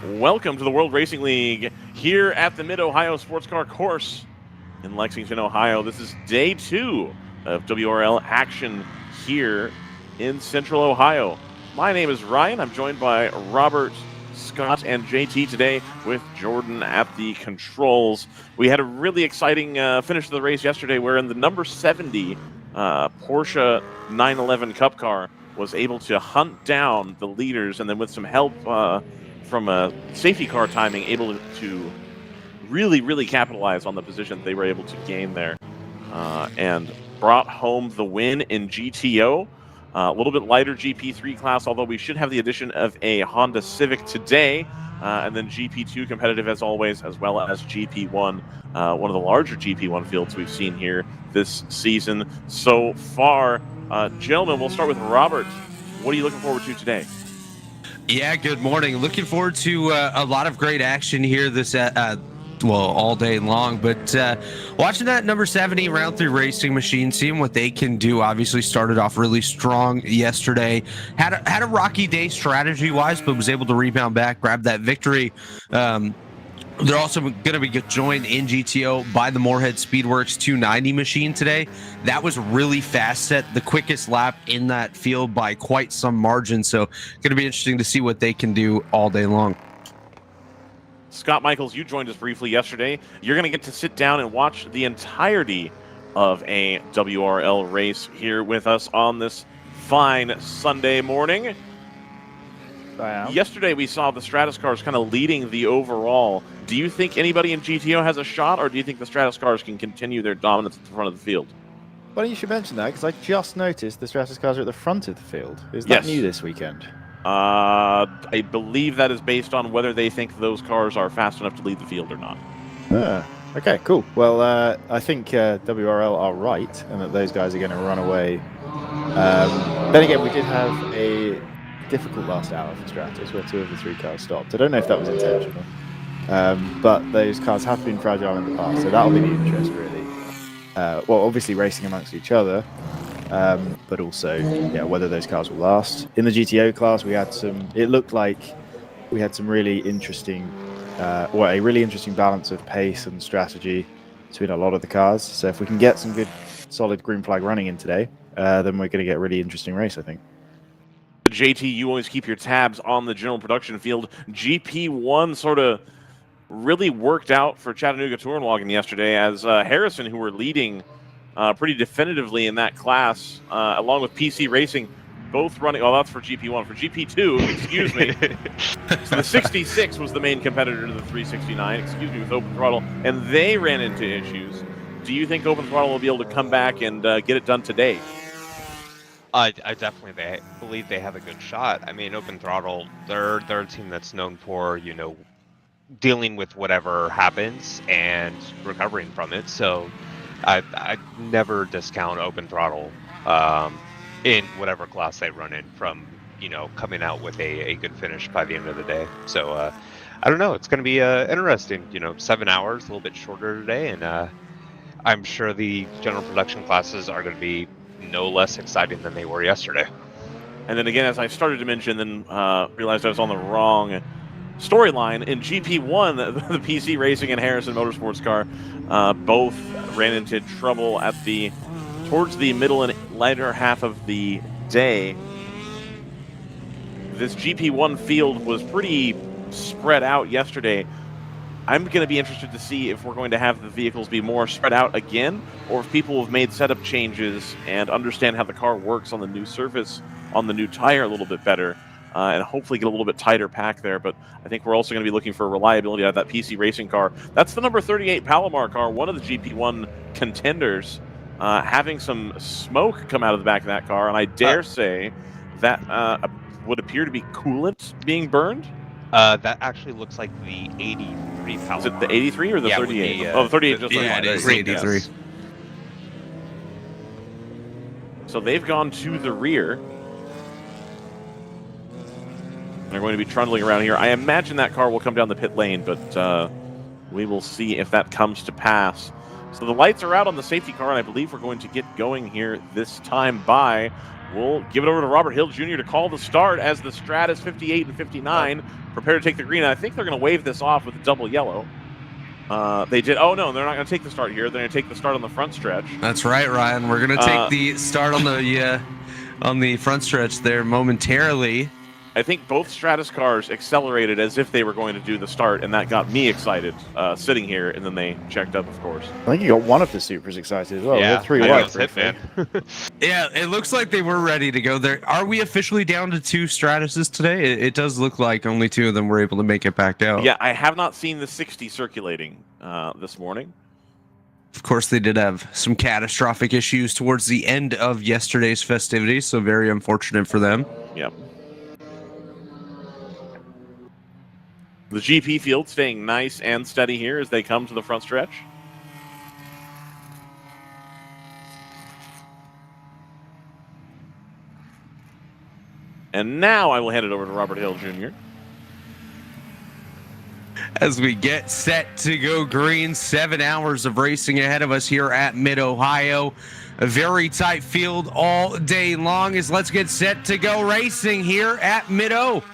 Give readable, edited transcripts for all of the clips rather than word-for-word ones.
Welcome to the World Racing League here at the Mid-Ohio Sports Car Course in Lexington, Ohio. This is day 2 of WRL action here in Central Ohio. My name is Ryan. I'm joined by Robert, Scott, and JT today with Jordan at the controls. We had a really exciting finish to the race yesterday wherein the number 70 Porsche 911 Cup car was able to hunt down the leaders, and then with some help from a safety car timing, able to really capitalize on the position they were able to gain there, and brought home the win in GTO. A little bit lighter GP3 class, although we should have the addition of a Honda Civic today, and then GP2 competitive as always, as well as GP1, one of the larger GP1 fields we've seen here this season so far. Gentlemen, we'll start with Robert. What are you looking forward to today? Yeah, good morning. Looking forward to a lot of great action here this all day long, but watching that number 70 round 3 racing machine, seeing what they can do. Obviously started off really strong yesterday, had a rocky day strategy wise, but was able to rebound back, grab that victory. They're also going to be joined in GTO by the Moorhead Speedworks 290 machine today. That was really fast, set the quickest lap in that field by quite some margin. So going to be interesting to see what they can do all day long. Scott Michaels, you joined us briefly yesterday. You're going to get to sit down and watch the entirety of a WRL race here with us on this fine Sunday morning. Yesterday we saw the Stratus cars kind of leading the overall. Do you think anybody in GTO has a shot, or do you think the Stratus cars can continue their dominance at the front of the field? Well, you should mention that, because I just noticed the Stratus cars are at the front of the field. Is that new this weekend? I believe that is based on whether they think those cars are fast enough to lead the field or not. Okay, cool. Well, I think WRL are right, and that those guys are going to run away. Then again, we did have a difficult last hour for Stratus, where 2 of the 3 cars stopped. I don't know if that was intentional, but those cars have been fragile in the past, so that'll be the interest, really. Well, obviously racing amongst each other, but also, whether those cars will last. In the GTO class, it looked like we had some really interesting, a really interesting balance of pace and strategy between a lot of the cars. So if we can get some good, solid green flag running in today, then we're going to get a really interesting race, I think. JT, you always keep your tabs on the general production field. GP1 sort of really worked out for Chattanooga Touringwagon yesterday, as Harrison, who were leading pretty definitively in that class, along with PC Racing, both running. Oh, that's for GP1. For GP2, excuse me. So the 66 was the main competitor to the 369, with Open Throttle, and they ran into issues. Do you think Open Throttle will be able to come back and get it done today? I definitely believe they have a good shot. I mean, Open Throttle, they're a team that's known for, dealing with whatever happens and recovering from it. So I never discount Open Throttle in whatever class they run in from, coming out with a good finish by the end of the day. So I don't know. It's going to be interesting. 7 hours, a little bit shorter today, and I'm sure the general production classes are going to be no less exciting than they were yesterday. And then again, as I started to mention, then realized I was on the wrong storyline. In GP1, the PC Racing and Harrison Motorsports car both ran into trouble towards the middle and later half of the day. This GP1 field was pretty spread out yesterday. I'm going to be interested to see if we're going to have the vehicles be more spread out again, or if people have made setup changes and understand how the car works on the new surface, on the new tire a little bit better, and hopefully get a little bit tighter pack there. But I think we're also going to be looking for reliability out of that PC Racing car. That's the number 38 Palomar car, one of the GP1 contenders, having some smoke come out of the back of that car, and I dare say that would appear to be coolant being burned. That actually looks like the 83 Palomar. Is it the 83 or the 38? The 38 just it is 83. Yes. So they've gone to the rear. They're going to be trundling around here. I imagine that car will come down the pit lane, but we will see if that comes to pass. So the lights are out on the safety car, and I believe we're going to get going here this time by We'll give it over to Robert Hill Jr. to call the start as the Stratus 58 and 59 prepare to take the green. And I think they're going to wave this off with a double yellow. They did. Oh, no, they're not going to take the start here. They're going to take the start on the front stretch. That's right, Ryan. We're going to take the start on the front stretch there momentarily. I think both Stratus cars accelerated as if they were going to do the start, and that got me excited sitting here, and then they checked up, of course. I think you got one of the Supers excited as well. Yeah, They're 3 I wide. was hit, man. Yeah, it looks like they were ready to go there. Are we officially down to 2 Stratuses today? It does look like only 2 of them were able to make it back out. Yeah, I have not seen the 60 circulating this morning. Of course, they did have some catastrophic issues towards the end of yesterday's festivities, so very unfortunate for them. Yep. The GP field staying nice and steady here as they come to the front stretch. And now I will hand it over to Robert Hill Jr. As we get set to go green, 7 hours of racing ahead of us here at Mid-Ohio. A very tight field all day long as let's get set to go racing here at Mid-O.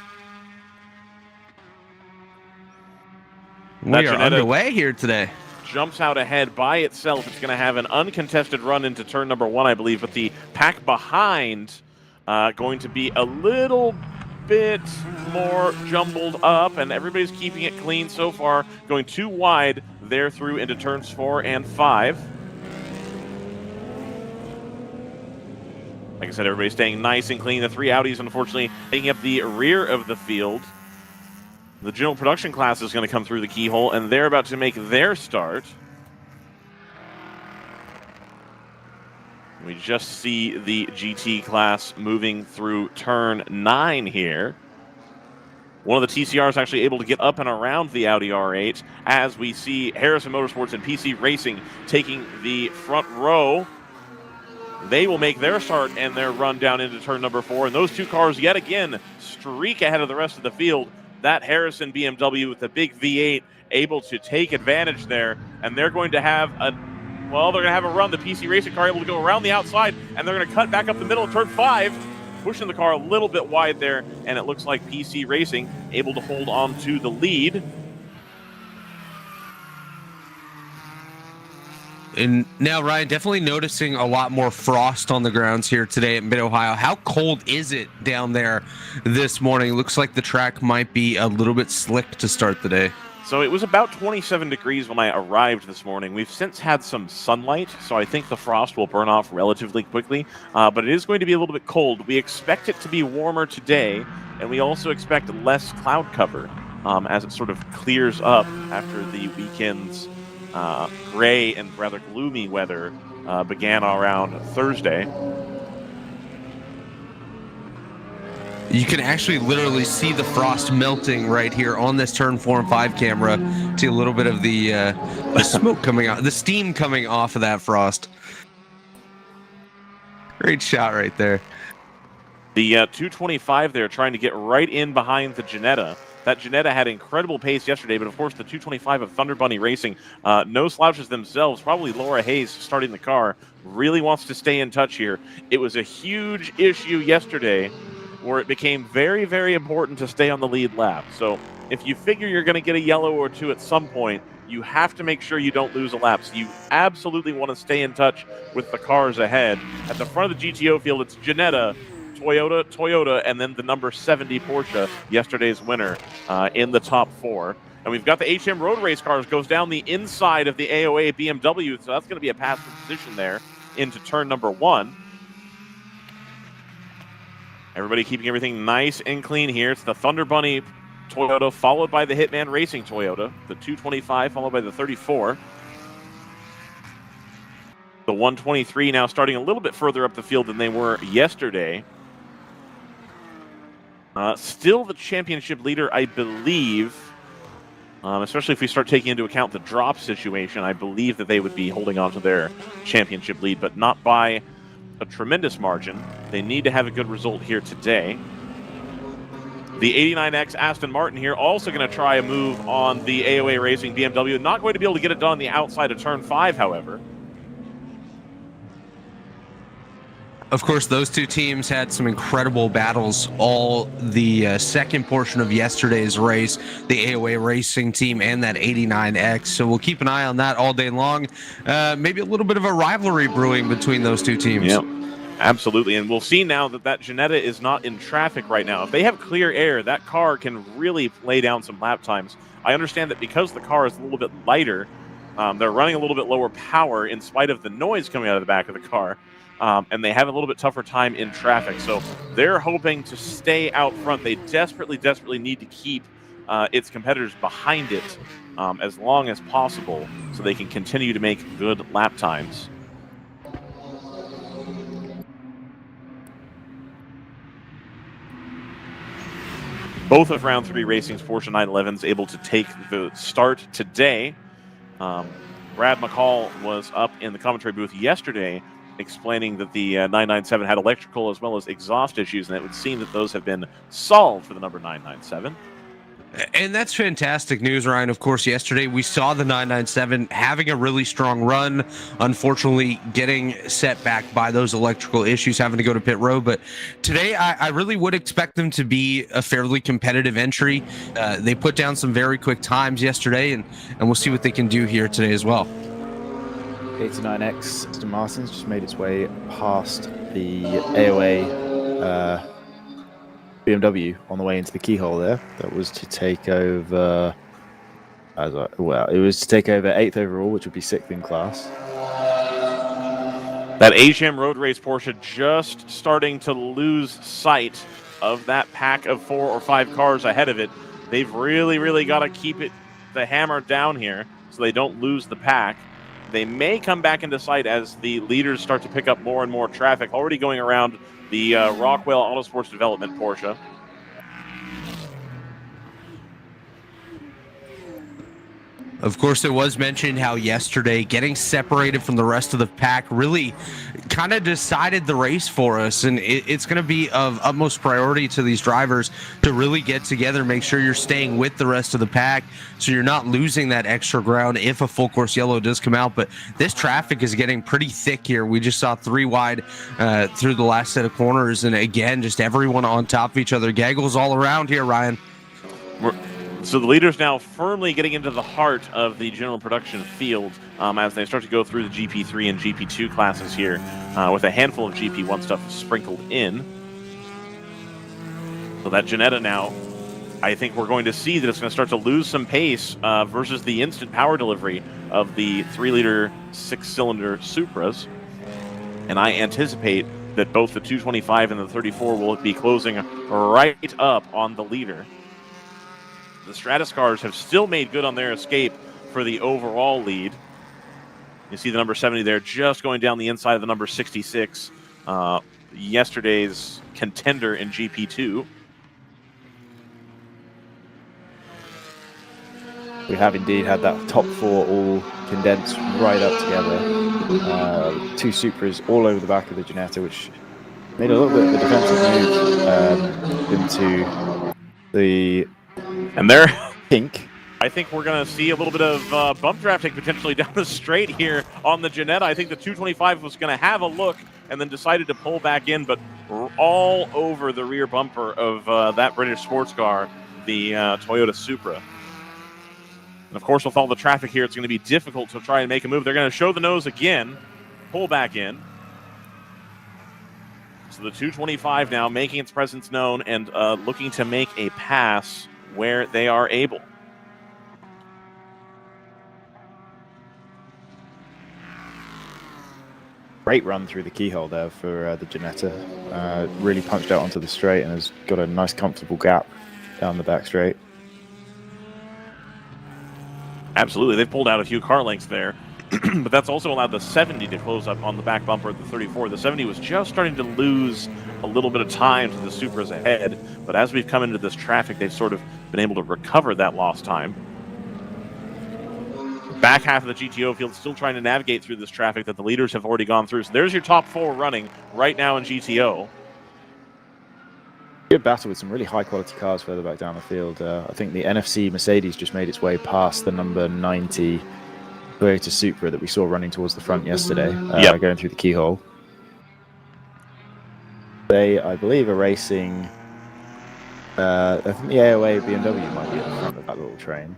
We are underway here today. Jumps out ahead by itself. It's going to have an uncontested run into turn number 1, I believe, but the pack behind going to be a little bit more jumbled up, and everybody's keeping it clean so far, going too wide there through into turns 4 and 5. Like I said, everybody's staying nice and clean. The 3 Audis, unfortunately, taking up the rear of the field. The general production class is going to come through the keyhole, and they're about to make their start. We just see the GT class moving through turn 9 here. One of the TCRs actually able to get up and around the Audi R8 as we see Harrison Motorsports and PC Racing taking the front row. They will make their start and their run down into turn number 4, and those 2 cars yet again streak ahead of the rest of the field. That Harrison BMW with the big V8 able to take advantage there, and they're going to have a run. The PC Racing car able to go around the outside, and they're going to cut back up the middle of turn 5, pushing the car a little bit wide there, and it looks like PC Racing able to hold on to the lead. And now, Ryan, definitely noticing a lot more frost on the grounds here today at Mid-Ohio. How cold is it down there this morning? Looks like the track might be a little bit slick to start the day. So it was about 27 degrees when I arrived this morning. We've since had some sunlight, so I think the frost will burn off relatively quickly. But it is going to be a little bit cold. We expect it to be warmer today, and we also expect less cloud cover as it sort of clears up after the weekend's gray and rather gloomy weather began around Thursday. You can actually literally see the frost melting right here on this turn 4 and 5 camera. See a little bit of the smoke coming out, the steam coming off of that frost. Great shot right there. The 225 there trying to get right in behind the Ginetta. That Ginetta had incredible pace yesterday, but of course the 225 of Thunder Bunny Racing, no slouches themselves. Probably Laura Hayes starting the car, really wants to stay in touch here. It was a huge issue yesterday where it became very, very important to stay on the lead lap. So if you figure you're going to get a yellow or 2 at some point, you have to make sure you don't lose a lap. So you absolutely want to stay in touch with the cars ahead. At the front of the GTO field, it's Ginetta, Toyota, and then the number 70 Porsche, yesterday's winner, in the top 4. And we've got the HM Road Race cars, goes down the inside of the AOA BMW, so that's going to be a passive position there into turn number 1. Everybody keeping everything nice and clean here. It's the Thunder Bunny Toyota, followed by the Hitman Racing Toyota, the 225, followed by the 34. The 123 now starting a little bit further up the field than they were yesterday. Still the championship leader, I believe, especially if we start taking into account the drop situation. I believe that they would be holding on to their championship lead, but not by a tremendous margin. They need to have a good result here today. The 89X Aston Martin here also going to try a move on the AOA Racing BMW. Not going to be able to get it done on the outside of turn 5, however. Of course, those two teams had some incredible battles all the second portion of yesterday's race, the AOA racing team and that 89X. So we'll keep an eye on that all day long. Maybe a little bit of a rivalry brewing between those two teams. Yep, absolutely. And we'll see now that Ginetta is not in traffic right now. If they have clear air, that car can really lay down some lap times. I understand that because the car is a little bit lighter, they're running a little bit lower power in spite of the noise coming out of the back of the car. And they have a little bit tougher time in traffic. So they're hoping to stay out front. They desperately need to keep its competitors behind it as long as possible so they can continue to make good lap times. Both of Round 3 Racing's Porsche 911s able to take the start today. Brad McCall was up in the commentary booth yesterday explaining that the 997 had electrical as well as exhaust issues, and it would seem that those have been solved for the number 997. And that's fantastic news, Ryan. Of course, yesterday we saw the 997 having a really strong run, unfortunately getting set back by those electrical issues, having to go to pit road. But today I really would expect them to be a fairly competitive entry. They put down some very quick times yesterday, and we'll see what they can do here today as well. 89X Aston Martin's just made its way past the AOA BMW on the way into the keyhole there. That was to take over, it was to take over 8th overall, which would be 6th in class. That HM Road Race Porsche just starting to lose sight of that pack of 4 or 5 cars ahead of it. They've really got to keep the hammer down here so they don't lose the pack. They may come back into sight as the leaders start to pick up more and more traffic, already going around the Rockwell Autosports Development Porsche. Of course, it was mentioned how yesterday getting separated from the rest of the pack really kind of decided the race for us. And it's going to be of utmost priority to these drivers to really get together, make sure you're staying with the rest of the pack so you're not losing that extra ground if a full course yellow does come out. But this traffic is getting pretty thick here. We just saw 3 wide through the last set of corners. And again, just everyone on top of each other. Gaggles all around here, Ryan. So the leaders now firmly getting into the heart of the general production field as they start to go through the GP3 and GP2 classes here with a handful of GP1 stuff sprinkled in. So that Ginetta now, I think we're going to see that it's going to start to lose some pace versus the instant power delivery of the 3-liter 6-cylinder Supras. And I anticipate that both the 225 and the 34 will be closing right up on the leader. The Stratus cars have still made good on their escape for the overall lead. You see the number 70 there just going down the inside of the number 66, yesterday's contender in GP2. We have indeed had that top 4 all condensed right up together. 2 Supras all over the back of the Ginetta, which made a little bit of a defensive move into the And there, pink. I think we're going to see a little bit of bump drafting potentially down the straight here on the Ginetta. I think the 225 was going to have a look and then decided to pull back in, but all over the rear bumper of that British sports car, the Toyota Supra. And of course, with all the traffic here, it's going to be difficult to try and make a move. They're going to show the nose again, pull back in. So the 225 now making its presence known and looking to make a pass where they are able. Great run through the keyhole there for the Ginetta. Really punched out onto the straight and has got a nice comfortable gap down the back straight. Absolutely, they've pulled out a few car lengths there, but that's also allowed the 70 to close up on the back bumper of the 34. The 70 was just starting to lose a little bit of time to the Supras ahead, but as we've come into this traffic, they've sort of been able to recover that lost time. Back half of the GTO field still trying to navigate through this traffic that the leaders have already gone through. So there's your top 4 running right now in GTO. Good battle with some really high quality cars further back down the field. I think the NFC Mercedes just made its way past the number 90 Toyota Supra that we saw running towards the front yesterday, going through the keyhole. They, I believe, are racing. I think the AOA BMW might be at the front of that little train.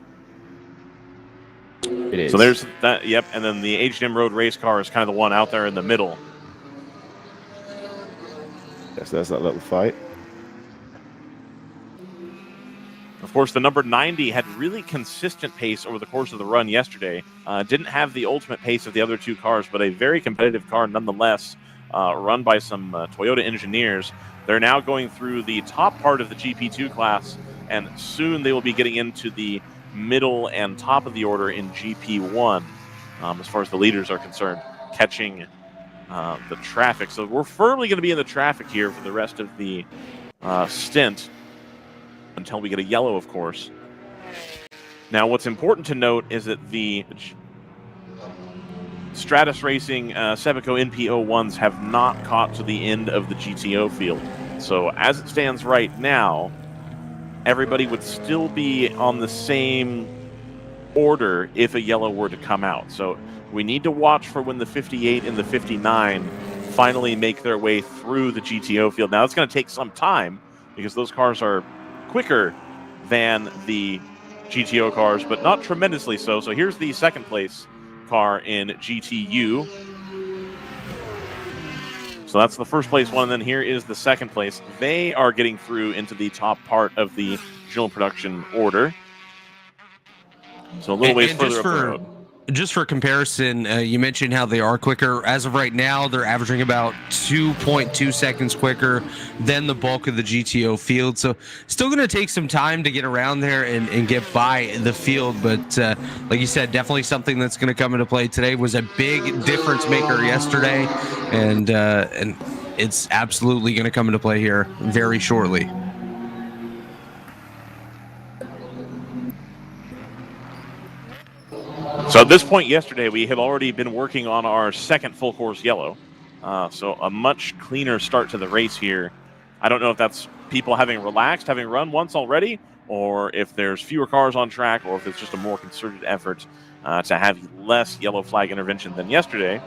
It is. So there's that. Yep, and then the H&M Road race car is kind of the one out there in the middle. Yes, there's that little fight. Of course, the number 90 had really consistent pace over the course of the run yesterday. Didn't have the ultimate pace of the other two cars, but a very competitive car nonetheless, run by some Toyota engineers. They're now going through the top part of the GP2 class, and soon they will be getting into the middle and top of the order in GP1, as far as the leaders are concerned, catching the traffic. So we're firmly going to be in the traffic here for the rest of the stint, until we get a yellow, of course. Now, what's important to note is that the Stratus Racing Sebico NP01s have not caught to the end of the GTO field. So as it stands right now, everybody would still be on the same order if a yellow were to come out. So we need to watch for when the 58 and the 59 finally make their way through the GTO field. Now, it's going to take some time because those cars are quicker than the GTO cars, but not tremendously so. So here's the second place car in GTU. So that's the first place one, and then here is the second place. They are getting through into the top part of the general production order. So a little ways further up the road. Just for comparison, you mentioned how they are quicker. As of right now, they're averaging about 2.2 seconds quicker than the bulk of the GTO field. So still going to take some time to get around there and get by the field. But like you said, definitely something that's going to come into play today. Was a big difference maker yesterday. And it's absolutely going to come into play here very shortly. So at this point yesterday, we had already been working on our second full course yellow. So a much cleaner start to the race here. I don't know if that's people having relaxed, having run once already, or if there's fewer cars on track, or if it's just a more concerted effort to have less yellow flag intervention than yesterday.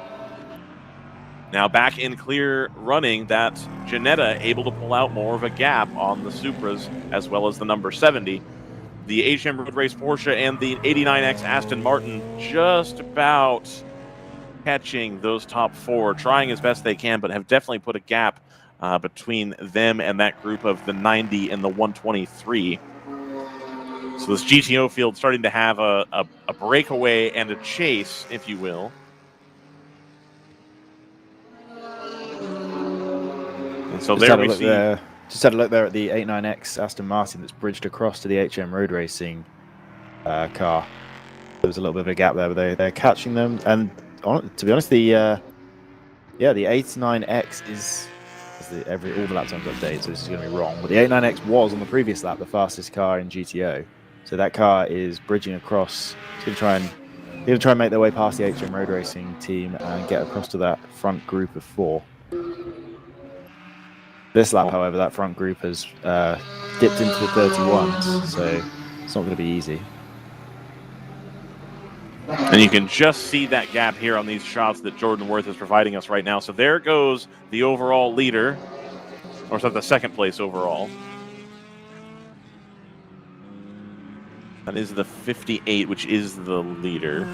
Now back in clear running, that Ginetta able to pull out more of a gap on the Supras as well as the number 70. The H&M Road Race Porsche and the 89X Aston Martin just about catching those top four, trying as best they can, but have definitely put a gap between them and that group of the 90 and the 123. So this GTO field starting to have a breakaway and a chase, if you will. And so there we see... Just had a look there at the 89X Aston Martin that's bridged across to the HM Road Racing car. There was a little bit of a gap there, but they're catching them. And to be honest, the 89X is all the lap times update, so this is going to be wrong. But the 89X was on the previous lap the fastest car in GTO. So that car is bridging across. It's going to try and make their way past the HM Road Racing team and get across to that front group of four. This lap, however, that front group has dipped into the 31s, so it's not going to be easy. And you can just see that gap here on these shots that Jordan Worth is providing us right now. So there goes the overall leader, or so the second place overall. That is the 58, which is the leader.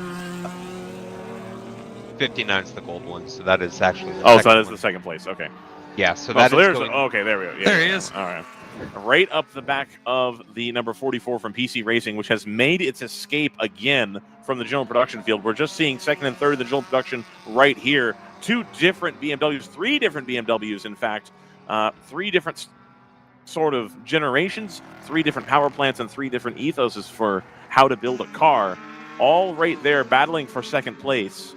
59 is the gold one, so that is actually the so that is one. the second place, okay. Yeah, so that is going... Okay, there we go. Yeah, there he is. All right. Right up the back of the number 44 from PC Racing, which has made its escape again from the general production field. We're just seeing second and third in the general production right here. Three different BMWs, in fact. Three different sort of generations, three different power plants, and three different ethoses for how to build a car. All right there battling for second place,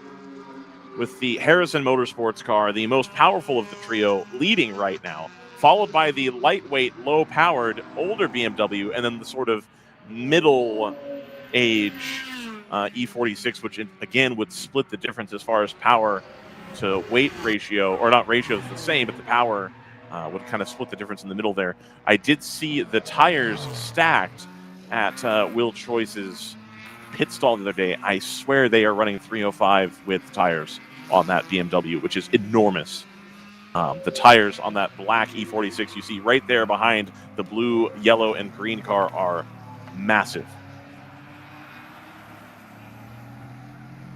with the Harrison Motorsports car, the most powerful of the trio, leading right now, followed by the lightweight, low-powered, older BMW, and then the sort of middle-age E46, which, again, would split the difference as far as power to weight ratio, or not ratio is the same, but the power would kind of split the difference in the middle there. I did see the tires stacked at Will Choice's pit stall the other day. I swear they are running 305 with tires on that BMW, which is enormous. The tires on that black E46 you see right there behind the blue, yellow, and green car are massive.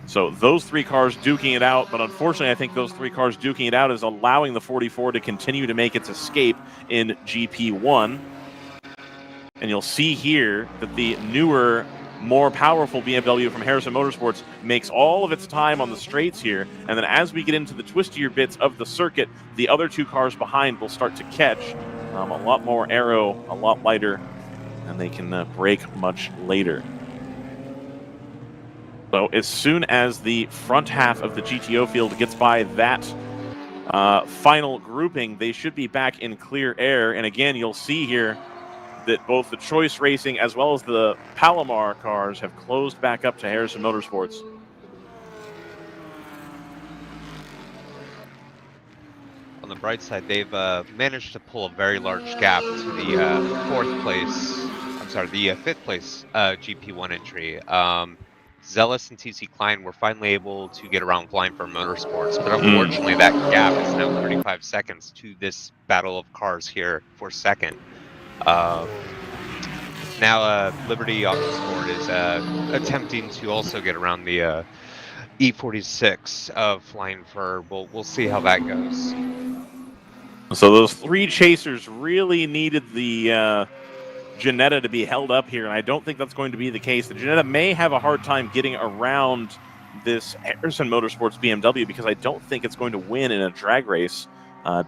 So those three cars duking it out, but unfortunately I think those three cars duking it out is allowing the 44 to continue to make its escape in GP1. And you'll see here that the newer, more powerful BMW from Harrison Motorsports makes all of its time on the straights here. And then as we get into the twistier bits of the circuit, the other two cars behind will start to catch. A lot more aero, a lot lighter, and they can brake much later. So as soon as the front half of the GTO field gets by that final grouping, they should be back in clear air. And again, you'll see here that both the Choice Racing as well as the Palomar cars have closed back up to Harrison Motorsports. On the bright side, they've managed to pull a very large gap to the fifth place GP1 entry. Zealous and TC Klein were finally able to get around Blind for Motorsports, but unfortunately that gap is now 35 seconds to this battle of cars here for second. Now Liberty Autosport is attempting to also get around the E46 of Flying Fur. We'll see how that goes. So those three chasers really needed the Ginetta to be held up here, and I don't think that's going to be the case. The Ginetta may have a hard time getting around this Harrison Motorsports BMW because I don't think it's going to win in a drag race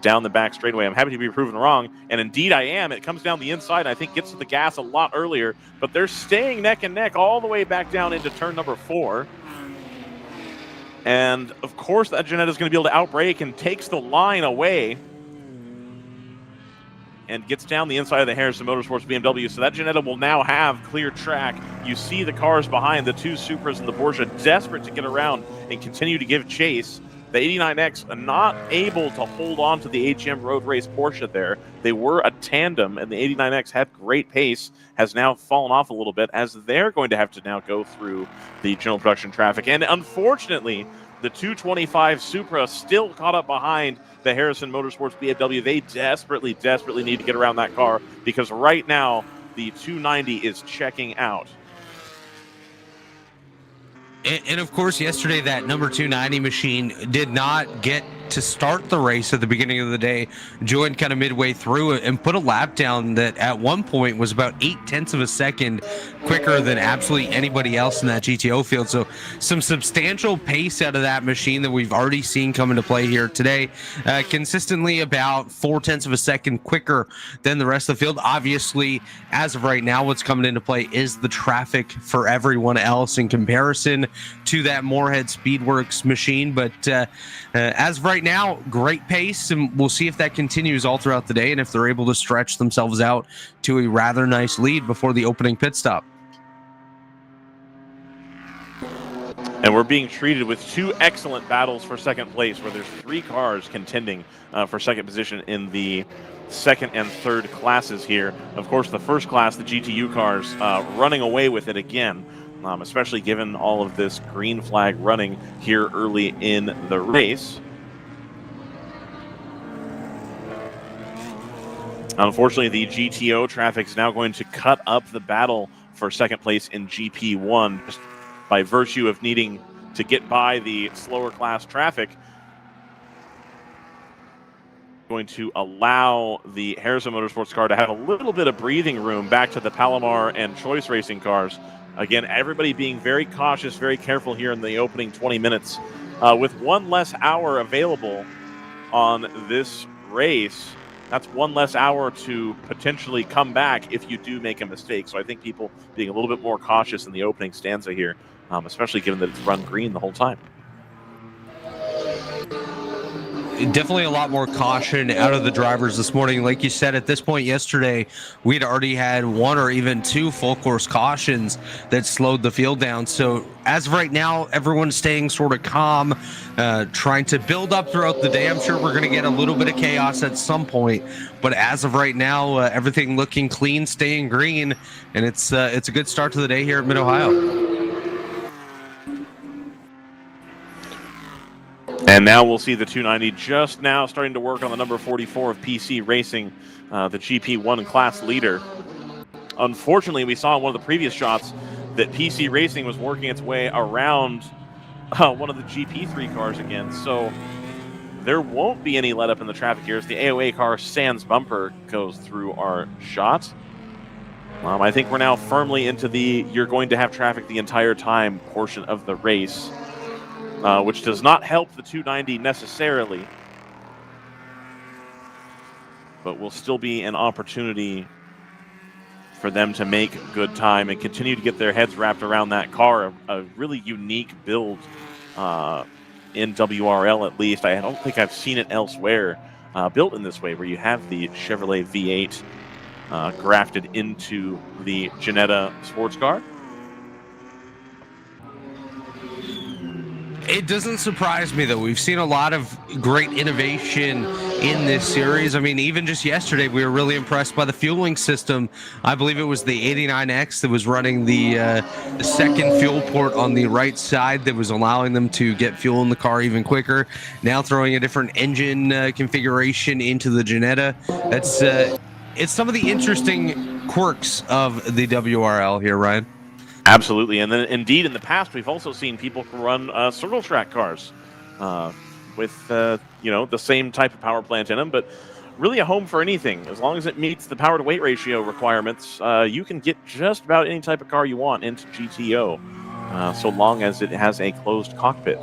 down the back straightaway. I'm happy to be proven wrong, and indeed I am. It comes down the inside, and I think gets to the gas a lot earlier, but they're staying neck and neck all the way back down into turn number 4. And, of course, that Ginetta is going to be able to outbrake and takes the line away and gets down the inside of the Harrison Motorsports BMW. So that Ginetta will now have clear track. You see the cars behind, the two Supras and the Porsche, desperate to get around and continue to give chase. The 89X are not able to hold on to the HM Road Race Porsche there. They were a tandem, and the 89X had great pace, has now fallen off a little bit as they're going to have to now go through the general production traffic. And unfortunately, the 225 Supra still caught up behind the Harrison Motorsports BMW. They desperately, desperately need to get around that car because right now the 290 is checking out. And of course, yesterday that number 290 machine did not get to start the race at the beginning of the day. Joined kind of midway through and put a lap down that at one point was about 0.8 of a second quicker than absolutely anybody else in that GTO field. So some substantial pace out of that machine that we've already seen come into play here today. Consistently about 0.4 of a second quicker than the rest of the field. Obviously, as of right now, what's coming into play is the traffic for everyone else in comparison to that Moorhead Speedworks machine. But as of right now, great pace, and we'll see if that continues all throughout the day and if they're able to stretch themselves out to a rather nice lead before the opening pit stop. And we're being treated with two excellent battles for second place, where there's three cars contending for second position in the second and third classes here. Of course, the first class, the GTU cars, running away with it again, especially given all of this green flag running here early in the race. Unfortunately, the GTO traffic is now going to cut up the battle for second place in GP1 just by virtue of needing to get by the slower class traffic. Going to allow the Harrison Motorsports car to have a little bit of breathing room back to the Palomar and Choice Racing cars. Again, everybody being very cautious, very careful here in the opening 20 minutes. With one less hour available on this race, that's one less hour to potentially come back if you do make a mistake. So I think people being a little bit more cautious in the opening stanza here, especially given that it's run green the whole time. Definitely a lot more caution out of the drivers this morning. Like you said, at this point yesterday, we'd already had one or even two full course cautions that slowed the field down. So as of right now, everyone's staying sort of calm, trying to build up throughout the day. I'm sure we're going to get a little bit of chaos at some point, but as of right now, everything looking clean, staying green, and it's a good start to the day here at Mid-Ohio. And now we'll see the 290 just now starting to work on the number 44 of PC Racing, the GP1 class leader. Unfortunately, we saw in one of the previous shots that PC Racing was working its way around one of the GP3 cars again. So there won't be any let up in the traffic here as the AOA car sans bumper goes through our shot. I think we're now firmly into the you're going to have traffic the entire time portion of the race, which does not help the 290 necessarily, but will still be an opportunity for them to make good time and continue to get their heads wrapped around that car, a really unique build in WRL at least. I don't think I've seen it elsewhere built in this way, where you have the Chevrolet V8 grafted into the Ginetta sports car. It doesn't surprise me, though. We've seen a lot of great innovation in this series. I mean, even just yesterday, we were really impressed by the fueling system. I believe it was the 89X that was running the second fuel port on the right side that was allowing them to get fuel in the car even quicker. Now throwing a different engine configuration into the Ginetta. That's it's some of the interesting quirks of the WRL here, Ryan. Absolutely, and then indeed in the past we've also seen people run circle track cars with the same type of power plant in them, but really a home for anything as long as it meets the power to weight ratio requirements. You can get just about any type of car you want into GTO, so long as it has a closed cockpit.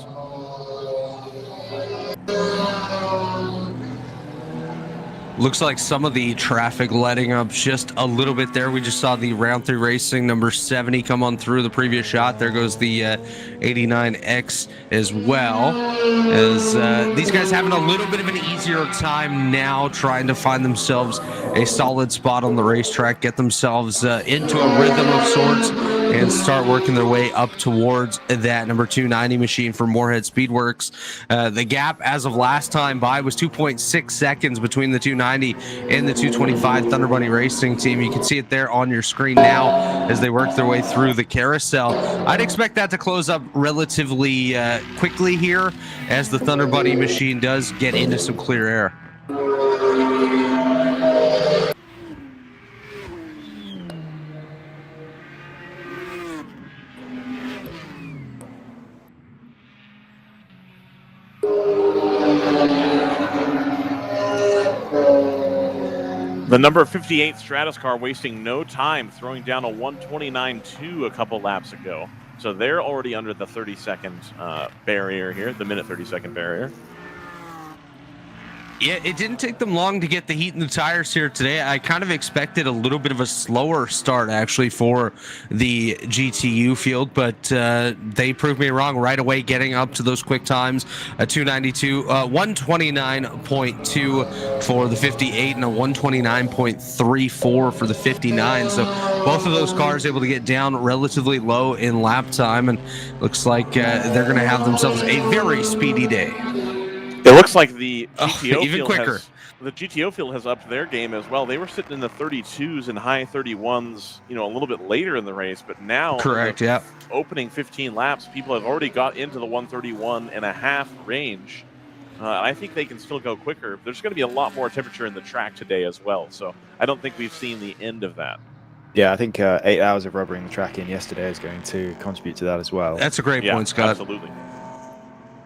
Looks like some of the traffic letting up just a little bit there. We just saw the round 3 racing number 70 come on through the previous shot. There goes the 89X as well. As these guys having a little bit of an easier time now trying to find themselves a solid spot on the racetrack, get themselves into a rhythm of sorts, and start working their way up towards that number 290 machine for Moorhead Speedworks. The gap as of last time by was 2.6 seconds between the 290 and the 225 Thunder Bunny Racing team. You can see it there on your screen now as they work their way through the carousel. I'd expect that to close up relatively quickly here as the Thunder Bunny machine does get into some clear air. The number 58 Stratus car wasting no time throwing down a 129.2 a couple laps ago. So they're already under the 30-second barrier here, the minute 30-second barrier. Yeah, it didn't take them long to get the heat in the tires here today. I kind of expected a little bit of a slower start, actually, for the GTU field, but they proved me wrong right away, getting up to those quick times. A 292, 129.2 for the 58 and a 129.34 for the 59. So both of those cars able to get down relatively low in lap time, and looks like they're going to have themselves a very speedy day. It looks like the GTO even field quicker. The GTO field has upped their game as well. They were sitting in the 32s and high 31s, a little bit later in the race, but now, correct, yeah, opening 15 laps, people have already got into the 131.5 range. I think they can still go quicker. There's going to be a lot more temperature in the track today as well, so I don't think we've seen the end of that. Yeah, I think 8 hours of rubbering the track in yesterday is going to contribute to that as well. That's a great point, Scott. Absolutely.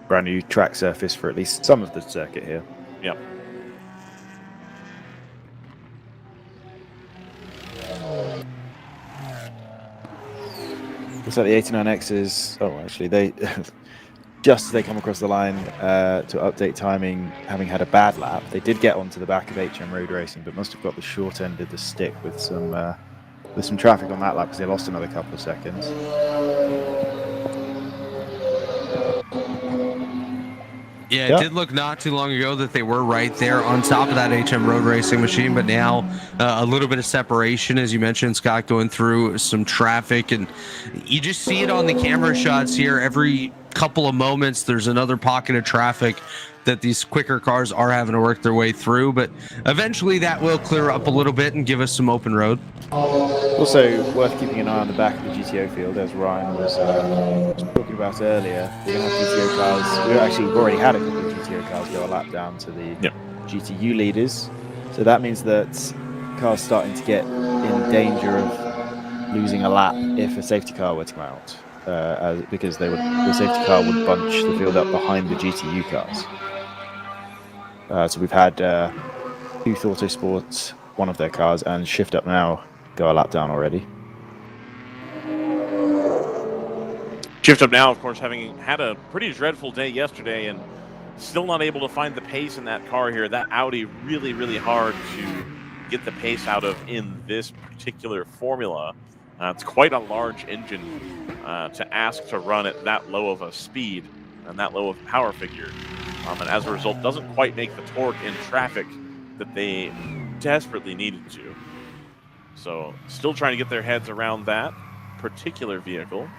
Brand new track surface for at least some of the circuit here. Yep. Looks like the 89X is... Oh, actually, they just as they come across the line to update timing, having had a bad lap, they did get onto the back of HM Road Racing, but must have got the short end of the stick with some traffic on that lap because they lost another couple of seconds. Yeah, it did look not too long ago that they were right there on top of that HM Road Racing machine, but now a little bit of separation, as you mentioned, Scott, going through some traffic, and you just see it on the camera shots here. Every couple of moments, there's another pocket of traffic that these quicker cars are having to work their way through, but eventually that will clear up a little bit and give us some open road. Also worth keeping an eye on the back of the GTO field, as Ryan was talking about earlier. We're going to have GTO cars. We've already had a couple of GTO cars go a lap down to the GTU leaders. So that means that cars starting to get in danger of losing a lap if a safety car were to come out, because the safety car would bunch the field up behind the GTU cars. So we've had Youth Autosports, one of their cars, and Shift Up Now go a lap down already. Shift Up Now, of course, having had a pretty dreadful day yesterday and still not able to find the pace in that car here. That Audi really, really hard to get the pace out of in this particular formula. It's quite a large engine to ask to run at that low of a speed and that low of a power figure. And as a result, doesn't quite make the torque in traffic that they desperately needed to. So still trying to get their heads around that particular vehicle.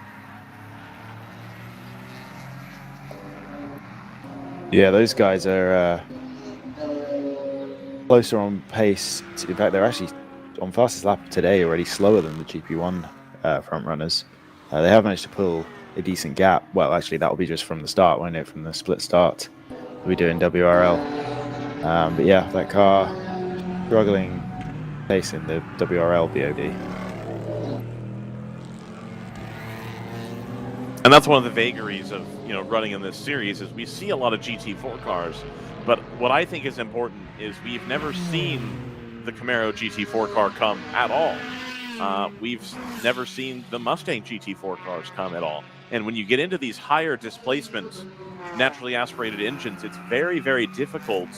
Yeah, those guys are closer on pace. In fact, they're actually on fastest lap today already slower than the GP1 front runners. They have managed to pull a decent gap. Well, actually, that will be just from the start, won't it? From the split start we do in WRL. But yeah, that car struggling pace in the WRL BOD. And that's one of the vagaries of running in this series is we see a lot of GT4 cars, but what I think is important is we've never seen the Camaro GT4 car come at all. We've never seen the Mustang GT4 cars come at all. And when you get into these higher displacement, naturally aspirated engines, it's very, very difficult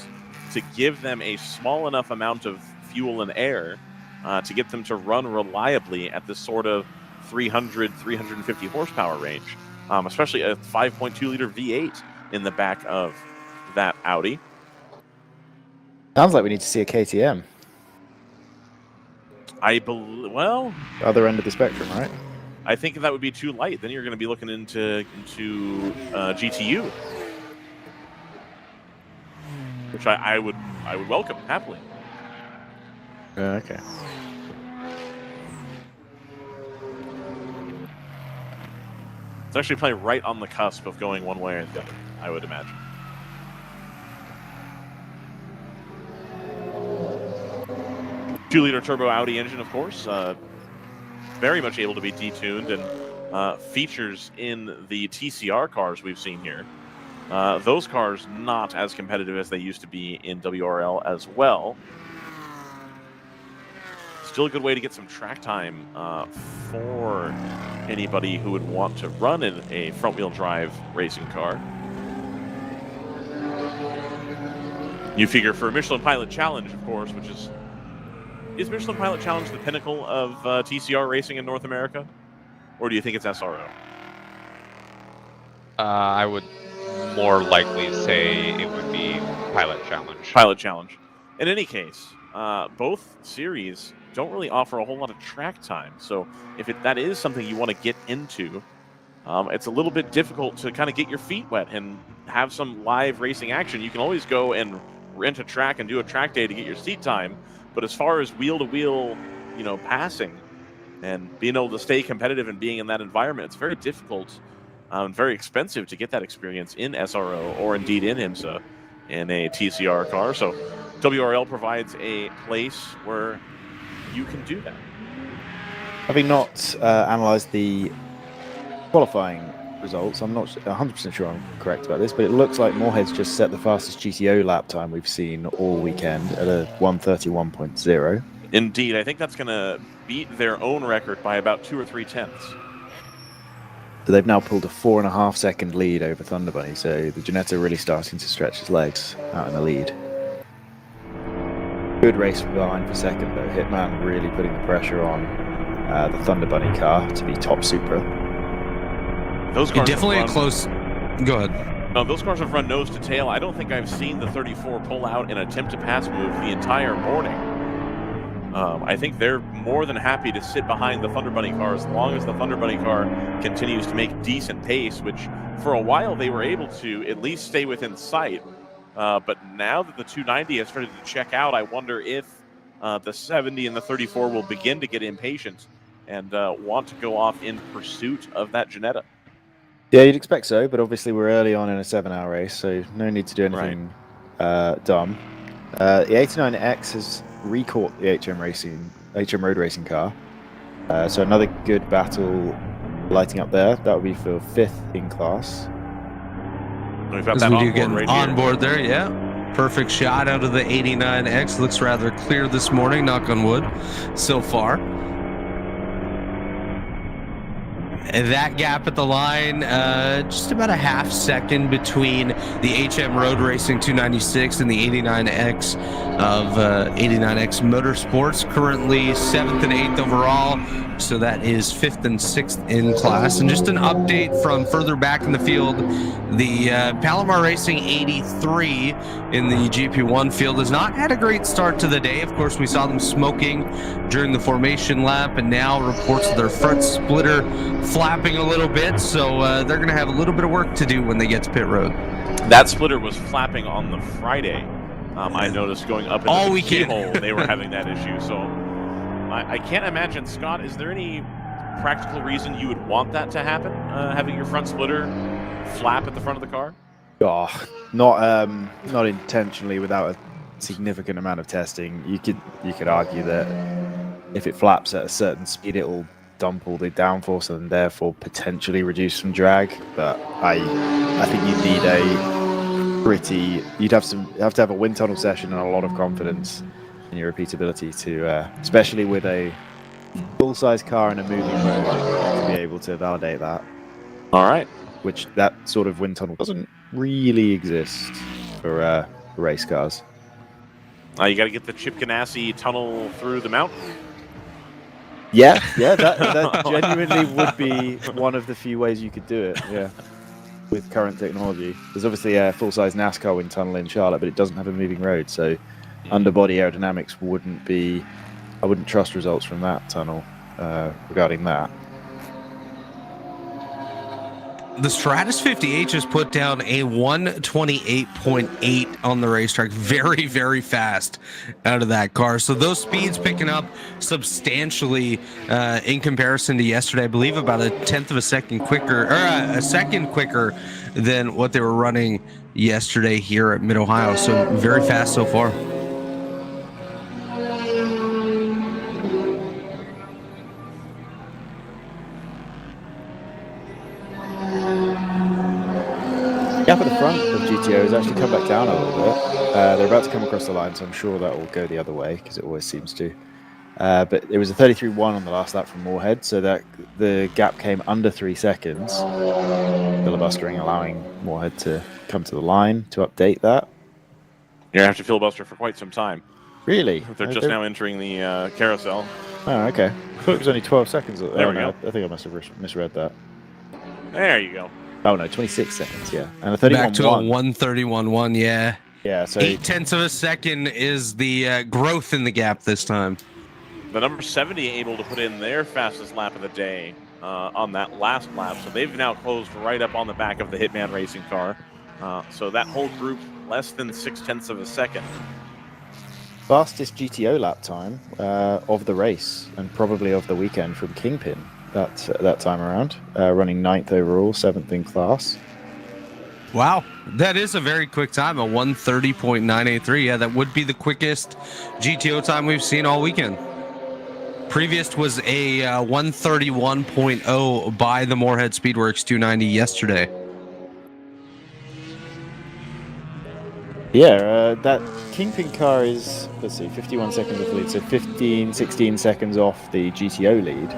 to give them a small enough amount of fuel and air to get them to run reliably at this sort of 300, 350 horsepower range, especially a 5.2 liter V8 in the back of that Audi. Sounds like we need to see a KTM. I believe, well, other end of the spectrum, right? I think that would be too light. Then you're going to be looking into GTU, which I would welcome happily. Okay. It's actually probably right on the cusp of going one way or the other, I would imagine. Two-liter turbo Audi engine, of course, very much able to be detuned, and features in the TCR cars we've seen here. Those cars not as competitive as they used to be in WRL as well. Still a good way to get some track time for anybody who would want to run in a front-wheel drive racing car. You figure for Michelin Pilot Challenge, of course, which is Michelin Pilot Challenge the pinnacle of TCR racing in North America? Or do you think it's SRO? I would more likely say it would be Pilot Challenge. Pilot Challenge. In any case, both series don't really offer a whole lot of track time. So if that is something you want to get into, it's a little bit difficult to kind of get your feet wet and have some live racing action. You can always go and rent a track and do a track day to get your seat time. But as far as wheel-to-wheel, passing and being able to stay competitive and being in that environment, it's very difficult and very expensive to get that experience in SRO or indeed in IMSA in a TCR car. So WRL provides a place where you can do that. Having not analysed the qualifying results, I'm not 100% sure I'm correct about this, but it looks like Moorhead's just set the fastest GTO lap time we've seen all weekend at a 1:31.0. Indeed, I think that's going to beat their own record by about 2 or 3 tenths. So they've now pulled a 4.5-second lead over Thunder Bunny, so the Ginetta really starting to stretch his legs out in the lead. Good race behind for second, though. Hitman really putting the pressure on the Thunder Bunny car to be top Supra. Those cars definitely a close. Go ahead. No, those cars have run nose to tail. I don't think I've seen the 34 pull out and attempt to pass move the entire morning. I think they're more than happy to sit behind the Thunder Bunny car as long as the Thunder Bunny car continues to make decent pace, which for a while they were able to at least stay within sight. But now that the 290 has started to check out, I wonder if the 70 and the 34 will begin to get impatient and want to go off in pursuit of that Ginetta. Yeah, you'd expect so, but obviously we're early on in a 7-hour race, so no need to do anything dumb. The 89X has recaught the HM Road Racing car, so another good battle lighting up there. That would be for 5th in class. We've got that on board there, yeah. Perfect shot out of the 89X. Looks rather clear this morning, knock on wood, so far. That gap at the line, just about a half second between the HM Road Racing 296 and the 89X of 89X Motorsports. Currently 7th and 8th overall, so that is 5th and 6th in class. And just an update from further back in the field, the Palomar Racing 83 in the GP1 field has not had a great start to the day. Of course, we saw them smoking during the formation lap, and now reports of their front splitter flapping a little bit, so they're going to have a little bit of work to do when they get to pit road. That splitter was flapping on the Friday. I noticed going up into the keyhole, they were having that issue. So I can't imagine, Scott, is there any practical reason you would want that to happen? Having your front splitter flap at the front of the car? Oh, not intentionally without a significant amount of testing. You could argue that if it flaps at a certain speed, it will dump all the downforce and therefore potentially reduce some drag. But I think you'd have to have a wind tunnel session and a lot of confidence in your repeatability to, especially with a full-size car and a moving road, to be able to validate that. All right. Which that sort of wind tunnel doesn't really exist for race cars. You got to get the Chip Ganassi tunnel through the mountain. Yeah, that genuinely would be one of the few ways you could do it. Yeah, with current technology. There's obviously a full-size NASCAR wind tunnel in Charlotte, but it doesn't have a moving road, so underbody aerodynamics wouldn't be. I wouldn't trust results from that tunnel regarding that. The Stratus 50H has put down a 128.8 on the racetrack. Very, very fast out of that car. So those speeds picking up substantially in comparison to yesterday. I believe about a tenth of a second quicker, or a second quicker than what they were running yesterday here at Mid-Ohio. So very fast so far. Gap at the front of GTO has actually come back down a little bit. They're about to come across the line, so I'm sure that will go the other way, because it always seems to. But it was a 33.1 on the last lap from Moorhead, so that the gap came under 3 seconds. Filibustering, allowing Moorhead to come to the line to update that. You're going to have to filibuster for quite some time. Really? They're just now entering the carousel. Oh, okay. I thought it was only 12 seconds. There we go. I think I must have misread that. There you go. Oh, no, 26 seconds, yeah. And a 31.1. Back to a 131.1, yeah. Yeah, so 0.8 of a second is the growth in the gap this time. The number 70 able to put in their fastest lap of the day on that last lap. So they've now closed right up on the back of the Hitman Racing car. So that whole group less than 0.6 of a second. fastest GTO lap time of the race and probably of the weekend from Kingpin that time around, running 9th overall, 7th in class. Wow, that is a very quick time, a 1:30.983. Yeah, that would be the quickest GTO time we've seen all weekend. Previous was a 1:31.0 by the Moorhead Speedworks 290 yesterday. Yeah, that Kingpin car is, let's see, 51 seconds off the lead, so 16 seconds off the GTO lead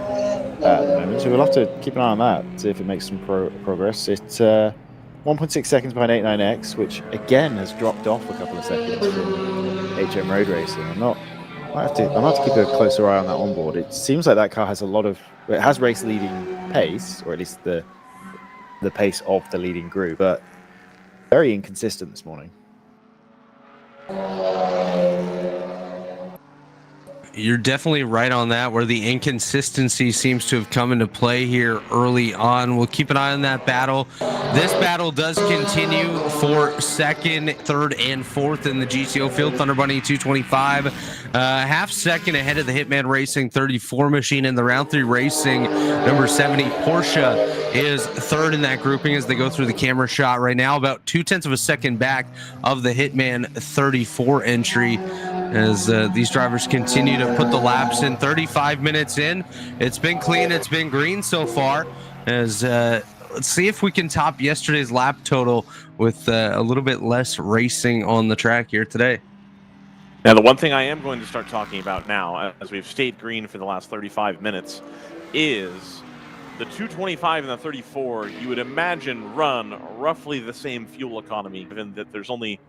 at the moment. So we'll have to keep an eye on that, see if it makes some progress. It's 1.6 seconds behind 89X, which again has dropped off a couple of seconds from HM Road Racing. I'll have to keep a closer eye on that onboard. It seems like that car has it has race leading pace, or at least the pace of the leading group, but very inconsistent this morning. You're definitely right on that, where the inconsistency seems to have come into play here early on. We'll keep an eye on that battle. This battle does continue for second, third, and fourth in the GTO field. Thunder Bunny 225, half second ahead of the Hitman Racing 34 machine. In the round 3 racing, number 70 Porsche is third in that grouping as they go through the camera shot right now, about 0.2 of a second back of the Hitman 34 entry. As these drivers continue to put the laps in. 35 minutes in, it's been clean, it's been green so far. As let's see if we can top yesterday's lap total with a little bit less racing on the track here today. Now, the one thing I am going to start talking about now, as we've stayed green for the last 35 minutes, is the 225 and the 34. You would imagine run roughly the same fuel economy, given that there's only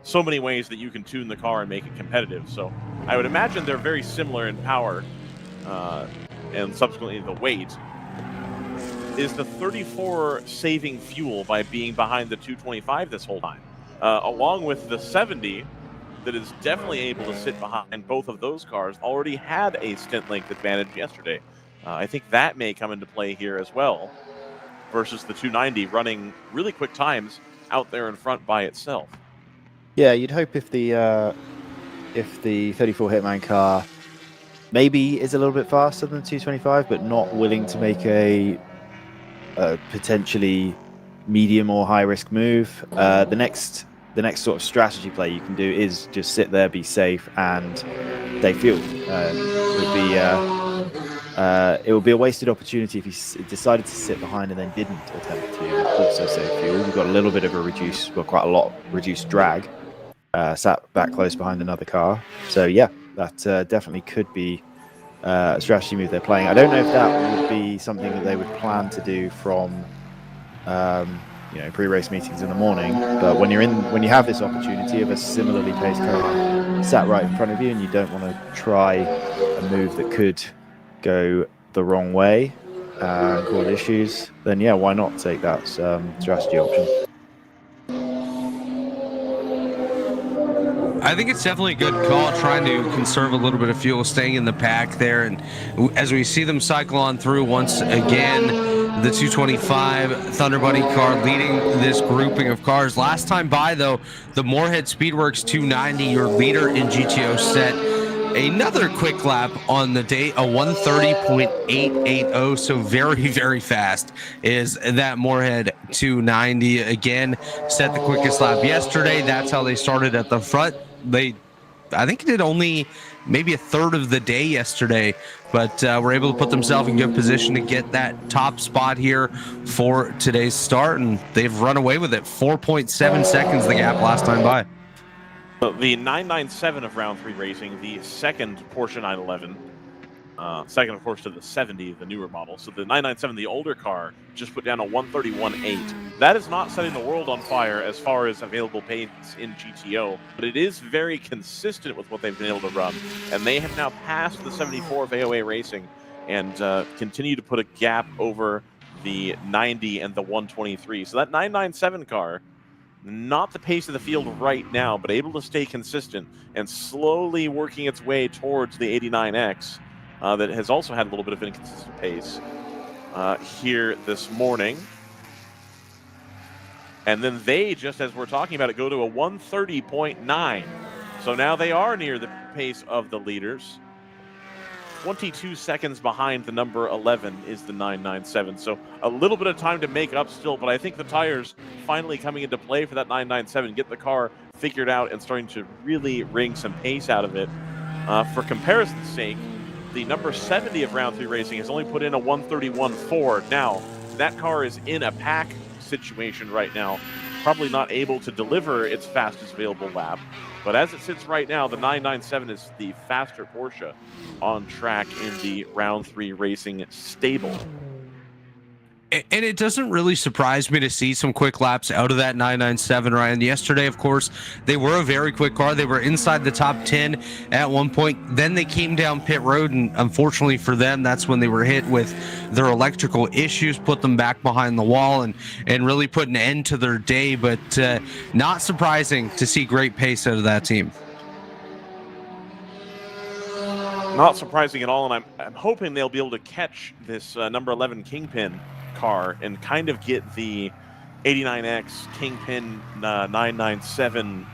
so many ways that you can tune the car and make it competitive. So I would imagine they're very similar in power and subsequently the weight. Is the 34 saving fuel by being behind the 225 this whole time, along with the 70 that is definitely able to sit behind both of those cars, already had a stint length advantage yesterday. I think that may come into play here as well, versus the 290 running really quick times out there in front by itself. Yeah, you'd hope if the 34 Hitman car maybe is a little bit faster than the 225, but not willing to make a potentially medium or high risk move. The next sort of strategy play you can do is just sit there, be safe, and stay fueled. It would be a wasted opportunity if he decided to sit behind and then didn't attempt to also save fuel. We've got a little bit of quite a lot reduced drag. Sat back close behind another car. So yeah, that definitely could be a strategy move they're playing. I don't know if that would be something that they would plan to do from pre-race meetings in the morning. But when you have this opportunity of a similarly paced car sat right in front of you, and you don't want to try a move that could go the wrong way and cause issues, then yeah, why not take that strategy option? I think it's definitely a good call, trying to conserve a little bit of fuel, staying in the pack there. And as we see them cycle on through once again, the 225 Thunder Bunny car leading this grouping of cars. Last time by, though, the Moorhead Speedworks 290, your leader in GTO, set another quick lap on the day, a 130.880. So very, very fast is that Moorhead 290. Again, set the quickest lap yesterday. That's how they started at the front. I think did only maybe a third of the day yesterday, but were able to put themselves in good position to get that top spot here for today's start, and they've run away with it. 4.7 seconds the gap last time by. The 997 of round 3 racing, the second Porsche 911, second, of course, to the 70, the newer model. So the 997, the older car, just put down a 131.8. That is not setting the world on fire as far as available pace in GTO, but it is very consistent with what they've been able to run. And they have now passed the 74 of AOA Racing and continue to put a gap over the 90 and the 123. So that 997 car, not the pace of the field right now, but able to stay consistent and slowly working its way towards the 89X that has also had a little bit of inconsistent pace here this morning. And then they, just as we're talking about it, go to a 130.9. So now they are near the pace of the leaders. 22 seconds behind the number 11 is the 997. So a little bit of time to make up still, but I think the tires finally coming into play for that 997, get the car figured out and starting to really wring some pace out of it. For comparison's sake, the number 70 of round 3 racing has only put in a 131.4. Now, that car is in a pack situation right now, probably not able to deliver its fastest available lap. But as it sits right now, the 997 is the faster Porsche on track in the round 3 racing stable. And it doesn't really surprise me to see some quick laps out of that 997, Ryan. Yesterday, of course, they were a very quick car. They were inside the top 10 at one point. Then they came down pit road, and unfortunately for them, that's when they were hit with their electrical issues, put them back behind the wall, and really put an end to their day. But not surprising to see great pace out of that team. Not surprising at all, and I'm hoping they'll be able to catch this number 11 Kingpin car and kind of get the 89X Kingpin 997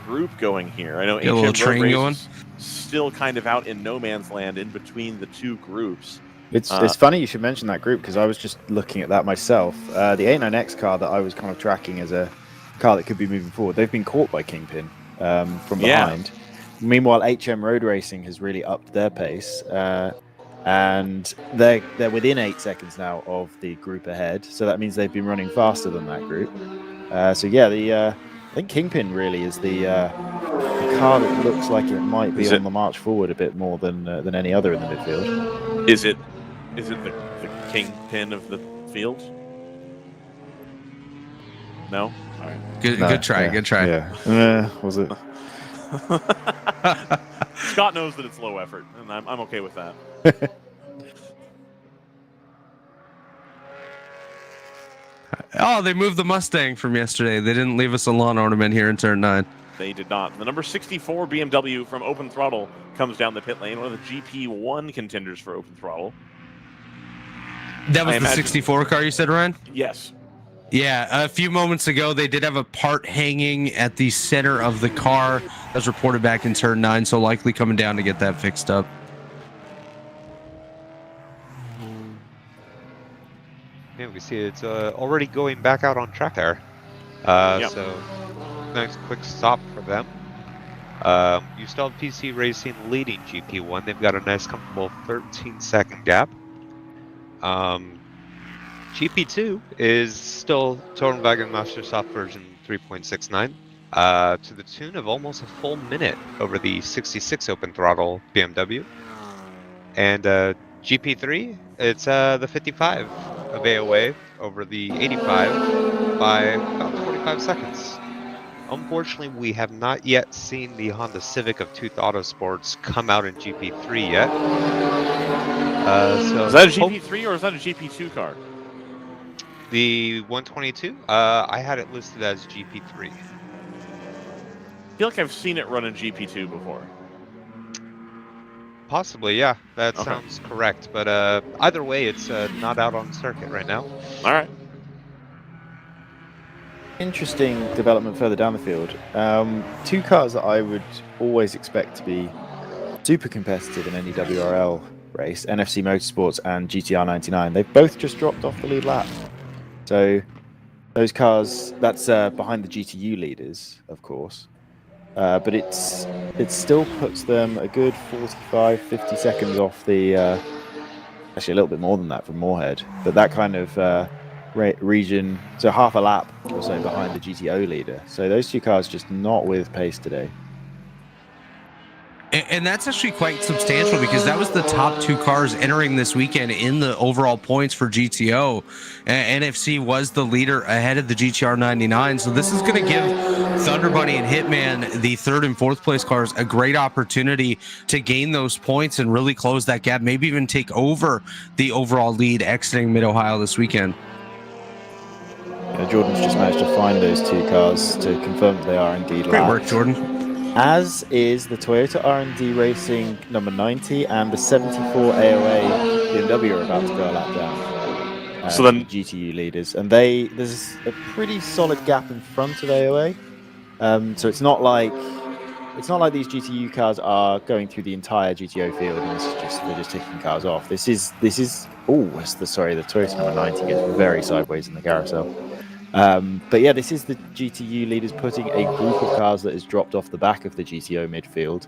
group going here. I know Get a little HM Road train Race going. is still kind of out in no man's land in between the two groups. It's funny you should mention that group because I was just looking at that myself. The 89X car that I was kind of tracking as a car that could be moving forward, they've been caught by Kingpin from behind. Meanwhile, HM Road Racing has really upped their pace, and they're within 8 seconds now of the group ahead. So that means they've been running faster than that group. So yeah, I think Kingpin really is the car that looks like it might be on the march forward a bit more than any other in the midfield. Is it the Kingpin of the field? No? All right. Good try. Yeah. Was it? Scott knows that it's low effort, and I'm okay with that. Oh, they moved the Mustang from yesterday. They didn't leave us a lawn ornament here in turn 9. They did not. The number 64 BMW from Open Throttle comes down the pit lane, one of the GP1 contenders for Open Throttle. That was the 64 car you said, Ryan? Yes. Yeah, a few moments ago, they did have a part hanging at the center of the car. That was reported back in turn 9, so likely coming down to get that fixed up. Yeah, we see it's already going back out on track there. So, nice quick stop for them. You still have PC Racing leading GP1. They've got a nice, comfortable 13-second gap. GP2 is still Tourenwagen Mastersoft version 3.69 to the tune of almost a full minute over the 66 Open Throttle BMW. And GP3, it's the 55 of AOA over the 85 by about 45 seconds. Unfortunately, we have not yet seen the Honda Civic of Tooth Autosports come out in GP3 yet. So is that a GP3 or is that a GP2 car? The 122, I had it listed as GP3. I feel like I've seen it run in GP2 before. Possibly, yeah. That sounds correct. But either way, it's not out on circuit right now. All right. Interesting development further down the field. Two cars that I would always expect to be super competitive in any WRL race, NFC Motorsports and GTR 99. They've both just dropped off the lead lap. So those cars, that's behind the GTU leaders, of course. But it still puts them a good 45, 50 seconds off the, actually a little bit more than that from Moorhead. But that kind of region, so half a lap or so behind the GTO leader. So those two cars just not with pace today. And that's actually quite substantial because that was the top 2 cars entering this weekend in the overall points for GTO. NFC was the leader ahead of the GTR 99. So this is going to give Thunder Bunny and Hitman, the 3rd and 4th place cars, a great opportunity to gain those points and really close that gap, maybe even take over the overall lead exiting Mid-Ohio this weekend. Jordan's just managed to find those 2 cars to confirm that they are indeed Great lapped. work, Jordan. As is the Toyota R&D Racing number 90 and the 74 AOA BMW are about to go a lap down. So then GTU leaders, and there's a pretty solid gap in front of AOA. So it's not like these GTU cars are going through the entire GTO field and they're just taking cars off. The Toyota number 90 gets very sideways in the carousel. But yeah, this is the GTU leaders putting a group of cars that has dropped off the back of the GTO midfield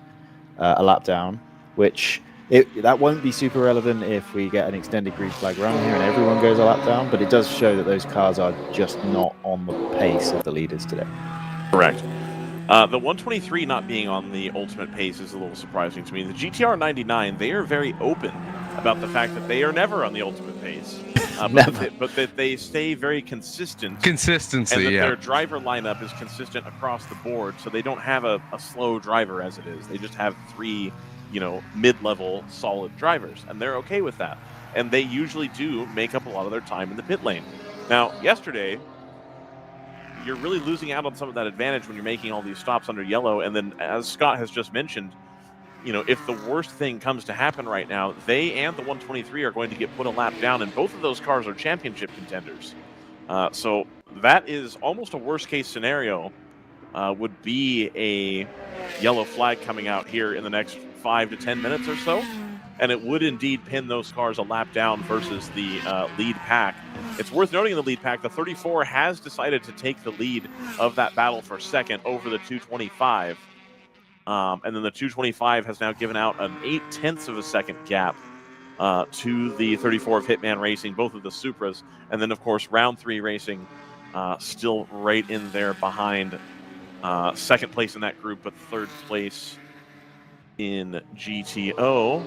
a lap down, which that won't be super relevant if we get an extended green flag run here and everyone goes a lap down, but it does show that those cars are just not on the pace of the leaders today. Correct. The 123 not being on the ultimate pace is a little surprising to me. The GTR 99, they are very open about the fact that they are never on the ultimate pace. But that they stay very consistent. Consistency, and that yeah. their driver lineup is consistent across the board, so they don't have a slow driver as it is. They just have 3, mid-level solid drivers, and they're okay with that. And they usually do make up a lot of their time in the pit lane. Now, yesterday, you're really losing out on some of that advantage when you're making all these stops under yellow, and then, as Scott has just mentioned, you know, if the worst thing comes to happen right now, they and the 123 are going to get put a lap down, and both of those cars are championship contenders. So that is almost a worst-case scenario. Would be a yellow flag coming out here in the next 5 to 10 minutes or so, and it would indeed pin those cars a lap down versus the lead pack. It's worth noting in the lead pack, the 34 has decided to take the lead of that battle for second over the 225. And then the 225 has now given out an 0.8 of a second gap to the 34 of Hitman Racing, both of the Supras. And then, of course, round 3 Racing still right in there behind second place in that group, but third place in GTO.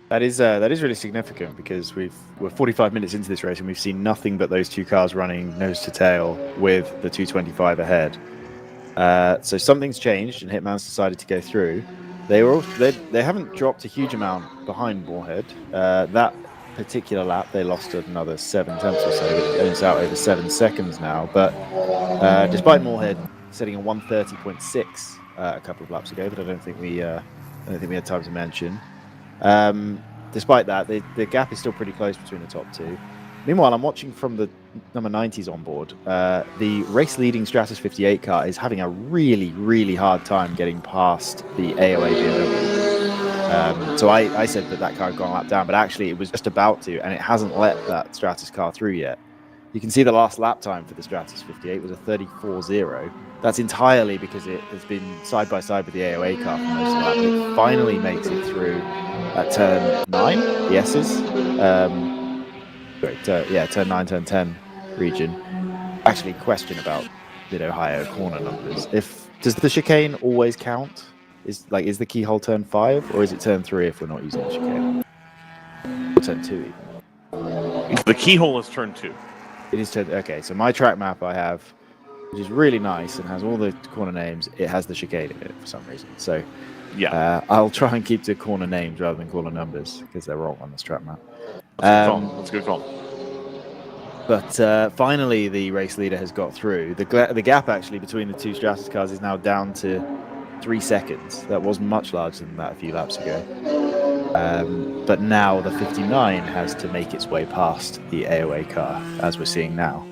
That is really significant because we're 45 minutes into this race and we've seen nothing but those two cars running nose to tail with the 225 ahead. So something's changed, and Hitman's decided to go through. They haven't dropped a huge amount behind Moorhead. That particular lap, they lost another 7 tenths or so. It's out over 7 seconds now. But despite Moorhead setting a 1:30.6 a couple of laps ago, that I don't think we had time to mention. Despite that, the gap is still pretty close between the top two. Meanwhile, I'm watching from the number 90s on board. The race-leading Stratus 58 car is having a really, really hard time getting past the AOA BMW. So I said that car had gone a lap down, but actually it was just about to, and it hasn't let that Stratus car through yet. You can see the last lap time for the Stratus 58 was a 34.0. That's entirely because it has been side by side with the AOA car for most of the lap. It finally makes it through at turn 9, the S's. Turn 9, turn 10 region. Actually, question about Mid-Ohio corner numbers. Does the chicane always count? Is the keyhole turn 5, or is it turn 3 if we're not using the chicane? Or turn 2 even? The keyhole is turn 2. It is turn. Okay, so my track map I have, which is really nice and has all the corner names, it has the chicane in it for some reason. So yeah, I'll try and keep to corner names rather than corner numbers because they're wrong on this track map. That's a good call. But finally, the race leader has got through. The gap actually between the two Stratus cars is now down to 3 seconds. That was much larger than that a few laps ago. But now the 59 has to make its way past the AOA car, as we're seeing now.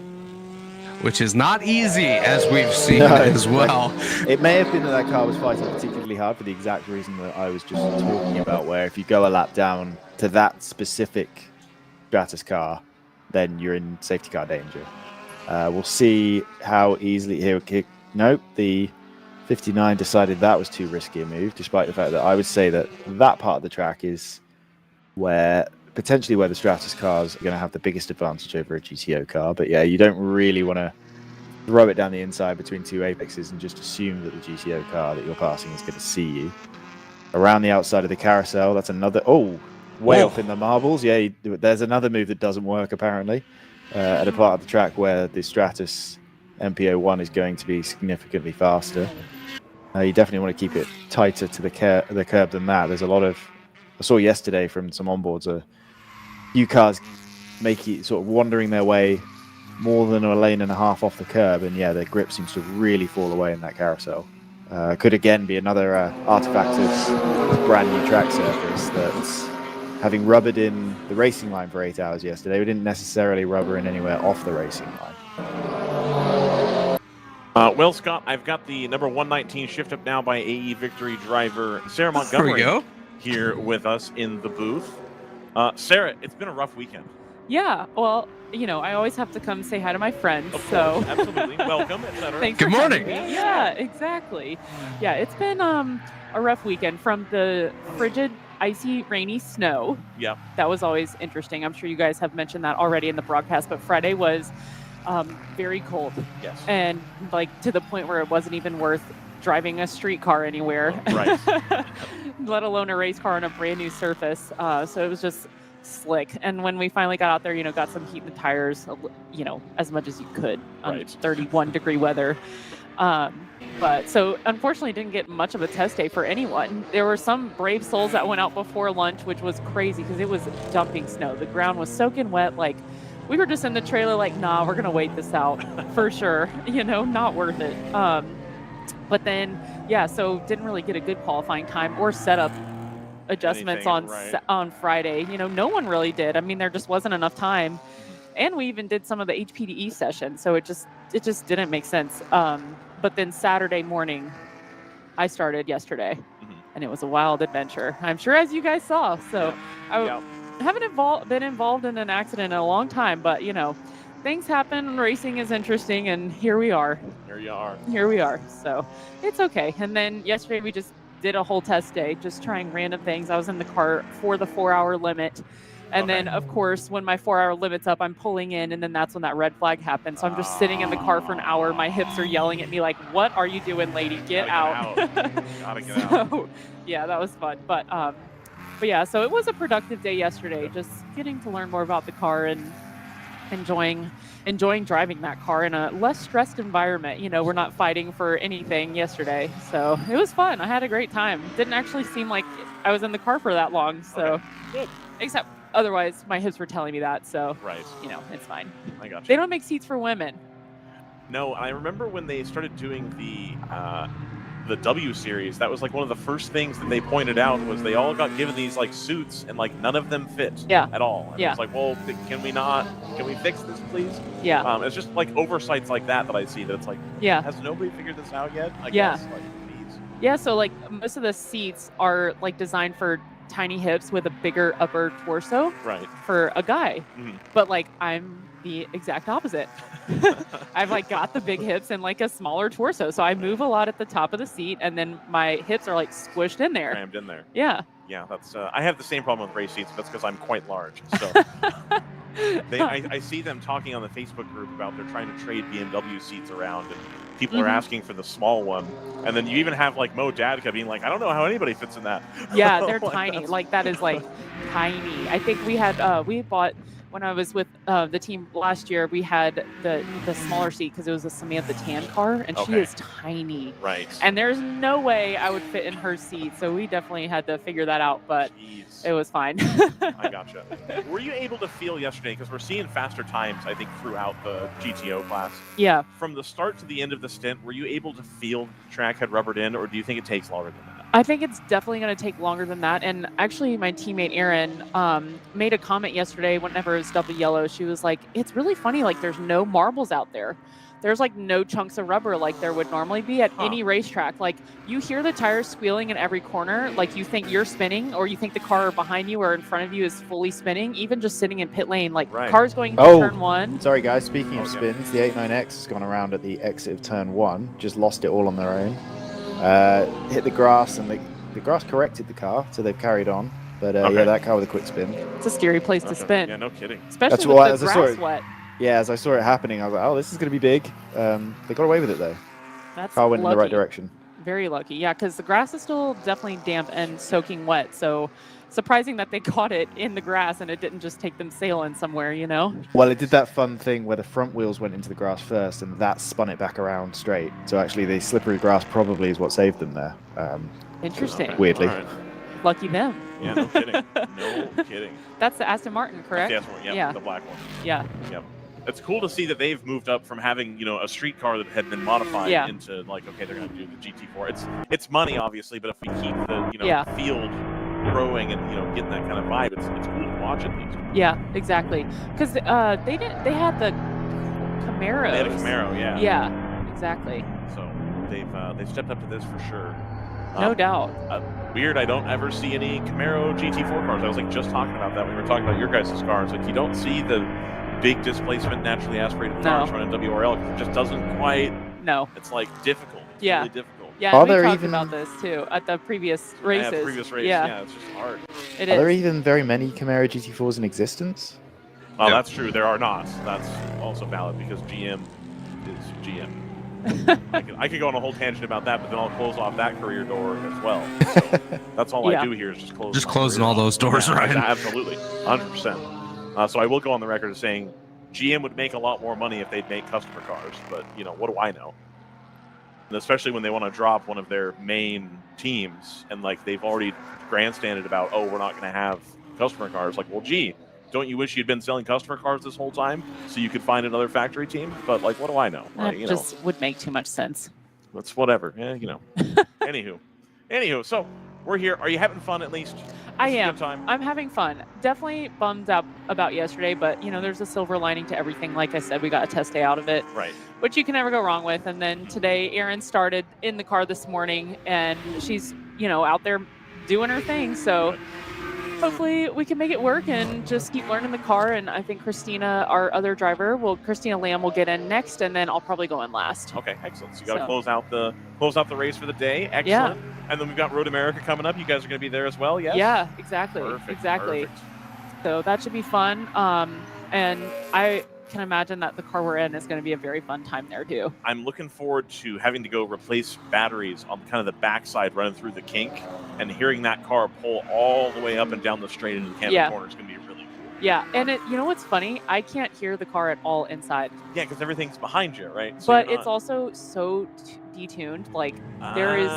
Which is not easy, as we've seen as well. It may have been that car was fighting particularly hard for the exact reason that I was just talking about, where if you go a lap down to that specific Stratus car, then you're in safety car danger. We'll see how easily Nope, the 59 decided that was too risky a move, despite the fact that I would say that part of the track is potentially where the Stratus cars are going to have the biggest advantage over a GTO car. But yeah, you don't really want to throw it down the inside between two apexes and just assume that the GTO car that you're passing is going to see you. Around the outside of the carousel, that's another... way off in the marbles. Yeah, there's another move that doesn't work, apparently, at a part of the track where the Stratus MPO1 is going to be significantly faster. You definitely want to keep it tighter to the curb than that. There's a lot of... I saw yesterday from some onboards a few cars sort of wandering their way more than a lane and a half off the curb, and yeah, their grip seems to really fall away in that carousel. Could again be another artifact of brand new track surface that's having rubbered in the racing line for 8 hours yesterday. We didn't necessarily rubber in anywhere off the racing line. Well, Scott, I've got the number 119 shift up now by AE Victory driver Sarah Montgomery here with us in the booth. Sarah, it's been a rough weekend. Yeah, well, I always have to come say hi to my friends. So absolutely, welcome, etc. Thanks. Good morning. Yeah, exactly. Yeah, it's been a rough weekend from the frigid, icy, rainy snow. Yeah, that was always interesting. I'm sure you guys have mentioned that already in the broadcast, but Friday was very cold. Yes, and to the point where it wasn't even worth driving a street car anywhere. Right. Let alone a race car on a brand new surface. So it was just slick. And when we finally got out there, got some heat in the tires, as much as you could on 31-degree weather. But so unfortunately didn't get much of a test day for anyone. There were some brave souls that went out before lunch, which was crazy because it was dumping snow. The ground was soaking wet. We were just in the trailer nah, we're going to wait this out for sure. Not worth it. But then, yeah, so didn't really get a good qualifying time or setup adjustments on Friday. You know, no one really did. I mean, there just wasn't enough time. And we even did some of the HPDE session, so it just didn't make sense. But then Saturday morning, I started yesterday, and it was a wild adventure. I'm sure, as you guys saw. So I haven't been involved in an accident in a long time, but you know, things happen. Racing is interesting, and here we are. Here you are. Here we are. So it's okay. And then yesterday we just did a whole test day, just trying random things. I was in the car for the 4-hour limit. And then, of course, when my 4-hour limit's up, I'm pulling in, and then that's when that red flag happens. So I'm just sitting in the car for an hour. My hips are yelling at me like, "What are you doing, lady? Get out!" Gotta get out. Yeah, that was fun. But yeah, so it was a productive day yesterday. Just getting to learn more about the car and enjoying driving that car in a less stressed environment. You know, we're not fighting for anything yesterday, so it was fun. I had a great time. Didn't actually seem like I was in the car for that long. So, good. Except. Otherwise, my hips were telling me that, so you know, it's fine. I got you. They don't make seats for women. No, I remember when they started doing the W series. That was like one of the first things that they pointed out was they all got given these like suits, and like none of them fit at all. And it was like, well, can we fix this, please? Yeah. It's just like oversights like that I see. That it's like, has nobody figured this out yet? I guess. Like, please. Yeah. So like most of the seats are like designed for tiny hips with a bigger upper torso for a guy, but like I'm the exact opposite. I've like got the big hips and like a smaller torso, so I move a lot at the top of the seat, and then my hips are like squished in there, crammed in there. Yeah, that's I have the same problem with race seats, but that's because I'm quite large. So I see them talking on the Facebook group about they're trying to trade BMW seats around, and people are asking for the small one. And then you even have like Mo Dadka being like, I don't know how anybody fits in that. Yeah, they're tiny. Like that is like tiny. I think we had we bought when I was with the team last year. We had the smaller seat because it was a Samantha Tan car, and she is tiny. Right. And there's no way I would fit in her seat, so we definitely had to figure that out. But it was fine. I gotcha. Were you able to feel yesterday, because we're seeing faster times, I think, throughout the GTO class? Yeah. From the start to the end of the stint, were you able to feel the track had rubbered in, or do you think it takes longer than that? I think it's definitely going to take longer than that. And actually, my teammate Erin made a comment yesterday whenever it was double yellow. She was like, it's really funny, like there's no marbles out there. There's like no chunks of rubber like there would normally be at any racetrack. Like you hear the tires squealing in every corner, like you think you're spinning, or you think the car behind you or in front of you is fully spinning, even just sitting in pit lane, like cars going into turn one. Sorry guys, speaking of spins, the 89X has gone around at the exit of turn one, just lost it all on their own. Hit the grass, and the grass corrected the car, so they've carried on. But yeah, that car with a quick spin. It's a scary place to spin. Yeah, no kidding. Especially with the grass wet. Yeah, as I saw it happening, I was like, oh, this is going to be big. They got away with it, though. That's car went lucky. in the right direction. Very lucky. Yeah, because the grass is still definitely damp and soaking wet. So surprising that they caught it in the grass and it didn't just take them sailing somewhere, you know? Well, it did that fun thing where the front wheels went into the grass first, and that spun it back around straight. So actually, the slippery grass probably is what saved them there. Interesting. Weirdly. Right. Lucky them. Yeah, no kidding. No kidding. That's the Aston Martin, correct? That's the Aston Martin, yeah, the black one. Yeah. Yep. It's cool to see that they've moved up from having, a street car that had been modified into like, okay, they're going to do the GT4. It's money, obviously, but if we keep the field growing and getting that kind of vibe, it's cool to watch at least. Yeah, exactly. Because they had the Camaros. They had a Camaro, yeah. Yeah, exactly. So they've stepped up to this for sure. No doubt. Weird, I don't ever see any Camaro GT4 cars. I was like just talking about that when we were talking about your guys' cars. Like you don't see the big displacement naturally aspirated cars running WRL because it just doesn't quite. No. It's like difficult. It's really difficult. Yeah, we talked about this too at the previous races. Yeah, previous race. Yeah, it's just hard. It is. Are there even very many Camaro GT4s in existence? Oh, that's true. There are not. That's also valid because GM is GM. I could go on a whole tangent about that, but then I'll close off that career door as well. So that's all I do here is just close. Just closing all those doors, right? Absolutely, 100%. So I will go on the record as saying GM would make a lot more money if they'd make customer cars, but what do I know? And especially when they want to drop one of their main teams and like they've already grandstanded about, oh, we're not going to have customer cars. Like, well, gee, don't you wish you'd been selling customer cars this whole time so you could find another factory team? But like, what do I know? That just would make too much sense. That's whatever. Yeah, you know. Anywho, so we're here. Are you having fun at least? I It's a am. good time. I'm having fun. Definitely bummed out about yesterday, but there's a silver lining to everything. Like I said, we got a test day out of it, Right. which you can never go wrong with. And then today, Erin started in the car this morning, and she's out there doing her thing. So hopefully we can make it work and just keep learning the car. And I think Christina, our other driver, Christina Lamb will get in next, and then I'll probably go in last. Okay, excellent. So you got to close out the race for the day. Excellent. Yeah. And then we've got Road America coming up. You guys are going to be there as well, yes? Yeah, exactly. Perfect, Exactly. perfect. So that should be fun. And I can imagine that the car we're in is going to be a very fun time there too. I'm looking forward to having to go replace batteries on kind of the backside running through the kink, and hearing that car pull all the way up and down the straight into the canopy corner is going to be really cool. Yeah, and what's funny? I can't hear the car at all inside. Yeah, because everything's behind you, right? So But it's also so detuned. Like there is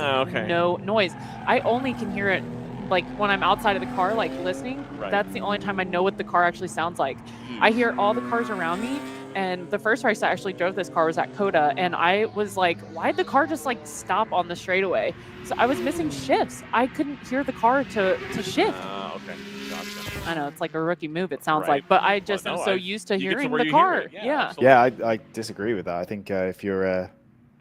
no noise. I only can hear it like when I'm outside of the car, like listening. Right. That's the only time I know what the car actually sounds like. I hear all the cars around me. And the first race I actually drove this car was at Coda, and I was like, why'd the car just like stop on the straightaway? So I was missing shifts. I couldn't hear the car to shift. Okay, gotcha. I know it's like a rookie move, it sounds Right. like, but I just am so used to you get to hearing where the you hear car. it. Yeah. Yeah, I disagree with that. I think if you're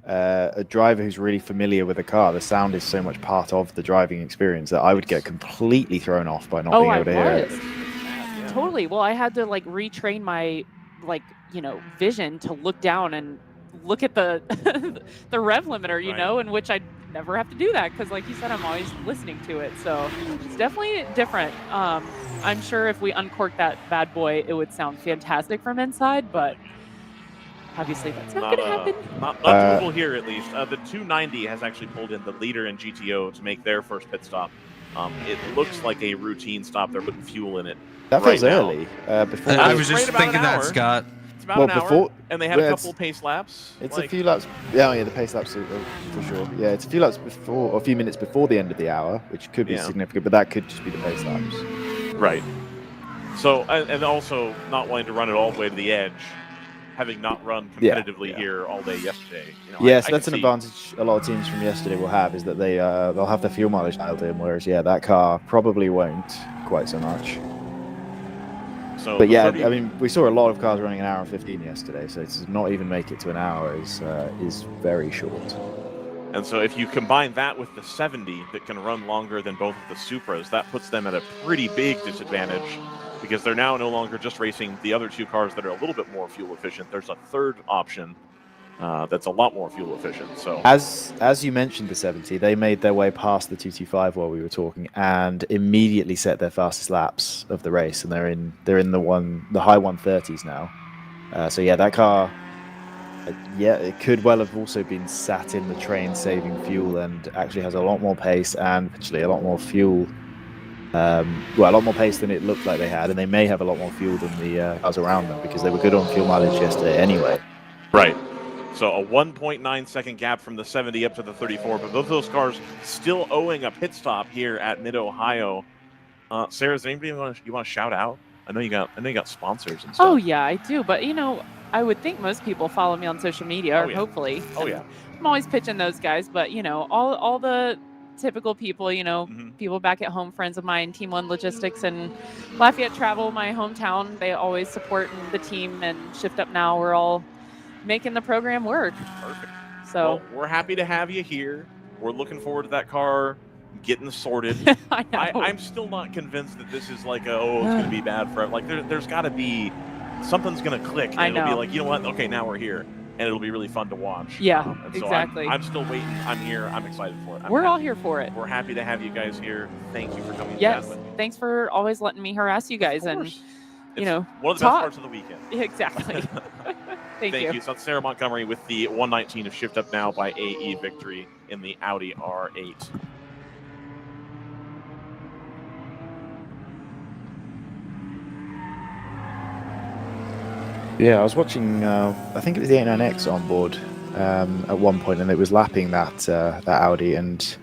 a driver who's really familiar with a car, the sound is so much part of the driving experience that I would get completely thrown off by not being able to hear it. Totally. Well, I had to like retrain my vision to look down and look at the the rev limiter, in which I never have to do that because, like you said, I'm always listening to it. So it's definitely different. I'm sure if we uncork that bad boy, it would sound fantastic from inside, but obviously that's not going to happen. Not doable here, at least. The 290 has actually pulled in the leader in GTO to make their first pit stop. It looks like a routine stop. They're putting fuel in it. That feels early. Before I was just thinking that, Scott. It's about an hour, and they had a couple pace laps. It's a few laps. Yeah, the pace laps for sure. Yeah, it's a few laps before, or a few minutes before the end of the hour, which could be significant, but that could just be the pace laps. Right. So, and also not wanting to run it all the way to the edge, having not run competitively here all day yesterday. Yes, that's an advantage a lot of teams from yesterday will have, is that they'll have the fuel mileage dialed in, whereas that car probably won't quite so much. So, but yeah, I mean, we saw a lot of cars running an hour and 15 yesterday, so to not even make it to an hour is very short. And so if you combine that with the 70 that can run longer than both of the Supras, that puts them at a pretty big disadvantage, because they're now no longer just racing the other two cars that are a little bit more fuel efficient. There's a third option that's a lot more fuel efficient. So as you mentioned, the 70, they made their way past the 225 while we were talking, and immediately set their fastest laps of the race, and they're in the high 130s now. So yeah, that car, it could well have also been sat in the train saving fuel, and actually has a lot more pace and actually a lot more fuel. A lot more pace than it looked like they had, and they may have a lot more fuel than the cars around them, because they were good on fuel mileage yesterday anyway. Right. So a 1.9 second gap from the 70 up to the 34, but both of those cars still owing a pit stop here at Mid-Ohio. Sarah, is there anybody you want to shout out? I know you got sponsors and stuff. Oh yeah, I do. But I would think most people follow me on social media, or hopefully. Oh yeah. I'm always pitching those guys, but all the typical people, people back at home, friends of mine, Team One Logistics and Lafayette Travel, my hometown, they always support the team, and Shift Up Now, we're all making the program work. Perfect. So well, we're happy to have you here. We're looking forward to that car getting sorted. I know. I'm still not convinced that this is like it's going to be bad for like there's got to be something's going to click. And it'll be like, you know what? Okay, now we're here. And it'll be really fun to watch. Yeah, and so exactly. I'm still waiting. I'm here. I'm excited for it. We're all here for it. We're happy to have you guys here. Thank you for coming. Yes, with me. thanks for always letting me harass you guys, and it's one of the best parts of the weekend. Exactly. Thank you. So that's Sarah Montgomery with the 119 of Shift Up Now by AE victory in the Audi R8. Yeah, I was watching. I think it was the 89X on board at one point, and it was lapping that Audi, and it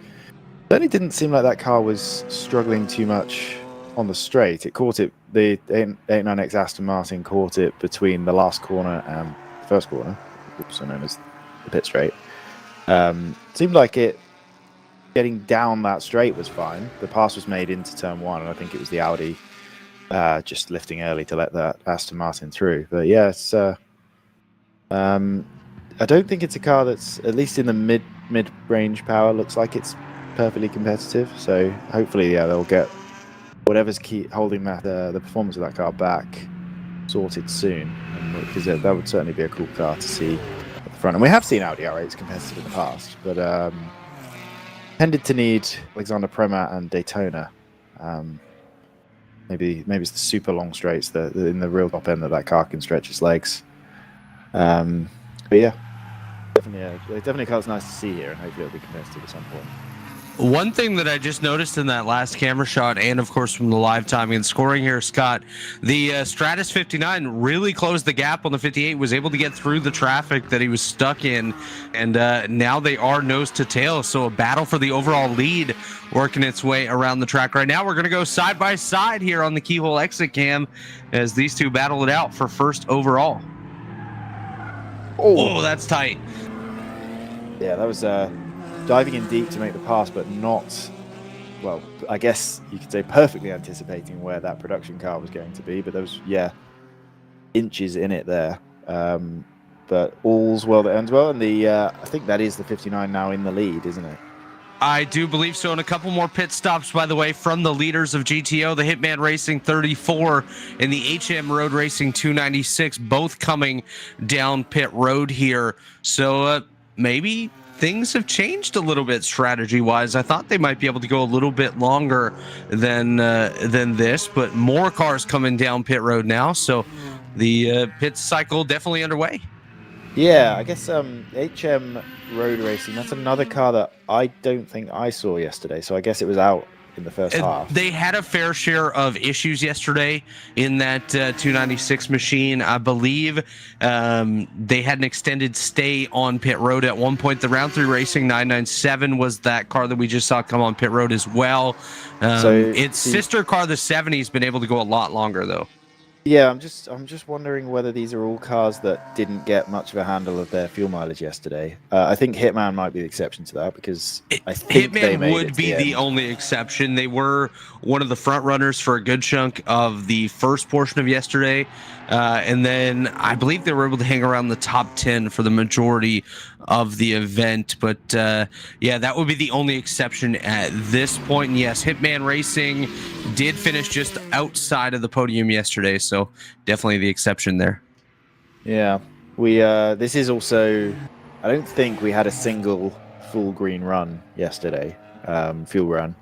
certainly didn't seem like that car was struggling too much on the straight. It caught it. The 89X Aston Martin caught it between the last corner and the first corner, also known as the pit straight. Seemed like it getting down that straight was fine. The pass was made into turn 1, and I think it was the Audi just lifting early to let that Aston Martin through. But yeah, it's I don't think it's a car that's, at least in the mid-range power, looks like it's perfectly competitive. So hopefully, yeah, they'll get whatever's holding that the performance of that car back sorted soon, because that would certainly be a cool car to see at the front. And we have seen Audi R8s competitive in the past, but tended to need Alexander Premat and Daytona. Maybe it's the super long straights that in the real top end that car can stretch its legs. But yeah, definitely a car that's nice to see here, and hopefully it'll be competitive at some point. One thing that I just noticed in that last camera shot, and of course from the live timing and scoring here, Scott, the Stratus 59 really closed the gap on the 58, was able to get through the traffic that he was stuck in, and now they are nose to tail. So a battle for the overall lead working its way around the track right now. We're going to go side by side here on the keyhole exit cam as these two battle it out for first overall. Oh, that's tight. Yeah, that was diving in deep to make the pass, but not, well, I guess you could say perfectly anticipating where that production car was going to be. But there was, yeah, inches in it there. But all's well that ends well. And I think that is the 59 now in the lead, isn't it? I do believe so. And a couple more pit stops, by the way, from the leaders of GTO, the Hitman Racing 34 and the HM Road Racing 296, both coming down pit road here. So maybe things have changed a little bit strategy-wise. I thought they might be able to go a little bit longer than this, but more cars coming down pit road now. So the pit cycle definitely underway. Yeah, I guess HM Road Racing, that's another car that I don't think I saw yesterday. So I guess it was out in the first half. They had a fair share of issues yesterday in that 296 machine. I believe they had an extended stay on pit road at one point. The Round 3 Racing 997 was that car that we just saw come on pit road as well. So its sister car, the 70, has been able to go a lot longer, though. Yeah, I'm just wondering whether these are all cars that didn't get much of a handle of their fuel mileage yesterday. I think Hitman might be the exception to that, because I think Hitman would be the only exception. They were one of the front runners for a good chunk of the first portion of yesterday, and then I believe they were able to hang around the top 10 for the majority of the event. But yeah, that would be the only exception at this point. And yes, Hitman Racing did finish just outside of the podium yesterday, so definitely the exception there. Yeah, we this is also, I don't think we had a single full green run yesterday, fuel run,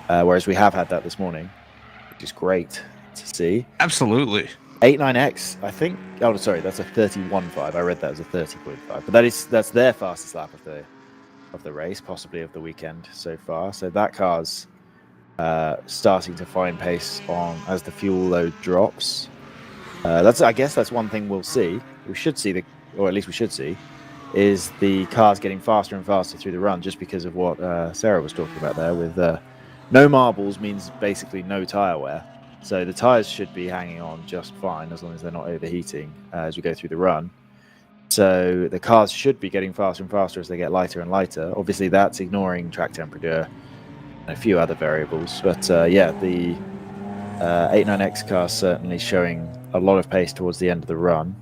whereas we have had that this morning, which is great to see. Absolutely. 89X, I think. Oh, sorry, that's a 31.5. I read that as a 30.5, but that's their fastest lap of the race, possibly of the weekend so far. So that car's starting to find pace on as the fuel load drops. I guess that's one thing we'll see. We should see or at least we should see, is the cars getting faster and faster through the run, just because of what Sarah was talking about there. With no marbles means basically no tire wear. So the tires should be hanging on just fine as long as they're not overheating as we go through the run. So the cars should be getting faster and faster as they get lighter and lighter. Obviously, that's ignoring track temperature and a few other variables. But yeah, the 89X car certainly showing a lot of pace towards the end of the run.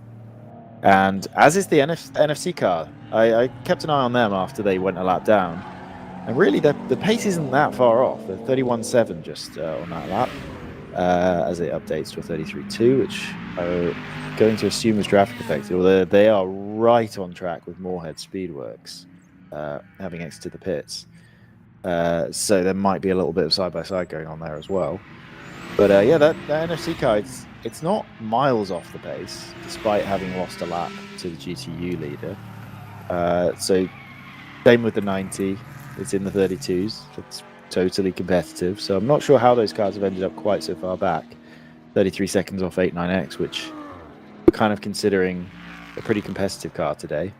And as is the NFC car. I kept an eye on them after they went a lap down. And really, the pace isn't that far off. They're 31.7 just on that lap. As it updates to a 33.2, which I'm going to assume is traffic affected. Although they are right on track with Moorhead Speedworks, having exited the pits. So there might be a little bit of side-by-side going on there as well. But yeah, that NFC car, it's not miles off the pace, despite having lost a lap to the GTU leader. So same with the 90, it's in the 32s. It's totally competitive. So I'm not sure how those cars have ended up quite so far back. 33 seconds off 89X, which we're kind of considering a pretty competitive car today.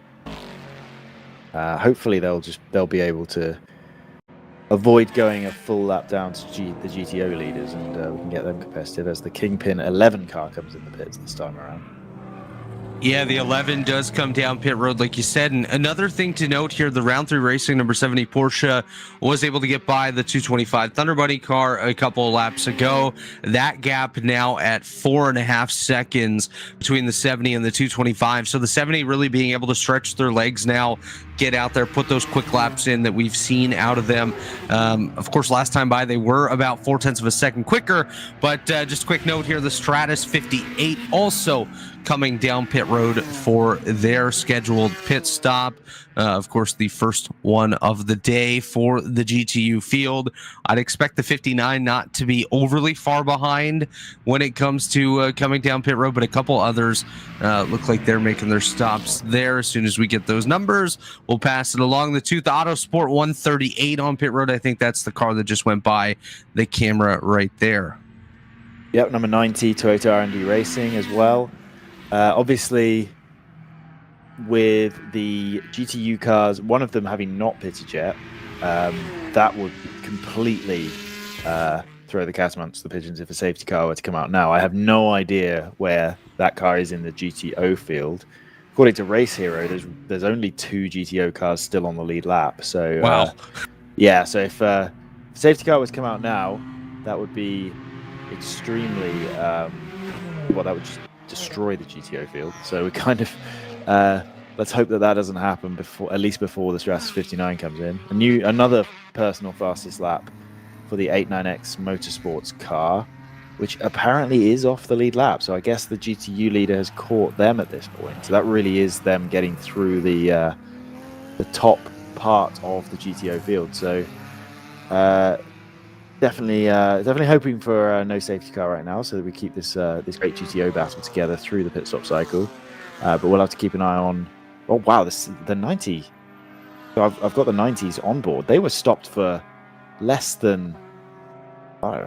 Hopefully they'll be able to avoid going a full lap down to the GTO leaders, and we can get them competitive as the Kingpin 11 car comes in the pits this time around. Yeah, the 11 does come down pit road, like you said. And another thing to note here, the round 3 racing number 70 Porsche was able to get by the 225 Thunder Bunny car a couple of laps ago. That gap now at 4.5 seconds between the 70 and the 225. So the 70 really being able to stretch their legs now, get out there, put those quick laps in that we've seen out of them. Of course, last time by, they were about 0.4 of a second quicker. But just a quick note here, the Stratus 58 also coming down pit road for their scheduled pit stop. Of course, the first one of the day for the GTU field. I'd expect the 59 not to be overly far behind when it comes to coming down pit road, but a couple others look like they're making their stops there. As soon as we get those numbers, we'll pass it along. The Tooth Auto Sport 138 on pit road. I think that's the car that just went by the camera right there. Yep, number 90, Toyota R&D Racing as well. Obviously, with the GTU cars, one of them having not pitted yet, that would completely throw the cat amongst the pigeons if a safety car were to come out now. I have no idea where that car is in the GTO field. According to Race Hero, there's only 2 GTO cars still on the lead lap. So wow. Yeah, so if a safety car was to come out now, that would be extremely well, that would just destroy the GTO field. So we kind of let's hope that doesn't happen before, at least before the Stratus 59 comes in. Another personal fastest lap for the 89X Motorsports car, which apparently is off the lead lap. So I guess the GTU leader has caught them at this point. So that really is them getting through the top part of the GTO field. So definitely hoping for no safety car right now, so that we keep this great GTO battle together through the pit stop cycle. But we'll have to keep an eye on. Oh wow, the 90. So I've got the 90s on board. They were stopped for less than. I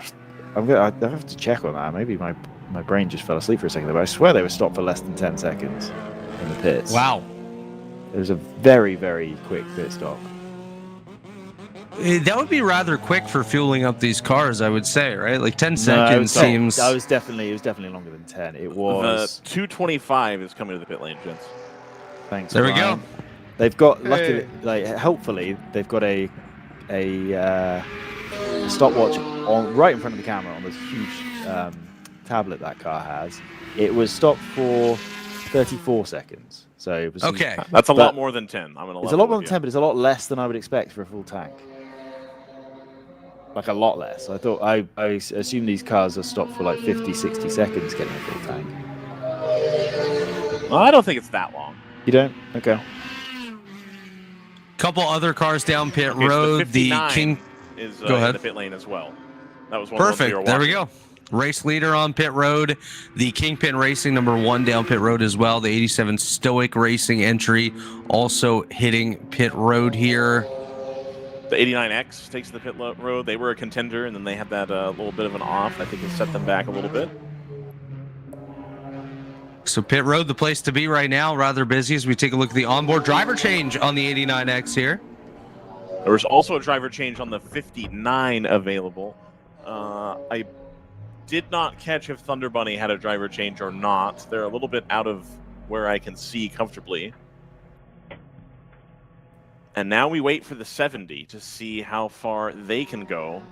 have to check on that. Maybe my brain just fell asleep for a second there, but I swear they were stopped for less than 10 seconds in the pits. Wow. It was a very, very quick pit stop. That would be rather quick for fueling up these cars, I would say, right? Like 10 seconds seems. It was definitely longer than 10. It was. The 225 is coming to the pit lane, gents. Thanks. There Ryan. we go. They've got hopefully they've got a stopwatch on right in front of the camera on this huge tablet that car has. It was stopped for 34 seconds. So it was okay. That's a lot more than 10. It's a lot more than 10, but it's a lot less than I would expect for a full tank. Like a lot less. I assume these cars are stopped for like 50, 60 seconds getting a full tank. Well, I don't think it's that long. You don't? Okay. Couple other cars down pit Okay, road. So the King is Go ahead. in the pit lane as well. That was one perfect. Of the There we go. Race leader on pit road. The Kingpin Racing number 1 down pit road as well. The 87 Stoic Racing entry also hitting pit road here. The 89X takes the pit road. They were a contender, and then they had that little bit of an off. I think it set them back a little bit. So pit road, the place to be right now, rather busy as we take a look at the onboard driver change on the 89X here. There was also a driver change on the 59 available. I did not catch if Thunder Bunny had a driver change or not. They're a little bit out of where I can see comfortably. And now we wait for the 70 to see how far they can go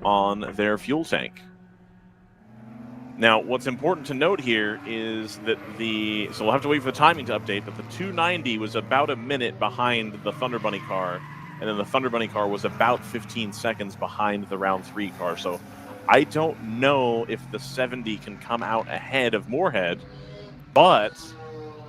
on their fuel tank. Now, what's important to note here is that so we'll have to wait for the timing to update, but the 290 was about a minute behind the Thunder Bunny car, and then the Thunder Bunny car was about 15 seconds behind the round 3 car. So I don't know if the 70 can come out ahead of Moorhead, but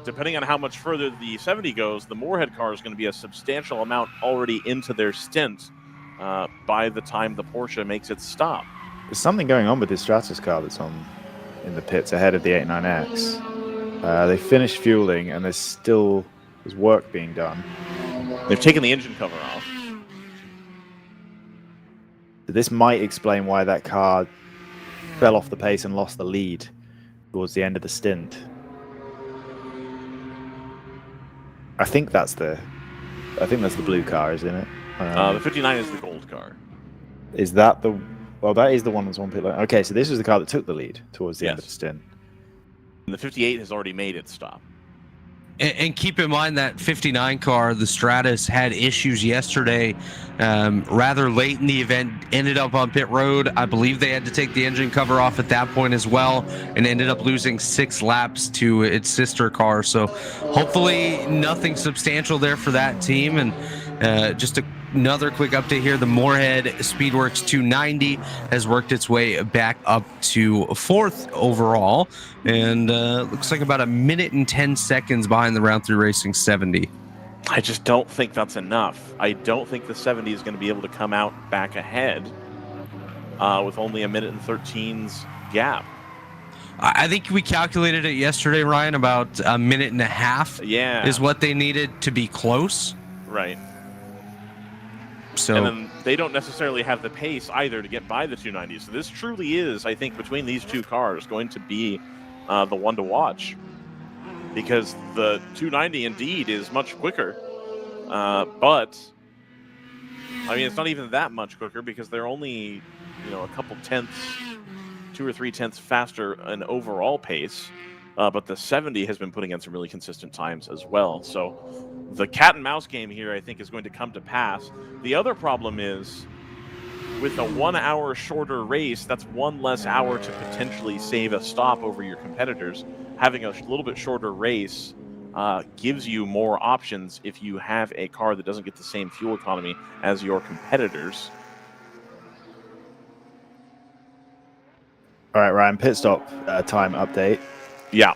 depending on how much further the 70 goes, the Moorhead car is going to be a substantial amount already into their stint by the time the Porsche makes its stop. There's something going on with this Stratus car that's in the pits ahead of the 89X. They finished fueling, and there's work being done. They've taken the engine cover off. This might explain why that car fell off the pace and lost the lead towards the end of the stint. I think that's the blue car, isn't it? The 59 is the gold car. Is that the? Well, that is the one that's on pit lane. Okay, so this was the car that took the lead towards the end of the stint. And the 58 has already made its stop. And keep in mind that 59 car, the Stratus, had issues yesterday. Rather late in the event, ended up on pit road. I believe they had to take the engine cover off at that point as well, and ended up losing 6 laps to its sister car. So hopefully nothing substantial there for that team. And just another quick update here. The Moorhead Speedworks 290 has worked its way back up to 4th overall, and looks like about 1 minute and 10 seconds behind the Round 3 Racing 70. I just don't think that's enough. I don't think the 70 is going to be able to come out back ahead with only 1 minute and 13's gap. I think we calculated it yesterday, Ryan, about 1.5 minutes is what they needed to be close. Right. So, and then they don't necessarily have the pace either to get by the 290. So this truly is, I think, between these two cars, going to be the one to watch. Because the 290 indeed is much quicker. But, I mean, it's not even that much quicker because they're only, a couple tenths, 2 or 3 tenths faster in overall pace. But the 70 has been putting in some really consistent times as well. So the cat and mouse game here, I think, is going to come to pass. The other problem is, with a 1 hour shorter race, that's 1 less hour to potentially save a stop over your competitors. Having a little bit shorter race gives you more options if you have a car that doesn't get the same fuel economy as your competitors. All right, Ryan, pit stop time update. Yeah.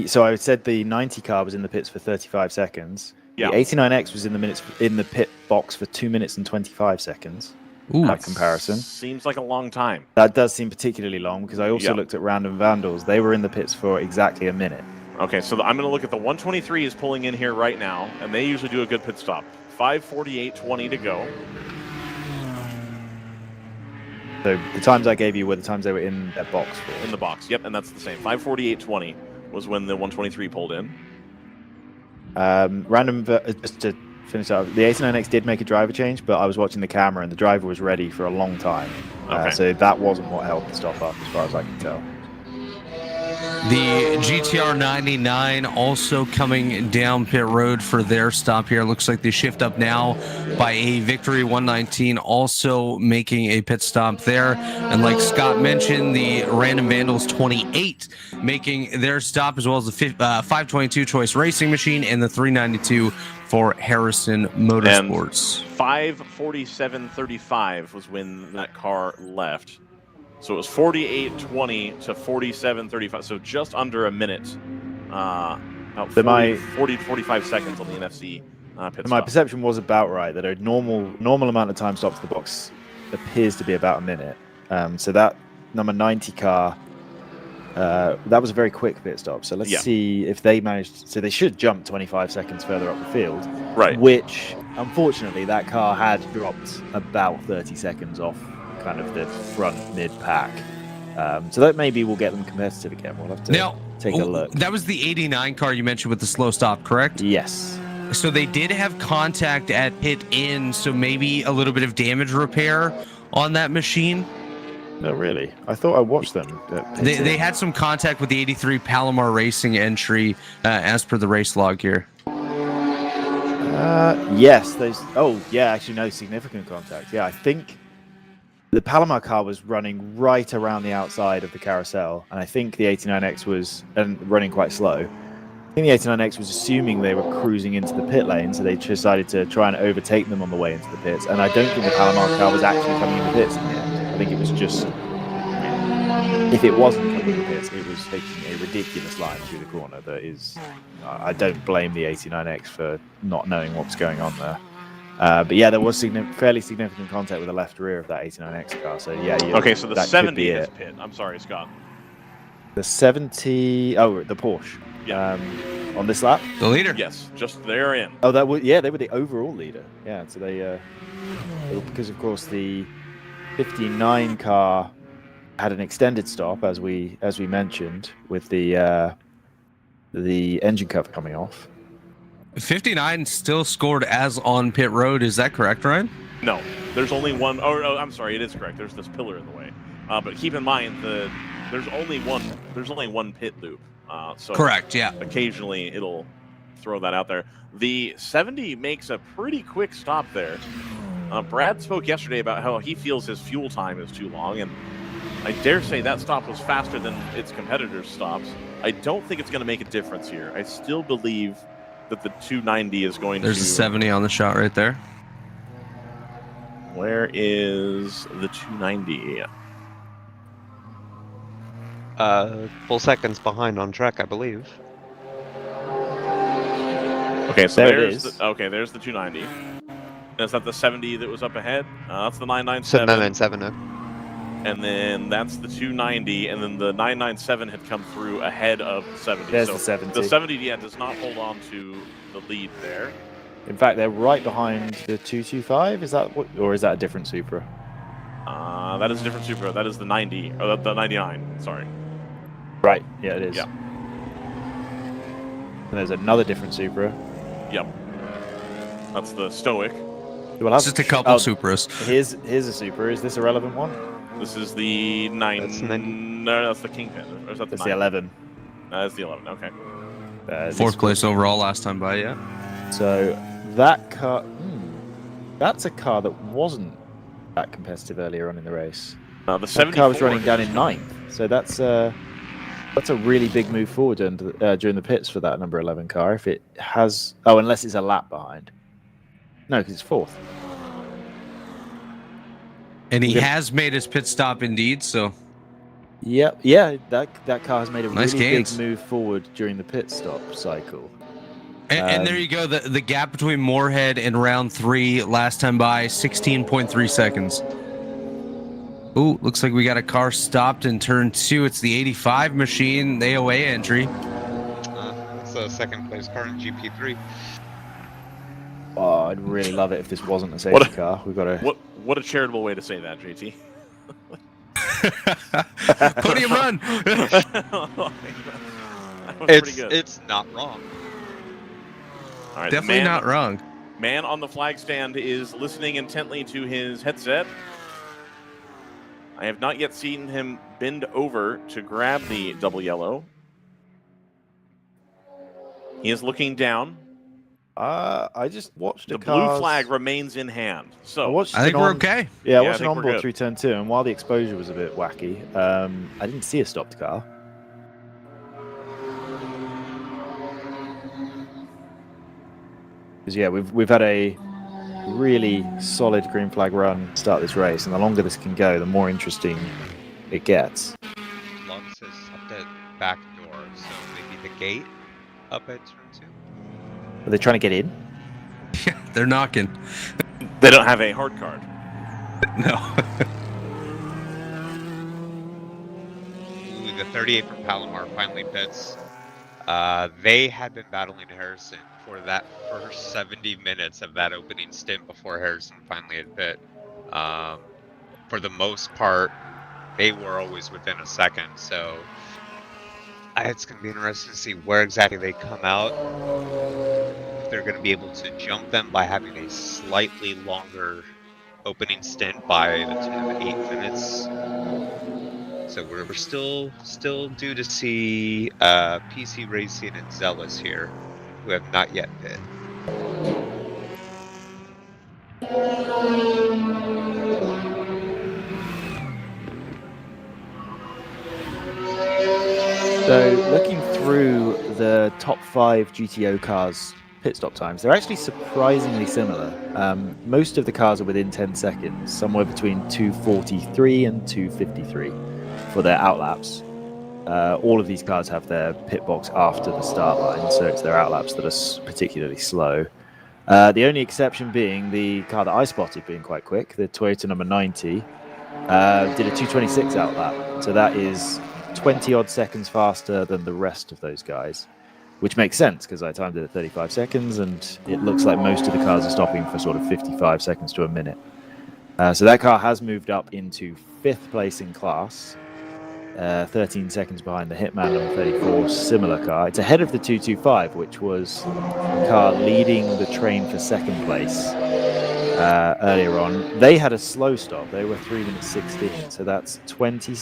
So I said the 90 car was in the pits for 35 seconds. Yeah. The 89X was in the pit box for 2 minutes and 25 seconds. Ooh. That comparison. Seems like a long time. That does seem particularly long because I also looked at Random Vandals. They were in the pits for exactly a minute. Okay, so I'm going to look at the 123 is pulling in here right now, and they usually do a good pit stop. 5:48:20 to go. So the times I gave you were the times they were in their box for. In the box, yep, and that's the same. 5:48:20 was when the 123 pulled in. Just to finish up, the 89X did make a driver change, but I was watching the camera and the driver was ready for a long time. Okay. So that wasn't what helped the stop up, as far as I can tell. The GTR 99 also coming down pit road for their stop here. Looks like they shift up now by a Victory 119 also making a pit stop there. And like Scott mentioned, the Random Vandals 28 making their stop, as well as the 522 Choice Racing Machine and the 392 for Harrison Motorsports. 5:47:35 was when that car left. So it was 48:20 to 47:35, so just under a minute. About 45 seconds on the NFC pit My stop. perception was about right, that a normal amount of time stop to the box appears to be about a minute. So that number 90 car, that was a very quick pit stop. So let's see if they managed. So they should jump 25 seconds further up the field. Right. Which, unfortunately, that car had dropped about 30 seconds off kind of the front mid pack. So that maybe will get them competitive again. We'll have to take a look. That was the 89 car you mentioned with the slow stop, correct? Yes. So they did have contact at pit in, so maybe a little bit of damage repair on that machine. No, really? I thought I watched them. They had some contact with the 83 Palomar Racing entry as per the race log here. Yes. Actually, no significant contact. Yeah, I think the Palomar car was running right around the outside of the carousel, and I think the 89X was running quite slow. I think the 89X was assuming they were cruising into the pit lane, so they decided to try and overtake them on the way into the pits. And I don't think the Palomar car was actually coming in the pits in the end. I think it was just, if it wasn't coming in the pits, it was taking a ridiculous line through the corner. That is, I don't blame the 89X for not knowing what was going on there. But yeah, there was fairly significant contact with the left rear of that 89X car. So yeah. Okay, so the 70 is pit. I'm sorry, Scott. The 70. Oh, the Porsche. Yeah. On this lap. The leader. Yes, just they're in. Oh, they were the overall leader. Yeah. So they because of course the 59 car had an extended stop as we mentioned with the engine cover coming off. 59 still scored as on pit road. Is that correct, Ryan? No, there's only one. Oh, I'm sorry, it is correct. There's this pillar in the way. But keep in mind there's only one pit loop. So Correct, yeah. occasionally it'll throw that out there. The 70 makes a pretty quick stop there. Brad spoke yesterday about how he feels his fuel time is too long, and I dare say that stop was faster than its competitors' stops. I don't think it's going to make a difference here. I still believe that the 290 is going There's to... a 70 on the shot right there. Where is the 290? Full seconds behind on track, I believe. Okay, so There it there's is. there's the 290. Is that the 70 that was up ahead? That's the Said 997. 997. And then that's the 290, and then the 997 had come through ahead of the 70. There's so the 70. The 70, yeah, does not hold on to the lead there. In fact, they're right behind the 225. Is that what, or is that a different Supra? That is a different Supra. That is the 90, or the 99. Sorry. Right. Yeah, it is. Yeah. And there's another different Supra. Yep. That's the Stoic. Well, It's just a couple Supras. Here's a Supra. Is this a relevant one? This is the 9. That's No, that's the Kingpin. Or is that the That's 9? the 11. That's the 11. Okay. Fourth place overall last time by, yeah. So that car, that's a car that wasn't that competitive earlier on in the race. The That 74 car was running down in ninth. So that's a really big move forward during the pits for that number 11 car. If it has, unless it's a lap behind. No, because it's fourth. And he has made his pit stop indeed, so Yep, yeah, that car has made a Nice really gains. big move forward during the pit stop cycle. and there you go. The gap between Moorhead and round 3 last time by 16.3 seconds. Ooh, looks like we got a car stopped in turn 2. It's the 85 machine, the AOA entry. It's the second place car in GP3. Oh, I'd really love it if this wasn't a safety car. We've got to. What a charitable way to say that, JT. Podium run. That was pretty good. It's not wrong. All right, Definitely not wrong. Man on the flag stand is listening intently to his headset. I have not yet seen him bend over to grab the double yellow. He is looking down. I just watched The blue flag remains in hand. So I think we're okay. Yeah, I Yeah, I watched an think we're onboard good. through turn 2, and while the exposure was a bit wacky, I didn't see a stopped car. Because yeah, we've had a really solid green flag run to start this race, and the longer this can go, the more interesting it gets. Lux has up at back door, so maybe the gate up at turn 2. Are they trying to get in? Yeah, they're knocking. they don't have a hard card. No. Ooh, the 38 from Palomar finally pits. They had been battling Harrison for that first 70 minutes of that opening stint before Harrison finally had pit. For the most part, they were always within a second, so it's going to be interesting to see where exactly they come out. If they're going to be able to jump them by having a slightly longer opening stint by the tune of 8 minutes. So we're still due to see PC Racing and Zealous here, who have not yet pit. So looking through the top 5 GTO cars' pit stop times, they're actually surprisingly similar. Most of the cars are within 10 seconds, somewhere between 2:43 and 2:53 for their outlaps. All of these cars have their pit box after the start line, so it's their outlaps that are particularly slow. The only exception being the car that I spotted being quite quick, the Toyota number 90, did a 2:26 outlap. So that is 20 odd seconds faster than the rest of those guys, which makes sense because I timed it at 35 seconds and it looks like most of the cars are stopping for sort of 55 seconds to a minute. So that car has moved up into 5th place in class, 13 seconds behind the Hitman number 34 similar car. It's ahead of the 225, which was the car leading the train for 2nd place earlier on. They had a slow stop. They were 3 minutes 16, so that's 20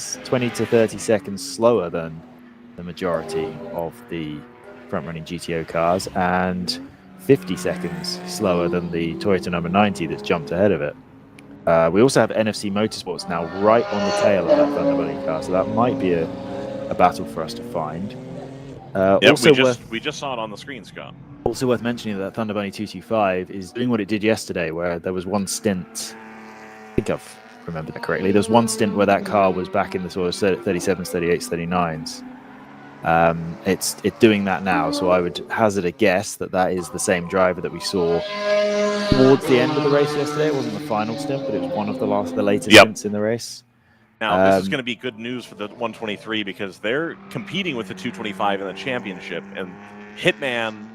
to 30 seconds slower than the majority of the front-running GTO cars, and 50 seconds slower than the Toyota number 90 that's jumped ahead of it. We also have NFC Motorsports now right on the tail of that Thunder Bunny car, so that might be a battle for us to find. We just saw it on the screen, Scott. Also worth mentioning that Thunder Bunny 225 is doing what it did yesterday, where there was one stint, I think I've remembered that correctly, there was one stint where that car was back in the sort of 37s, 38s, 39s. It's doing that now, so I would hazard a guess that that is the same driver that we saw towards the end of the race yesterday. It wasn't the final stint, but it was one of the later stints in the race. Now, this is going to be good news for the 123 because they're competing with the 225 in the championship, and Hitman,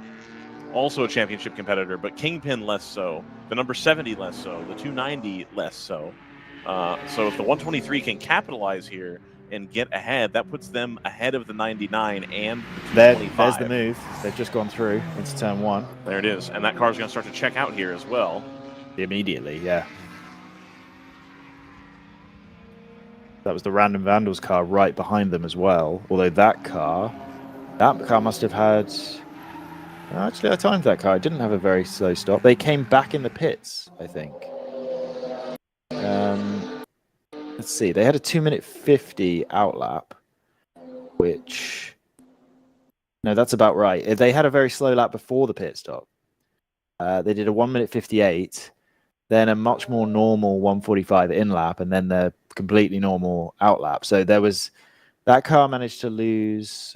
also a championship competitor, but Kingpin less so, the number 70 less so, the 290 less so. So if the 123 can capitalize here and get ahead, that puts them ahead of the 99 and the 225. There's the move. They've just gone through into turn one. There it is. And that car's going to start to check out here as well. Immediately, yeah. That was the Random Vandals car right behind them as well. Although that car must have had... Actually, I timed that car. It didn't have a very slow stop. They came back in the pits, I think. Let's see. They had a 2-minute 50 outlap, which... No, that's about right. They had a very slow lap before the pit stop. They did a 1-minute 58, then a much more normal 1:45 in lap, and then the completely normal outlap. So there was... That car managed to lose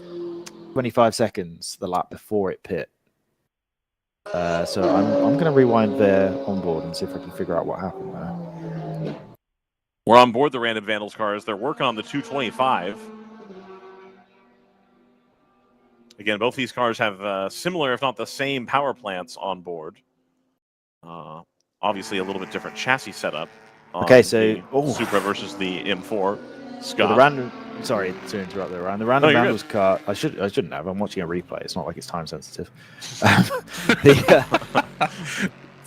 25 seconds the lap before it pit. So I'm going to rewind their onboard and see if I can figure out what happened there. We're on board the Random Vandals cars. They're working on the 225. Again, both these cars have similar, if not the same, power plants on board. Obviously, a little bit different chassis setup. Okay, so Supra versus the M4. Scott. So the random. Sorry to interrupt there, Ryan. The Random Vandals car. I shouldn't have. I'm watching a replay. It's not like it's time sensitive. So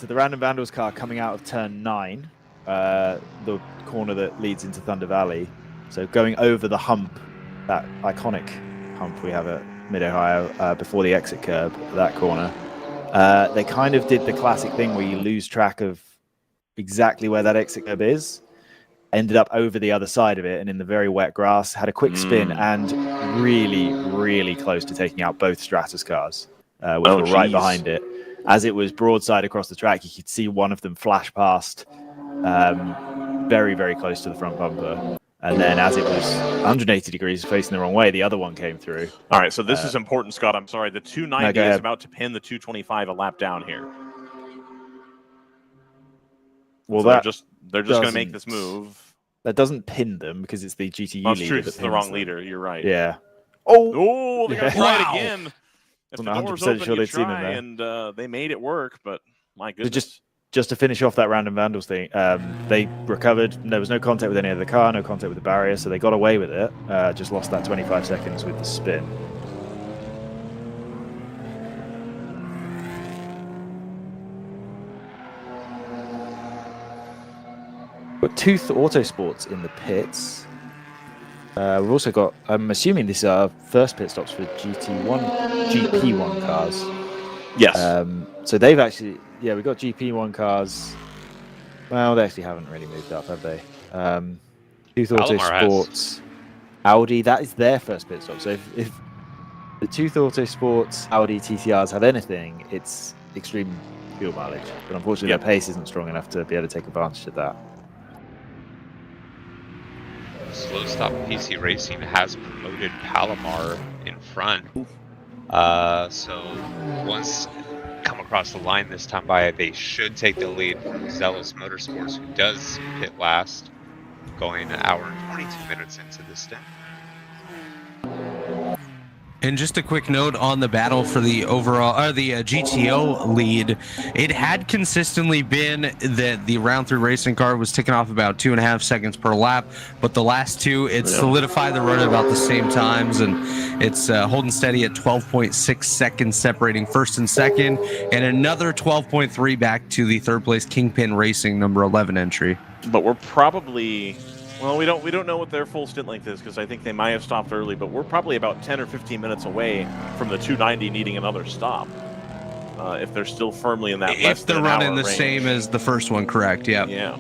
the Random Vandals car coming out of turn 9, the corner that leads into Thunder Valley. So going over the hump, that iconic hump we have at Mid-Ohio before the exit curb, that corner. They kind of did the classic thing where you lose track of exactly where that exit curb is. Ended up over the other side of it and in the very wet grass, had a quick spin and really, really close to taking out both Stratus cars, which were right behind it. As it was broadside across the track, you could see one of them flash past very, very close to the front bumper. And then as it was 180 degrees facing the wrong way, the other one came through. All right, so this is important, Scott. I'm sorry. The 290 is about to pin the 225 a lap down here. Well, so they're just going to make this move. That doesn't pin them because it's the GTU leader. True, it's the wrong leader. You're right. Yeah. Oh, they're going to try it again. If the door's open, sure you try, and they made it work, but my goodness. So just to finish off that Random Vandals thing, they recovered. There was no contact with any of the car, no contact with the barrier, so they got away with it. Just lost that 25 seconds with the spin. Got Tooth Autosports in the pits. We've also got, I'm assuming these are first pit stops for GP1 cars. Yes. So they've actually, we've got GP1 cars. Well, they actually haven't really moved up, have they? Tooth Autosports, Audi, that is their first pit stop. So if the Tooth Autosports, Audi TCRs have anything, it's extreme fuel mileage. But unfortunately, their pace isn't strong enough to be able to take advantage of that. Slow Stop PC Racing has promoted Palomar in front. So once come across the line this time they should take the lead from Zealous Motorsports, who does pit last, going an hour and 22 minutes into the stint. And just a quick note on the battle for the overall, the GTO lead. It had consistently been that the round 3 racing car was ticking off about 2.5 seconds per lap, but the last two, it solidified the run at about the same times, and it's holding steady at 12.6 seconds separating first and second, and another 12.3 back to the third place Kingpin Racing number 11 entry. But we're probably Well, we don't know what their full stint length is because I think they might have stopped early, but we're probably about 10 or 15 minutes away from the 290 needing another stop. If they're still firmly in that If they're running the same as the first one, correct? Yeah. Yeah.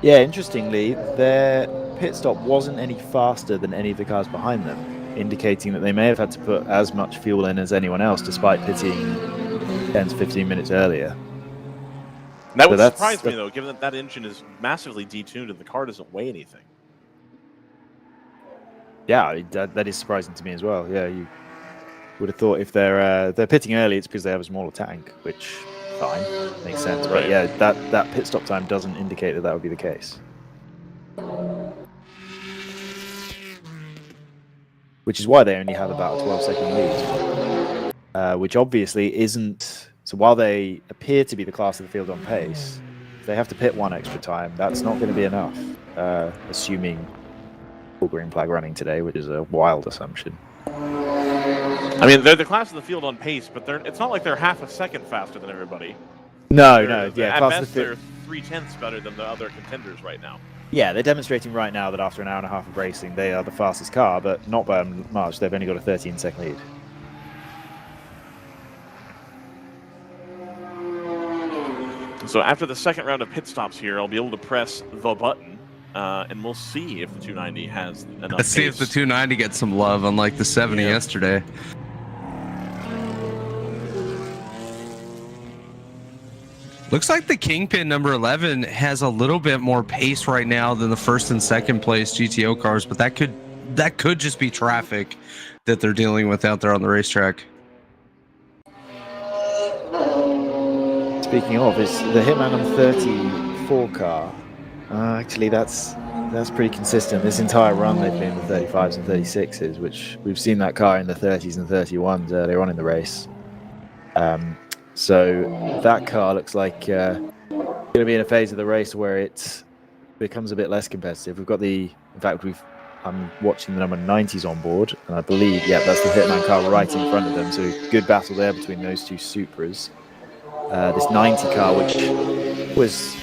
Yeah, interestingly, their pit stop wasn't any faster than any of the cars behind them, indicating that they may have had to put as much fuel in as anyone else despite pitting 10 to 15 minutes earlier. That would surprise me, though, given that engine is massively detuned and the car doesn't weigh anything. Yeah, that is surprising to me as well. Yeah, you would have thought if they're pitting early, it's because they have a smaller tank, which fine, makes sense. Right. But yeah, that pit stop time doesn't indicate that would be the case. Which is why they only have about a 12-second lead, which obviously isn't. So while they appear to be the class of the field on pace, if they have to pit one extra time, that's not going to be enough, assuming full green flag running today, which is a wild assumption. I mean, they're the class of the field on pace, but it's not like they're half a second faster than everybody. No, yeah. At class best, of the they're 0.3 better than the other contenders right now. Yeah, they're demonstrating right now that after an hour and a half of racing, they are the fastest car, but not by much. They've only got a 13-second lead. So after the second round of pit stops here, I'll be able to press the button, and we'll see if the 290 has enough Let's see if the 290 gets some love, unlike the 70 yesterday. Looks like the Kingpin number 11 has a little bit more pace right now than the first and second place GTO cars, but that could just be traffic that they're dealing with out there on the racetrack. Speaking of, is the Hitman on 34 car. Actually, that's pretty consistent. This entire run they've been in the 35s and 36s, which we've seen that car in the 30s and 31s earlier on in the race. So that car looks like going to be in a phase of the race where it becomes a bit less competitive. We've got I'm watching the number 90s on board, and I believe, yeah, that's the Hitman car right in front of them. So good battle there between those two Supras. This 90 car, which was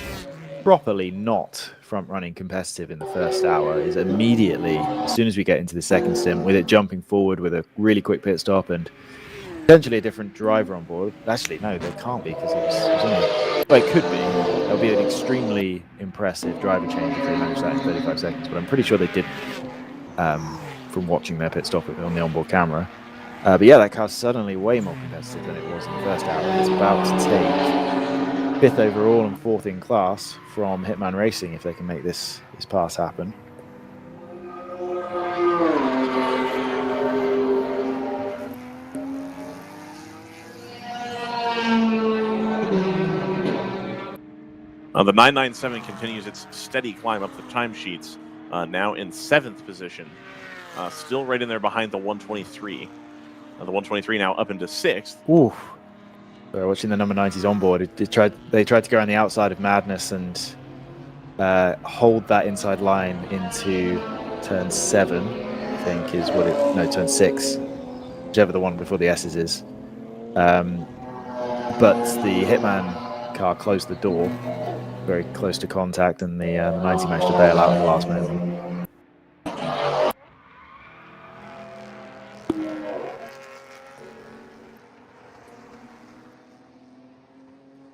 properly not front-running competitive in the first hour, is immediately, as soon as we get into the second stint, with it jumping forward with a really quick pit stop and potentially a different driver on board. Actually, no, they can't be because it was only... Well, it could be. It'll be an extremely impressive driver change if they manage that in 35 seconds, but I'm pretty sure they didn't from watching their pit stop on the onboard camera. But yeah, that car's suddenly way more competitive than it was in the first hour. It's about to take 5th overall and 4th in class from Hitman Racing if they can make this pass happen. The 997 continues its steady climb up the timesheets, now in 7th position. Still right in there behind the 123. The 123 now up into 6th. Ooh. So watching the number 90s on board, they tried to go on the outside of Madness and hold that inside line into turn 7, I think is what it... No, turn 6. Whichever the one before the S's is. But the Hitman car closed the door very close to contact, and the 90 managed to bail out in the last minute.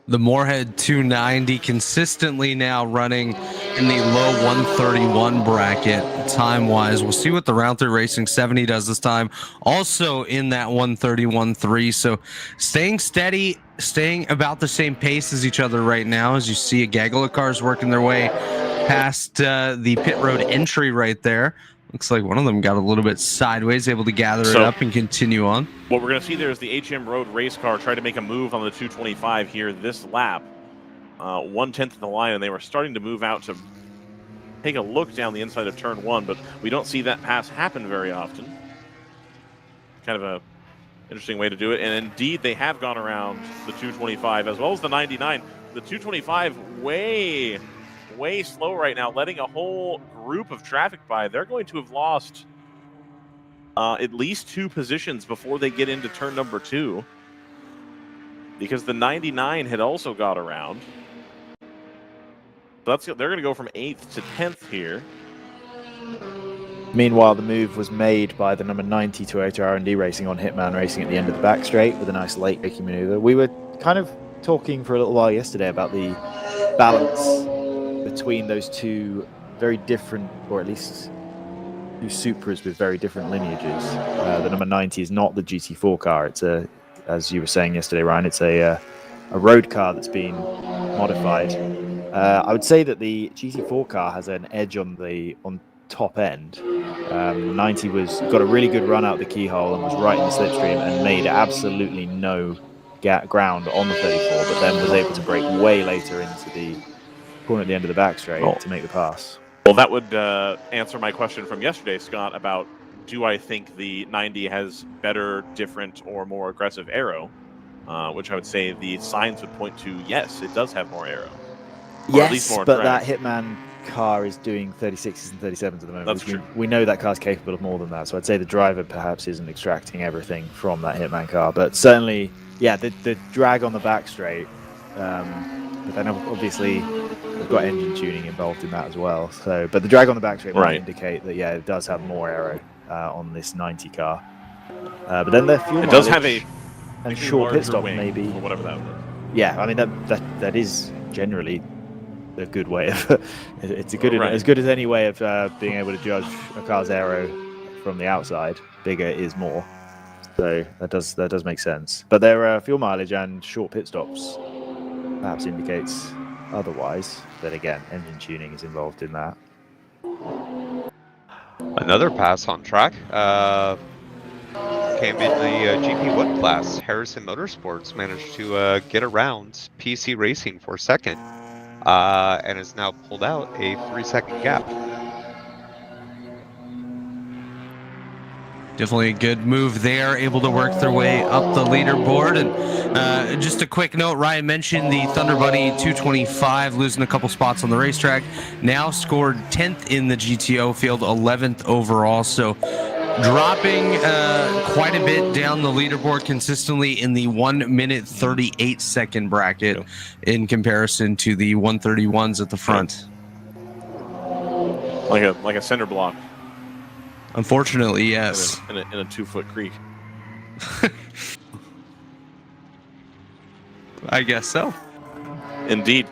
The Moorhead 290 consistently now running in the low 131 bracket time-wise. We'll see what the Round 3 Racing 70 does this time. Also in that 131.3. So staying steady, staying about the same pace as each other right now, as you see a gaggle of cars working their way past the pit road entry right there. Looks like one of them got a little bit sideways, able to gather it up and continue on. What we're going to see there is the HM Road race car try to make a move on the 225 here this lap. 1/10 of the line, and they were starting to move out to take a look down the inside of turn 1, but we don't see that pass happen very often. Kind of a interesting way to do it, and indeed they have gone around the 225 as well as the 99. The 225 way slow right now, letting a whole group of traffic by. They're going to have lost at least 2 positions before they get into turn number 2, because the 99 had also got around. So they're going to go from 8th to 10th here. Meanwhile, the move was made by the number 90 Toyota R&D Racing on Hitman Racing at the end of the back straight with a nice late braking maneuver. We were kind of talking for a little while yesterday about the balance between those two very different, or at least two Supras with very different lineages. The number 90 is not the GT4 car. It's a, as you were saying yesterday, Ryan, it's a road car that's been modified. I would say that the GT4 car has an edge on top end. 90 got a really good run out the keyhole and was right in the slipstream and made absolutely no ground on the 34, but then was able to brake way later into the corner at the end of the back straight to make the pass. Well, that would answer my question from yesterday, Scott, about do I think the 90 has better, different, or more aggressive aero, which I would say the signs would point to yes, it does have more aero. Or at least Yes, more but drag. that Hitman car is doing 36s and 37s at the moment. That's true. We know that car's capable of more than that, so I'd say the driver perhaps isn't extracting everything from that Hitman car, but certainly, yeah, the drag on the back straight, but then obviously we've got engine tuning involved in that as well. So, but the drag on the back straight might indicate that, yeah, it does have more aero on this 90 car. But then the fuel does have a short pit stop, maybe, or whatever that was. Yeah, I mean that is generally a good way of it's a good as good as any way of being able to judge a car's aero from the outside. Bigger is more, so that does make sense. But their fuel mileage and short pit stops perhaps indicates otherwise. But again, engine tuning is involved in that. Another pass on track came in the GP1 class. Harrison Motorsports managed to get around PC Racing for second. And has now pulled out a 3-second gap. Definitely a good move there, able to work their way up the leaderboard. And just a quick note, Ryan mentioned the Thunder Buddy 225 losing a couple spots on the racetrack. Now scored 10th in the GTO field, 11th overall. So dropping quite a bit down the leaderboard consistently in the 1 minute 38 second bracket in comparison to the 131s at the front. Like a center block. Unfortunately, yes. In a 2-foot creek. I guess so. Indeed.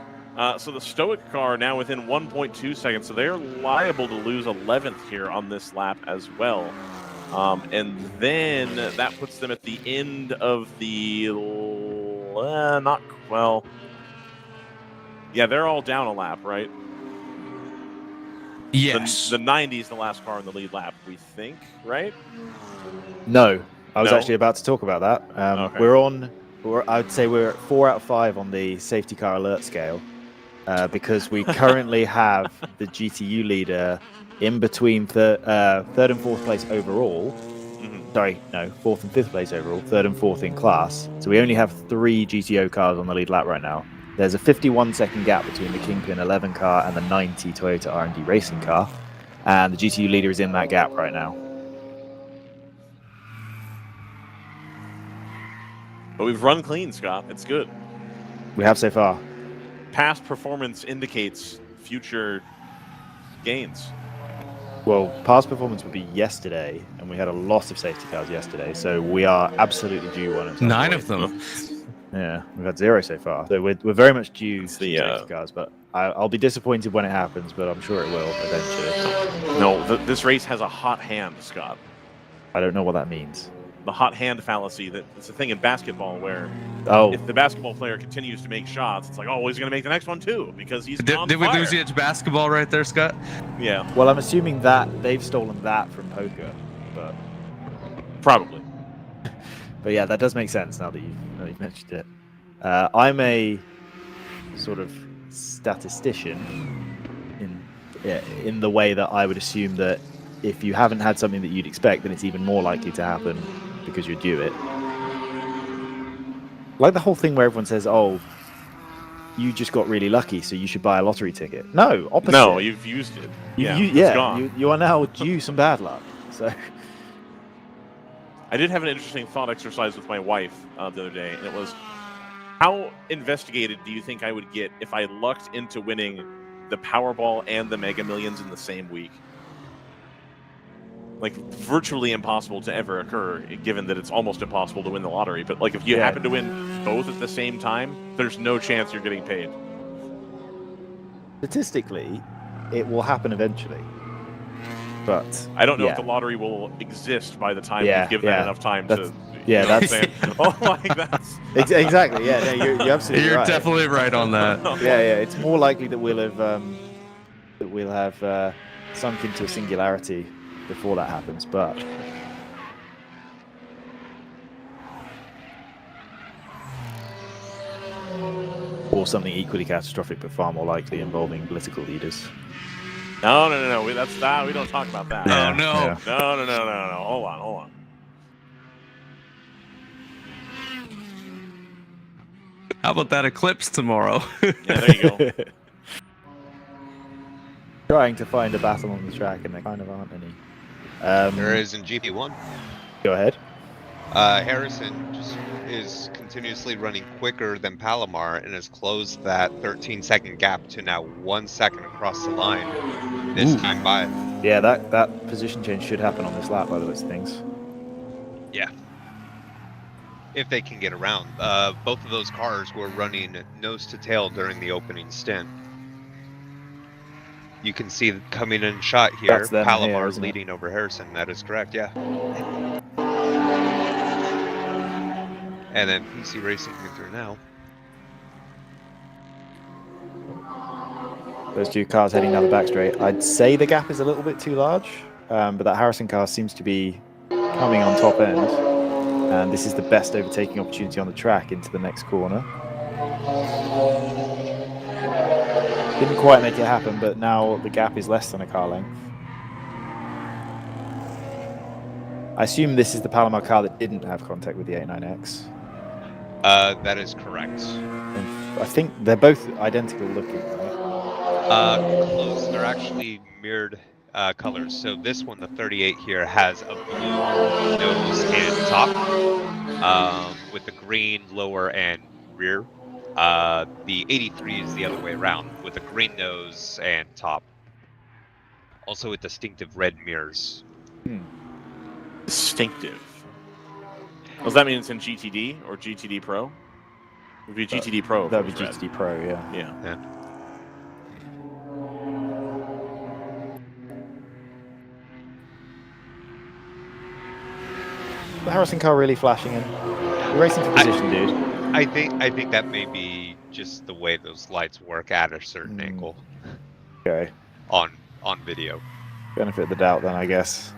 So the Stoic car now within 1.2 seconds, so they're liable to lose 11th here on this lap as well. And then that puts them at the end of the yeah, they're all down a lap, right? Yes. The 90 is the last car in the lead lap, we think, right? No, I was actually about to talk about that. Okay. I'd say we're at 4 out of 5 on the safety car alert scale because we currently have the GTU leader in between third and fourth place overall. Sorry, no, fourth and fifth place overall, third and fourth in class. So we only have 3 GTO cars on the lead lap right now. There's a 51-second gap between the Kingpin 11 car and the 90 Toyota R&D Racing car, and the GTU leader is in that gap right now. But we've run clean, Scott. It's good. We have so far. Past performance indicates future gains. Well, past performance would be yesterday, and we had a lot of safety cars yesterday, so we are absolutely due one. 9 of them. Yeah, we've had 0 so far. So we're very much due safety cars, but I'll be disappointed when it happens, but I'm sure it will eventually. No, this race has a hot hand, Scott. I don't know what that means. The hot hand fallacy, that it's a thing in basketball where if the basketball player continues to make shots, it's like, oh, well, he's going to make the next one too because he's on Did we fire. lose you to basketball right there, Scott? Yeah. Well, I'm assuming that they've stolen that from poker, but probably. But yeah, that does make sense now that you've mentioned it. I'm a sort of statistician in the way that I would assume that if you haven't had something that you'd expect, then it's even more likely to happen because you're due it. Like the whole thing where everyone says, oh, you just got really lucky, so you should buy a lottery ticket. No, opposite. No, you've used it. You are now due some bad luck. So I did have an interesting thought exercise with my wife the other day, and it was, how investigated do you think I would get if I lucked into winning the Powerball and the Mega Millions in the same week. Like, virtually impossible to ever occur, given that it's almost impossible to win the lottery. But, like, if you happen to win both at the same time, there's no chance you're getting paid. Statistically, it will happen eventually. But I don't know if the lottery will exist by the time you give that enough time to... Yeah, that's... Oh, like, that's... Exactly, yeah, no, you're absolutely You're right. definitely right on that. Yeah, it's more likely that we'll have sunk into a singularity before that happens, but or something equally catastrophic but far more likely involving political leaders. No. We don't talk about that. No. No. Hold on. How about that eclipse tomorrow? Yeah, there you go. Trying to find a battle on the track, and there kind of aren't any. There is in GP1. Go ahead. Harrison just is continuously running quicker than Palomar and has closed that 13-second gap to now 1 second across the line this time by. Yeah, that position change should happen on this lap by the looks of things. Yeah. If they can get around. Both of those cars were running nose to tail during the opening stint. You can see coming in shot here, That's them Palomar here, isn't it? leading over Harrison. That is correct, yeah. And then PC Racing coming through now. Those two cars heading down the back straight. I'd say the gap is a little bit too large, but that Harrison car seems to be coming on top end. And this is the best overtaking opportunity on the track into the next corner. Didn't quite make it happen, but now the gap is less than a car length. I assume this is the Palomar car that didn't have contact with the 89X. That is correct. And I think they're both identical looking, right? Close. They're actually mirrored colors. So this one, the 38 here, has a blue nose and top, with the green lower and rear. The 83 is the other way around, with a green nose and top. Also with distinctive red mirrors. Distinctive. Does that mean it's in GTD or GTD Pro? It would be GTD Pro. That would be GTD Pro, yeah. Yeah. The Harrison car really flashing in. You're racing for position, dude. I think that may be just the way those lights work at a certain angle. Okay. On video. Benefit of the doubt then, I guess.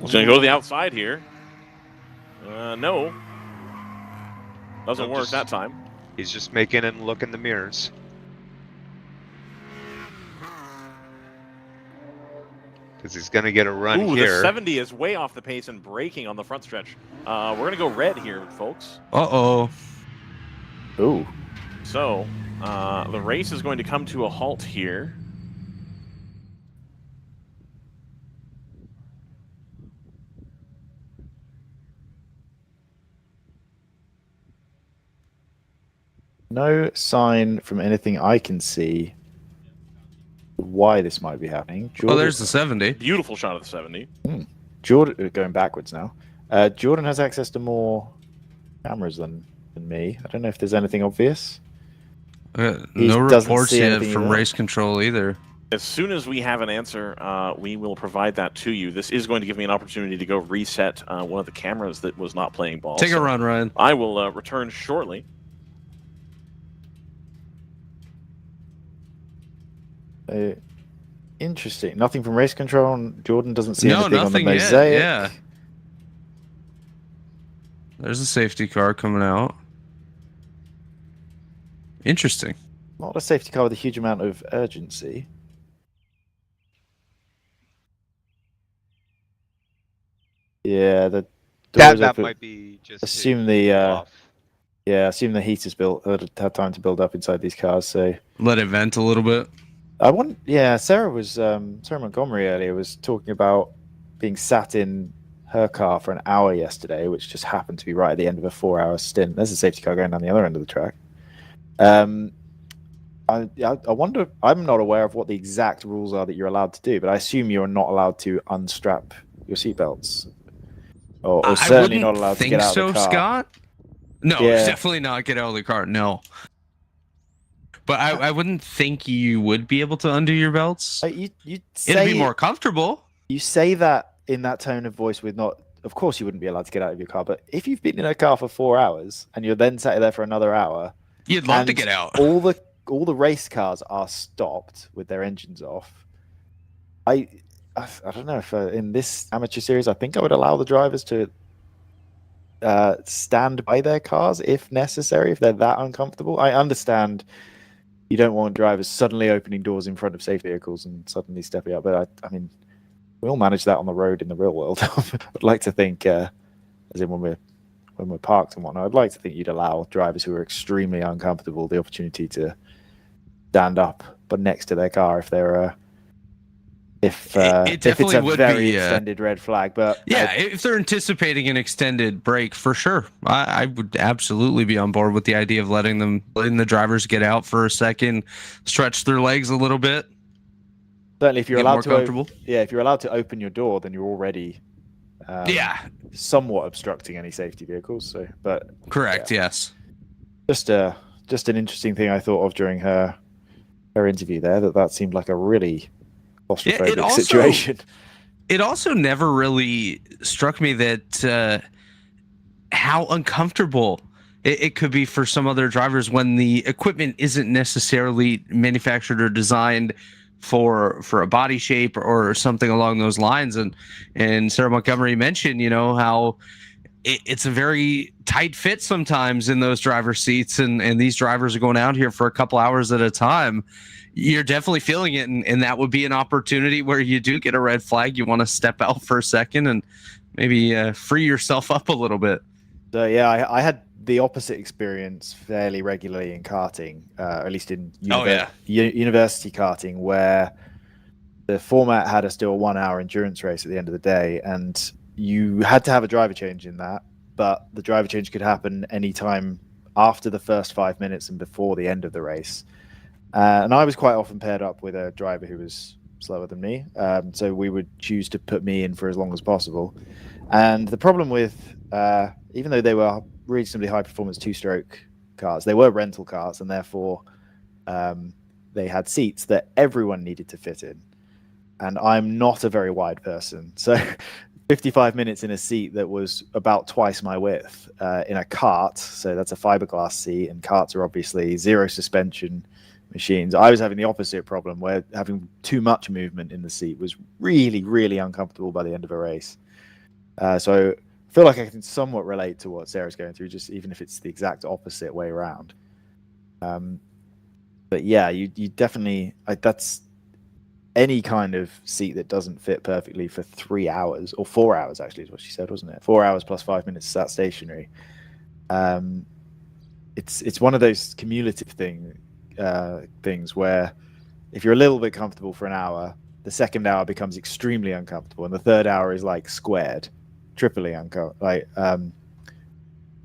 He's going to go to the outside here. No. Doesn't work that time. He's just making him look in the mirrors. Because he's going to get a run here. The 70 is way off the pace and braking on the front stretch. We're going to go red here, folks. Uh-oh. Ooh. So, the race is going to come to a halt here. No sign from anything I can see why this might be happening. Oh, there's the 70. Beautiful shot of the 70. Jordan, going backwards now. Jordan has access to more cameras than me. I don't know if there's anything obvious. No reports yet from race control either. As soon as we have an answer, we will provide that to you. This is going to give me an opportunity to go reset one of the cameras that was not playing ball. Take a run, Ryan. I will return shortly. Interesting. Nothing from race control. And Jordan doesn't see anything on the nothing mosaic. Yet. Yeah. There's a safety car coming out. Interesting. Not a safety car with a huge amount of urgency. Yeah, the doors that open. might be just assume the assume the heat is built. Had time to build up inside these cars. So let it vent a little bit. Sarah Montgomery earlier was talking about being sat in her car for an hour yesterday, which just happened to be right at the end of a 4-hour stint. There's a safety car going down the other end of the track. I wonder. I'm not aware of what the exact rules are that you're allowed to do, but I assume you're not allowed to unstrap your seatbelts, or certainly not allowed to get out of the car. Scott. No, Yeah. definitely not get out of the car. No. But I wouldn't think you would be able to undo your belts. You say, It'd be more comfortable. You say that in that tone of voice with not. Of course, you wouldn't be allowed to get out of your car, but if you've been in a car for 4 hours and you're then sat there for another hour, you'd love to get out. All the race cars are stopped with their engines off. I don't know if in this amateur series, I think I would allow the drivers to stand by their cars if necessary, if they're that uncomfortable. I understand you don't want drivers suddenly opening doors in front of safe vehicles and suddenly stepping up, but I mean, we all manage that on the road in the real world. I'd like to think, as in when we're parked and whatnot, I'd like to think you'd allow drivers who are extremely uncomfortable the opportunity to stand up, but next to their car if they're if it's a very extended red flag. But yeah, if they're anticipating an extended break, for sure, I would absolutely be on board with the idea of letting the drivers get out for a second, stretch their legs a little bit. Certainly, if you're allowed to, if you're allowed to open your door, then you're already somewhat obstructing any safety vehicles. So, but correct, yes. Just an interesting thing I thought of during her interview there. That seemed like a really claustrophobic situation. It also never really struck me that how uncomfortable it could be for some other drivers when the equipment isn't necessarily manufactured or designed for a body shape or something along those lines. And Sarah Montgomery mentioned, how it's a very tight fit sometimes in those driver's seats, and these drivers are going out here for a couple hours at a time. You're definitely feeling it, and that would be an opportunity where you do get a red flag. You want to step out for a second and maybe free yourself up a little bit. So yeah, I had the opposite experience fairly regularly in karting, at least in university karting, where the format had us do a 1 hour endurance race at the end of the day, and you had to have a driver change in that, but the driver change could happen anytime after the first 5 minutes and before the end of the race. And I was quite often paired up with a driver who was slower than me, so we would choose to put me in for as long as possible. And the problem with, even though they were reasonably high performance two-stroke cars, they were rental cars, and therefore they had seats that everyone needed to fit in. And I'm not a very wide person, so 55 minutes in a seat that was about twice my width in a kart, so that's a fiberglass seat, and karts are obviously zero suspension machines. I was having the opposite problem, where having too much movement in the seat was really, really uncomfortable by the end of a race. So I feel like I can somewhat relate to what Sarah's going through, just even if it's the exact opposite way around. But yeah, you definitely, that's any kind of seat that doesn't fit perfectly for 3 hours, or 4 hours actually is what she said, wasn't it? 4 hours plus 5 minutes sat stationary. It's one of those cumulative things where if you're a little bit comfortable for an hour, the second hour becomes extremely uncomfortable, and the third hour is like squared, triply uncomfortable, like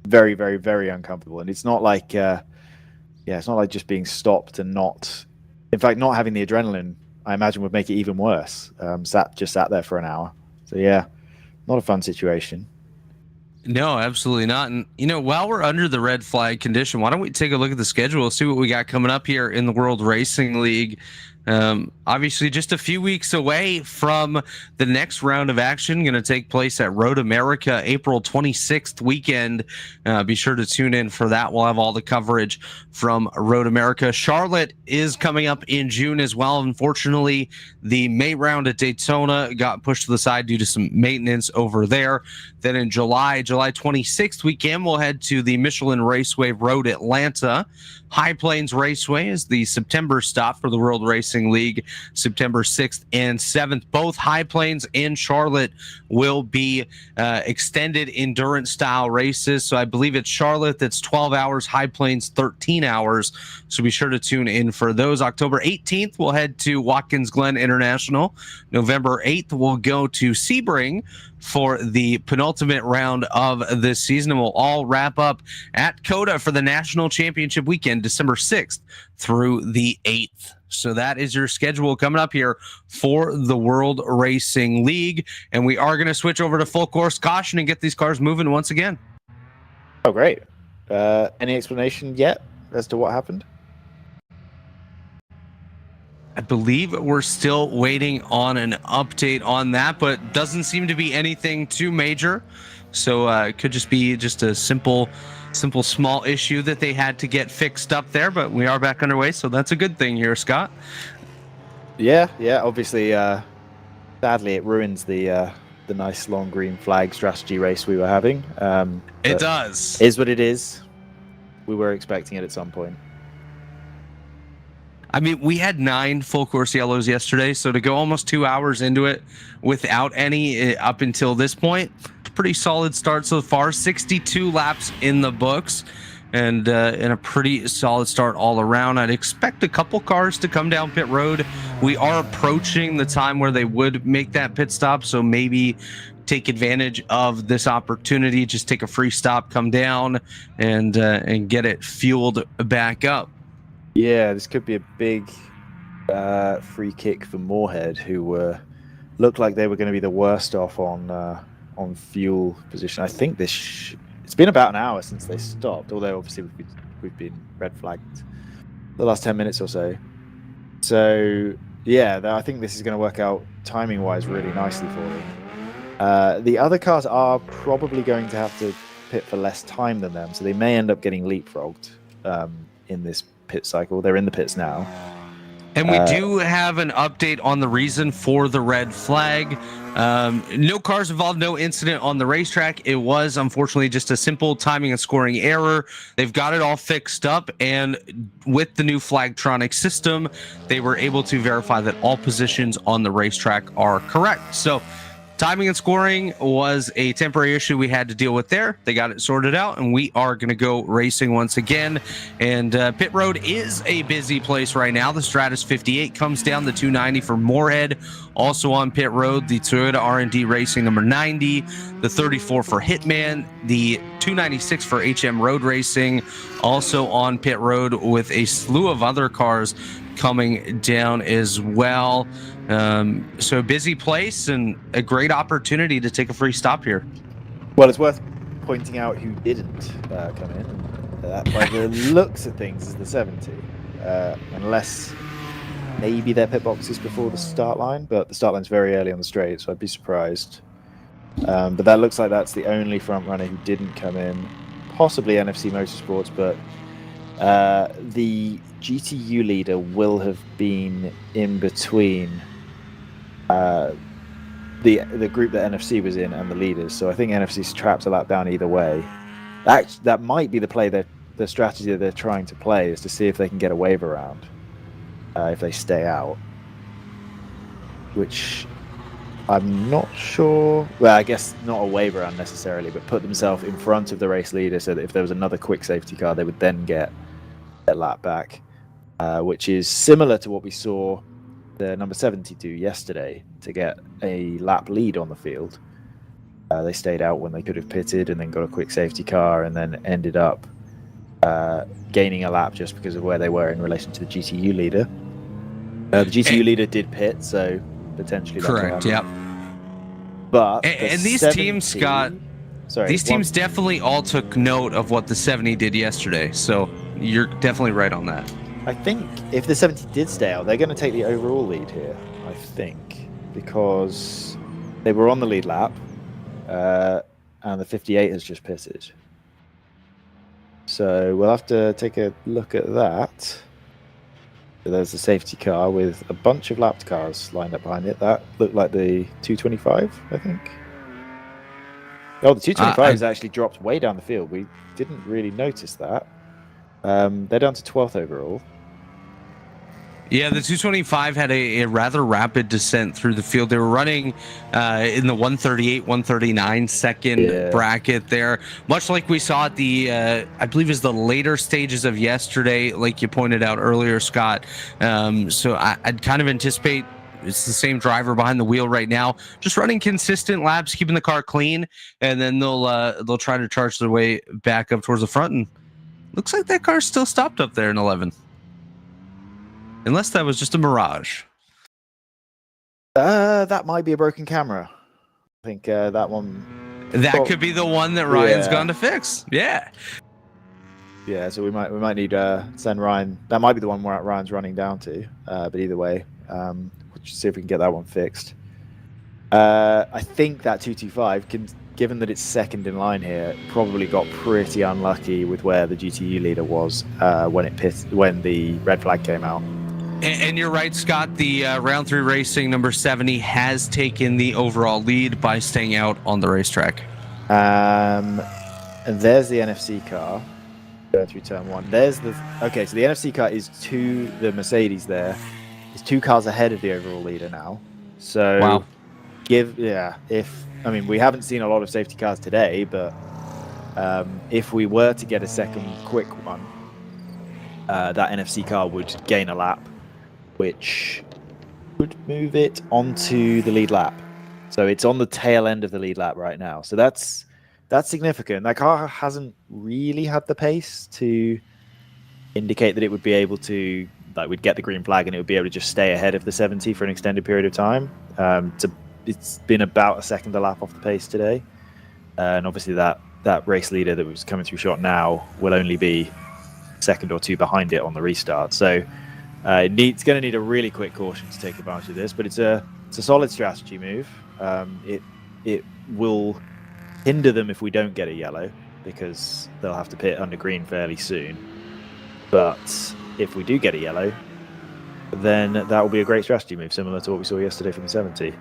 very, very, very uncomfortable. And it's not like it's not like just being stopped and not, in fact, not having the adrenaline, I imagine, would make it even worse. Sat there for an hour. So yeah, not a fun situation. No, absolutely not. And, while we're under the red flag condition, why don't we take a look at the schedule, see what we got coming up here in the World Racing League. Obviously, just a few weeks away from the next round of action, going to take place at Road America, April 26th weekend. Be sure to tune in for that. We'll have all the coverage from Road America. Charlotte is coming up in June as well. Unfortunately, the May round at Daytona got pushed to the side due to some maintenance over there. Then in July 26th weekend, we'll head to the Michelin Raceway Road Atlanta. High Plains Raceway is the September stop for the World Racing Racing League, September 6th and 7th. Both High Plains and Charlotte will be extended endurance style races. So I believe it's Charlotte that's 12 hours, High Plains 13 hours. So be sure to tune in for those. October 18th, we'll head to Watkins Glen International. November 8th, we'll go to Sebring for the penultimate round of this season, and we'll all wrap up at COTA for the National Championship weekend, December 6th through the 8th. So that is your schedule coming up here for the World Racing League, and we are going to switch over to full course caution and get these cars moving once again. Oh, great. Any explanation yet as to what happened? I believe we're still waiting on an update on that, but doesn't seem to be anything too major. So it could just be just a simple small issue that they had to get fixed up there, but we are back underway, so that's a good thing here, Scott. Yeah, obviously, sadly it ruins the nice long green flag strategy race we were having. It does. Is what it is. We were expecting it at some point. I mean, we had 9 full course yellows yesterday, so to go almost 2 hours into it without any up until this point, pretty solid start so far. 62 laps in the books, and a pretty solid start all around. I'd expect a couple cars to come down pit road. We are approaching the time where they would make that pit stop, so maybe take advantage of this opportunity. Just take a free stop, come down, and get it fueled back up. Yeah, this could be a big free kick for Moorhead, who looked like they were going to be the worst off on fuel position. I think it's been about an hour since they stopped, although obviously we've been red flagged the last 10 minutes or so. So yeah, I think this is going to work out timing wise really nicely for them. The other cars are probably going to have to pit for less time than them, so they may end up getting leapfrogged in this pit cycle. They're in the pits now. And we do have an update on the reason for the red flag. No cars involved, no incident on the racetrack. It was unfortunately just a simple timing and scoring error. They've got it all fixed up, and with the new Flagtronic system, they were able to verify that all positions on the racetrack are correct. So timing and scoring was a temporary issue we had to deal with there. They got it sorted out, and we are going to go racing once again. And pit road is a busy place right now. The Stratus 58 comes down, the 290 for Moorhead. Also on pit road, the Toyota R&D Racing number 90, the 34 for Hitman, the 296 for HM Road Racing. Also on pit road with a slew of other cars coming down as well. So a busy place and a great opportunity to take a free stop here. Well, it's worth pointing out who didn't come in. And by the looks of things, is the 70. Unless maybe their pit box is before the start line, but the start line's very early on the straight, so I'd be surprised. But that looks like that's the only front runner who didn't come in. Possibly NFC Motorsports, but the GTU leader will have been in between the group that NFC was in and the leaders. So I think NFC's trapped a lap down either way. That might be the strategy that they're trying to play, is to see if they can get a wave around if they stay out, which I'm not sure. Well, I guess not a wave around necessarily, but put themselves in front of the race leader so that if there was another quick safety car, they would then get a lap back, which is similar to what we saw the number 72 yesterday to get a lap lead on the field. They stayed out when they could have pitted and then got a quick safety car and then ended up gaining a lap just because of where they were in relation to the GTU leader. The GTU leader did pit, so potentially correct. Yep. But and these 70, teams, Scott, these teams definitely all took note of what the 70 did yesterday. So you're definitely right on that. I think if the 70 did stay out, they're going to take the overall lead here, I think, because they were on the lead lap, and the 58 has just pitted. So we'll have to take a look at that. So there's the safety car with a bunch of lapped cars lined up behind it. That looked like the 225, I think. Oh, the 225 has actually dropped way down the field. We didn't really notice that. They're down to 12th overall. Yeah, the 225 had a rather rapid descent through the field. They were running in the 138, 139 second bracket there, much like we saw at the, I believe is the later stages of yesterday, like you pointed out earlier, Scott. So I'd kind of anticipate it's the same driver behind the wheel right now, just running consistent laps, keeping the car clean, and then they'll try to charge their way back up towards the front. And looks like that car's still stopped up there in 11. Unless that was just a mirage. That might be a broken camera. I think that one. That could be the one that Ryan's gone to fix. Yeah. Yeah, so we might need send Ryan. That might be the one where Ryan's running down to. But either way, we'll just see if we can get that one fixed. I think that 225, given that it's second in line here, probably got pretty unlucky with where the GTU leader was when the red flag came out. And you're right, Scott. The round 3 racing number 70 has taken the overall lead by staying out on the racetrack. And there's the NFC car going through turn 1. So the NFC car is the Mercedes there is 2 cars ahead of the overall leader now. So wow. We haven't seen a lot of safety cars today, but if we were to get a second quick one, that NFC car would gain a lap, which would move it onto the lead lap. So it's on the tail end of the lead lap right now. So that's significant. That car hasn't really had the pace to indicate that it would be able to, we'd get the green flag and it would be able to just stay ahead of the 70 for an extended period of time. It's been about a second a lap off the pace today. And obviously that race leader that was coming through shot now will only be a second or 2 behind it on the restart. So it's going to need a really quick caution to take advantage of this, but it's a solid strategy move. It will hinder them if we don't get a yellow, because they'll have to pit under green fairly soon. But if we do get a yellow, then that will be a great strategy move, similar to what we saw yesterday from the 70.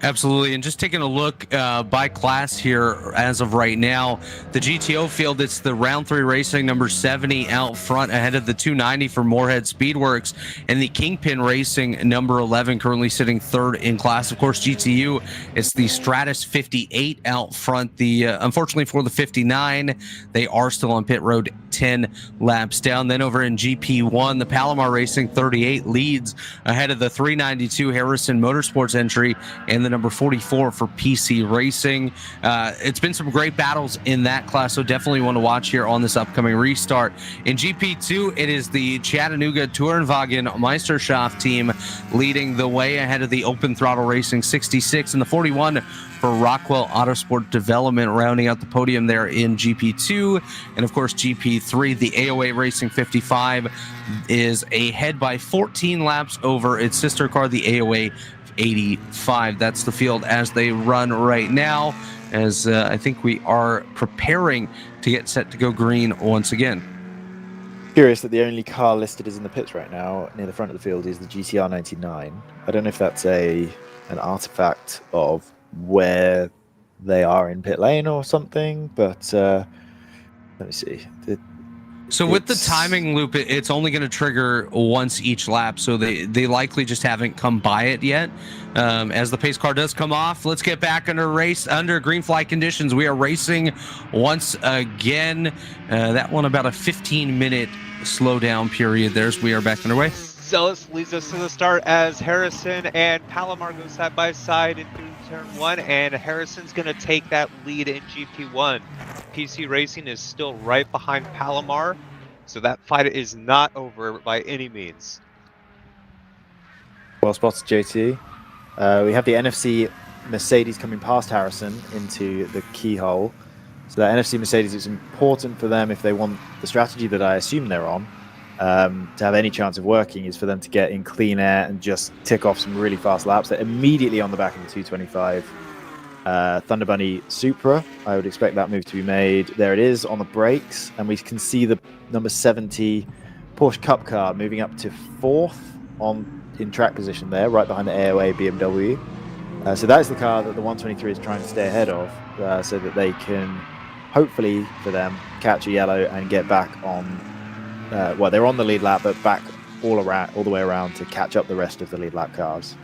Absolutely. And just taking a look by class here as of right now, the GTO field, it's the round 3 racing number 70 out front ahead of the 290 for Moorhead Speedworks, and the Kingpin racing number 11 currently sitting 3rd in class. Of course, GTU, it's the Stratus 58 out front. Unfortunately for the 59, they are still on pit road 10 laps down. Then over in GP1, the Palomar Racing 38 leads ahead of the 392 Harrison Motorsports entry and the number 44 for PC Racing. It's been some great battles in that class, so definitely want to watch here on this upcoming restart. In GP2, it is the Chattanooga Tourenwagen Meisterschaft team leading the way ahead of the Open Throttle Racing 66 and the 41 for Rockwell Autosport Development rounding out the podium there in GP2. And of course, GP3, the AOA Racing 55 is ahead by 14 laps over its sister car, the AOA 85. That's the field as they run right now, as I think we are preparing to get set to go green once again. Curious that the only car listed as in the pits right now near the front of the field is the GTR 99. I don't know if that's an artifact of where they are in pit lane or something, but let me see. So with the timing loop, it's only going to trigger once each lap, so they likely just haven't come by it yet. As the pace car does come off, let's get back under green flag conditions. We are racing once again. That one about a 15-minute slowdown period there as we are back underway. Zealous leads us to the start as Harrison and Palomar go side by side into turn 1, and Harrison's going to take that lead in GP1. PC Racing is still right behind Palomar, so that fight is not over by any means. Well spotted, JT. We have the NFC Mercedes coming past Harrison into the keyhole. So that NFC Mercedes is important for them if they want the strategy that I assume they're on. To have any chance of working is for them to get in clean air and just tick off some really fast laps. They're immediately on the back of the 225 Thunder Bunny Supra. I would expect that move to be made. There it is on the brakes, and we can see the number 70 Porsche Cup car moving up to 4th in track position there, right behind the AOA BMW. So that is the car that the 123 is trying to stay ahead of, so that they can, hopefully for them, catch a yellow and get back on. Well, they're on the lead lap, but back all the way around to catch up the rest of the lead lap cars.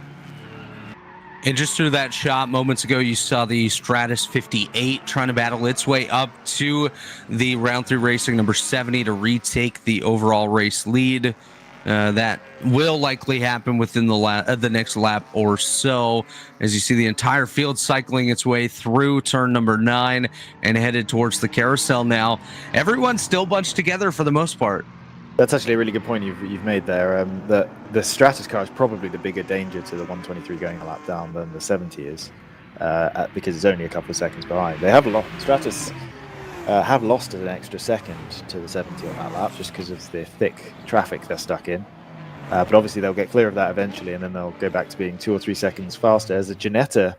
And just through that shot moments ago, you saw the Stratus 58 trying to battle its way up to the round 3 racing number 70 to retake the overall race lead. That will likely happen within the next lap or so, as you see the entire field cycling its way through turn number 9 and headed towards the carousel now. Everyone's still bunched together for the most part. That's actually a really good point you've made there. The Stratus car is probably the bigger danger to the 123 going a lap down than the 70 is, because it's only a couple of seconds behind. They have Stratus have lost an extra second to the 70 on that lap just because of the thick traffic they're stuck in. But obviously they'll get clear of that eventually, and then they'll go back to being 2 or 3 seconds faster as the Ginetta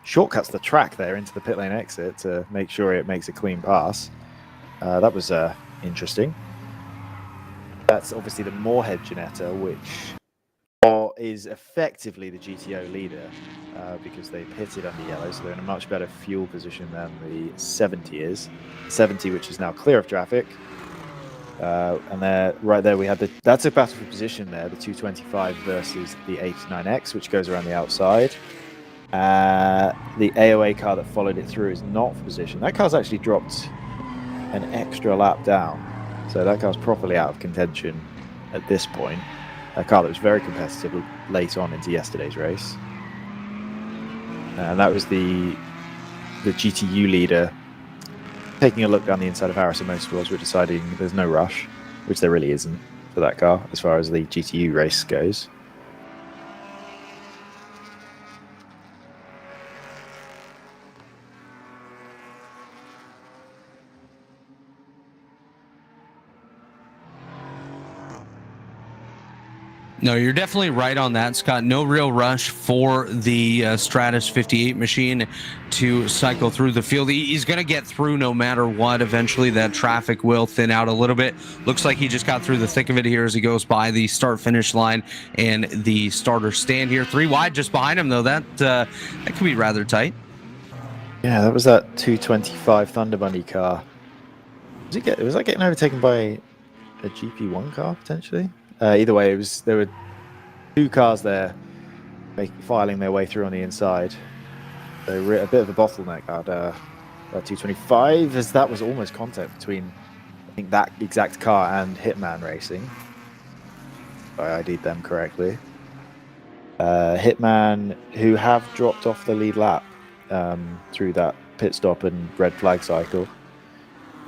shortcuts the track there into the pit lane exit to make sure it makes a clean pass. That was interesting. That's obviously the Moorhead Ginetta, which is effectively the GTO leader because they pitted under yellow, so they're in a much better fuel position than the 70 is. 70, which is now clear of traffic. And there, right there, we had that's a battle for position there, the 225 versus the 89X, which goes around the outside. The AOA car that followed it through is not for position. That car's actually dropped an extra lap down. So that car's properly out of contention at this point. A car that was very competitive late on into yesterday's race. And that was the GTU leader taking a look down the inside of Harrison Motorsports. We're deciding there's no rush, which there really isn't for that car as far as the GTU race goes. No, you're definitely right on that, Scott. No real rush for the Stratus 58 machine to cycle through the field. He's going to get through no matter what. Eventually, that traffic will thin out a little bit. Looks like he just got through the thick of it here as he goes by the start-finish line and the starter stand here. 3 wide just behind him, though. That could be rather tight. Yeah, that was that 225 Thunder Bunny car. Was that getting overtaken by a GP1 car, potentially? Either way, there were 2 cars there filing their way through on the inside. So a bit of a bottleneck at that 225, as that was almost contact between, I think, that exact car and Hitman Racing. If I ID'd them correctly. Hitman, who have dropped off the lead lap through that pit stop and red flag cycle.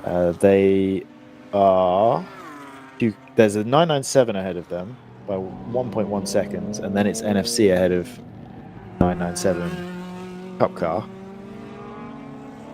They are... There's a 997 ahead of them by 1.1 seconds, and then it's NFC ahead of 997 Cup car.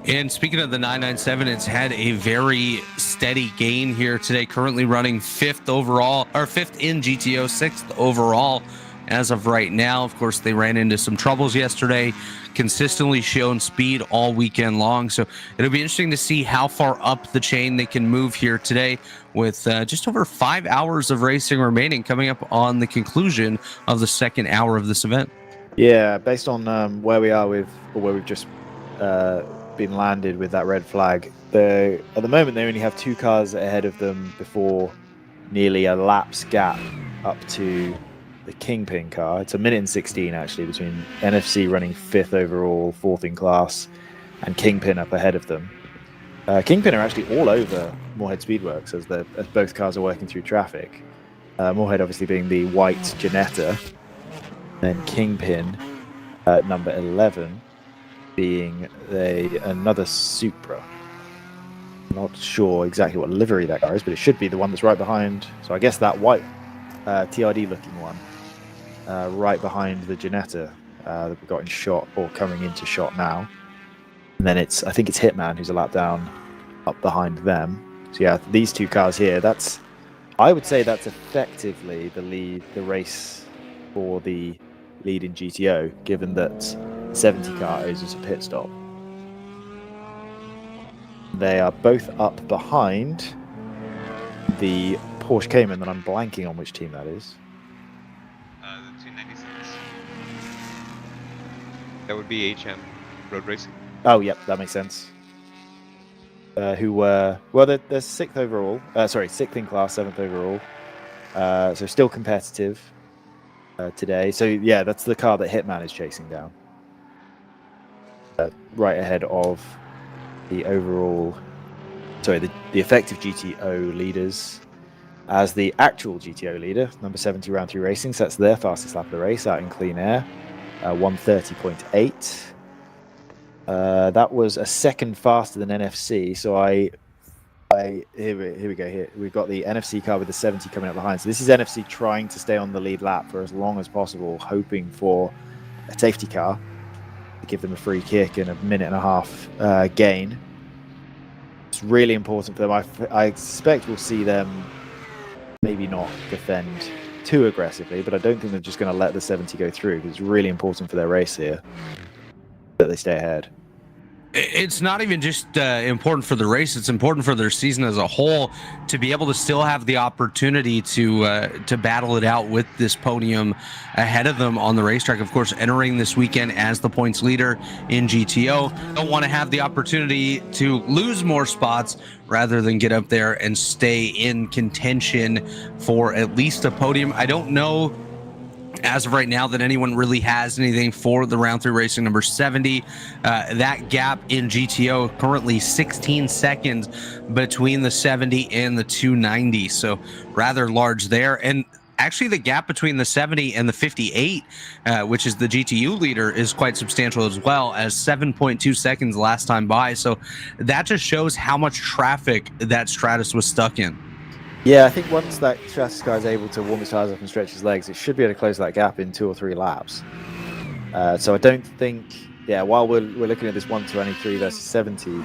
And speaking of the 997, it's had a very steady gain here today, currently running 5th overall, or 5th in GTO, 6th overall as of right now. Of course, they ran into some troubles yesterday, consistently shown speed all weekend long. So it'll be interesting to see how far up the chain they can move here today with just over 5 hours of racing remaining, coming up on the conclusion of the second hour of this event. Yeah, based on where we are with, or where we've just been landed with that red flag, at the moment they only have 2 cars ahead of them before nearly a lap's gap up to the Kingpin car. It's 1 minute and 16 actually between NFC running 5th overall, 4th in class, and Kingpin up ahead of them. Kingpin are actually all over Moorhead Speedworks as both cars are working through traffic. Moorhead obviously being the white Ginetta, then Kingpin number 11 being another Supra. Not sure exactly what livery that car is, but it should be the one that's right behind. So I guess that white TRD looking one right behind the Ginetta that we've got in shot, or coming into shot now. And then I think it's Hitman who's a lap down up behind them. So yeah, these 2 cars here, I would say that's effectively the race for the lead in GTO, given that 70 car owes us a pit stop. They are both up behind the Porsche Cayman that I'm blanking on which team that is. The 296. That would be HM Road Racing. Oh, yep, that makes sense. Who were, they're 6th overall. 6th in class, 7th overall. So still competitive today. So yeah, that's the car that Hitman is chasing down. Right ahead of the overall, sorry, the effective GTO leaders. As the actual GTO leader, number 70 Round 3 Racing, so that's their fastest lap of the race out in clean air, 1:30.8. That was a second faster than NFC. So here we go. Here we've got the NFC car with the 70 coming up behind. So this is NFC trying to stay on the lead lap for as long as possible, hoping for a safety car to give them a free kick and a minute and a half gain. It's really important for them. I suspect we'll see them maybe not defend too aggressively, but I don't think they're just going to let the 70 go through, because it's really important for their race here that they stay ahead. It's not even just important for the race, it's important for their season as a whole to be able to still have the opportunity to battle it out with this podium ahead of them on the racetrack. Of course, entering this weekend as the points leader in GTO, don't want to have the opportunity to lose more spots rather than get up there and stay in contention for at least a podium. I don't know as of right now that anyone really has anything for the round 3 racing number 70. That gap in GTO currently 16 seconds between the 70 and the 290, so rather large there. And actually the gap between the 70 and the 58, which is the GTU leader, is quite substantial as well, as 7.2 seconds last time by. So that just shows how much traffic that Stratus was stuck in. Yeah, I think once that Stratus car is able to warm his tires up and stretch his legs, it should be able to close that gap in 2 or 3 laps. So I don't think, yeah, while we're looking at this 123 versus 70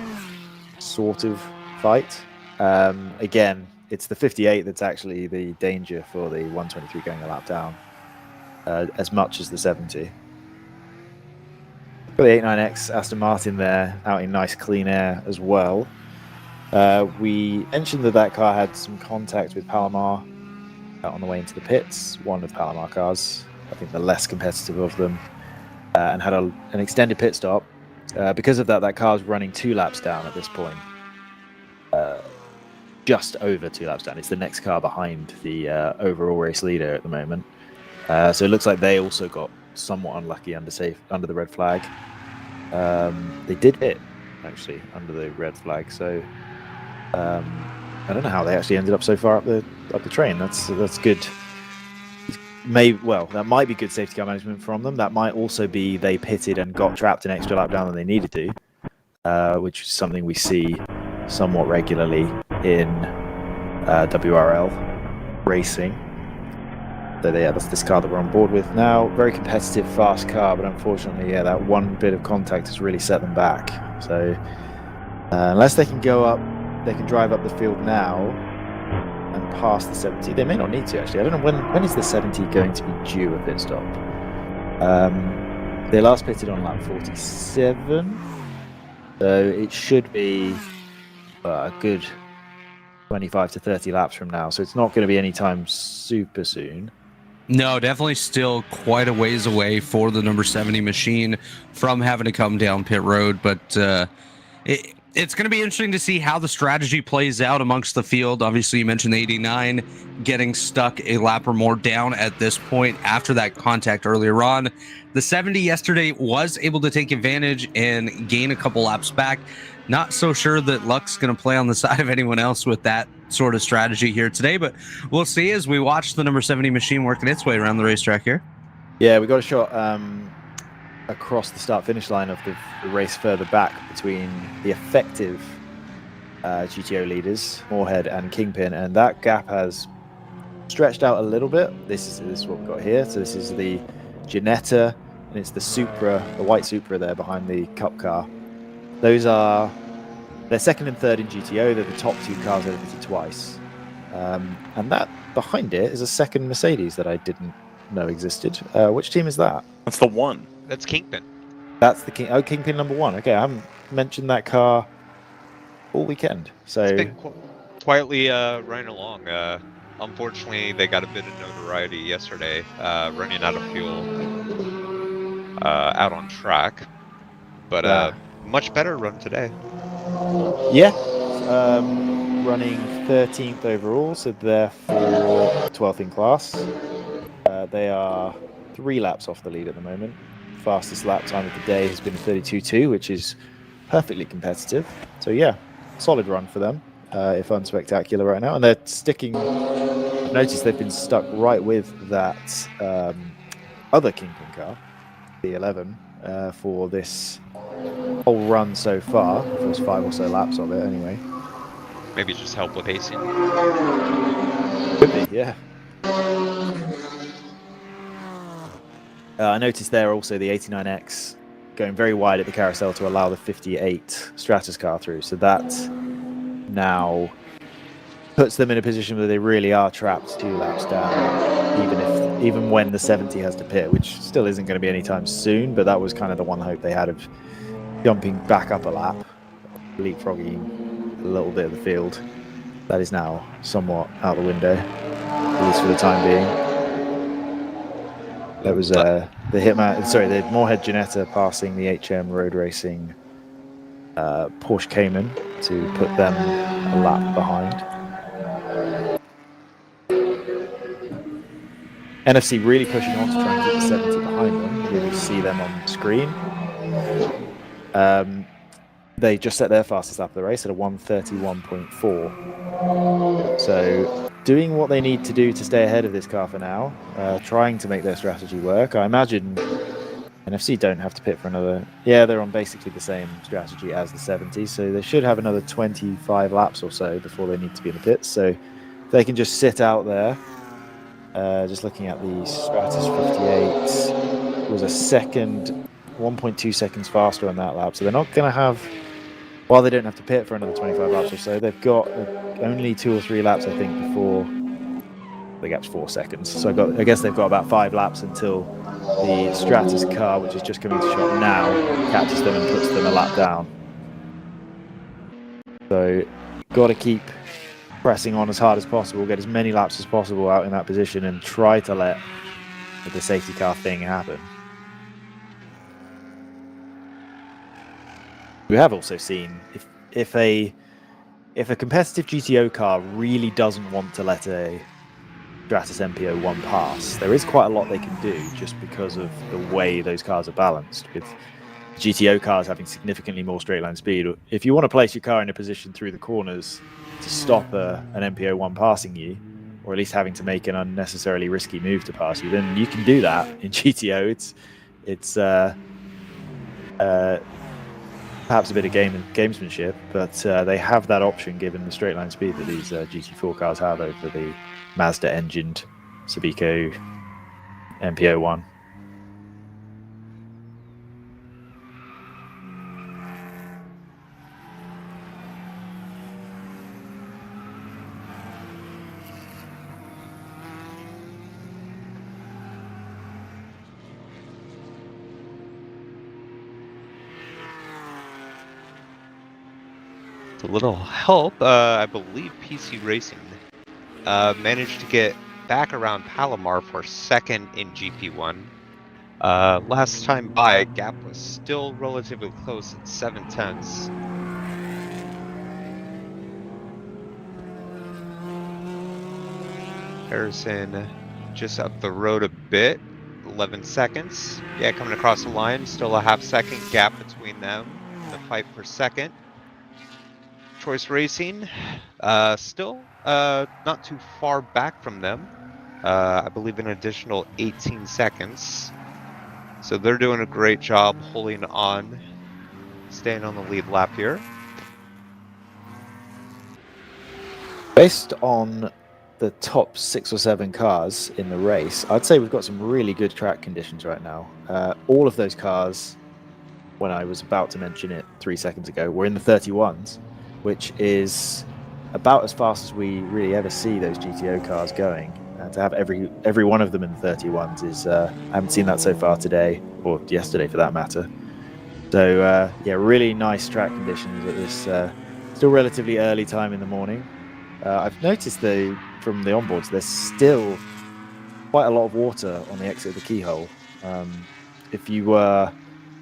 sort of fight, again, it's the 58 that's actually the danger for the 123 going a lap down, as much as the 70. Got the 89X Aston Martin there, out in nice clean air as well. We mentioned that car had some contact with Palomar on the way into the pits, one of the Palomar cars, I think the less competitive of them, and had an extended pit stop. Because of that, that car's running 2 laps down at this point. Just over 2 laps down. It's the next car behind the overall race leader at the moment. So it looks like they also got somewhat unlucky under the red flag. They did hit, actually, under the red flag, so I don't know how they actually ended up so far up the train. That's good. That might be good safety car management from them. That might also be they pitted and got trapped an extra lap down than they needed to, which is something we see somewhat regularly in WRL racing. So yeah, that's this car that we're on board with now. Very competitive, fast car, but unfortunately, yeah, that one bit of contact has really set them back. So unless they can go up, they can drive up the field now and pass the 70. They may not need to, actually. I don't know when is the 70 going to be due a pit stop. They last pitted on lap 47, so it should be a good 25 to 30 laps from now. So it's not going to be anytime super soon. No, definitely still quite a ways away for the number 70 machine from having to come down pit road, but it's going to be interesting to see how the strategy plays out amongst the field. Obviously, you mentioned the 89 getting stuck a lap or more down at this point after that contact earlier on. The 70 yesterday was able to take advantage and gain a couple laps back. Not so sure that luck's going to play on the side of anyone else with that sort of strategy here today, but we'll see as we watch the number 70 machine working its way around the racetrack here. Yeah, we got a shot across the start-finish line of the race further back between the effective GTO leaders, Moorhead and Kingpin, and that gap has stretched out a little bit. This is what we've got here. So this is the Ginetta, and it's the Supra, the white Supra there behind the Cup car. They're second and third in GTO. They're the top 2 cars I've visited twice. And that behind it is a second Mercedes that I didn't know existed. Which team is that? That's the one. That's Kingpin. That's the Kingpin number 1. Okay, I haven't mentioned that car all weekend. So It's been quietly running along. Unfortunately, they got a bit of notoriety yesterday, running out of fuel out on track. But much better run today. yeah, running 13th overall, so therefore 12th in class. They are 3 laps off the lead at the moment. Fastest lap time of the day has been 32.2, which is perfectly competitive. So yeah, solid run for them, if unspectacular right now. And they're sticking, I've noticed they've been stuck right with that other Kingpin car, the 11, for this whole run so far, the first 5 or so laps of it anyway. Maybe just help with pacing. Could be, yeah. I noticed there also the 89X going very wide at the carousel to allow the 58 Stratus car through. So that now puts them in a position where they really are trapped 2 laps down, even when the 70 has to pit, which still isn't going to be anytime soon. But that was kind of the one hope they had of jumping back up a lap, leapfrogging a little bit of the field. That is now somewhat out the window, at least for the time being. That was the Moorhead Ginetta passing the HM Road Racing Porsche Cayman to put them a lap behind. NFC really pushing on to try and keep the 70 behind them. Here we see them on the screen. They just set their fastest lap of the race at a 1:31.4. So doing what they need to do to stay ahead of this car for now, trying to make their strategy work. I imagine NFC don't have to pit for another... Yeah, they're on basically the same strategy as the 70, so they should have another 25 laps or so before they need to be in the pits. So if they can just sit out there. Just looking at the Stratus 58, was a second, 1.2 seconds faster on that lap. So they're not going to have... While they don't have to pit for another 25 laps or so, they've got only 2 or 3 laps, I think, before the gap's 4 seconds. So I guess they've got about 5 laps until the Stratus car, which is just coming to shot now, catches them and puts them a lap down. So got to keep pressing on as hard as possible, get as many laps as possible out in that position, and try to let the safety car thing happen. We have also seen if a competitive GTO car really doesn't want to let a Stratus MPO1 pass, there is quite a lot they can do just because of the way those cars are balanced, with GTO cars having significantly more straight line speed. If you want to place your car in a position through the corners to stop an MPO1 passing you, or at least having to make an unnecessarily risky move to pass you, then you can do that in GTO. It's perhaps a bit of gamesmanship, but they have that option given the straight line speed that these GT4 cars have over the Mazda engined Subico MPO1. A little help, I believe PC Racing managed to get back around Palomar for second in GP1. Last time by, gap was still relatively close at 7/10. Harrison just up the road a bit, 11 seconds. Yeah, coming across the line, still a half-second gap between them. The fight for second. Choice Racing, still not too far back from them. I believe an additional 18 seconds. So they're doing a great job holding on, staying on the lead lap here. Based on the top 6 or 7 cars in the race, I'd say we've got some really good track conditions right now. All of those cars, when I was about to mention it 3 seconds ago, were in the 31s. Which is about as fast as we really ever see those GTO cars going. To have every one of them in the 31s is, I haven't seen that so far today, or yesterday for that matter. So yeah, really nice track conditions at this still relatively early time in the morning. I've noticed though from the onboards there's still quite a lot of water on the exit of the keyhole. If you were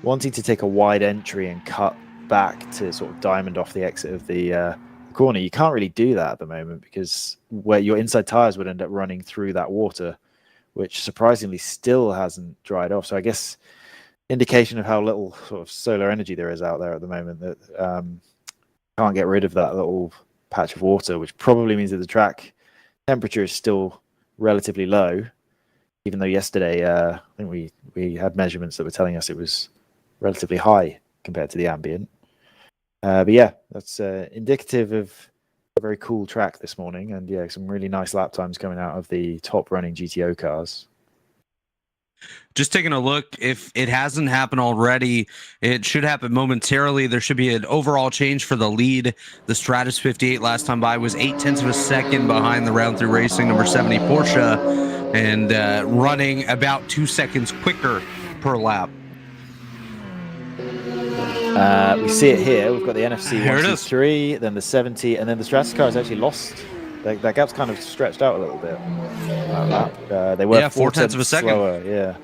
wanting to take a wide entry and cut back to sort of diamond off the exit of the corner. You can't really do that at the moment because where your inside tires would end up running through that water, which surprisingly still hasn't dried off. So I guess indication of how little sort of solar energy there is out there at the moment, that can't get rid of that little patch of water, which probably means that the track temperature is still relatively low, even though yesterday I think we had measurements that were telling us it was relatively high compared to the ambient. But yeah, that's indicative of a very cool track this morning, and yeah, some really nice lap times coming out of the top running GTO cars. Just taking a look, if it hasn't happened already, it should happen momentarily. There should be an overall change for the lead. The Stratus 58 last time by was 0.8 of a second behind the Round 3 Racing number 70 Porsche, and running about 2 seconds quicker per lap. We see it here. We've got the NFC Here 1, it 2, is. 3, then the 70, and then the Stratus car has actually lost. That gap's kind of stretched out a little bit. That lap. They were 0.4 of a second. slower. Yeah.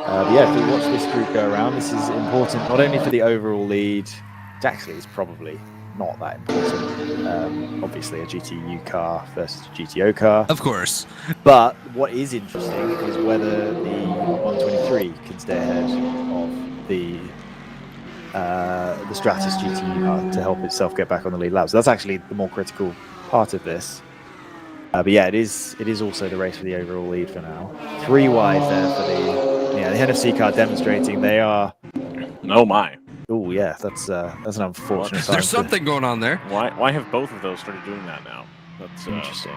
But yeah, if we watch this group go around, this is important not only for the overall lead. Actually, it's probably not that important. Obviously, a GTU car versus a GTO car. Of course. But what is interesting is whether the 123 can stay ahead of the Stratus GTU car to help itself get back on the lead lap. So that's actually the more critical part of this. But yeah, it is also the race for the overall lead for now. 3 wide there for the NFC car demonstrating they are. Oh my! Oh yeah, that's an unfortunate sign. There's something going on there. Why have both of those started doing that now? That's interesting.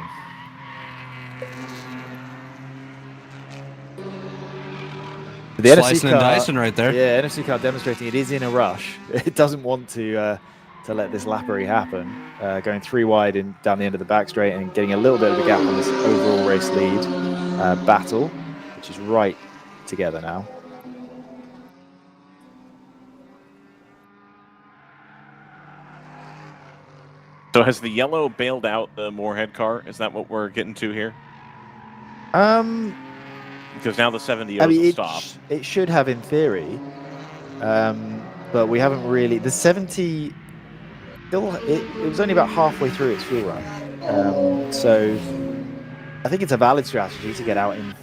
The Slicing NFC and car, dicing right there. Yeah, NFC car demonstrating it is in a rush. It doesn't want to let this lappery happen. Going 3 wide down the end of the back straight and getting a little bit of a gap on this overall race lead battle, which is right together now. So has the yellow bailed out the Moorhead car? Is that what we're getting to here? Because now the 70 will stop. It should have in theory, but we haven't really. The 70 still. It was only about halfway through its fuel run, so I think it's a valid strategy to get out in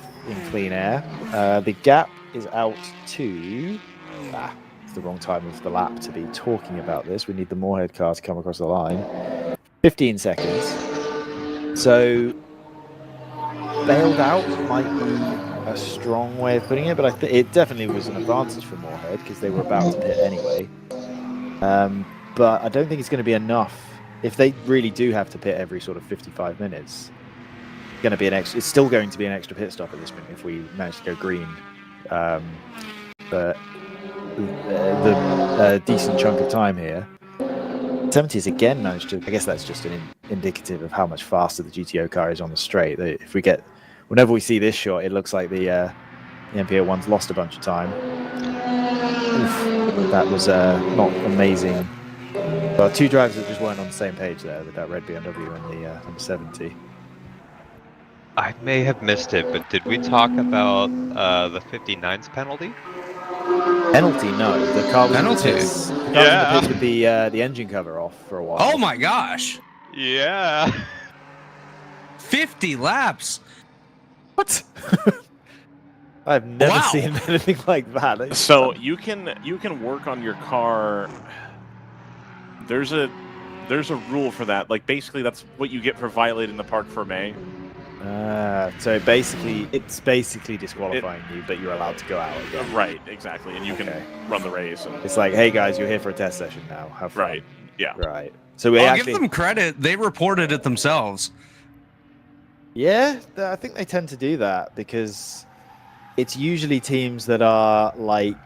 clean air. The gap is out to. It's the wrong time of the lap to be talking about this. We need the Moorhead car to come across the line. 15 seconds. So bailed out might be a strong way of putting it, but it definitely was an advantage for Moorhead because they were about to pit anyway. But I don't think it's going to be enough. If they really do have to pit every sort of 55 minutes, it's still going to be an extra pit stop at this point if we manage to go green. But the decent chunk of time here. 70's again managed to. I guess that's just an indicative of how much faster the GTO car is on the straight. Whenever we see this shot, it looks like the MP01's lost a bunch of time. Oof, that was not amazing. Well, 2 drivers that just weren't on the same page there with that red BMW and the number 70. I may have missed it, but did we talk about the 59's penalty? Penalty? No. The car was penalty. In the pits with the engine cover off for a while. Oh my gosh! Yeah. 50 laps. What? I've never seen anything like that. So you can work on your car. There's a rule for that. Like basically, that's what you get for violating the Parc Fermé. So it's basically disqualifying you, but you're allowed to go out again. Right, exactly, and you can run the race. And it's like, hey guys, you're here for a test session now. Have fun. Right. Yeah. Right. So I'll give them credit. They reported it themselves. Yeah, I think they tend to do that because it's usually teams that are like,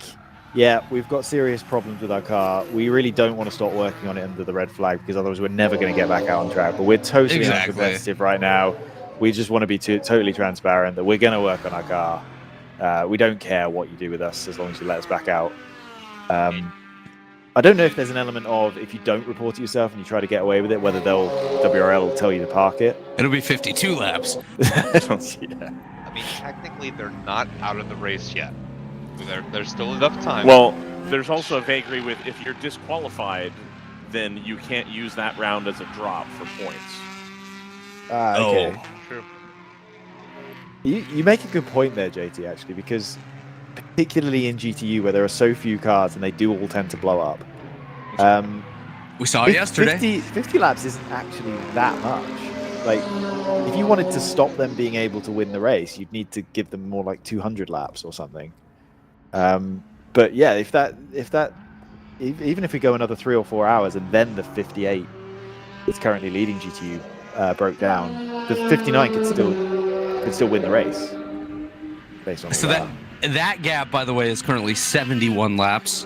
yeah, we've got serious problems with our car. We really don't want to start working on it under the red flag because otherwise we're never going to get back out on track. But we're totally uncompetitive right now. We just want to be totally transparent that we're going to work on our car. We don't care what you do with us as long as you let us back out. I don't know if there's an element of if you don't report it yourself and you try to get away with it, whether WRL will tell you to park it. It'll be 52 laps. Yeah. I mean, technically, they're not out of the race yet. There's still enough time. Well, there's also a vagary with if you're disqualified, then you can't use that round as a drop for points. Okay. Oh. True. You make a good point there, JT, actually, because particularly in GTU where there are so few cars and they do all tend to blow up. We saw it yesterday. 50 laps isn't actually that much. Like, if you wanted to stop them being able to win the race, you'd need to give them more like 200 laps or something. But yeah, even if we go another 3 or 4 hours and then the 58 that's currently leading GTU broke down, the 59 could still win the race. Based on So that gap, by the way, is currently 71 laps.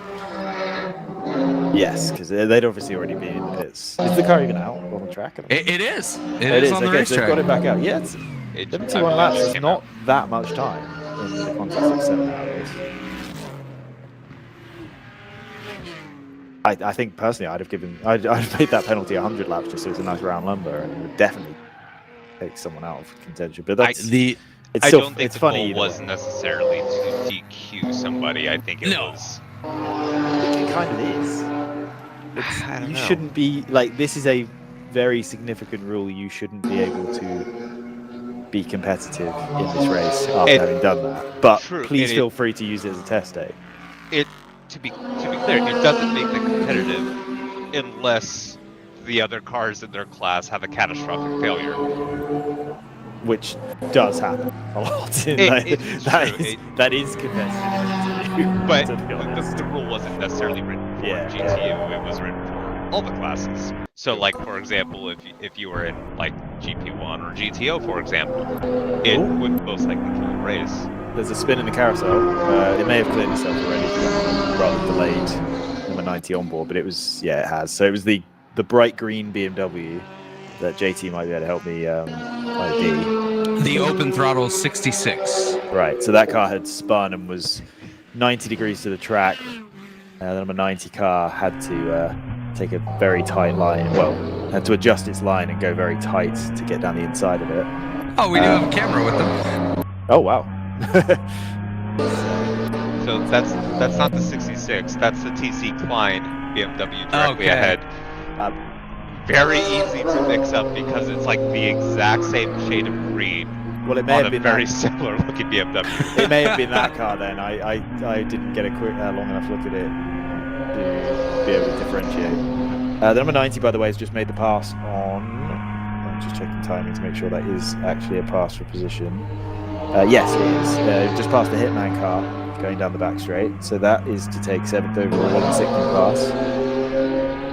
yes, because they'd obviously already been in the pits. Is the car even out on the track? It is. It is is. on the Okay, so they've racetrack. got it back out. Yeah, it's I 71 believe laps it is came not out. that much time in the context of 7 hours. I think personally, I'd have made that penalty 100 laps just so it's a nice round number, and it would definitely take someone out of contention. But that's The it's I still don't think it's the funny. goal either was way. necessarily to DQ somebody. I think it No. was. It kind of is. I don't You know. shouldn't be like this is a very significant rule. You shouldn't be able to be competitive in this race after having done that. But True, please and feel free to use it as a test day. To be clear, it doesn't make them competitive unless the other cars in their class have a catastrophic failure. Which does happen a lot. It is true. That is competitive. But to be honest. the rule wasn't necessarily written for Yeah, GTU. It was written for all the classes. So, like for example, if you were in like GP1 or GTO, for example, it Ooh. would most likely kill the race. There's a spin in the carousel. It may have cleared itself already. Rather delayed number 90 on board, but it has. So it was the bright green BMW that JT might be able to help me ID. the open throttle 66. Right, so that car had spun and was 90 degrees to the track. The number 90 car had to take a very tight line. Well, had to adjust its line and go very tight to get down the inside of it. Oh, we do have a camera with them. Oh wow. So that's not the 66. That's the TC Klein BMW directly Okay. ahead. Um, Very easy to mix up because it's like the exact same shade of green well, it may on have a been very that, similar looking BMW. it may have been that car then. I didn't get a long enough look at it to be able to differentiate. The number 90, by the way, has just made the pass on. I'm just checking timing to make sure that is actually a pass for position. Yes, it is. Just past the Hitman car going down the back straight. So that is to take 7th overall on the 6th pass.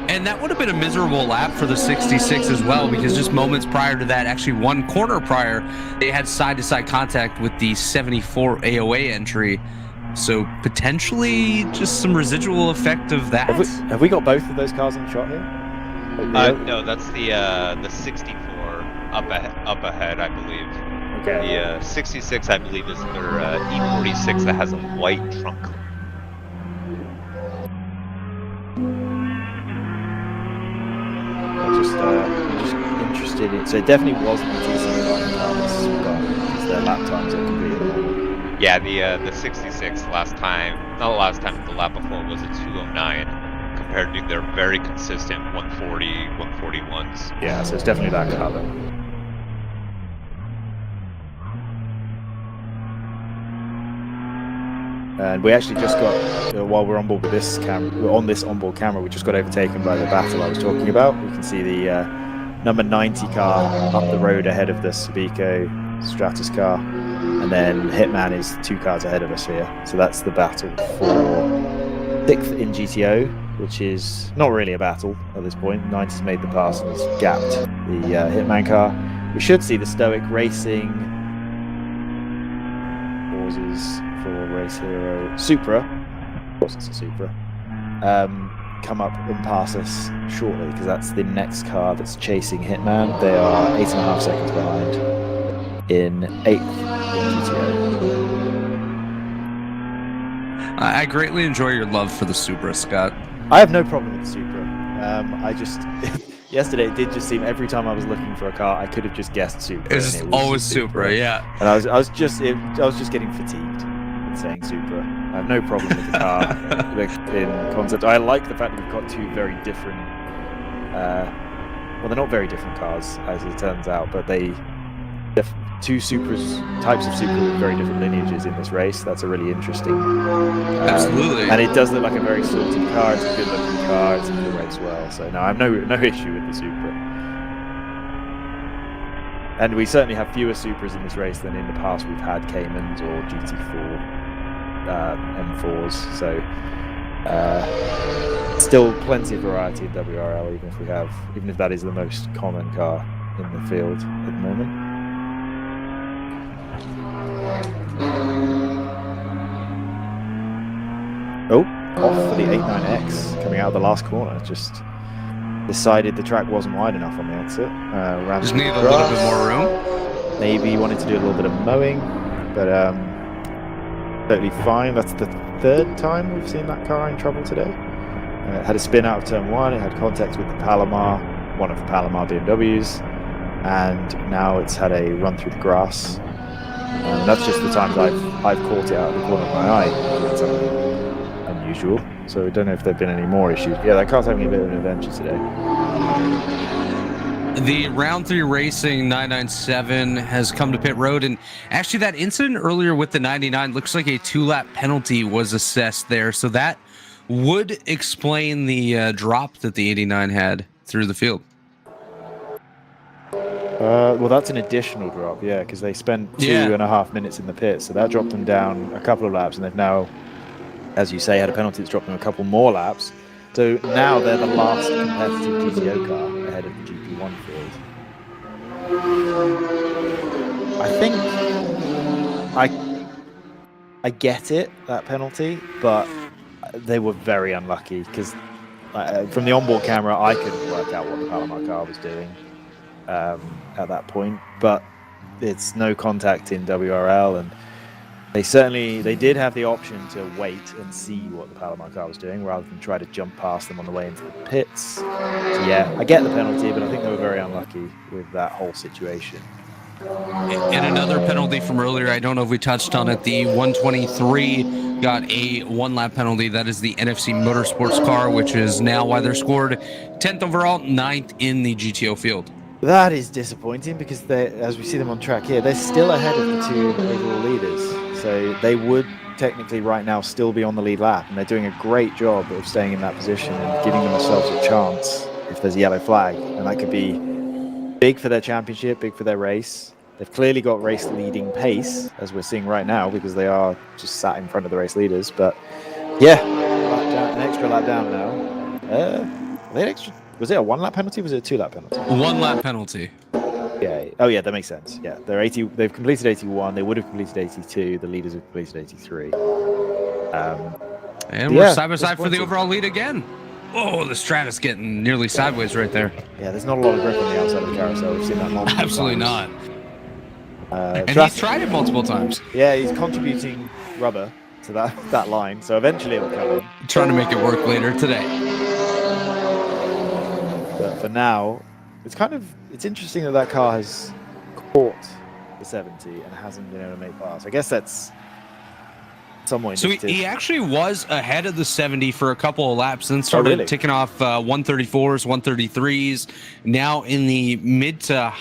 And that would have been a miserable lap for the 66 as well, because just moments prior to that, actually one corner prior, they had side-to-side contact with the 74 AOA entry. So potentially just some residual effect of that. Have we got both of those cars on shot here? No, that's the 64 up ahead, I believe. Okay. The 66, I believe, is their E46 that has a white trunk. I'm just interested in. So it definitely wasn't the TC Klein cars, but their lap times are completely. Yeah, the 66 last time, not the last time, but the lap before was a 209 compared to their very consistent 140, 141s. Yeah, so it's definitely that car then. And we actually just got, while we're on board with this camera, on this onboard camera, we just got overtaken by the battle I was talking about. We can see the number 90 car up the road ahead of the Subico Stratus car, and then Hitman is 2 cars ahead of us here. So that's the battle for 6th in GTO, which is not really a battle at this point. 90's made the pass and has gapped the Hitman car. We should see the Stoic Racing pauses for Race Hero Supra, of course it's a Supra, come up and pass us shortly, because that's the next car that's chasing Hitman. They are 8.5 seconds behind in 8th in GTO. I greatly enjoy your love for the Supra, Scott. I have no problem with the Supra. I just yesterday it did just seem every time I was looking for a car I could have just guessed Supra. It was and always just Supra, yeah. And I was just getting fatigued with saying Supra. I have no problem with the car in concept. I like the fact that we've got 2 very different Well, they're not very different cars, as it turns out, but they're two types of Supra with very different lineages in this race. That's a really interesting. Absolutely. And it does look like a very sorted car. It's a good-looking car. It's going to race well. So no, I have no issue with the Supra. And we certainly have fewer Supras in this race than in the past. We've had Caymans or GT4 M4s. So still plenty of variety in WRL, even if that is the most common car in the field at the moment. Oh, off for the 89X coming out of the last corner. Just decided the track wasn't wide enough on the exit. Just needed a little bit more room. Maybe he wanted to do a little bit of mowing, but totally fine. That's the third time we've seen that car in trouble today. It had a spin out of turn 1. It had contact with the Palomar, one of the Palomar BMWs, and now it's had a run through the grass. That's just the times I've caught it out of the corner of my eye. It's unusual. So I don't know if there've been any more issues. Yeah, that car's having a bit of an adventure today. The round 3 racing 997 has come to pit road, and actually that incident earlier with the 99 looks like a 2-lap penalty was assessed there, so that would explain the drop that the 89 had through the field. Well, that's an additional drop, yeah, because they spent 2.5 minutes in the pit, so that dropped them down a couple of laps, and they've now, as you say, had a penalty that's dropped them a couple more laps. So now they're the last competitive GTO car ahead of the GP1 field. I think I get it, that penalty, but they were very unlucky because from the onboard camera I couldn't work out what the Palomar car was doing at that point, but it's no contact in WRL, and they did have the option to wait and see what the Palomar car was doing rather than try to jump past them on the way into the pits. So yeah, I get the penalty, but I think they were very unlucky with that whole situation. And another penalty from earlier, I don't know if we touched on it, the 123 got a 1-lap penalty. That is the NFC Motorsports car, which is now why they're scored 10th overall, 9th in the GTO field. That is disappointing because as we see them on track here, they're still ahead of the 2 overall leaders. So they would technically right now still be on the lead lap, and they're doing a great job of staying in that position and giving themselves a chance if there's a yellow flag. And that could be big for their championship, big for their race. They've clearly got race leading pace, as we're seeing right now, because they are just sat in front of the race leaders. But yeah, an extra lap down now. Was it a 1-lap penalty or was it a 2-lap penalty? 1-lap penalty. Yeah. Oh yeah, that makes sense. Yeah, they've completed 81. They would have completed 82. The leaders have completed 83. And we're side by side for the overall lead again. Oh, the Stratus getting nearly sideways right there. Yeah, there's not a lot of grip on the outside of the carousel. We've seen that multiple Absolutely times. not. And he's tried it multiple times. Yeah, he's contributing rubber to that line, so eventually it will come in. Trying to make it work later today. But for now, it's interesting that car has caught the 70 and hasn't been able to make pass. I guess that's somewhat So he actually was ahead of the 70 for a couple of laps, then started ticking off 134s, 133s, now in the mid to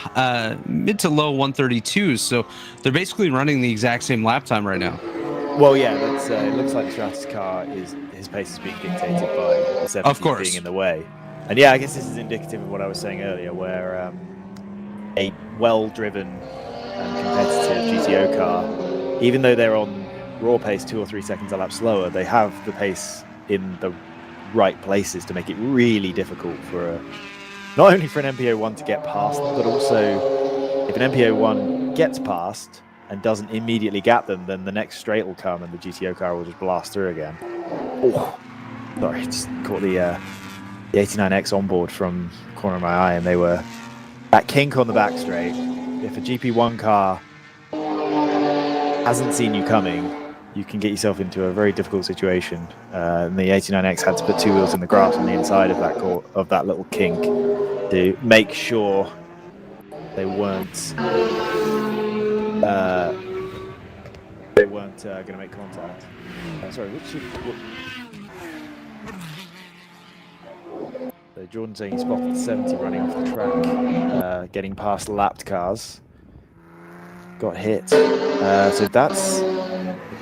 low 132s. So they're basically running the exact same lap time right now. Well, yeah, it looks like the Stratus car his pace is being dictated by the 70 being in the way. And yeah, I guess this is indicative of what I was saying earlier, where a well-driven and competitive GTO car, even though they're on raw pace 2 or 3 seconds a lap slower, they have the pace in the right places to make it really difficult for not only for an MPO1 to get past them, but also if an MPO1 gets past and doesn't immediately gap them, then the next straight will come and the GTO car will just blast through again. Oh, sorry, just caught the 89X on board from the corner of my eye, and they were that kink on the back straight. If a GP1 car hasn't seen you coming, you can get yourself into a very difficult situation. And the 89X had to put 2 wheels in the grass on the inside of that little kink to make sure they weren't going to make contact. Sorry, the Jordan saying he spotted 70 running off the track, getting past lapped cars. Got hit. So that's...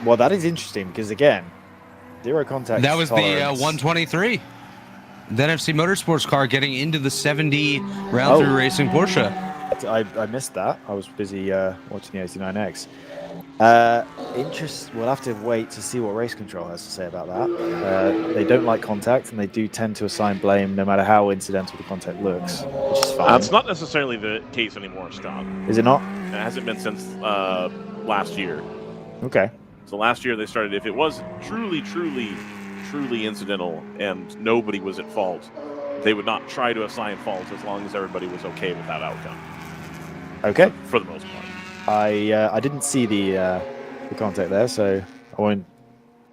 Well, that is interesting because, again, zero contact That was tolerance. the 123. The NFC Motorsports car getting into the 70 round through racing Porsche. I missed that. I was busy watching the 89X. We'll have to wait to see what race control has to say about that. They don't like contact, and they do tend to assign blame no matter how incidental the contact looks, which is fine. It's not necessarily the case anymore, Scott. Is it not? It hasn't been since last year. Okay. So last year they started, if it was truly incidental and nobody was at fault, they would not try to assign faults as long as everybody was okay with that outcome. Okay. For the most part. I didn't see the contact there, so I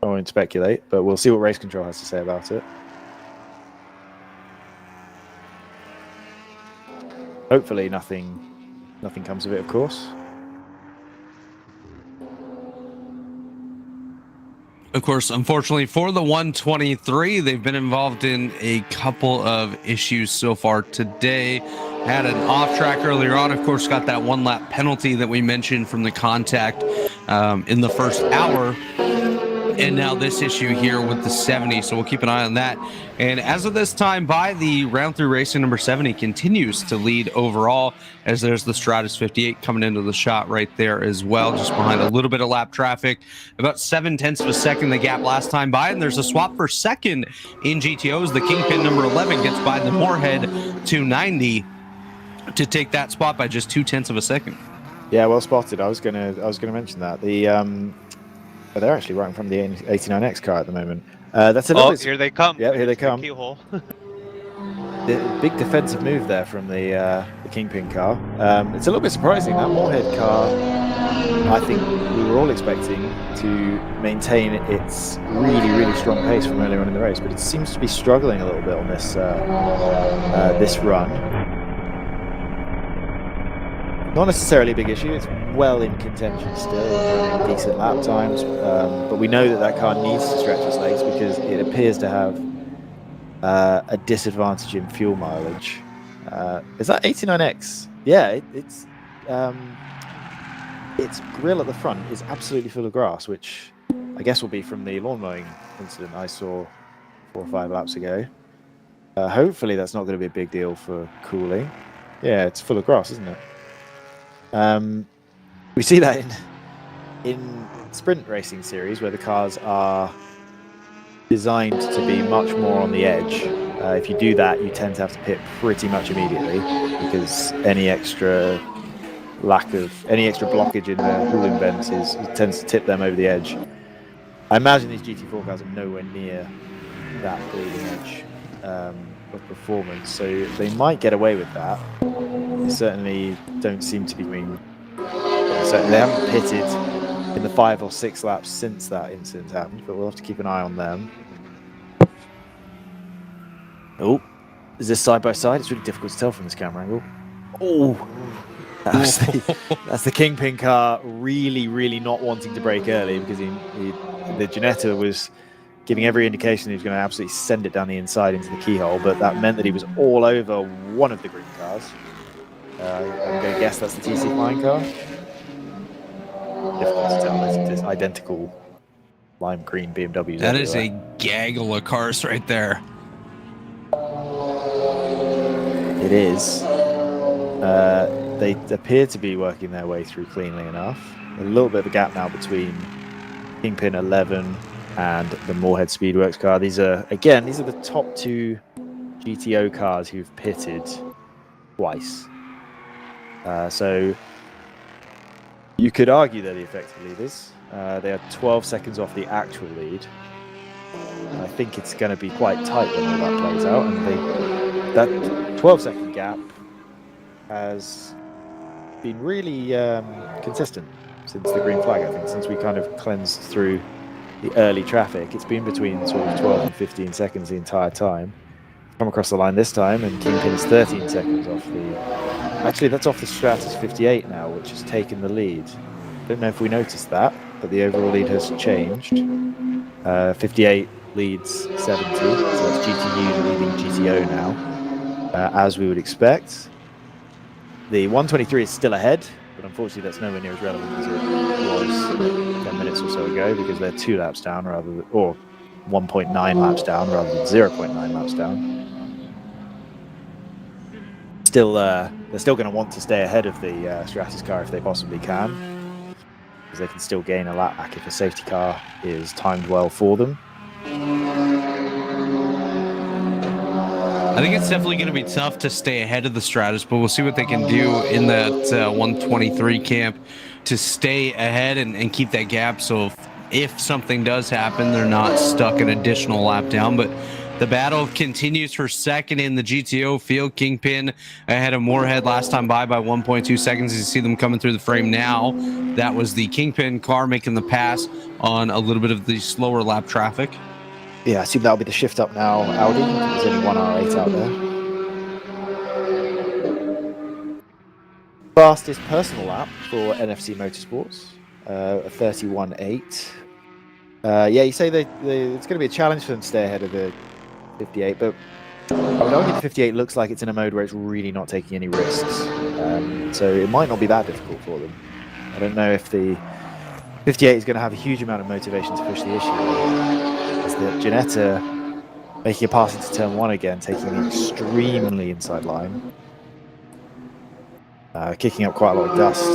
won't speculate, but we'll see what race control has to say about it. Hopefully nothing comes of it, of course. Of course, unfortunately for the 123, they've been involved in a couple of issues so far today. Had an off track earlier on, of course, got that 1 lap penalty that we mentioned from the contact in the first hour. And now this issue here with the 70, so we'll keep an eye on that. And as of this time by, the round through racing number 70 continues to lead overall, as there's the Stratus 58 coming into the shot right there as well, just behind a little bit of lap traffic. About 0.7 of a second the gap last time by, and there's a swap for second in GTOs. The Kingpin number 11 gets by the Moorhead 290 to take that spot by just 0.2 of a second. Yeah, well spotted. I was gonna mention that. But they're actually right in front of the 89X car at the moment. That's a little bit... here they come. Yeah, here they come. Keyhole. The big defensive move there from the Kingpin car. It's a little bit surprising. That Moorhead car, I think we were all expecting to maintain its really strong pace from earlier on in the race, but it seems to be struggling a little bit on this this run. Not necessarily a big issue. It's well in contention still, running decent lap times, but we know that car needs to stretch its legs because it appears to have a disadvantage in fuel mileage. Is that 89X? Yeah, its grille at the front is absolutely full of grass, which I guess will be from the lawn mowing incident I saw 4 or 5 laps ago. Hopefully that's not going to be a big deal for cooling. Yeah, it's full of grass, isn't it? We see that in sprint racing series where the cars are designed to be much more on the edge. If you do that, you tend to have to pit pretty much immediately because any extra blockage in the cooling vents tends to tip them over the edge. I imagine these GT4 cars are nowhere near that bleeding edge of performance, so they might get away with that. They certainly don't seem to be doing. So they haven't pitted in the 5 or 6 laps since that incident happened, but we'll have to keep an eye on them. Oh, is this side by side? It's really difficult to tell from this camera angle. Oh, that's the Kingpin car really not wanting to brake early because the Ginetta was giving every indication he was going to absolutely send it down the inside into the keyhole, but that meant that he was all over one of the green cars. I'm going to guess that's the TC Flying car. Difficult to tell. There's identical lime green BMWs. That is a gaggle of cars right there. It is. They appear to be working their way through cleanly enough. A little bit of a gap now between Kingpin 11 and the Moorhead Speedworks car. These are the top 2 GTO cars who've pitted twice. So you could argue they're the effective leaders. They are 12 seconds off the actual lead. I think it's going to be quite tight when all that plays out. And that 12-second gap has been really consistent since the green flag, I think, since we kind of cleansed through the early traffic. It's been between sort of 12 and 15 seconds the entire time. Come across the line this time, and Kingpin is 13 seconds off the... Actually, that's off the Stratus 58 now, which has taken the lead. Don't know if we noticed that, but the overall lead has changed. 58 leads 70, so that's GTU leading GTO now. as we would expect. The 123 is still ahead, but unfortunately that's nowhere near as relevant as it was 10 minutes or so ago, because they're 2 laps down rather than, or 1.9 laps down rather than 0.9 laps down. Still, they're still going to want to stay ahead of the Stratus car if they possibly can, because they can still gain a lap back if a safety car is timed well for them. I think it's definitely going to be tough to stay ahead of the Stratus, but we'll see what they can do in that 123 camp to stay ahead and keep that gap. So if something does happen, they're not stuck an additional lap down. But the battle continues for second in the GTO field. Kingpin ahead of Moorhead last time by 1.2 seconds. You see them coming through the frame now. That was the Kingpin car making the pass on a little bit of the slower lap traffic. Yeah, I assume that'll be the shift up now, Audi. There's only one R8 out there. Fastest personal lap for NFC Motorsports, a 31.8. Yeah, you say it's going to be a challenge for them to stay ahead of the 58, but I would argue the 58 looks like it's in a mode where it's really not taking any risks. So it might not be that difficult for them. I don't know if the 58 is going to have a huge amount of motivation to push the issue. Is that Ginetta making a pass into turn 1 again, taking an extremely inside line, kicking up quite a lot of dust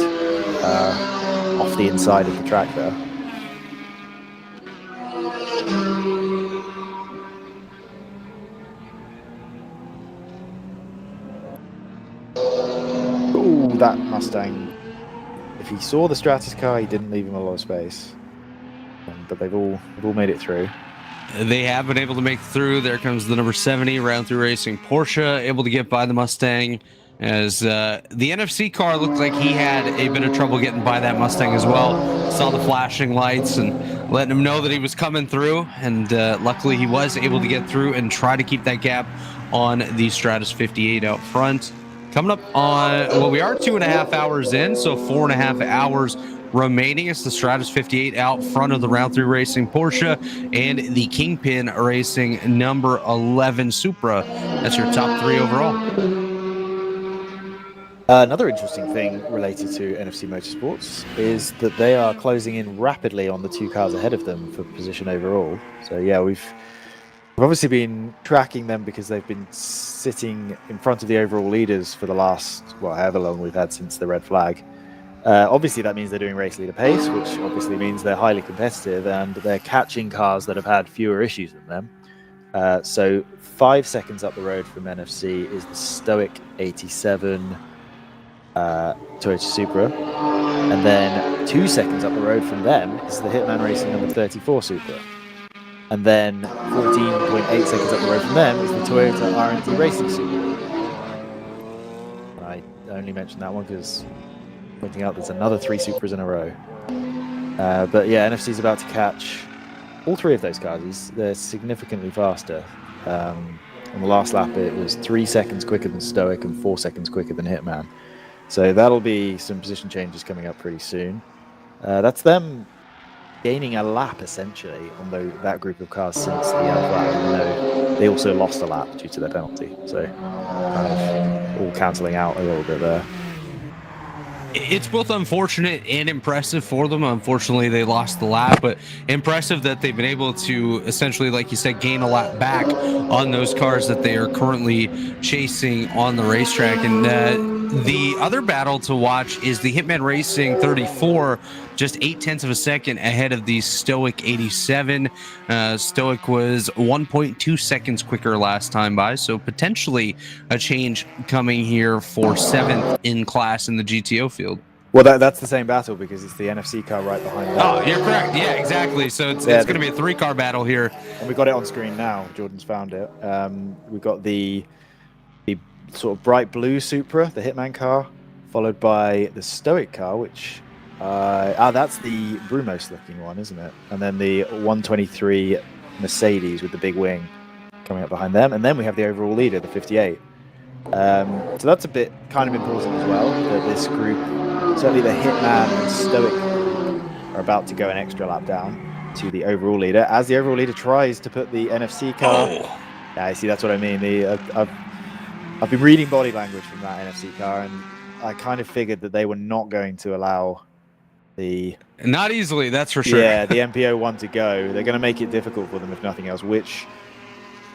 off the inside of the track there. Ooh, that Mustang. If he saw the Stratus car, he didn't leave him a lot of space. But they've all made it through. They have been able to make through. There comes the number 70 round through racing Porsche, able to get by the Mustang, as the NFC car looked like he had a bit of trouble getting by that Mustang as well. Saw the flashing lights and letting him know that he was coming through, and luckily he was able to get through and try to keep that gap on the Stratus 58 out front. Coming up on, well, we are 2.5 hours in, so 4.5 hours remaining. It's the Stratus 58 out front of the round through racing Porsche and the Kingpin racing number 11 Supra. That's your top 3 overall. Another interesting thing related to NFC Motorsports is that they are closing in rapidly on the 2 cars ahead of them for position overall. So yeah, we've obviously been tracking them because they've been sitting in front of the overall leaders for the last, well, however long we've had since the red flag. Obviously that means they're doing race leader pace, which obviously means they're highly competitive and they're catching cars that have had fewer issues than them. So 5 seconds up the road from NFC is the Stoic 87 Toyota Supra, and then 2 seconds up the road from them is the Hitman Racing number 34 Supra, and then 14.8 seconds up the road from them is the Toyota R&D Racing Supra. I only mentioned that one because pointing out there's another 3 Supras in a row. But yeah, NFC's about to catch all 3 of those cars. They're significantly faster. On the last lap, it was 3 seconds quicker than Stoic and 4 seconds quicker than Hitman. So that'll be some position changes coming up pretty soon. That's them gaining a lap, essentially, on that group of cars since the yellow flag, even though they also lost a lap due to their penalty. So kind of all cancelling out a little bit there. It's both unfortunate and impressive for them. Unfortunately, they lost the lap, but impressive that they've been able to essentially, like you said, gain a lap back on those cars that they are currently chasing on the racetrack. And the other battle to watch is the Hitman Racing 34, just 0.8 of a second ahead of the Stoic 87. Stoic was 1.2 seconds quicker last time by, so potentially a change coming here for 7th in class in the GTO field. Well, that's the same battle because it's the NFC car right behind that. Oh, you're correct. Yeah, exactly. So it's going to be a 3-car battle here. And we've got it on screen now. Jordan's found it. We've got the sort of bright blue Supra, the Hitman car, followed by the Stoic car, which that's the Brumos looking one, isn't it? And then the 123 Mercedes with the big wing coming up behind them, and then we have the overall leader, the 58. So that's a bit kind of important as well, that this group, certainly the Hitman and Stoic group, are about to go an extra lap down to the overall leader as the overall leader tries to put the NFC car. Yeah, I see, that's what I mean. I've been reading body language from that NFC car, and I kind of figured that they were not going to allow the... Not easily, that's for sure. Yeah, the MPO one to go. They're going to make it difficult for them, if nothing else, which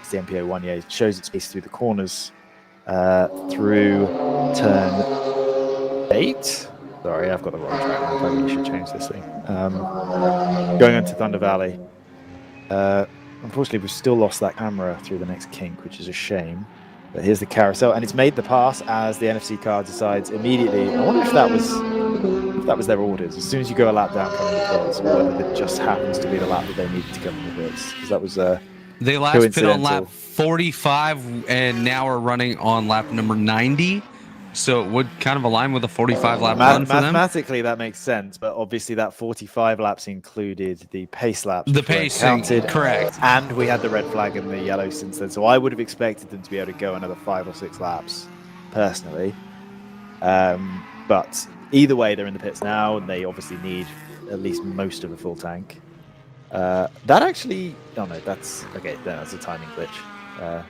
is the MPO one. Yeah, it shows its pace through the corners through turn 8. Sorry, I've got the wrong track. I probably should change this thing. Going on to Thunder Valley. Unfortunately, we've still lost that camera through the next kink, which is a shame. But here's the carousel, and it's made the pass as the NFC car decides immediately. I wonder if that was their orders. As soon as you go a lap down, come in the pits, or whether it just happens to be the lap that they needed to come in the pits. Because that was they last pit on lap 45, and now are running on lap number 90. So it would kind of align with a 45 lap run for them. Mathematically, that makes sense, but obviously that 45 laps included the pace laps. The pacing, correct. And we had the red flag and the yellow since then. So I would have expected them to be able to go another 5 or 6 laps, personally. But either way, they're in the pits now, and they obviously need at least most of a full tank. That actually... Oh, no, that's... Okay, that's a timing glitch.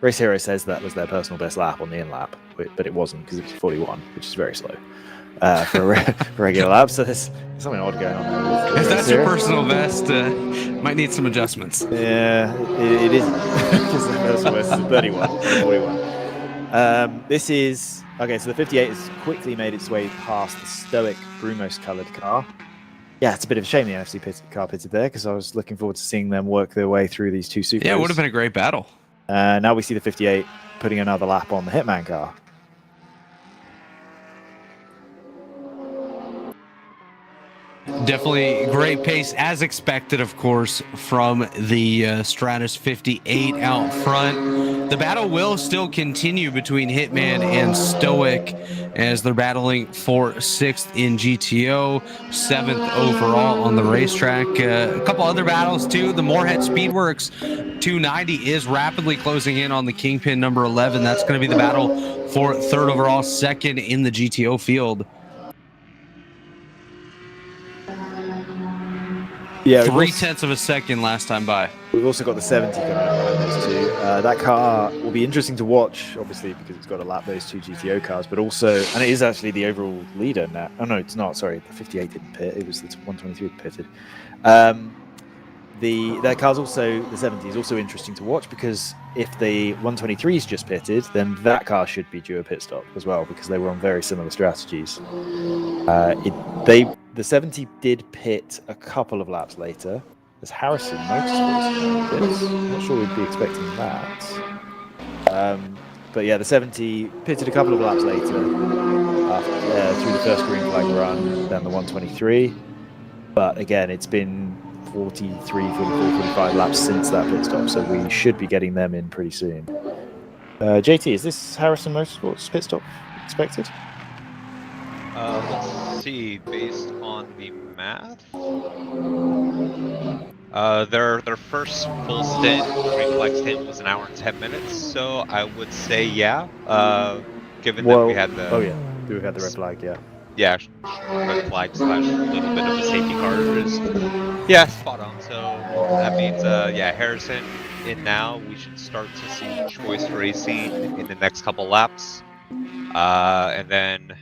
Race Hero says that was their personal best lap on the in-lap, but it wasn't because it was 41, which is very slow for a regular lap. So there's something odd going on there. If that's your personal best, might need some adjustments. Yeah, it isn't because the personal best is 31, 41. This is... Okay, so the 58 has quickly made its way past the stoic Brumos-coloured car. Yeah, it's a bit of a shame the NFC car pitted there because I was looking forward to seeing them work their way through these two Supras. Yeah, it would have been a great battle. Now we see the 58 putting another lap on the Hitman car. Definitely great pace, as expected, of course, from the Stratus 58 out front. The battle will still continue between Hitman and Stoic as they're battling for 6th in GTO, 7th overall on the racetrack. A couple other battles, too. The Moorhead Speedworks 290 is rapidly closing in on the Kingpin number 11. That's going to be the battle for 3rd overall, 2nd in the GTO field. Yeah, 0.3 of a second last time by. We've also got the 70 coming up behind those two. That car will be interesting to watch, obviously, because it's got to lap those two GTO cars, but also, and it is actually the overall leader now. Oh, no, it's not. Sorry, the 58 didn't pit. It was the 123 that pitted. That car's also, the 70 is also interesting to watch because if the 123 is just pitted, then that car should be due a pit stop as well because they were on very similar strategies. The 70 did pit a couple of laps later as Harrison Motorsports pits. I'm not sure we'd be expecting that. But yeah, the 70 pitted a couple of laps later through the first green flag run, then the 123. But again, it's been 43, 44, 45 laps since that pit stop, so we should be getting them in pretty soon. JT, is this Harrison Motorsports pit stop expected? Let's see, based on the math, their first full stint, green flag stint, was 1 hour and 10 minutes, so I would say yeah, given that we had the... Oh yeah, we had the red flag, yeah. Yeah, red flag / little bit of a safety car is, yeah, spot on. So that means, yeah, Harrison in now. We should start to see choice racing in the next couple laps, and then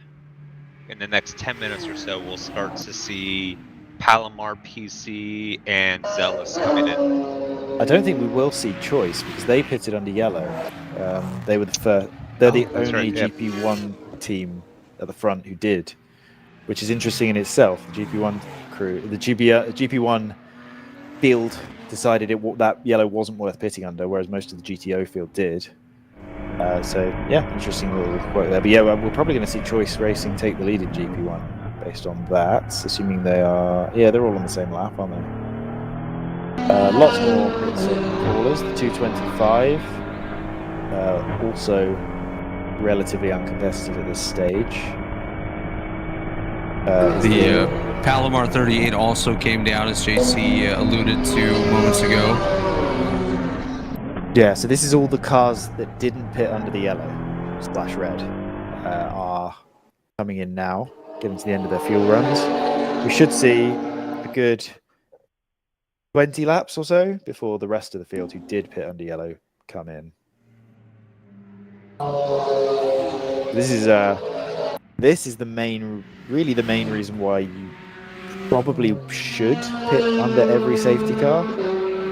in the next 10 minutes or so, we'll start to see Palomar, PC, and Zealous coming in. I don't think we will see choice because they pitted under yellow. They were the first. They're the only right, GP1 team at the front who did, which is interesting in itself. The GP1 crew, the GP1 field decided that yellow wasn't worth pitting under, whereas most of the GTO field did. So yeah, interesting little quote there. But yeah, we're probably going to see Choice Racing take the lead in GP1 based on that, assuming they are. Yeah, they're all on the same lap, aren't they? Lots more callers. The 225, also relatively uncompetitive at this stage. The Palomar 38 also came down, as JC alluded to moments ago. Yeah, so this is all the cars that didn't pit under the yellow / red are coming in now, getting to the end of their fuel runs. We should see a good 20 laps or so before the rest of the field who did pit under yellow come in. This is the main reason why you probably should pit under every safety car,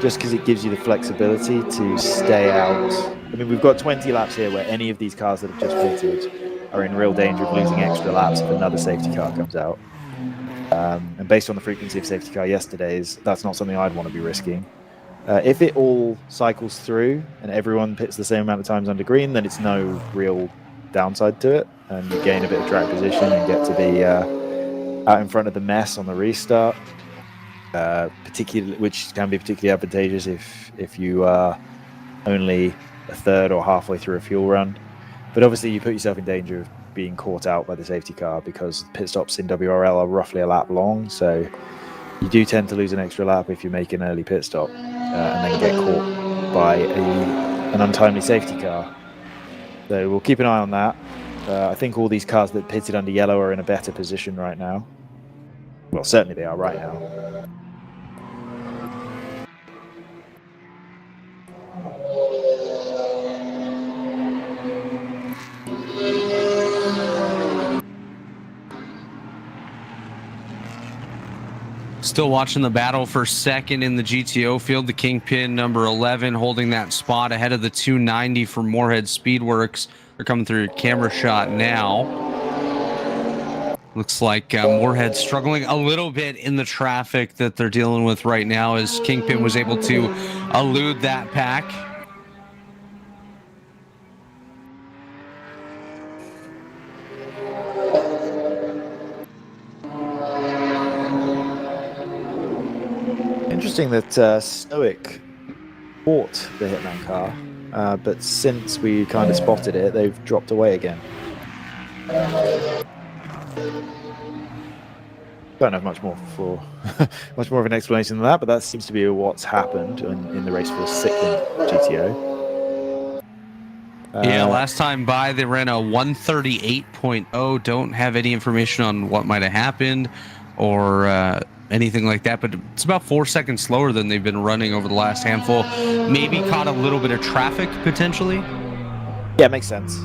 just because it gives you the flexibility to stay out. I mean, we've got 20 laps here where any of these cars that have just pitted are in real danger of losing extra laps if another safety car comes out. And based on the frequency of safety car yesterday's, that's not something I'd want to be risking. If it all cycles through and everyone pits the same amount of times under green, then it's no real downside to it, and you gain a bit of track position and get to be out in front of the mess on the restart, which can be particularly advantageous if you are only a third or halfway through a fuel run. But obviously you put yourself in danger of being caught out by the safety car, because pit stops in WRL are roughly a lap long, so you do tend to lose an extra lap if you make an early pit stop and then get caught by an untimely safety car. So we'll keep an eye on that. I think all these cars that pitted under yellow are in a better position right now. Well, certainly they are right now. Still watching the battle for second in the GTO field. The Kingpin, number 11, holding that spot ahead of the 290 from Moorhead Speedworks. They're coming through a camera shot now. Looks like Moorhead struggling a little bit in the traffic that they're dealing with right now, as Kingpin was able to elude that pack. Interesting that Stoic bought the Hitman car, but since we kind of spotted it, they've dropped away again. Don't have much more of an explanation than that, but that seems to be what's happened in the race for the second GTO. Yeah, last time by they ran a 138.0. Don't have any information on what might have happened or anything like that, but it's about 4 seconds slower than they've been running over the last handful. Maybe caught a little bit of traffic potentially. Yeah, it makes sense.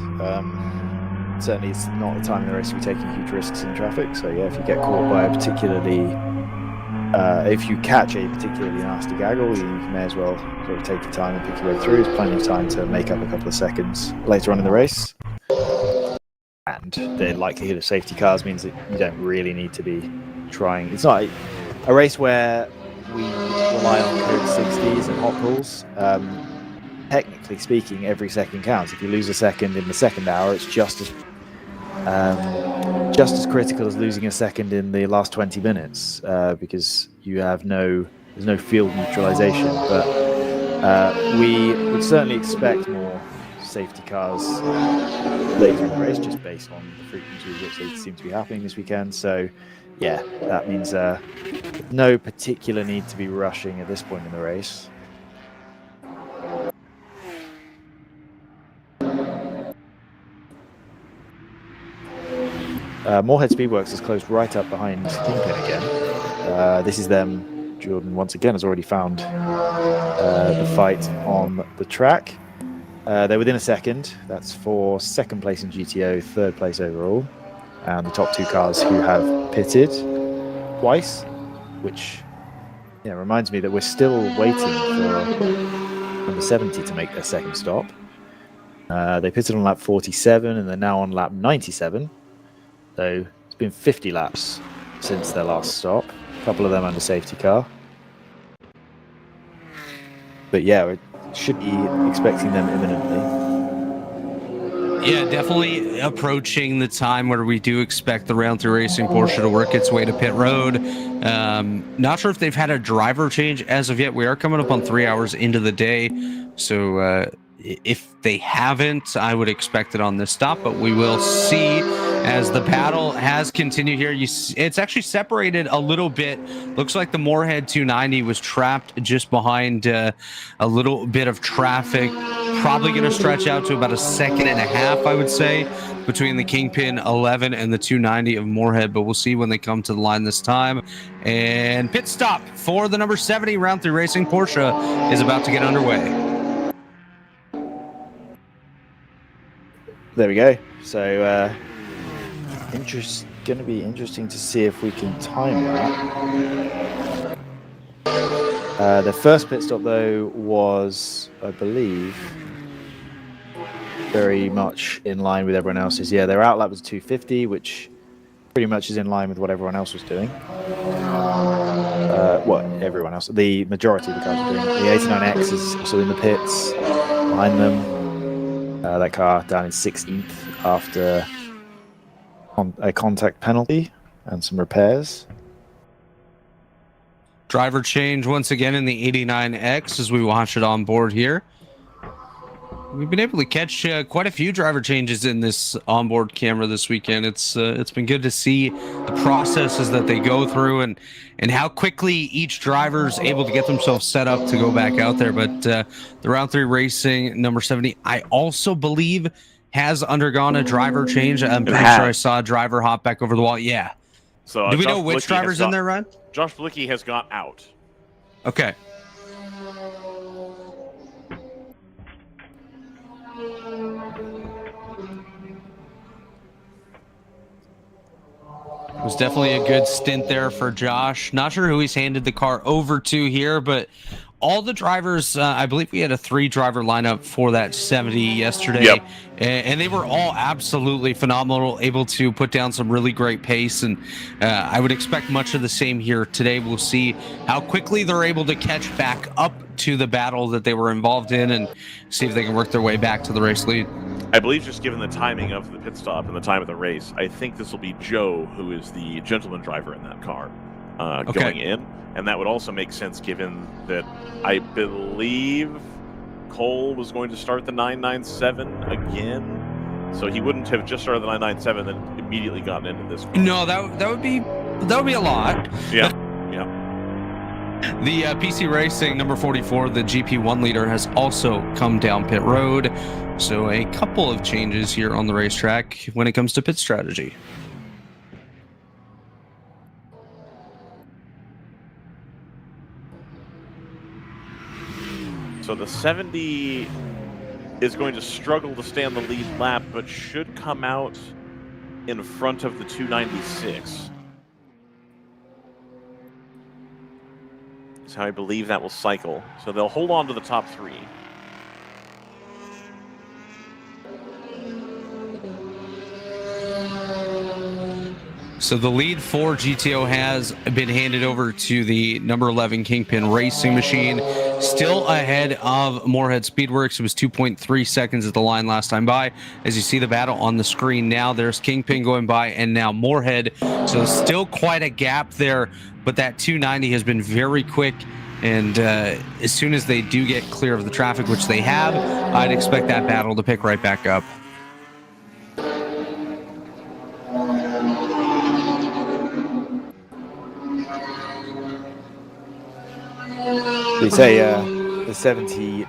Certainly it's not the time in the race to be taking huge risks in traffic, so yeah, if you get caught by if you catch a particularly nasty gaggle, you may as well sort of take your time and pick your way through. There's plenty of time to make up a couple of seconds later on in the race. And the likelihood of safety cars means that you don't really need to be trying. It's not a race where we rely on code 60s and hot pulls. Technically speaking, every second counts. If you lose a second in the second hour, it's just as critical as losing a second in the last 20 minutes, because you have there's no field neutralization. But we would certainly expect more safety cars later in the race, just based on the frequency with which they seem to be happening this weekend. So yeah, that means no particular need to be rushing at this point in the race. Moorhead Speedworks is closed right up behind Kingpin again. This is them. Jordan once again has already found the fight on the track. They're within a second. That's for second place in GTO, third place overall. And the top two cars who have pitted twice, which reminds me that we're still waiting for number 70 to make their second stop. They pitted on lap 47 and they're now on lap 97. So it's been 50 laps since their last stop. A couple of them under safety car. But yeah, we should be expecting them imminently. Yeah, definitely approaching the time where we do expect the Round 3 Racing Porsche to work its way to pit road. Not sure if they've had a driver change as of yet. We are coming up on 3 hours into the day. So if they haven't, I would expect it on this stop, but we will see as the battle has continued here. It's actually separated a little bit. Looks like the Moorhead 290 was trapped just behind a little bit of traffic. Probably going to stretch out to about a second and a half, I would say, between the Kingpin 11 and the 290 of Moorhead, but we'll see when they come to the line this time. And pit stop for the number 70 Round 3 Racing Porsche is about to get underway. There we go. So, going to be interesting to see if we can time that. The first pit stop, though, was, I believe, very much in line with everyone else's. Yeah, their outlap was 250, which pretty much is in line with what everyone else was doing. Everyone else, the majority of the cars were doing. The 89X is also in the pits behind them. That car down in 16th after a contact penalty and some repairs. Driver change once again in the 89X as we watch it on board here. We've been able to catch quite a few driver changes in this onboard camera this weekend. It's been good to see the processes that they go through and how quickly each driver's able to get themselves set up to go back out there. But the round 3 racing number 70, I also believe has undergone a driver change. I'm pretty sure I saw a driver hop back over the wall. Yeah. So do we know which driver's in there, Ryan? Josh Blicke has got out. Okay. It was definitely a good stint there for Josh. Not sure who he's handed the car over to here, but all the drivers, I believe we had a 3-driver lineup for that 70 yesterday. Yep. And they were all absolutely phenomenal, able to put down some really great pace. And I would expect much of the same here today. We'll see how quickly they're able to catch back up to the battle that they were involved in and see if they can work their way back to the race lead. I believe just given the timing of the pit stop and the time of the race, I think this will be Joe, who is the gentleman driver in that car, going in. And that would also make sense given that I believe Cole was going to start the 997 again. So he wouldn't have just started the 997 and immediately gotten into this car. No, that would be a lot. Yeah. The PC Racing number 44, the GP1 leader, has also come down pit road. So a couple of changes here on the racetrack when it comes to pit strategy. So the 70 is going to struggle to stay on the lead lap, but should come out in front of the 296. That's how I believe that will cycle. So they'll hold on to the top 3. So the lead for GTO has been handed over to the number 11 Kingpin Racing Machine. Still ahead of Moorhead Speedworks. It was 2.3 seconds at the line last time by. As you see the battle on the screen now, there's Kingpin going by and now Moorhead. So still quite a gap there, but that 290 has been very quick. And as soon as they do get clear of the traffic, which they have, I'd expect that battle to pick right back up. You say the 70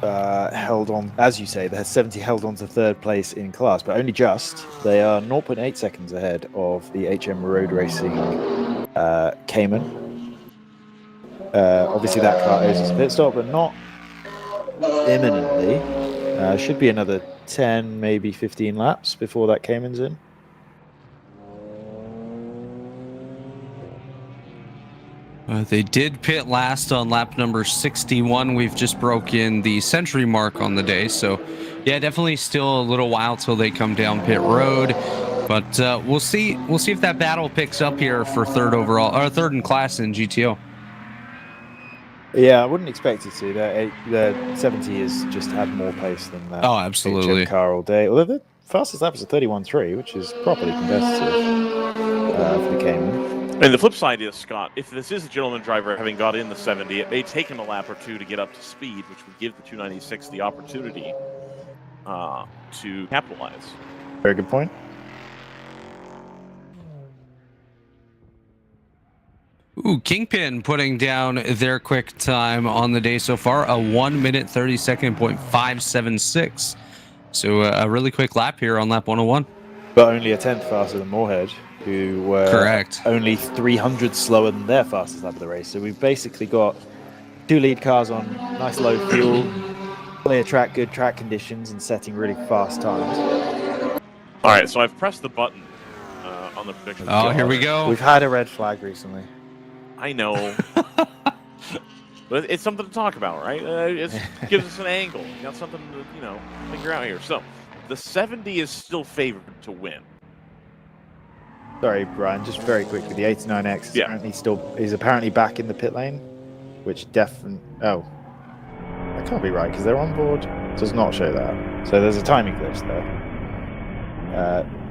held on, as you say, the 70 held on to 3rd place in class, but only just. They are 0.8 seconds ahead of the HM Road Racing Cayman. Obviously that car owes us a pit stop, but not imminently. Should be another 10, maybe 15 laps before that Cayman's in. They did pit last on lap number 61. We've just broken the century mark on the day. So, yeah, definitely still a little while till they come down pit road. But we'll see. We'll see if that battle picks up here for 3rd overall, or 3rd in class in GTO. Yeah, I wouldn't expect it to. The 70 has just had more pace than that. Oh, absolutely. HM car all day. Although the fastest lap was a 31.3, which is properly competitive for the Cayman. And the flip side is, Scott, if this is a gentleman driver having got in the 70, it may take him a lap or 2 to get up to speed, which would give the 296 the opportunity to capitalize. Very good point. Ooh, Kingpin putting down their quick time on the day so far, a 1 minute 30.576. So a really quick lap here on lap 101. But only a 10th faster than Moorhead, who were correct only 300 slower than their fastest lap of the race. So we've basically got 2 lead cars on nice low fuel, Clear track, good track conditions, and setting really fast times. All right, so I've pressed the button on the prediction. Oh, here we go. We've had a red flag recently. I know. But it's something to talk about, right? It gives us an angle. You got something to, figure out here. So, the 70 is still favored to win. Sorry, Brian, just very quickly. The 89X is apparently back in the pit lane, which definitely... Oh. That can't be right, because their onboard does not show that. So there's a timing glitch there.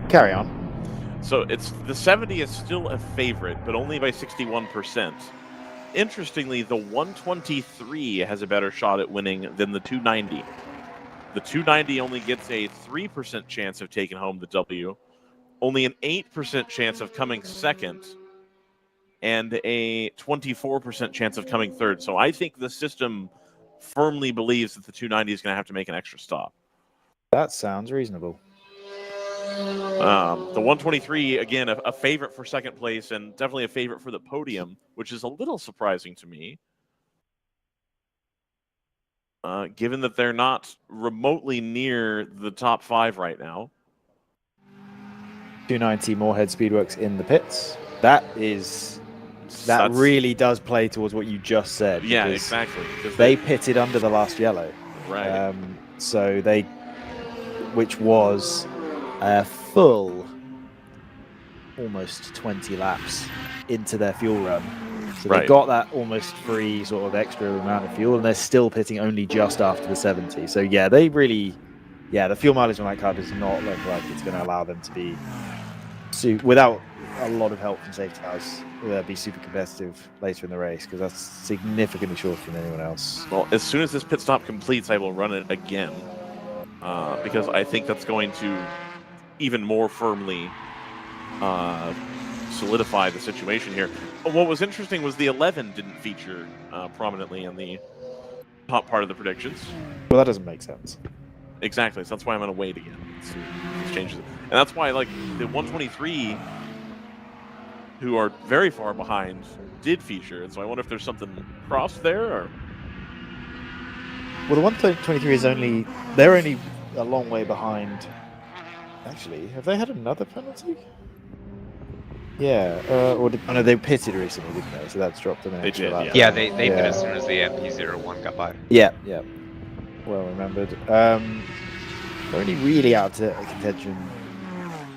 Carry on. So the 70 is still a favorite, but only by 61%. Interestingly, the 123 has a better shot at winning than the 290. The 290 only gets a 3% chance of taking home the W, only an 8% chance of coming second, and a 24% chance of coming third. So I think the system firmly believes that the 290 is going to have to make an extra stop. That sounds reasonable. The 123, again, a favorite for second place and definitely a favorite for the podium, which is a little surprising to me, given that they're not remotely near the top 5 right now. 290 Moorhead Speedworks in the pits. That really does play towards what you just said. Yeah, exactly. They pitted under the last yellow. Right. So which was a full almost 20 laps into their fuel run. So they got that almost free sort of extra amount of fuel, and they're still pitting only just after the 70. So yeah, the fuel mileage on that car does not look like it's going to allow them to be without a lot of help from safety cars, be super competitive later in the race, because that's significantly shorter than anyone else. Well, as soon as this pit stop completes, I will run it again, because I think that's going to even more firmly solidify the situation here. What was interesting was the 11 didn't feature prominently in the top part of the predictions. Well, that doesn't make sense. Exactly, so that's why I'm going to wait again. See if this changes it. And that's why, like, the 123, who are very far behind, did feature. And so I wonder if there's something crossed there, or... Well, the 123 is they're only a long way behind. Actually, have they had another penalty? Yeah, no, they pitted recently, didn't they? So that's dropped them in. They did, lap. Yeah, they pit as soon as the MP01 got by. Yeah. Well remembered. They're only really out of contention.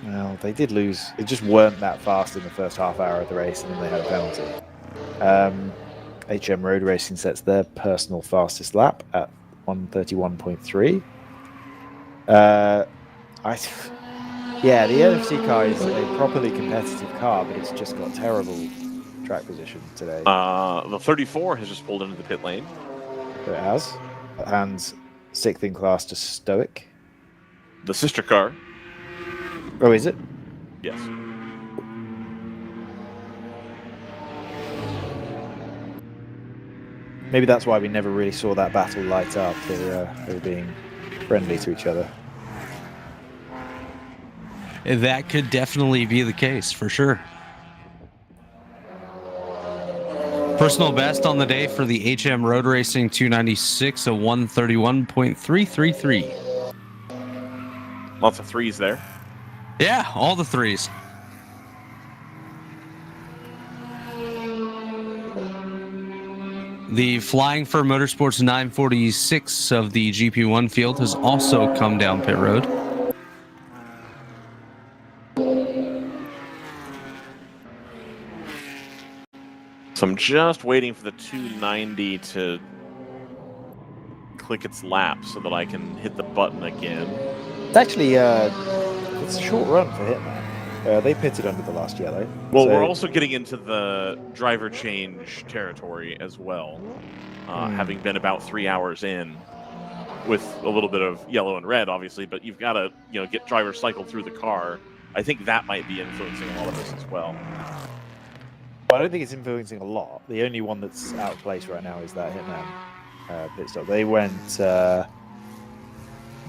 Well, they did lose. It just weren't that fast in the first half hour of the race, and then they had a penalty. HM Road Racing sets their personal fastest lap at 1:31.3. Yeah, the NFC car is a properly competitive car, but it's just got terrible track position today. The 34 has just pulled into the pit lane. It has. And sixth in class to Stoic. The sister car. Oh, is it? Yes. Maybe that's why we never really saw that battle light up. They were being friendly to each other. That could definitely be the case, for sure. Personal best on the day for the HM Road Racing 296, a 131.333. Lots of threes there. Yeah, all the threes. The Flying for Motorsports 946 of the GP1 field has also come down pit road. So I'm just waiting for the 290 to click its lap so that I can hit the button again. It's actually it's a short run for Hitman. They pitted under the last yellow. Well, so... we're also getting into the driver change territory as well, having been about 3 hours in with a little bit of yellow and red, obviously, but you've got to get drivers cycled through the car. I think that might be influencing a lot of this as well. I don't think it's influencing a lot. The only one that's out of place right now is that Hitman pit stop. They went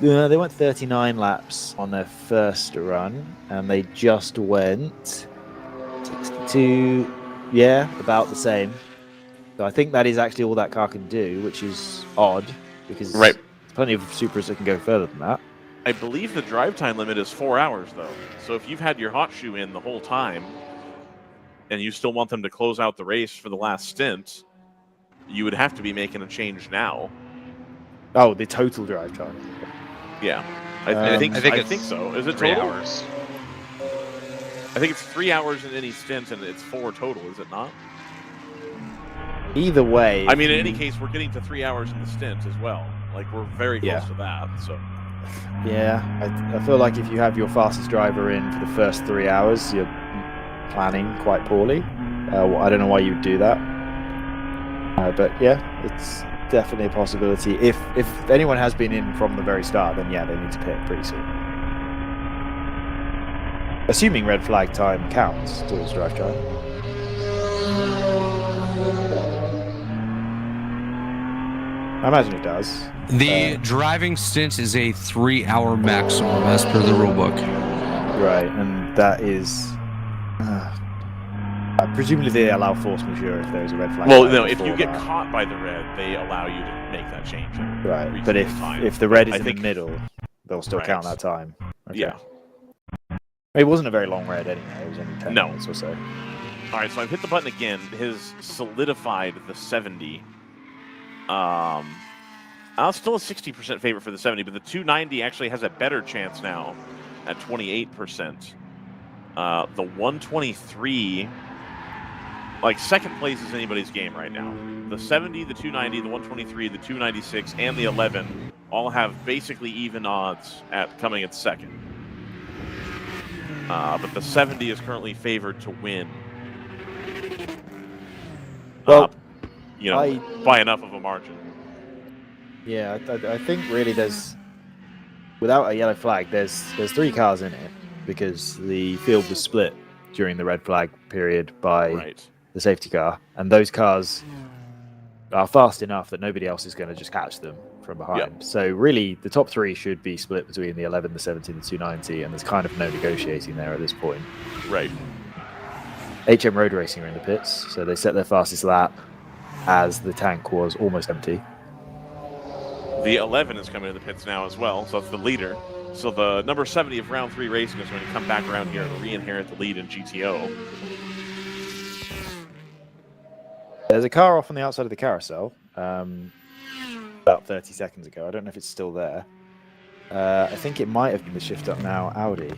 39 laps on their first run, and they just went 62. Yeah, about the same. So I think that is actually all that car can do, which is odd because plenty of Supras that can go further than that. I believe the drive time limit is 4 hours, though. So if you've had your hot shoe in the whole time and you still want them to close out the race for the last stint, you would have to be making a change now. Oh, the total drive time. Yeah. I think it's so. Is it 3 total? hours. I think it's 3 hours in any stint, and it's 4 total, is it not? Either way. I mean, in any case, we're getting to 3 hours in the stint as well. Like, we're very close to that, so... Yeah, I feel like if you have your fastest driver in for the first 3 hours, you're planning quite poorly. I don't know why you would do that. But yeah, it's definitely a possibility. If anyone has been in from the very start, then yeah, they need to pit pretty soon. Assuming red flag time counts towards drive time. I imagine it does. The driving stint is a 3-hour maximum as per the rulebook. Right, and that is... presumably they allow force majeure if there's a red flag. Well, no, if you get caught by the red, they allow you to make that change. Right, but if the red is in the middle, they'll still count that time. Okay. Yeah. It wasn't a very long red anyway. It was only 10 minutes or so. All right, so I've hit the button again. His solidified the 70. Still a 60% favorite for the 70, but the 290 actually has a better chance now at 28%. The 123, like second place is anybody's game right now. The 70, the 290, the 123, the 296, and the 11 all have basically even odds at coming at second. But the 70 is currently favored to win. Well, by enough of a margin. Yeah, I think really there's, without a yellow flag, there's 3 cars in it because the field was split during the red flag period by the safety car, and those cars are fast enough that nobody else is going to just catch them from behind. Yep. So really, the top 3 should be split between the 11, the 70, and the 290, and there's kind of no negotiating there at this point. Right. HM Road Racing are in the pits, so they set their fastest lap as the tank was almost empty. The 11 is coming to the pits now as well, so that's the leader. So the number 70 of round 3 racing is going to come back around here and re-inherit the lead in GTO. There's a car off on the outside of the carousel about 30 seconds ago. I don't know if it's still there. I think it might have been the Shift Up Now Audi.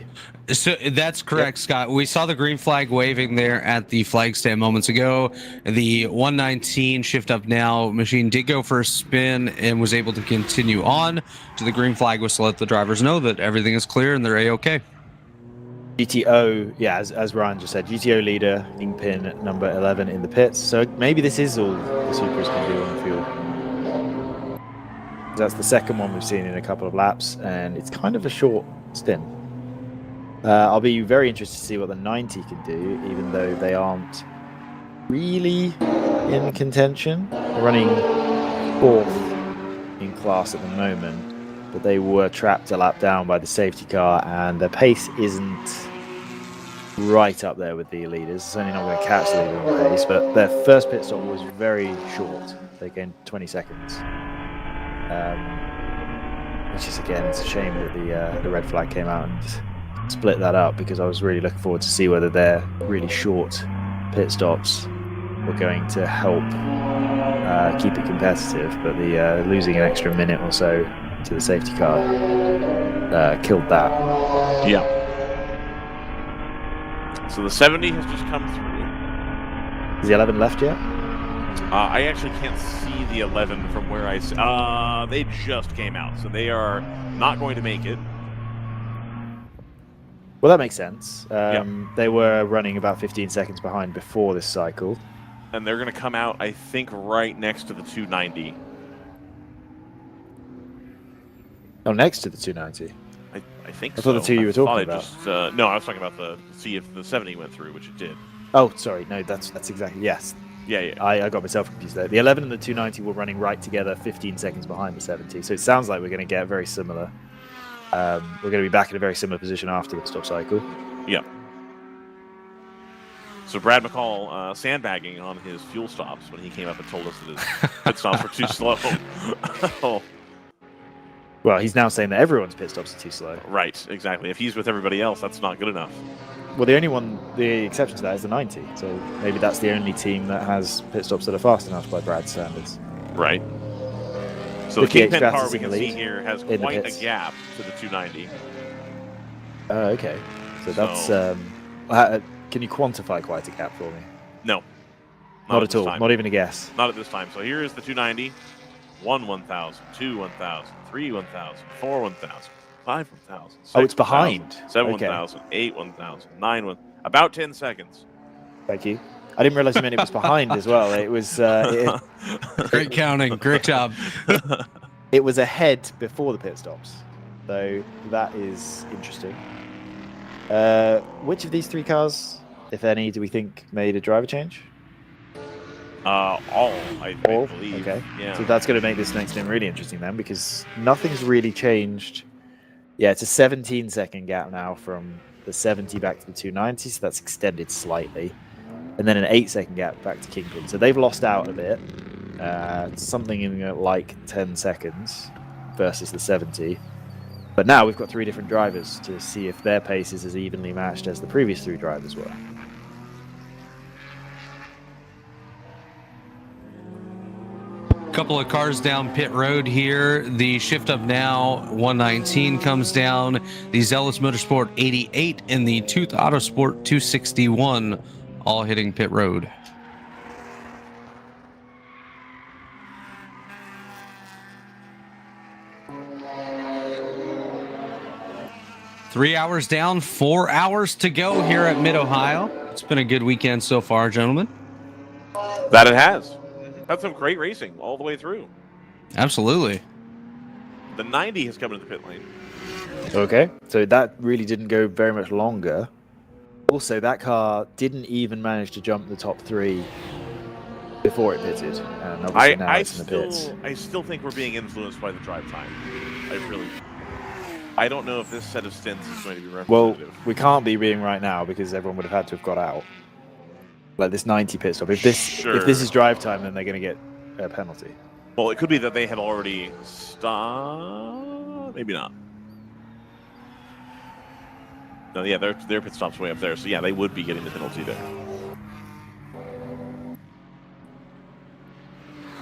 So that's correct, Scott. We saw the green flag waving there at the flag stand moments ago. The 119 Shift Up Now machine did go for a spin and was able to continue on to the green flag whistle to let the drivers know that everything is clear and they're A-OK. GTO, yeah, as Ryan just said, GTO leader, Kingpin number 11 in the pits. So maybe this is all the Supras can do on the field. That's the second one we've seen in a couple of laps, and it's kind of a short stint. I'll be very interested to see what the 90 can do, even though they aren't really in contention. They're running 4th in class at the moment, but they were trapped a lap down by the safety car, and their pace isn't right up there with the leaders. It's only not going to catch the leader on pace, but their first pit stop was very short. They gained 20 seconds. Which is, again, it's a shame that the red flag came out and split that up, because I was really looking forward to see whether their really short pit stops were going to help keep it competitive, but the losing an extra minute or so to the safety car killed that. Yeah. So the 70 has just come through. Is the 11 left yet? I actually can't see the 11 from where they just came out, so they are not going to make it. Well, that makes sense. They were running about 15 seconds behind before this cycle. And they're going to come out, I think, right next to the 290. Oh, next to the 290? I think so. I thought the 2 you were talking about. No, I was talking about see if the 70 went through, which it did. Oh, sorry. No, that's exactly, yes. Yeah. I got myself confused there. The 11 and the 290 were running right together, 15 seconds behind the 70. So it sounds like we're going to get very similar. We're going to be back in a very similar position after the stop cycle. Yeah. So Brad McCall sandbagging on his fuel stops when he came up and told us that his pit stops were too slow. Well, he's now saying that everyone's pit stops are too slow. Right, exactly. If he's with everybody else, that's not good enough. Well, the exception to that is the 90. So maybe that's the only team that has pit stops that are fast enough by Brad's standards. Right. So the 58 Kingpin Stratus car we in the can see lead here has in the quite a pits. gap to the 290. Okay. So that's can you quantify quite a gap for me? No. Not at this all. time. Not even a guess. Not at this time. So here is the 290. 1,000, 2, 1,000, 3, 1,000, 4, 1,000, 5, 1,000. 6, Oh, it's behind. 7, Okay. 1,000, 8, 1,000, 9, 1. About 10 seconds. Thank you. I didn't realize you meant it was behind as well. It was Great counting. Great job. it was ahead before the pit stops. So that is interesting. Which of these 3 cars, if any, do we think made a driver change? All, I All? believe. Okay. Yeah. So that's going to make this next game really interesting then, because nothing's really changed. Yeah, it's a 17-second gap now from the 70 back to the 290, so that's extended slightly. And then an 8-second gap back to Kingpin. So they've lost out a bit. Something in like 10 seconds versus the 70. But now we've got 3 different drivers to see if their pace is as evenly matched as the previous 3 drivers were. Couple of cars down pit road here. The shift up now 119 comes down. The Zealous Motorsport 88 and the Tooth Autosport 261 all hitting pit road. Three hours down, 4 hours to go here at Mid-Ohio. It's been a good weekend so far, gentlemen. That it has. Had some great racing all the way through. Absolutely. The 90 has come into the pit lane. Okay, so that really didn't go very much longer. Also, that car didn't even manage to jump the top 3 before it pitted. And obviously now it's in the pits. I still think we're being influenced by the drive time. I don't know if this set of stints is going to be Well, representative. we can't be being right now because everyone would have had to have got out. Like this 90 pit stop. If this is drive time, then they're going to get a penalty. Well, it could be that they had already stopped. Maybe not. No, yeah, their pit stop's way up there, so yeah, they would be getting the penalty there.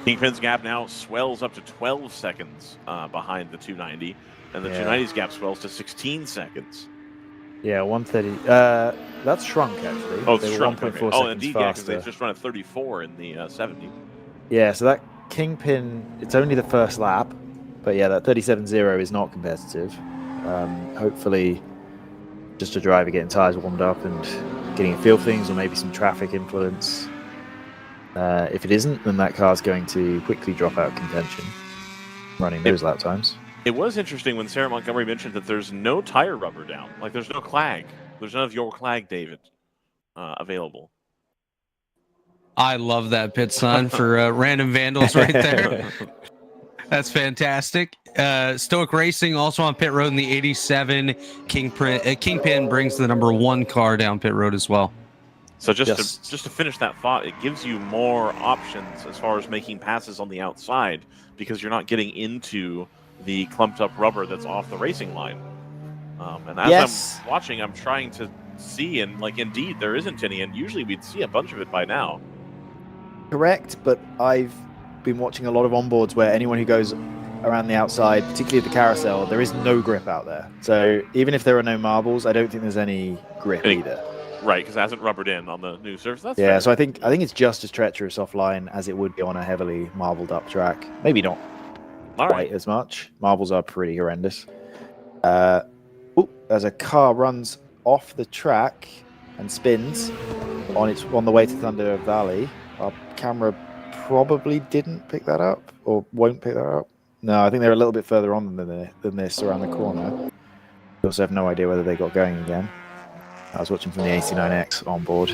Kingpin's gap now swells up to 12 seconds behind the 290, and the 290's gap swells to 16 seconds. Yeah, 130. That's shrunk actually. Oh, it's They were shrunk. 1.4 Okay. seconds Oh, indeed, yeah, because faster. they've just run at 34 in the 70. Yeah, so that Kingpin, it's only the first lap, but yeah, that 37.0 is not competitive. Hopefully, just a driver getting tyres warmed up and getting a feel for things, or maybe some traffic influence. If it isn't, then that car's going to quickly drop out of contention, running those lap times. It was interesting when Sarah Montgomery mentioned that there's no tire rubber down. Like, there's no clag. There's none of your clag, David, available. I love that pit sign for random vandals right there. That's fantastic. Stoic Racing also on pit road in the 87. Kingpin brings the number 1 car down pit road as well. So just to finish that thought, it gives you more options as far as making passes on the outside because you're not getting into the clumped up rubber that's off the racing line. And as I'm watching, I'm trying to see, and like indeed there isn't any, and usually we'd see a bunch of it by now. Correct, but I've been watching a lot of onboards where anyone who goes around the outside, particularly at the carousel, there is no grip out there. So even if there are no marbles, I don't think there's any grip either. Right, because it hasn't rubbered in on the new surface. That's yeah, fair. so I think it's just as treacherous offline as it would be on a heavily marbled up track. Maybe not quite as much. Marbles are pretty horrendous. As a car runs off the track and spins on the way to Thunder Valley. Our camera probably didn't pick that up or won't pick that up. No, I think they're a little bit further on than this around the corner. We also have no idea whether they got going again. I was watching from the 89X on board.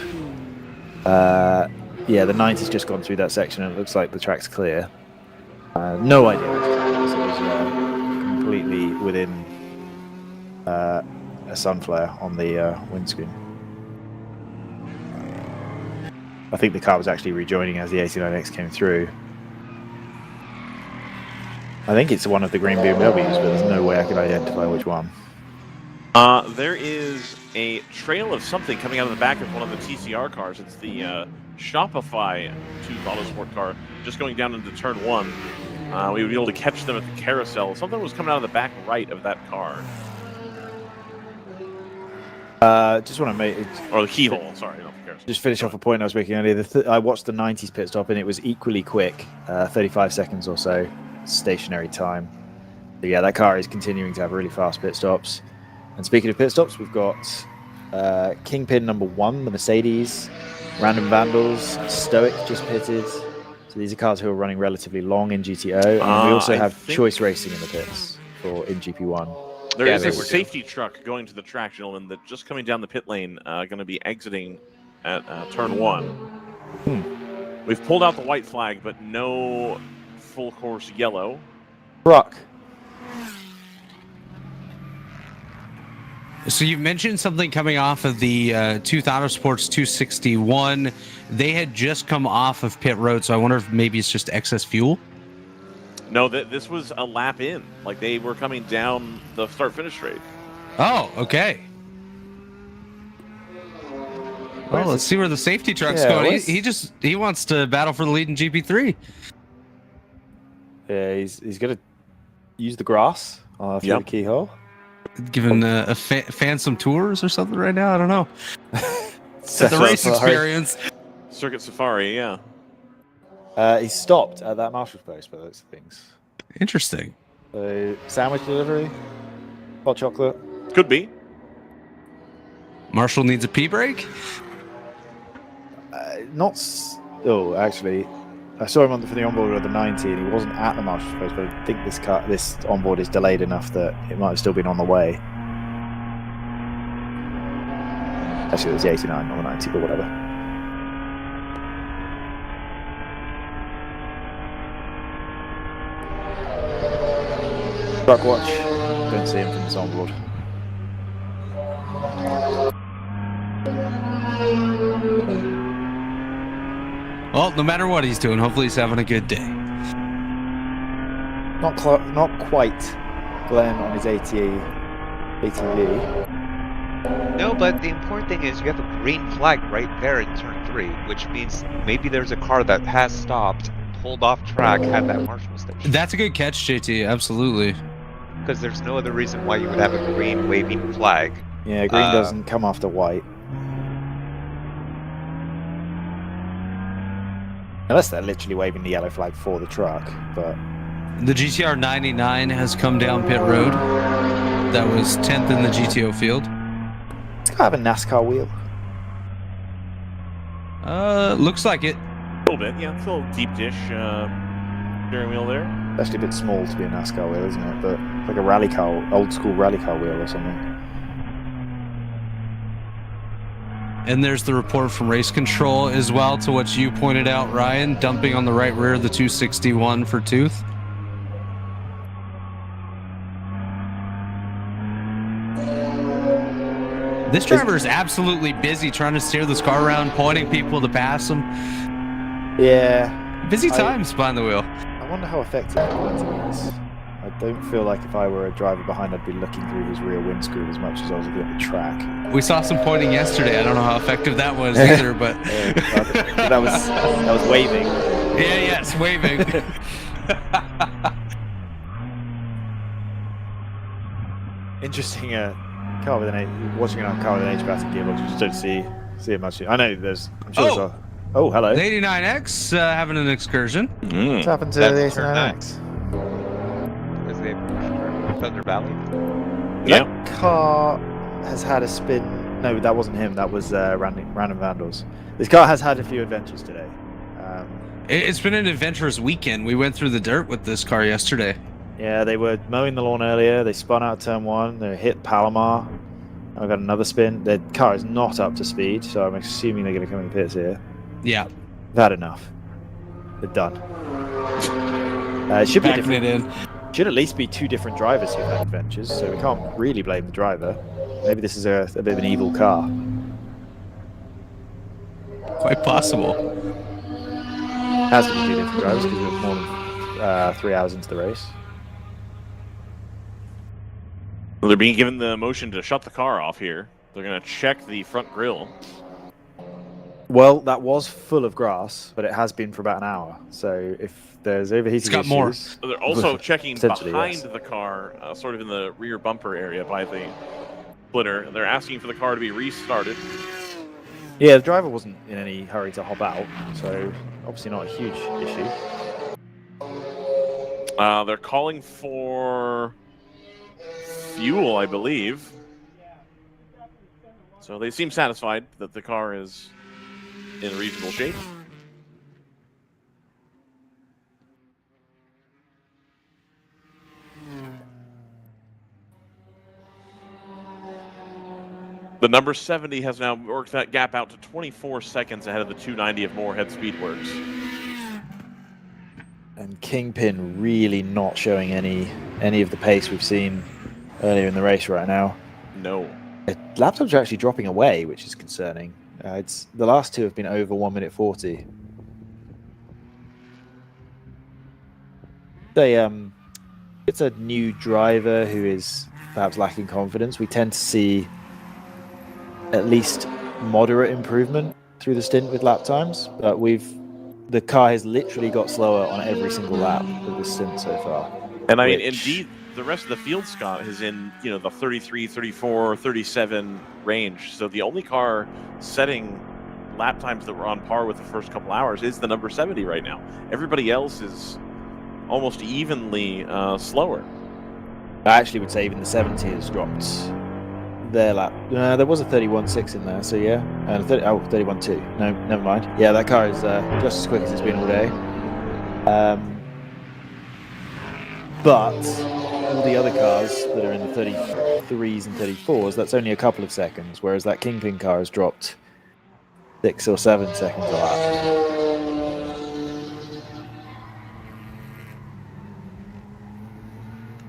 Yeah, the 90's just gone through that section and it looks like the track's clear. No idea. So it was completely within a sun flare on the windscreen. I think the car was actually rejoining as the 89X came through. I think it's one of the green BMWs, but there's no way I can identify which one. There is a trail of something coming out of the back of one of the TCR cars. It's the Shopify 2 Autosport car, just going down into turn 1. We would be able to catch them at the carousel. Something was coming out of the back right of that car. Just want to make it, or the keyhole. Sorry, not the carousel. Just finish off a point I was making earlier. I watched the 90s pit stop and it was equally quick, 35 seconds or so stationary time. But yeah, that car is continuing to have really fast pit stops. And speaking of pit stops, we've got Kingpin number 1, the Mercedes, Random Vandals, Stoic just pitted. So these are cars who are running relatively long in GTO. And we also have Choice Racing in the pits in GP1. There is a safety truck going to the track, gentlemen, that just coming down the pit lane, going to be exiting at turn 1. We've pulled out the white flag, but no full course yellow. Truck. So you mentioned something coming off of the Tooth Autosports 261. They had just come off of pit road, so I wonder if maybe it's just excess fuel. No, this was a lap in. Like they were coming down the start-finish straight. Oh, okay. Well, let's see where the safety truck's going. He wants to battle for the lead in GP3. Yeah, he's gonna use the grass through the keyhole. Giving a fan some tours or something right now. I don't know. The race experience. Circuit Safari, yeah. He stopped at that marshal's post by those things. Interesting. So, sandwich delivery, hot chocolate. Could be. Marshall needs a pee break. Actually, I saw him for the onboard of the 90, and he wasn't at the marshal's post. But I think this onboard is delayed enough that it might have still been on the way. Actually, it was the 89, not the 90, but whatever. Truck watch. Don't see him from this onboard. Well, no matter what he's doing, hopefully he's having a good day. Not quite Glenn on his ATV. No, but the important thing is you have a green flag right there in turn 3, which means maybe there's a car that has stopped, pulled off track, had that marshal station. That's a good catch, JT. Absolutely. Because there's no other reason why you would have a green waving flag. Yeah, green doesn't come after white. Unless they're literally waving the yellow flag for the truck, but... The GTR 99 has come down pit road. That was 10th in the GTO field. It's got to have a NASCAR wheel. Looks like it. A little bit, yeah. It's a little deep dish steering wheel there. Actually a bit small to be a NASCAR wheel, isn't it? But like a rally car, old school rally car wheel or something. And there's the report from race control as well to what you pointed out, Ryan, dumping on the right rear of the 261 for Tooth. This driver is absolutely busy trying to steer this car around, pointing people to pass him. Yeah. Busy times behind the wheel. I wonder how effective it is. I don't feel like if I were a driver behind, I'd be looking through his rear windscreen as much as I was looking at the track. We saw some pointing yesterday. I don't know how effective that was either, but that was waving. Yeah, yes, waving. Interesting. Car with an watching a car with an H-pattern gearbox. You just don't see it much. I know there's. I'm sure there's a. Oh, hello. The 89X having an excursion. What's happened to the 89X? Because they Thunder Valley. That car has had a spin. No, that wasn't him. That was Random Vandals. This car has had a few adventures today. It's been an adventurous weekend. We went through the dirt with this car yesterday. Yeah, they were mowing the lawn earlier. They spun out turn 1. They hit Palomar. And we got another spin. The car is not up to speed, so I'm assuming they're going to come in the pits here. Yeah. They've had enough. They're done. It should be different. Should at least be 2 different drivers who've had adventures, so we can't really blame the driver. Maybe this is a bit of an evil car. Quite possible. Has to be 2 different drivers because we're more than 3 hours into the race. They're being given the motion to shut the car off here. They're going to check the front grille. Well, that was full of grass, but it has been for about an hour. So if there's overheating It's got issues, more. They're also checking Potentially, behind yes. the car, sort of in the rear bumper area by the splitter. They're asking for the car to be restarted. Yeah, the driver wasn't in any hurry to hop out, so obviously not a huge issue. They're calling for fuel, I believe. So they seem satisfied that the car is in reasonable shape. The number 70 has now worked that gap out to 24 seconds ahead of the 290 of Moorhead Speedworks. And Kingpin really not showing any of the pace we've seen earlier in the race right now. No. Lap times are actually dropping away, which is concerning. It's the last two have been over 1 minute 40. It's a new driver who is perhaps lacking confidence. We tend to see at least moderate improvement through the stint with lap times, but the car has literally got slower on every single lap of the stint so far. And I mean, indeed, the rest of the field, Scott, is in, the 33, 34, 37 range. So the only car setting lap times that were on par with the first couple hours is the number 70 right now. Everybody else is almost evenly slower. I actually would say even the 70 has dropped their lap. There was a 31.6 in there, so yeah. And 31.2. No, never mind. Yeah, that car is just as quick as it's been all day. But all the other cars that are in the 33s and 34s, that's only a couple of seconds, whereas that Kingpin car has dropped 6 or 7 seconds a lap.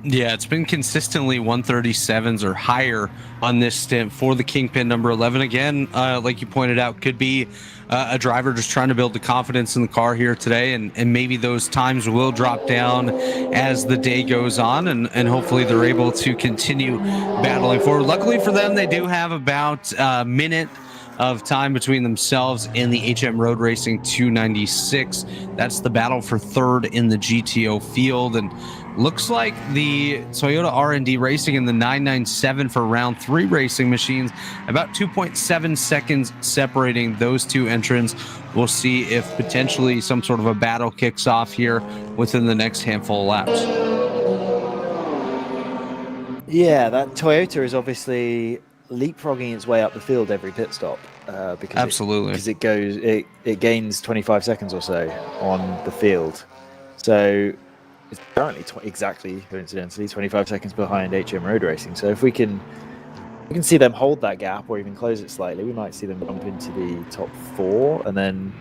Yeah, it's been consistently 137s or higher on this stint for the Kingpin number 11. Again, like you pointed out, could be a driver just trying to build the confidence in the car here today, and maybe those times will drop down as the day goes on, and hopefully they're able to continue battling forward. Luckily for them, they do have about a minute of time between themselves and the HM Road Racing 296. That's the battle for third in the GTO field, and looks like the Toyota R&D Racing in the 997 for round 3 racing machines, about 2.7 seconds separating those two entrants. We'll see if potentially some sort of a battle kicks off here within the next handful of laps. Yeah, that Toyota is obviously leapfrogging its way up the field every pit stop. Because Absolutely. It gains 25 seconds or so on the field. So it's currently exactly, coincidentally, 25 seconds behind HM Road Racing. So if we can see them hold that gap or even close it slightly, we might see them jump into the top 4, and then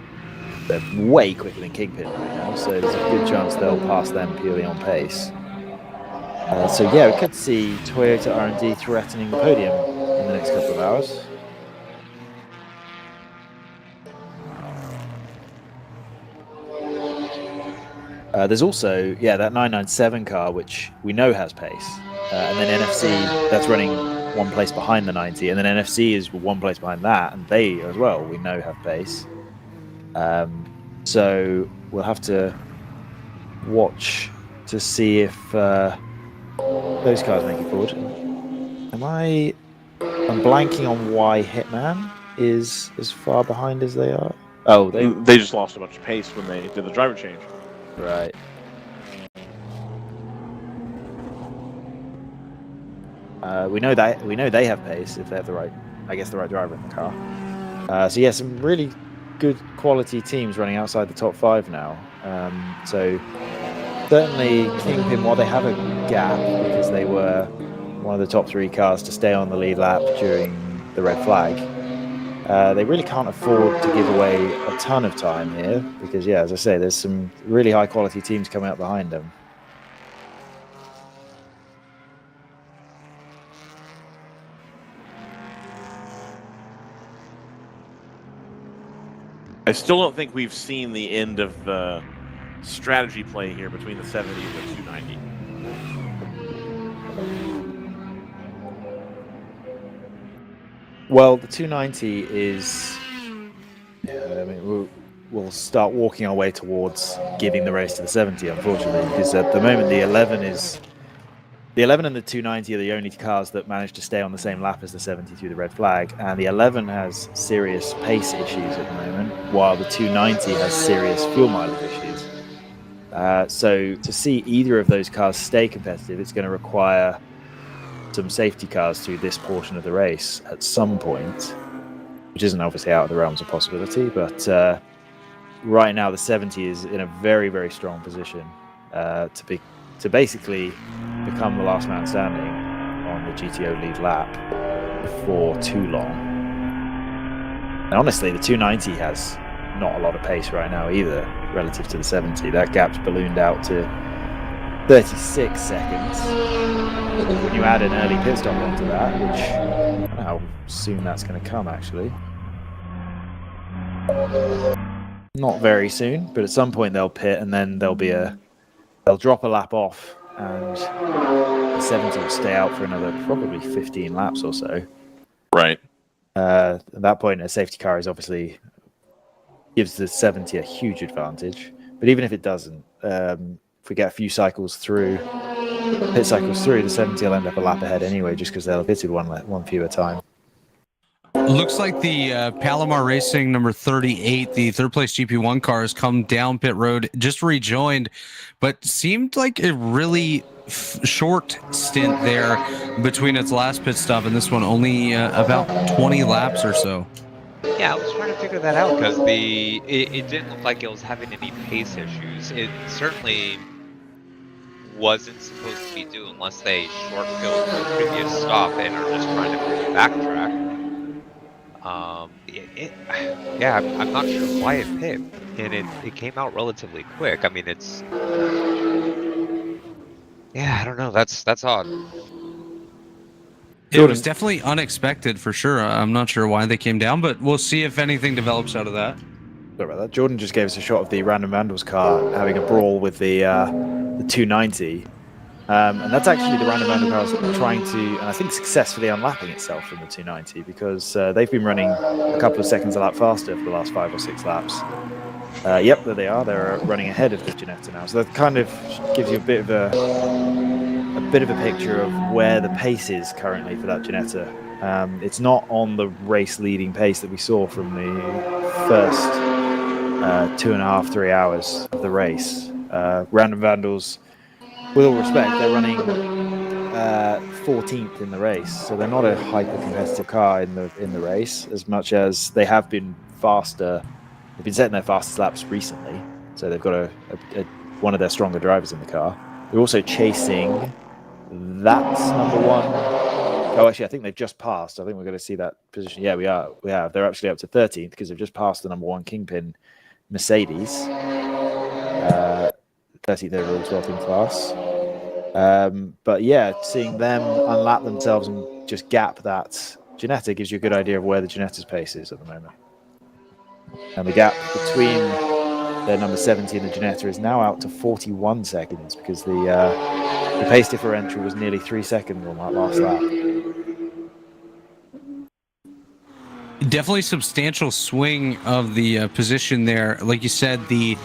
they're way quicker than Kingpin right now. So there's a good chance they'll pass them purely on pace. So yeah, we could see Toyota R&D threatening the podium in the next couple of hours. There's also, that 997 car, which we know has pace. And then NFC, that's running one place behind the 90. And then NFC is one place behind that. And they, as well, we know have pace. So we'll have to watch to see if those cars make it forward. I'm blanking on why Hitman is as far behind as they are. Oh, they just lost a bunch of pace when they did the driver change. Right. We know they have pace if they have the right driver in the car. So yeah, some really good quality teams running outside the top 5 now. So certainly Kingpin, while they have a gap because they were one of the top 3 cars to stay on the lead lap during the red flag, they really can't afford to give away a ton of time here because, yeah, as I say, there's some really high quality teams coming up behind them. I still don't think we've seen the end of the strategy play here between the 70 and the 290. Well, the 290 is. I mean, we'll start walking our way towards giving the race to the 70, unfortunately, because at the moment the 11 and the 290 are the only cars that manage to stay on the same lap as the 70 through the red flag, and the 11 has serious pace issues at the moment, while the 290 has serious fuel mileage issues. So to see either of those cars stay competitive, it's going to require some safety cars through this portion of the race at some point, which isn't obviously out of the realms of possibility, but right now the 70 is in a very, very strong position to basically become the last man standing on the GTO lead lap for too long. And honestly, the 290 has not a lot of pace right now either relative to the 70. That gap's ballooned out to 36 seconds. When you add an early pit stop onto that, which I don't know how soon that's going to come actually. Not very soon, but at some point they'll pit and then they'll drop a lap off and the 70 will stay out for another probably 15 laps or so. Right. At that point, a safety car is obviously gives the 70 a huge advantage. But even if it doesn't, if we get a few cycles through, pit cycles through, the 70 will end up a lap ahead anyway, just because they'll have pitted one fewer time. Looks like the Palomar Racing number 38, the third place GP1 car, has come down pit road, just rejoined, but seemed like a really short stint there between its last pit stop and this one, only about 20 laps or so. Yeah, I was trying to figure that out because it didn't look like it was having any pace issues. It certainly wasn't supposed to be due unless they short filled the previous stop and are just trying to backtrack. Yeah, I'm not sure why it pit, and it came out relatively quick. I mean, I don't know. That's odd. It was definitely unexpected for sure. I'm not sure why they came down, but we'll see if anything develops out of that. Sorry about that. Jordan just gave us a shot of the Random Vandals car having a brawl with the 290. And that's actually the Random Vandal cars trying to, and I think successfully unlapping itself from the 290 because they've been running a couple of seconds a lap faster for the last 5 or 6 laps. Yep, there they are. They're running ahead of the Ginetta now. So that kind of gives you a bit of a picture of where the pace is currently for that Ginetta. It's not on the race leading pace that we saw from the first 2.5, 3 hours of the race. Random Vandals, with all respect, they're running 14th in the race, so they're not a hyper competitive car in the race as much as they have been faster. They've been setting their fastest laps recently, so they've got one of their stronger drivers in the car. They're also chasing that number one. Oh, actually, I think they've just passed. I think we're going to see that position. Yeah, we are. We have. They're actually up to 13th because they've just passed the number one Kingpin Mercedes. 30th overall, 12th in class. But yeah, seeing them unlap themselves and just gap that Ginetta gives you a good idea of where the Ginetta's pace is at the moment. And the gap between their number 70 and the Ginetta is now out to 41 seconds because the pace differential was nearly 3 seconds on that last lap. Definitely substantial swing of the position there. Like you said, the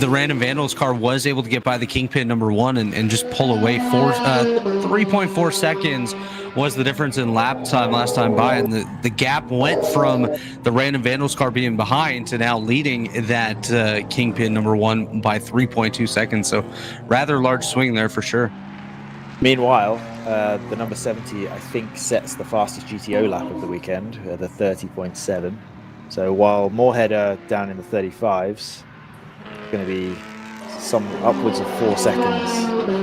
Random Vandals car was able to get by the Kingpin number one and just pull away. 3.4 seconds was the difference in lap time last time by, and the gap went from the Random Vandals car being behind to now leading that Kingpin number one by 3.2 seconds. So rather large swing there for sure. Meanwhile, the number 70, I think, sets the fastest GTO lap of the weekend, the 30.7. So while Moorhead are down in the 35s, it's going to be some upwards of 4 seconds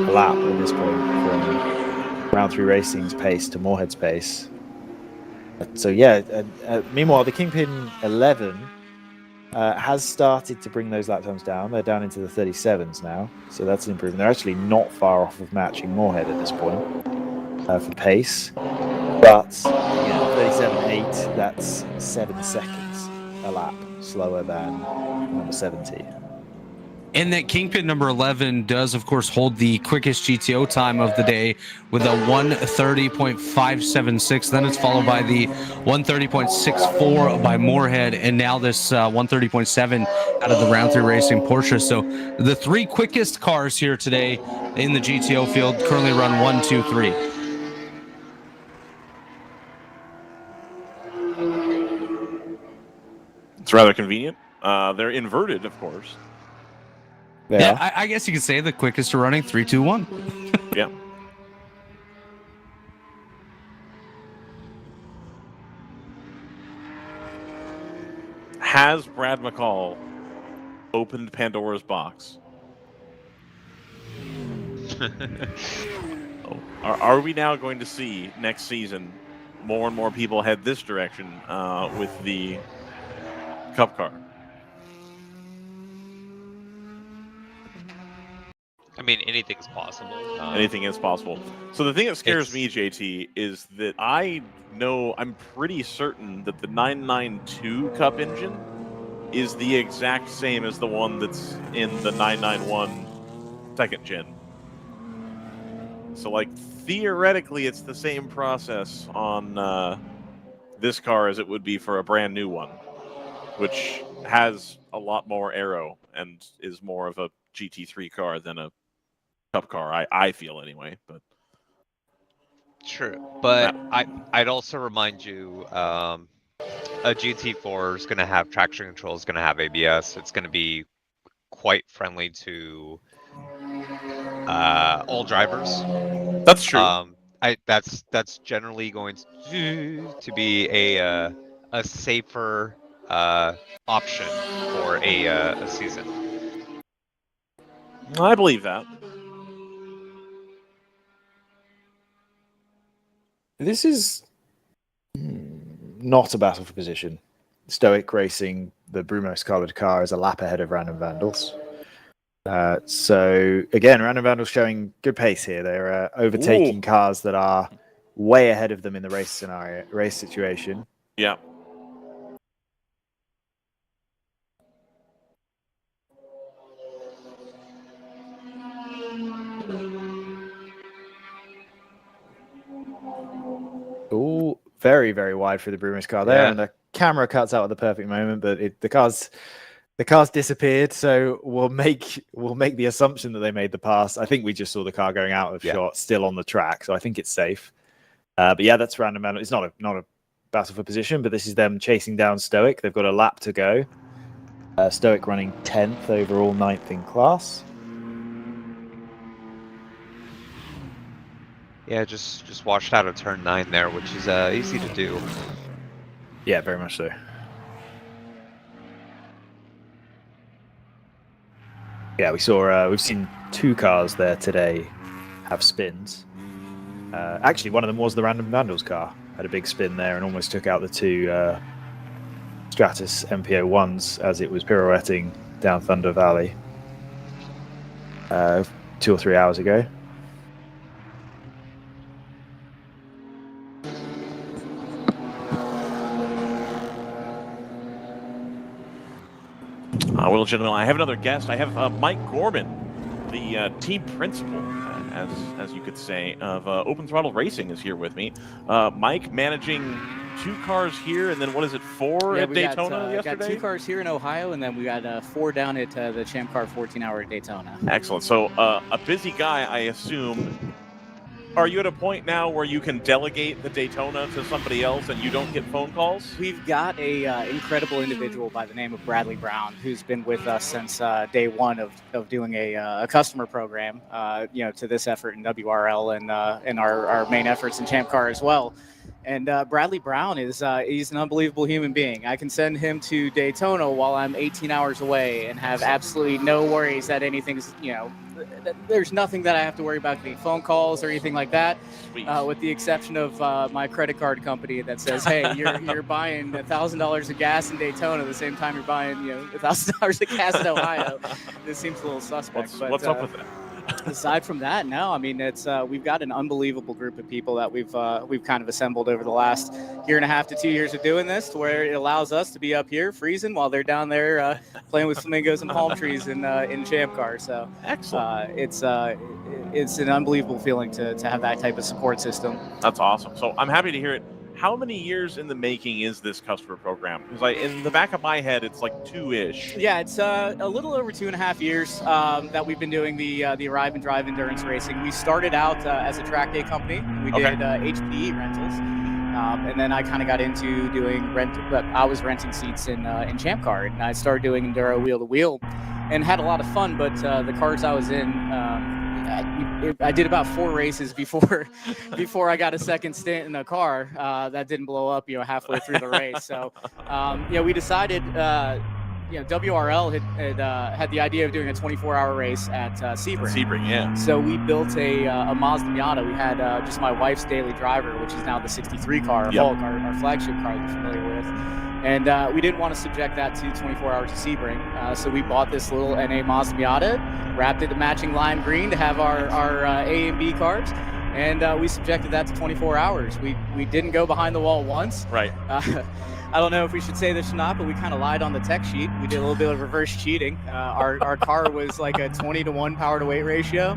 a lap at this point from Round 3 Racing's pace to Moorhead's pace. So yeah, meanwhile, the Kingpin 11 has started to bring those lap times down. They're down into the 37s now, so that's an improvement. They're actually not far off of matching Moorhead at this point for pace. But 37.8, that's 7 seconds a lap slower than number 70. And that Kingpin number 11 does, of course, hold the quickest GTO time of the day with a 1:30.576. Then it's followed by the 1:30.64 by Moorhead, and now this 1:30.7 out of the Round 3 Racing Porsche. So the three quickest cars here today in the GTO field currently run 1, 2, 3. It's rather convenient. They're inverted, of course. Yeah, I guess you could say the quickest are running 3, 2, 1. Yeah. Has Brad McCall opened Pandora's box? Are we now going to see next season more and more people head this direction with the Cup car? I mean, anything's possible. Anything is possible. So the thing that scares me, JT, is that I'm pretty certain that the 992 Cup engine is the exact same as the one that's in the 991 second gen. So, like, theoretically, it's the same process on this car as it would be for a brand new one, which has a lot more aero and is more of a GT3 car than a Cup car, I feel anyway. But True, but I'd also remind you, a GT4 is going to have traction control, is going to have ABS. It's going to be quite friendly to all drivers. That's true. That's generally going to be a safer option for a season. I believe that. This is not a battle for position. Stoic Racing, the Brumos colored car, is a lap ahead of Random Vandals. So again, Random Vandals showing good pace here. They're overtaking cars that are way ahead of them in the race situation. Yeah. Oh, very, very wide for the Brumos car there, and the camera cuts out at the perfect moment, but the car's disappeared. So we'll make the assumption that they made the pass. I think we just saw the car going out of shot, still on the track, so I think it's safe. But yeah, that's Random Vandals. It's not a battle for position, but this is them chasing down Stoic. They've got a lap to go. Stoic running 10th overall, 9th in class. Yeah, just washed out of turn 9 there, which is easy to do. Yeah, very much so. Yeah, we've seen two cars there today have spins. Actually, one of them was the Random Vandals car. Had a big spin there and almost took out the two Stratus MPO1s as it was pirouetting down Thunder Valley 2 or 3 hours ago. Well, gentlemen, I have another guest. I have Mike Gorman, the team principal, as you could say, of Open Throttle Racing is here with me. Mike managing 2 cars here, and then what is it, 4 at Daytona yesterday? We got 2 cars here in Ohio, and then we got 4 down at the Champ Car 14-hour at Daytona. Excellent. So a busy guy, I assume. Are you at a point now where you can delegate the Daytona to somebody else and you don't get phone calls? We've got a incredible individual by the name of Bradley Brown, who's been with us since day one of doing a customer program, to this effort in WRL and our main efforts in Champ Car as well. And Bradley Brown he's an unbelievable human being. I can send him to Daytona while I'm 18 hours away and have absolutely no worries that anything's, there's nothing that I have to worry about getting phone calls or anything like that, with the exception of my credit card company that says, hey, you're buying $1,000 of gas in Daytona at the same time you're buying $1,000 of gas in Ohio. This seems a little suspect. What's up with that? Aside from that, no. I mean, it's we've got an unbelievable group of people that we've kind of assembled over the last year and a half to 2 years of doing this, to where it allows us to be up here freezing while they're down there playing with flamingos and palm trees in Champ Car. So Excellent. It's an unbelievable feeling to have that type of support system. That's awesome. So I'm happy to hear it. How many years in the making is this customer program? Because in the back of my head, it's like 2-ish. Yeah, it's a little over 2.5 years that we've been doing the Arrive and Drive endurance racing. We started out as a track day company. We did HPE rentals, and then I kind of got into doing I was renting seats in Champ Car, and I started doing enduro wheel to wheel, and had a lot of fun. But the cars I was in, I did about 4 races before I got a second stint in a car that didn't blow up, halfway through the race. So, we decided, WRL had the idea of doing a 24-hour race at Sebring. Sebring, yeah. So we built a Mazda Miata. We had just my wife's daily driver, which is now the 63 car, Hulk, our flagship car that you're familiar with. And we didn't want to subject that to 24 hours of Sebring. So we bought this little NA Mazda Miata, wrapped it in matching lime green to have our A and B cars. And we subjected that to 24 hours. We didn't go behind the wall once. Right. I don't know if we should say this or not, but we kind of lied on the tech sheet. We did a little bit of reverse cheating. Our car was like a 20-to-1 power to weight ratio.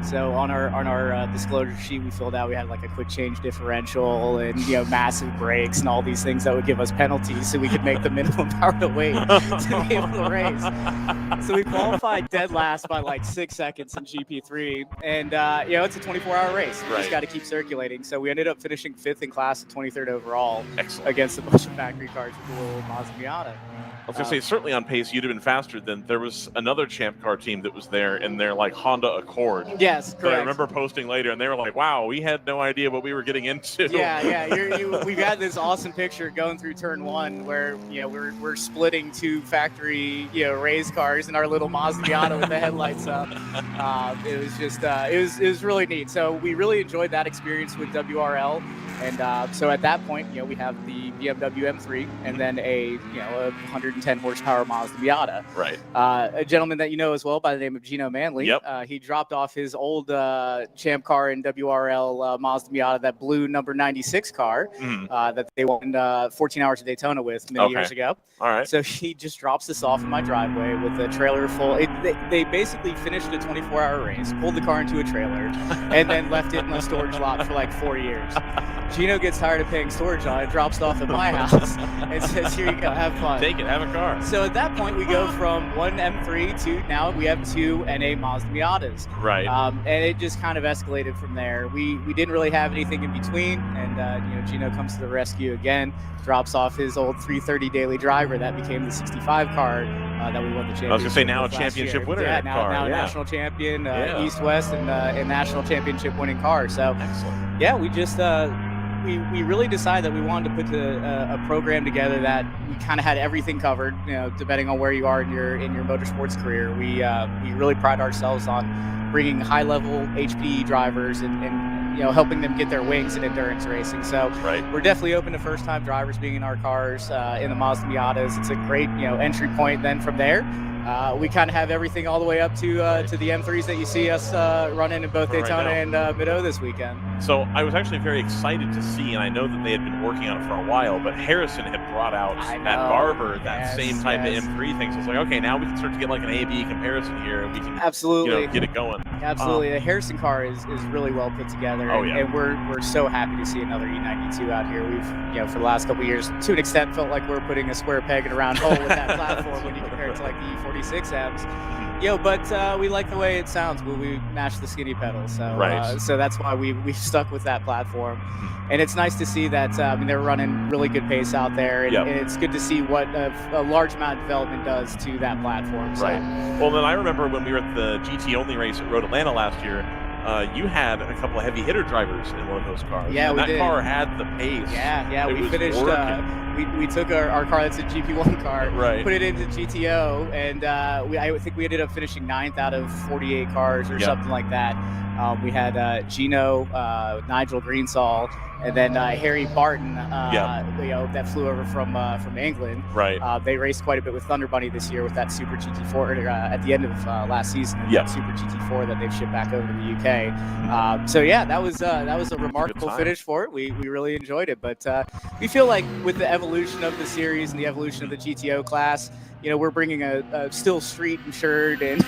So on our disclosure sheet, we filled out we had like a quick change differential and massive brakes and all these things that would give us penalties, so we could make the minimum power to weight to be able to race. So we qualified dead last by like 6 seconds in GP3, and it's a 24-hour race. You just got to keep circulating. So we ended up finishing 5th in class and 23rd overall. Excellent. Against a bunch of factory cars with the little Mazda Miata. I was going to say, certainly on pace, you'd have been faster than there was another Champ Car team that was there in their like Honda Accord. Yes, correct. But I remember posting later, and they were like, wow, we had no idea what we were getting into. Yeah. We've got this awesome picture going through turn 1 where, we're splitting 2 factory, race cars in our little Mazda Miata with the headlights up. It was just, it was really neat. So we really enjoyed that experience with WRL. And so at that point, we have the BMW M3 and then a 110 horsepower Mazda Miata. Right. A gentleman that you know as well by the name of Gino Manley. Yep. He dropped off his old Champ Car and WRL Mazda Miata, that blue number 96 car that they won 14 Hours of Daytona with many years ago. All right. So he just drops this off in my driveway with a trailer full. They basically finished a 24-hour race, pulled the car into a trailer, and then left it in a storage lot for like 4 years. Gino gets tired of paying storage on it, drops it off at my house, and says, here you go, have fun. Take it, have a car. So at that point, we go from one M3 to now we have 2 NA Mazda Miatas. Right. And it just kind of escalated from there. We didn't really have anything in between, and Gino comes to the rescue again, drops off his old 330 daily driver that became the 65 car that we won the championship. I was going to say, now a championship winner now car. national champion, East-West, and national championship winning car. So, excellent. Yeah, we just we really decided that we wanted to put a program together that we kind of had everything covered. Depending on where you are in your motorsports career, we really pride ourselves on bringing high-level HPE drivers and helping them get their wings in endurance racing. So we're definitely open to first-time drivers being in our cars, in the Mazda Miatas. It's a great entry point. Then from there, we kind of have everything all the way up to the M3s that you see us running in both Daytona and Mid-O this weekend. So I was actually very excited to see, and I know that they had been working on it for a while, but Harrison had brought out that Barber, that same type of M3 thing. So it's like, okay, now we can start to get like an A-B comparison here, and we can get it going. Absolutely. The Harrison car is really well put together. And we're so happy to see another E92 out here. We've, for the last couple of years, to an extent, felt like we're putting a square peg in a round hole with that platform when you compare it to like the E46Ms. But we like the way it sounds when we mash the skinny pedals. So so that's why we stuck with that platform. And it's nice to see that they're running really good pace out there, and it's good to see what a large amount of development does to that platform. So. Well, then I remember when we were at the GT only race at Road Atlanta last year, you had a couple of heavy hitter drivers in one of those cars. Yeah, and we that did. car had the pace. We finished. We took our car that's a GP1 car, put it into GTO, and I think we ended up finishing 9th out of 48 cars or something like that. We had Gino, Nigel Greensall, And then Harry Barton, that flew over from England. Right. They raced quite a bit with Thunder Bunny this year with that Super GT4 at the end of last season. That Super GT4 that they've shipped back over to the UK. So yeah, that was a remarkable finish for it. We really enjoyed it, but we feel like with the evolution of the series and the evolution of the GTO class, we're bringing a still street insured and,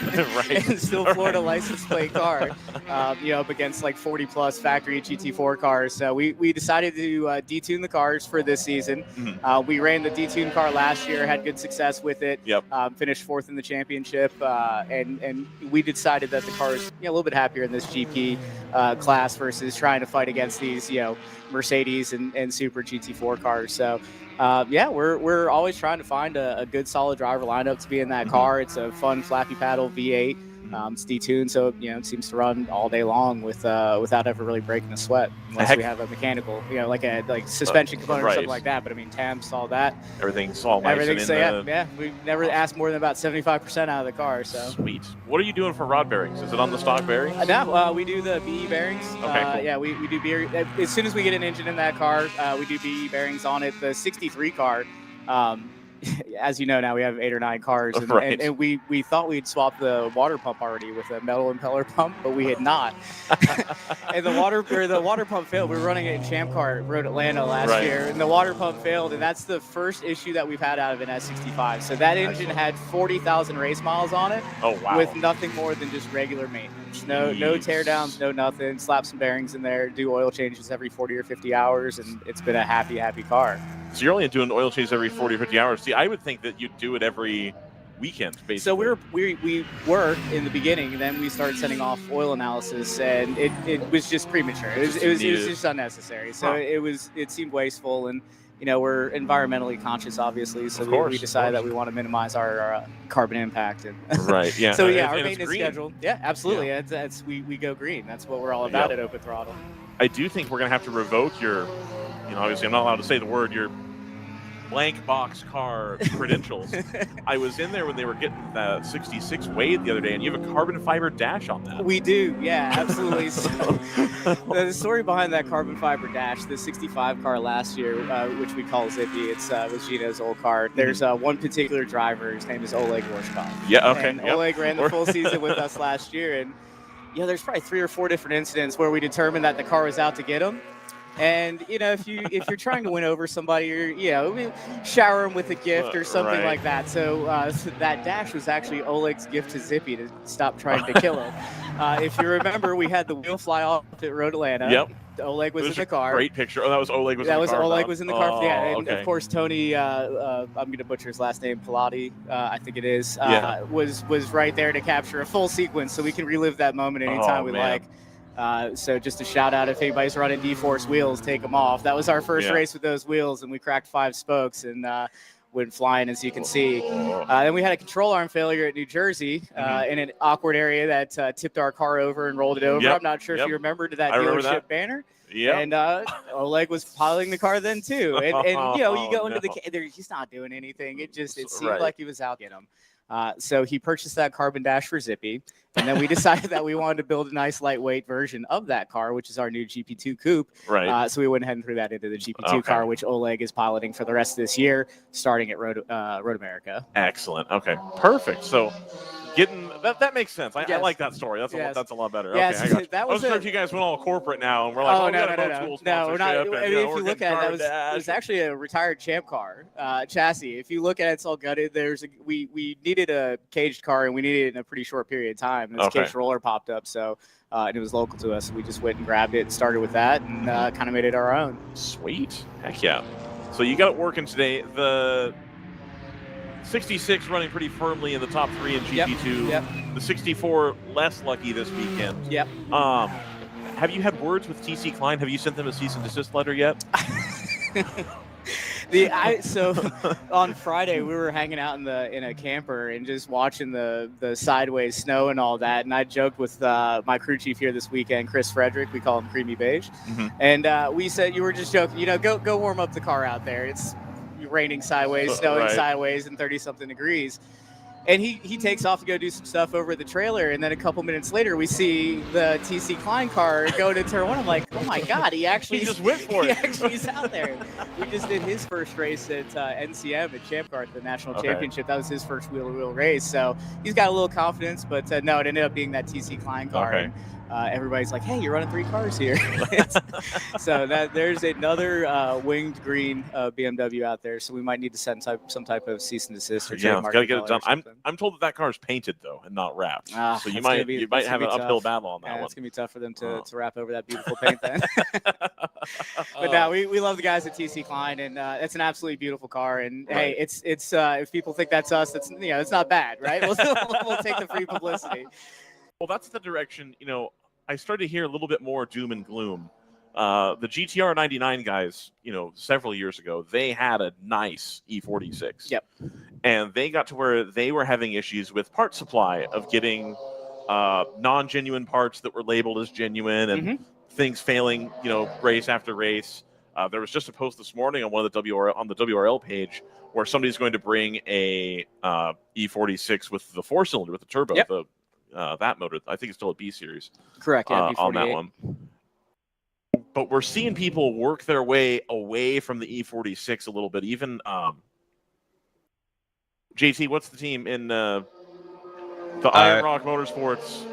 and still Florida license plate car, up against like 40 plus factory GT4 cars. So we decided to detune the cars for this season. We ran the detuned car last year, had good success with it. Finished 4th in the championship, and we decided that the car is a little bit happier in this GP class versus trying to fight against these Mercedes and Super GT4 cars. So. We're always trying to find a good solid driver lineup to be in that car. It's a fun flappy paddle V8. It's detuned, so it seems to run all day long without ever really breaking a sweat, unless we have a mechanical, like a suspension component or something like that. But I mean, temps, all that, everything's all nice. Everything. So we've never asked more than about 75% out of the car. So sweet. What are you doing for rod bearings? Is it on the stock bearings? No, we do the BE bearings. Okay, cool. Yeah, we do BE. As soon as we get an engine in that car, we do BE bearings on it. The 63 car. As you know, now we have 8 or 9 cars, and we thought we'd swap the water pump already with a metal impeller pump, but we had not. And the water pump failed. We were running it in Champ Car at Road Atlanta last year, and the water pump failed, and that's the first issue that we've had out of an S65. So that engine had 40,000 race miles on it. Oh wow! With nothing more than just regular maintenance. No teardowns, no nothing. Slap some bearings in there, do oil changes every 40 or 50 hours, and it's been a happy car. So you're only doing oil changes every 40 or 50 hours. See, I would think that you'd do it every weekend, basically. So we were in the beginning, and then we started sending off oil analysis, and it was just premature. It was just unnecessary. So it seemed wasteful, and we're environmentally conscious, obviously. So we decided that we want to minimize our carbon impact. And yeah. So our maintenance schedule. Yeah, absolutely. Yeah. We go green. That's what we're all about at Open Throttle. I do think we're going to have to revoke your. Obviously, I'm not allowed to say the word, your blank box car credentials. I was in there when they were getting the 66 weighed the other day, and you have a carbon fiber dash on that. We do, yeah, absolutely. So the story behind that carbon fiber dash, the 65 car last year, which we call Zippy, it was Gino's old car. There's one particular driver, his name is Oleg Gorshkov. Yeah, okay. And Oleg ran the full season with us last year, and there's probably 3 or 4 different incidents where we determined that the car was out to get him. And if you're trying to win over somebody, or shower them with a gift or something like that. So that dash was actually Oleg's gift to Zippy to stop trying to kill him. If you remember, we had the wheel fly off at Road Atlanta. Yep. Oleg was in the car. Great picture. Oh, that was Oleg. Oleg was in the car. Yeah, and okay. Of course Tony. I'm going to butcher his last name. Pilati, I think it is. Was right there to capture a full sequence, so we can relive that moment anytime we like. So just a shout out, if anybody's running D-Force wheels, take them off. That was our first race with those wheels, and we cracked 5 spokes and went flying, as you can see. Then we had a control arm failure at New Jersey in an awkward area that tipped our car over and rolled it over. I'm not sure if you remember that dealership banner. Yeah. And Oleg was piloting the car then too. And you go into he's not doing anything. It seemed like he was out to get him. So he purchased that carbon dash for Zippy, and then we decided that we wanted to build a nice lightweight version of that car, which is our new GP2 Coupe. Right. So we went ahead and threw that into the GP2 car, which Oleg is piloting for the rest of this year, starting at Road America. Excellent. Okay. Perfect. So getting that makes sense. I like that story. That's a lot better. Yes, okay, I got that was sure if you guys went all corporate now and we're like, no, we're not. If you look at it, it was actually a retired Champ car chassis. If you look at it, it's all gutted. We needed a caged car, and we needed it in a pretty short period of time. This caged roller popped up, so and it was local to us. So we just went and grabbed it and started with that, and kind of made it our own. Sweet. Heck yeah. So you got it working today. The 66 running pretty firmly in the top 3 in GP2. Yep. The 64 less lucky this weekend. Yep. Have you had words with TC Klein? Have you sent them a cease and desist letter yet? So on Friday we were hanging out in a camper and just watching the sideways snow and all that, and I joked with my crew chief here this weekend, Chris Frederick. We call him Creamy Beige, and we said, you were just joking, go warm up the car out there. It's raining sideways, snowing sideways, and 30-something degrees. And he takes off to go do some stuff over at the trailer, and then a couple minutes later, we see the TC Klein car go to turn 1. I'm like, oh my God, he actually He just went for he it. actually is out there. We just did his first race at NCM at Champ Car, the national championship. That was his first wheel-to-wheel race, so he's got a little confidence. But no, it ended up being that TC Klein car. Okay. And, everybody's like, hey, you're running 3 cars here. So there's another winged green BMW out there. So we might need to send some type of cease and desist or trademark. Gotta get it done. I'm I'm told that car's painted though and not wrapped. So you that's might have an tough. uphill battle on that one. It's gonna be tough for them to wrap over that beautiful paint then. But no, we love the guys at TC Klein, and it's an absolutely beautiful car. And hey, it's if people think that's us, that's it's not bad, right? We'll take the free publicity. Well, that's the direction. I started to hear a little bit more doom and gloom. The GTR 99 guys, several years ago, they had a nice E46. Yep. And they got to where they were having issues with part supply of getting non-genuine parts that were labeled as genuine and things failing, race after race. There was just a post this morning on the WRL page where somebody's going to bring a E46 with the 4-cylinder with the turbo, that motor. I think it's still a B series. Correct. Yeah, on that one. But we're seeing people work their way away from the E46 a little bit. Even JT, what's the team in the Iron Rock Motorsports?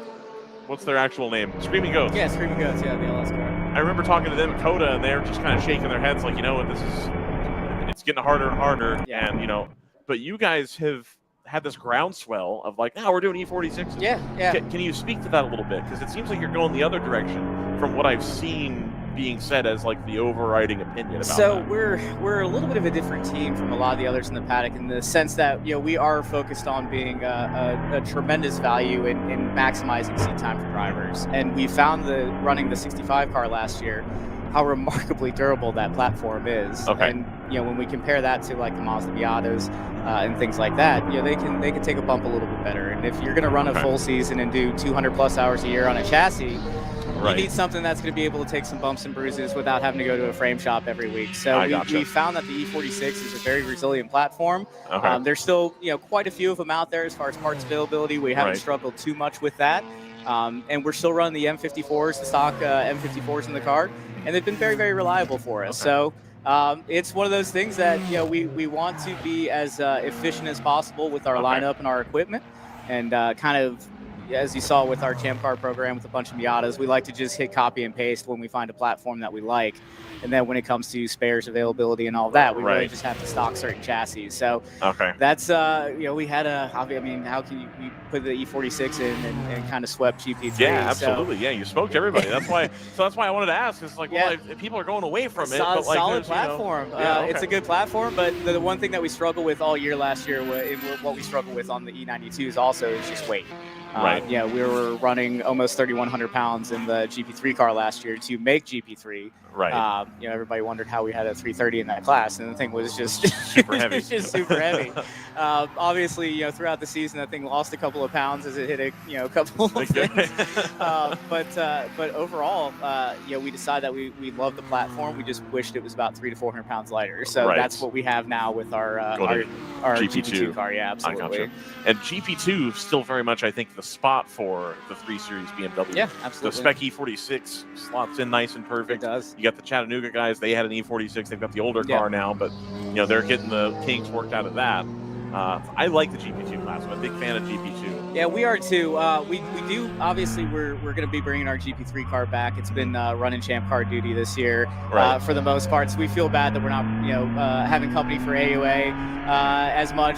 What's their actual name? Screaming Goats. Yeah, Screaming Goats. Yeah, the LS car. I remember talking to them at Coda, and they're just kind of shaking their heads like, it's getting harder and harder. Yeah. And, but you guys have had this groundswell of like, we're doing E46s. Yeah. Can you speak to that a little bit? Because it seems like you're going the other direction from what I've seen being said as like the overriding opinion about that. We're a little bit of a different team from a lot of the others in the paddock in the sense that we are focused on being a tremendous value in maximizing seat time for drivers, and we found running the 65 car last year how remarkably durable that platform is. Okay. And when we compare that to like the Mazda Miatas and things like that, they can take a bump a little bit better. And if you're going to run a full season and do 200 plus hours a year on a chassis, you need something that's going to be able to take some bumps and bruises without having to go to a frame shop every week. So we found that the E46 is a very resilient platform. Okay. There's still quite a few of them out there as far as parts availability. We haven't struggled too much with that. And we're still running the M54s, the stock M54s in the car, and they've been very, very reliable for us. So it's one of those things that we want to be as efficient as possible with our lineup and our equipment, and kind of, as you saw with our Champ Car program with a bunch of Miatas, we like to just hit copy and paste when we find a platform that we like. And then when it comes to spares availability and all that, we really just have to stock certain chassis. So that's, we had how can we put the E46 in and kind of swept GP3? Yeah, absolutely. So, you smoked everybody. That's why I wanted to ask. It's like, if people are going away from it. But solid platform. It's a good platform, but the one thing that we struggled with all year last year, what we struggled with on the E92s also is just weight. We were running almost 3,100 pounds in the GP3 car last year to make GP3. Right. Everybody wondered how we had a 330 in that class, and the thing was just super heavy. just super heavy. Obviously, throughout the season, that thing lost a couple of pounds as it hit a couple of things. But overall, we decided that we love the platform. We just wished it was about 300 to 400 pounds lighter. So that's what we have now with our GP2 car. Yeah, absolutely. I gotcha. And GP2 still very much, I think, the spot for the 3 Series BMW. Yeah, absolutely. The spec E46 slots in nice and perfect. It does. You got the Chattanooga guys. They had an E46. They've got the older car now, but they're getting the kinks worked out of that. I like the GP2 class. I'm a big fan of GP2. Yeah, we are too. We do. Obviously, we're going to be bringing our GP3 car back. It's been running Champ Car duty this year for the most part. So we feel bad that we're not having company for AUA as much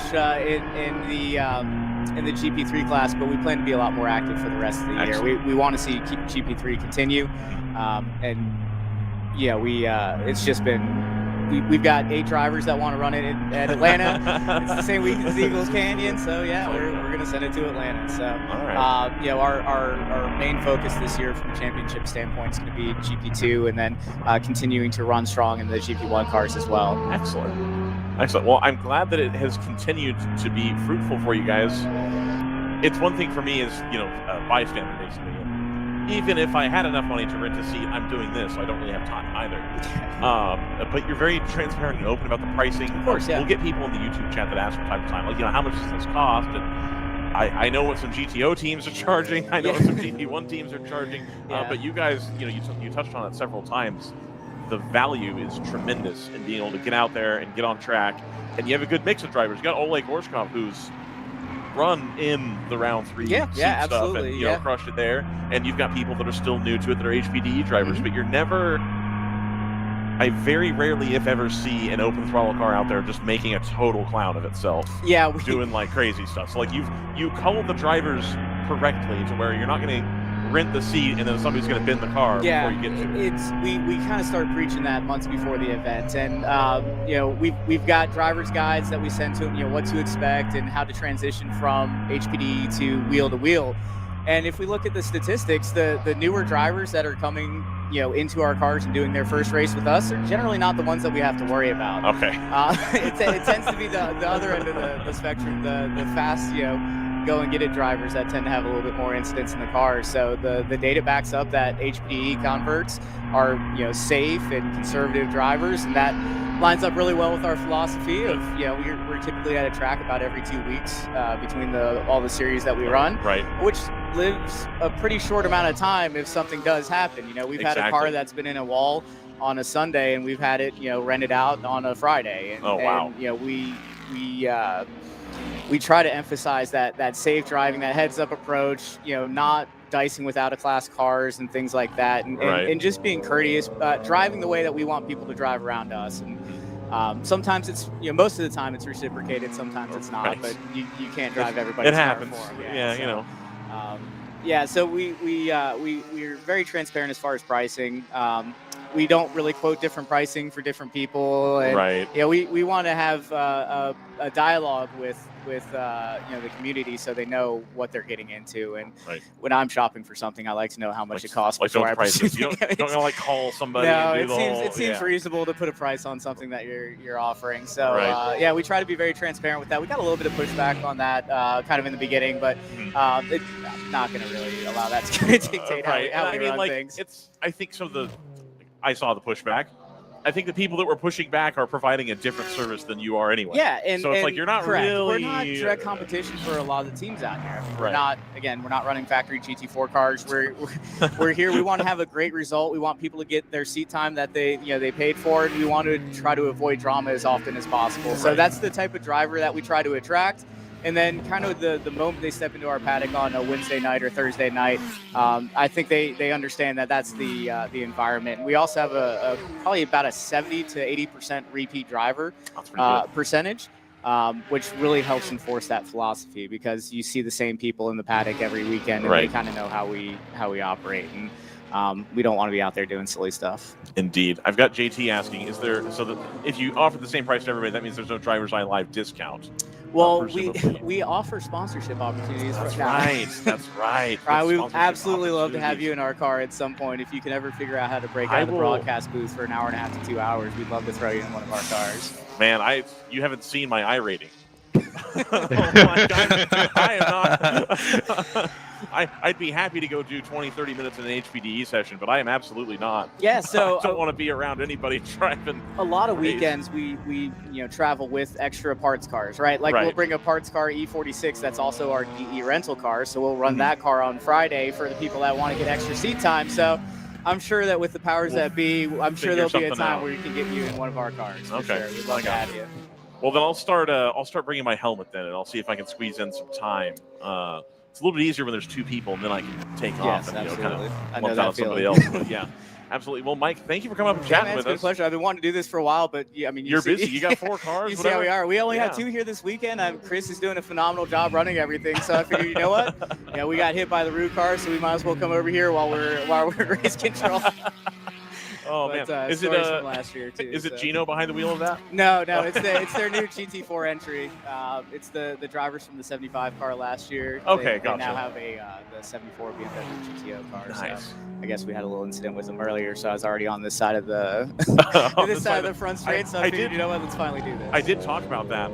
in the GP3 class, but we plan to be a lot more active for the rest of the year. We want to see GP3 continue, it's just been. We've got 8 drivers that want to run it at Atlanta. It's the same week as Eagles Canyon, so we're going to send it to Atlanta. So, our main focus this year from a championship standpoint is going to be GP2, and then continuing to run strong in the GP1 cars as well. Excellent. Well, I'm glad that it has continued to be fruitful for you guys. It's one thing for me as a bystander, basically. even if I had enough money to rent a seat, I'm doing this, so I don't really have time either. But you're very transparent and open about the pricing. Of course, yeah. We'll get people in the YouTube chat that ask from time to time, like, how much does this cost? And I know what some GTO teams are charging. I know what some GP1 teams are charging. But you guys, you touched on it several times. The value is tremendous in being able to get out there and get on track. And you have a good mix of drivers. You got Oleg Gorshkov, who's run in the round 3 stuff absolutely, and crushed it there. And you've got people that are still new to it that are HPDE drivers, but you're never. I very rarely, if ever, see an open throttle car out there just making a total clown of itself. Yeah, doing like crazy stuff. So like you cull the drivers correctly to where you're not going to rent the seat and then somebody's going to bend the car before you get to it. We kind of start preaching that months before the event, and we've got drivers guides that we send to them, what to expect and how to transition from HPD to wheel. And if we look at the statistics, the newer drivers that are coming into our cars and doing their first race with us are generally not the ones that we have to worry about. Okay. It tends to be the other end of the spectrum, the fast go and get it drivers that tend to have a little bit more incidents in the cars. So the data backs up that HPDE converts are safe and conservative drivers, and that lines up really well with our philosophy of we're typically at a track about every 2 weeks between all the series that we run, right, which lives a pretty short amount of time if something does happen. We've had a car that's been in a wall on a Sunday and we've had it rented out on a Friday, and, wow. And, we try to emphasize that safe driving, that heads-up approach, not dicing with out-of-class cars and things like that, and just being courteous, driving the way that we want people to drive around us. And sometimes it's, most of the time it's reciprocated, sometimes it's not, but you can't drive everybody's car happens. for them. So We're very transparent as far as pricing. We don't really quote different pricing for different people, and we want to have a dialogue with the community so they know what they're getting into. And when I'm shopping for something, I like to know how much it costs before I price. You don't call somebody. No, and do it seems reasonable to put a price on something that you're offering. So we try to be very transparent with that. We got a little bit of pushback on that kind of in the beginning, but it's not going to really allow that to dictate how we run things. I think some of the. I saw the pushback. I think the people that were pushing back are providing a different service than you are anyway. Yeah, and so it's like you're not really. We're not direct competition for a lot of the teams out here. We're not running factory GT4 cars. We're here. We want to have a great result. We want people to get their seat time that they paid for, and we want to try to avoid drama as often as possible. So that's the type of driver that we try to attract. And then kind of the moment they step into our paddock on a Wednesday night or Thursday night, I think they understand that that's the environment. We also have probably about a 70 to 80% repeat driver percentage, which really helps enforce that philosophy because you see the same people in the paddock every weekend, and they kind of know how we operate. And we don't want to be out there doing silly stuff. Indeed. I've got JT asking, if you offer the same price to everybody, that means there's no DriversEye Live discount? Well, we offer sponsorship opportunities. That's right. Ryan, we would absolutely love to have you in our car at some point. If you can ever figure out how to break out of the broadcast booth for an hour and a half to 2 hours, we'd love to throw you in one of our cars. Man, you haven't seen my I rating. I am not. I'd be happy to go do 20, 30 minutes in an HPDE session, but I am absolutely not. Yeah, so I don't want to be around anybody driving. A lot of weekends we travel with extra parts cars, right? Like we'll bring a parts car E46 that's also our DE rental car, so we'll run that car on Friday for the people that want to get extra seat time. So I'm sure that with the powers that be, I'm sure there'll be a time where we can get you in one of our cars. For sure. We'd love to have you. Well, then I'll start bringing my helmet then, and I'll see if I can squeeze in some time. It's a little bit easier when there's two people, and then I can take off and kind of lump out somebody else. But yeah, absolutely. Well, Mike, thank you for coming up and chatting with us. It's been a pleasure. I've been wanting to do this for a while, but you're busy. You got 4 cars. You see how we are. We only have 2 here this weekend. Chris is doing a phenomenal job running everything. So I figured, you know what? We got hit by the root car, so we might as well come over here while we're race control. Oh but, man, is it stories from last year too? is it so. Gino behind the wheel of that? No, it's their new GT4 entry. It's the drivers from the 75 car last year. Okay, they gotcha. now have the 74 BMW GTO car. Nice. So I guess we had a little incident with them earlier, so I was already on this side of the this side of the front straight. So I figured, you know what, let's finally do this. I did talk about that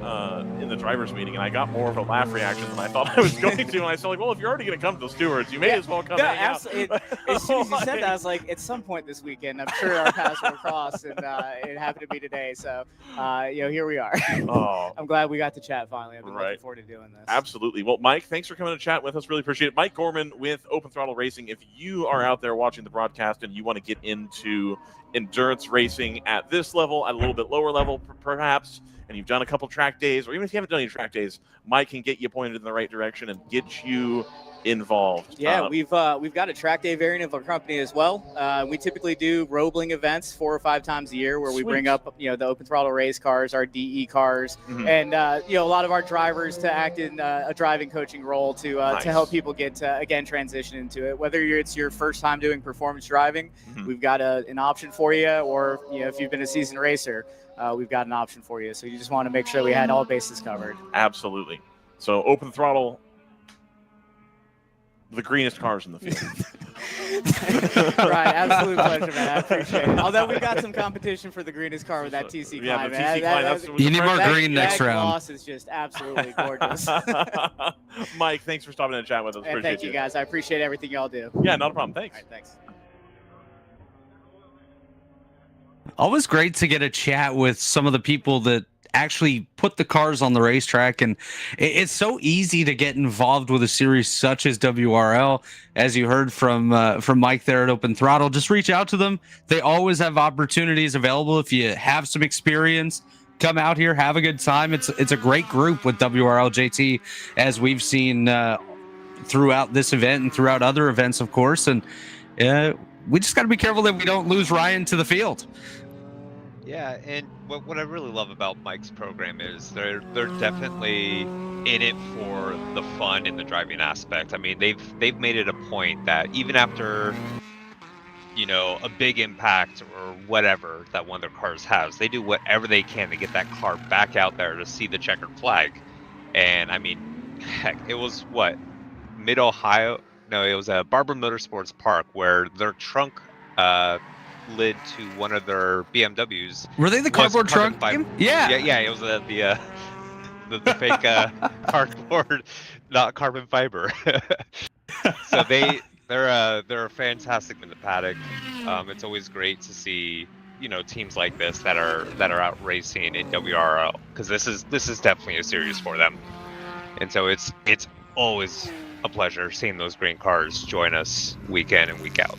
in the drivers meeting, and I got more of a laugh reaction than I thought I was going to. And I said, like, well, if you're already going to come to the stewards, you may as well come. Yeah, absolutely. As soon as you said that, I was like, at some point this weekend, I'm sure our paths will cross, and it happened to be today. So, here we are. Oh, I'm glad we got to chat finally. I've been Right. looking forward to doing this. absolutely. Well, Mike, thanks for coming to chat with us. Really appreciate it. Mike Gorman with Open Throttle Racing. If you are out there watching the broadcast and you want to get into endurance racing at this level, at a little bit lower level, perhaps, and you've done a couple track days, or even if you haven't done any track days, Mike can get you pointed in the right direction and get you involved. Yeah, we've got a track day variant of our company as well. We typically do Roebling events 4 or 5 times a year where we bring up the open throttle race cars, our DE cars, and a lot of our drivers to act in a driving coaching role to help people get again transition into it. Whether it's your first time doing performance driving, we've got an option for you, or if you've been a seasoned racer, we've got an option for you. So you just want to make sure we had all bases covered. Absolutely. So Open Throttle, the greenest cars in the field. Right, absolute pleasure, man. I appreciate it. Although we've got some competition for the greenest car with that TC Yeah, Climb, the man. TC Climb, that's You need more that, green next that round. gloss is just absolutely gorgeous. Mike, thanks for stopping in and chatting with us. And Appreciate thank you, guys. I appreciate everything y'all do. Yeah, not a problem. Thanks. All right, thanks. Always great to get a chat with some of the people that actually put the cars on the racetrack, and it's so easy to get involved with a series such as WRL. As you heard from Mike there at Open Throttle, just reach out to them. They always have opportunities available. If you have some experience, come out here, have a good time. It's a great group with WRL JT, as we've seen throughout this event and throughout other events, of course. And we just got to be careful that we don't lose Ryan to the field. Yeah, and what I really love about Mike's program is they're definitely in it for the fun and the driving aspect. I mean, they've made it a point that even after a big impact or whatever that one of their cars has, they do whatever they can to get that car back out there to see the checkered flag. And I mean, heck, it was mid-Ohio? No, it was Barber Motorsports Park, where their trunk lid to one of their BMWs. Were they the cardboard trunk? Yeah. Yeah. It was the fake cardboard, not carbon fiber. So they're a fantastic in the paddock. It's always great to see teams like this that are out racing in WRL, because this is definitely a series for them. And so it's always a pleasure seeing those green cars join us week in and week out.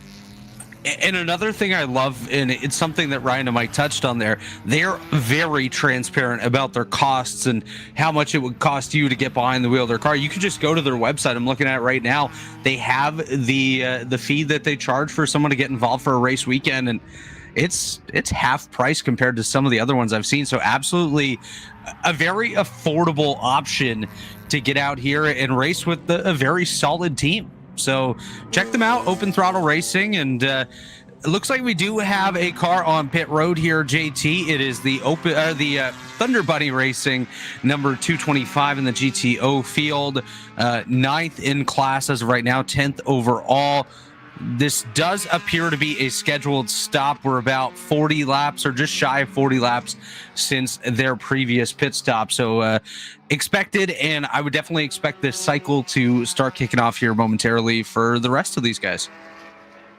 And another thing I love, and it's something that Ryan and Mike touched on there, they're very transparent about their costs and how much it would cost you to get behind the wheel of their car. You could just go to their website. I'm looking at it right now. They have the fee that they charge for someone to get involved for a race weekend, and it's half price compared to some of the other ones I've seen. So absolutely a very affordable option to get out here and race with a very solid team. So check them out, Open Throttle Racing, and it looks like we do have a car on pit road here, JT. It is the Thunder Bunny Racing number 225 in the GTO field, 9th in class as of right now, 10th overall. This does appear to be a scheduled stop. We're about 40 laps or just shy of 40 laps since their previous pit stop. So expected, and I would definitely expect this cycle to start kicking off here momentarily for the rest of these guys.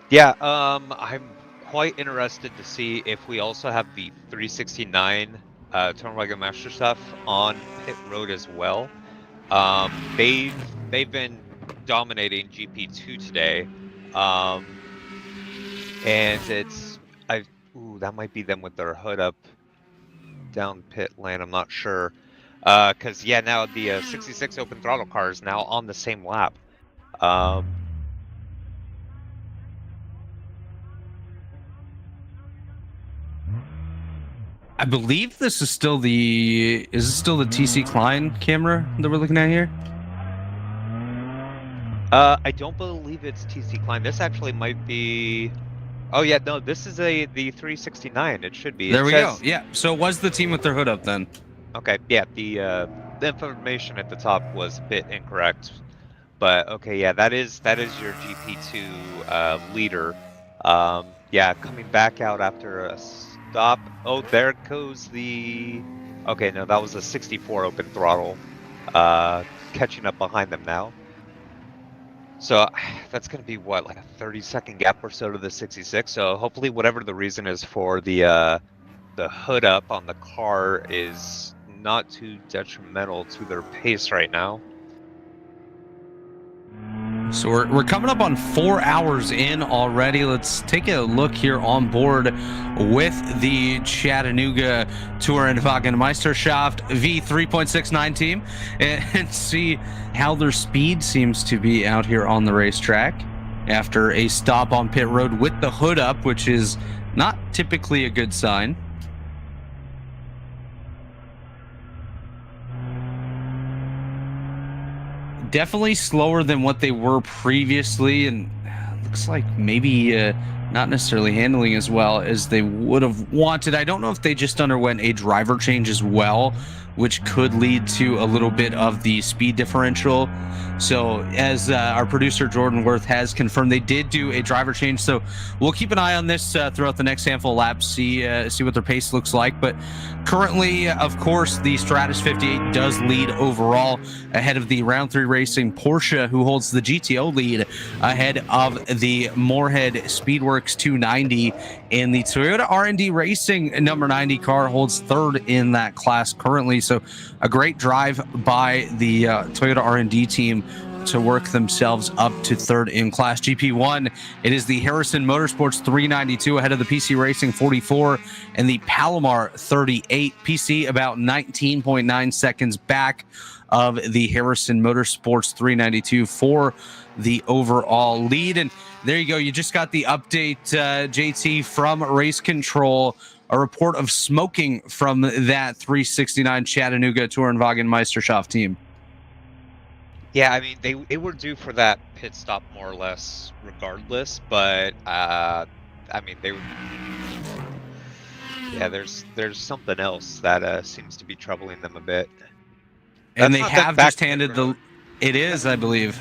Yeah, I'm quite interested to see if we also have the 369 Turn Master stuff on pit road as well. They've been dominating GP2 today. And that might be them with their hood up down pit lane. I'm not sure. Because now the 66 Open Throttle car is now on the same lap. I believe this is still the TC Klein camera that we're looking at here? I don't believe it's TC Klein. This actually might be Oh yeah, no, this is the 369. It should be. There It we says, go. Yeah. So it was the team with their hood up then. Okay, yeah, the information at the top was a bit incorrect, but okay, yeah, that is your GP2 leader. Yeah, coming back out after a stop. Oh, there goes the. Okay, no, that was a 64 open throttle. Catching up behind them now. So that's going to be what, like a 30-second gap or so to the 66. So hopefully, whatever the reason is for the hood up on the car is not too detrimental to their pace right now. So we're coming up on 4 hours in already. Let's take a look here on board with the Chattanooga Tourenwagenmeisterschaft V3.69 team and see how their speed seems to be out here on the racetrack after a stop on pit road with the hood up, which is not typically a good sign. Definitely slower than what they were previously, and looks like maybe not necessarily handling as well as they would have wanted. I don't know if they just underwent a driver change as well, which could lead to a little bit of the speed differential. So as our producer Jordan Worth has confirmed, they did do a driver change. So we'll keep an eye on this throughout the next handful of laps, see what their pace looks like. But currently, of course, the Stratus 58 does lead overall ahead of the Round 3 Racing Porsche, who holds the GTO lead ahead of the Moorhead Speedworks 290. And the Toyota R&D Racing number 90 car holds third in that class currently. So a great drive by the Toyota R&D team to work themselves up to third in class. GP1, it is the Harrison Motorsports 392 ahead of the PC Racing 44 and the Palomar 38. PC about 19.9 seconds back of the Harrison Motorsports 392 for the overall lead. And there you go. You just got the update, JT, from Race Control. A report of smoking from that 369 Chattanooga Tourenwagenmeisterschaft team. Yeah, I mean, they were due for that pit stop more or less regardless, but I mean, yeah, there's something else that seems to be troubling them a bit. And That's they not have that just handed the. It is, I believe.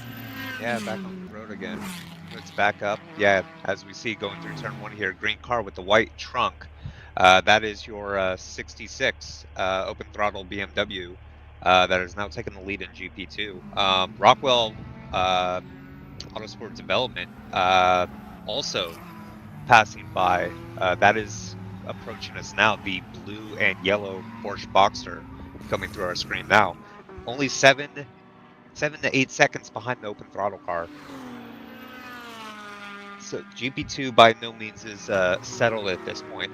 Yeah, back on the road again. It's back up. Yeah, as we see going through turn 1 here, green car with the white trunk. That is your 66 open throttle BMW that is now taking the lead in GP2. Rockwell Autosport Development also passing by. That is approaching us now. The blue and yellow Porsche Boxster coming through our screen now. Only 7 to 8 seconds behind the open throttle car. So GP2 by no means is settled at this point.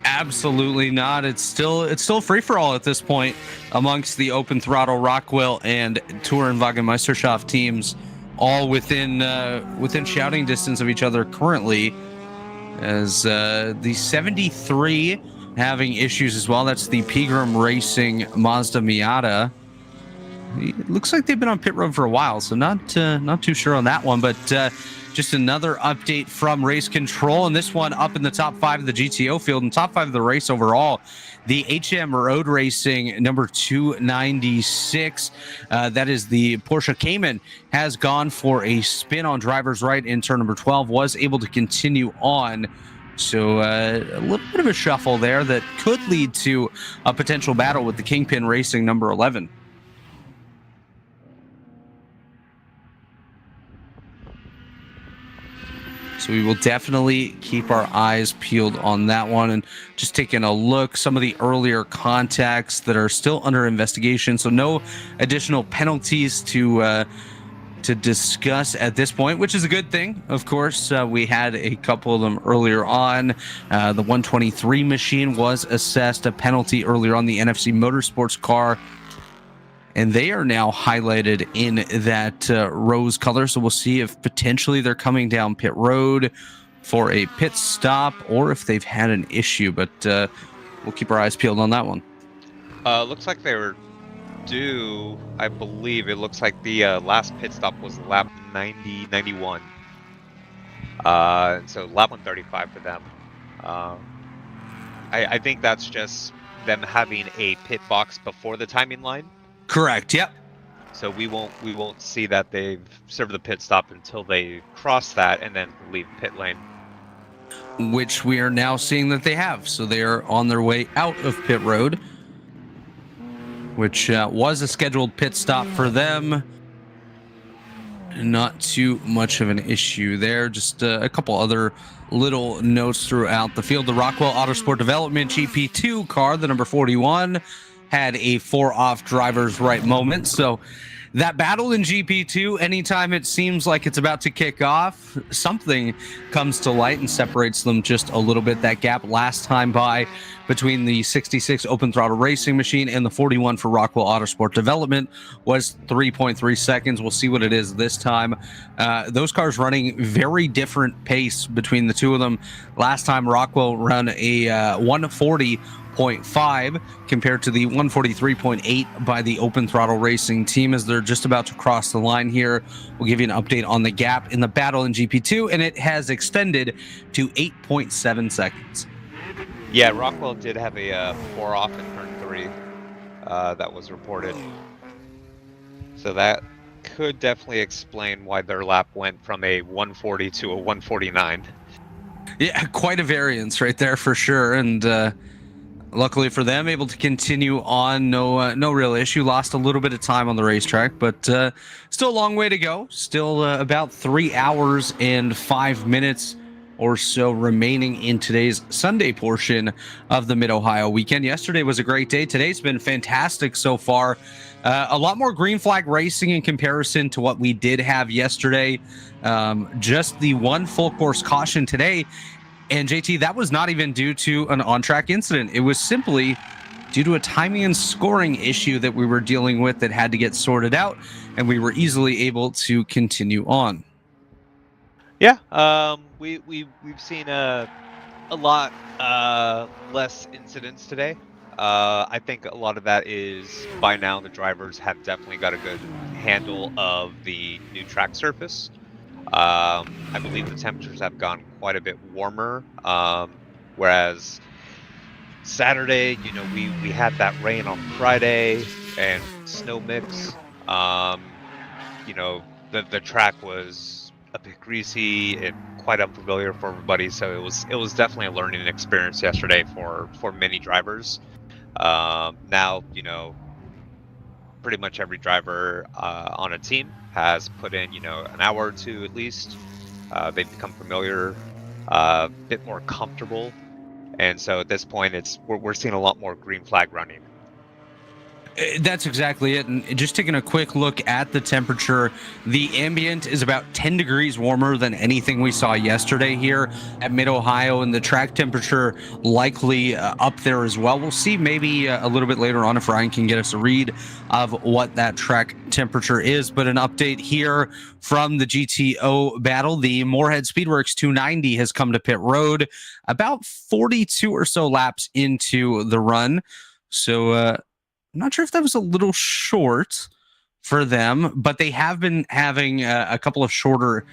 Absolutely not. It's still free for all at this point amongst the open throttle Rockwell and Tourenwagenmeisterschaft teams, all within shouting distance of each other currently. As the 73 having issues as well. That's the Pegram Racing Mazda Miata. It looks like they've been on pit road for a while, so not too sure on that one, but just another update from Race Control, and this one up in the top 5 of the GTO field and top 5 of the race overall. The HM Road Racing number 296, that is the Porsche Cayman, has gone for a spin on driver's right in turn number 12, was able to continue on. So a little bit of a shuffle there that could lead to a potential battle with the Kingpin Racing number 11. So we will definitely keep our eyes peeled on that one, and just taking a look, some of the earlier contacts that are still under investigation. So no additional penalties to discuss at this point, which is a good thing. Of course, we had a couple of them earlier on. The 123 machine was assessed a penalty earlier on, the NFC Motorsports car, and they are now highlighted in that rose color. So we'll see if potentially they're coming down pit road for a pit stop or if they've had an issue, but we'll keep our eyes peeled on that one. Looks like they were due, I believe. It looks like the last pit stop was lap 91. And so lap 135 for them. I think that's just them having a pit box before the timing line. Correct. Yep. So we won't see that they've served the pit stop until they cross that and then leave pit lane. Which we are now seeing that they have. So they are on their way out of pit road, which was a scheduled pit stop for them. Not too much of an issue there. Just a couple other little notes throughout the field. The Rockwell Autosport Development GP2 car, the number 41, had a 4-off driver's right moment. So that battle in GP2, anytime it seems like it's about to kick off, something comes to light and separates them just a little bit. That gap last time by between the 66 Open Throttle Racing Machine and the 41 for Rockwell Autosport Development was 3.3 seconds. We'll see what it is this time. Those cars running very different pace between the two of them. Last time Rockwell ran a 140.5 compared to the 143.8 by the Open Throttle Racing team. As they're just about to cross the line here, we'll give you an update on the gap in the battle in GP2, and it has extended to 8.7 seconds. Yeah, Rockwell did have a 4-off in turn 3 that was reported. So that could definitely explain why their lap went from a 140 to a 149. Yeah, quite a variance right there for sure. And luckily for them, able to continue on. No real issue. Lost a little bit of time on the racetrack, but still a long way to go. Still about 3 hours and 5 minutes or so remaining in today's Sunday portion of the Mid-Ohio weekend. Yesterday was a great day. Today's been fantastic so far. A lot more green flag racing in comparison to what we did have yesterday. Just the one full course caution today. And JT, that was not even due to an on-track incident. It was simply due to a timing and scoring issue that we were dealing with that had to get sorted out, and we were easily able to continue on. Yeah, we've seen a lot less incidents today. I think a lot of that is by now the drivers have definitely got a good handle of the new track surface. I believe the temperatures have gone quite a bit warmer, whereas Saturday, we had that rain on Friday and snow mix. The track was a bit greasy and quite unfamiliar for everybody, so it was definitely a learning experience yesterday for many drivers. Now, pretty much every driver on a team has put in, an hour or two at least. They've become familiar, a bit more comfortable, and so at this point, we're seeing a lot more green flag running. That's exactly it. And just taking a quick look at the temperature, the ambient is about 10 degrees warmer than anything we saw yesterday here at Mid-Ohio, and the track temperature likely up there as well. We'll see maybe a little bit later on if Ryan can get us a read of what that track temperature is. But an update here from the GTO battle, the Moorhead Speedworks 290 has come to pit road about 42 or so laps into the run. So, I'm not sure if that was a little short for them, but they have been having a couple of shorter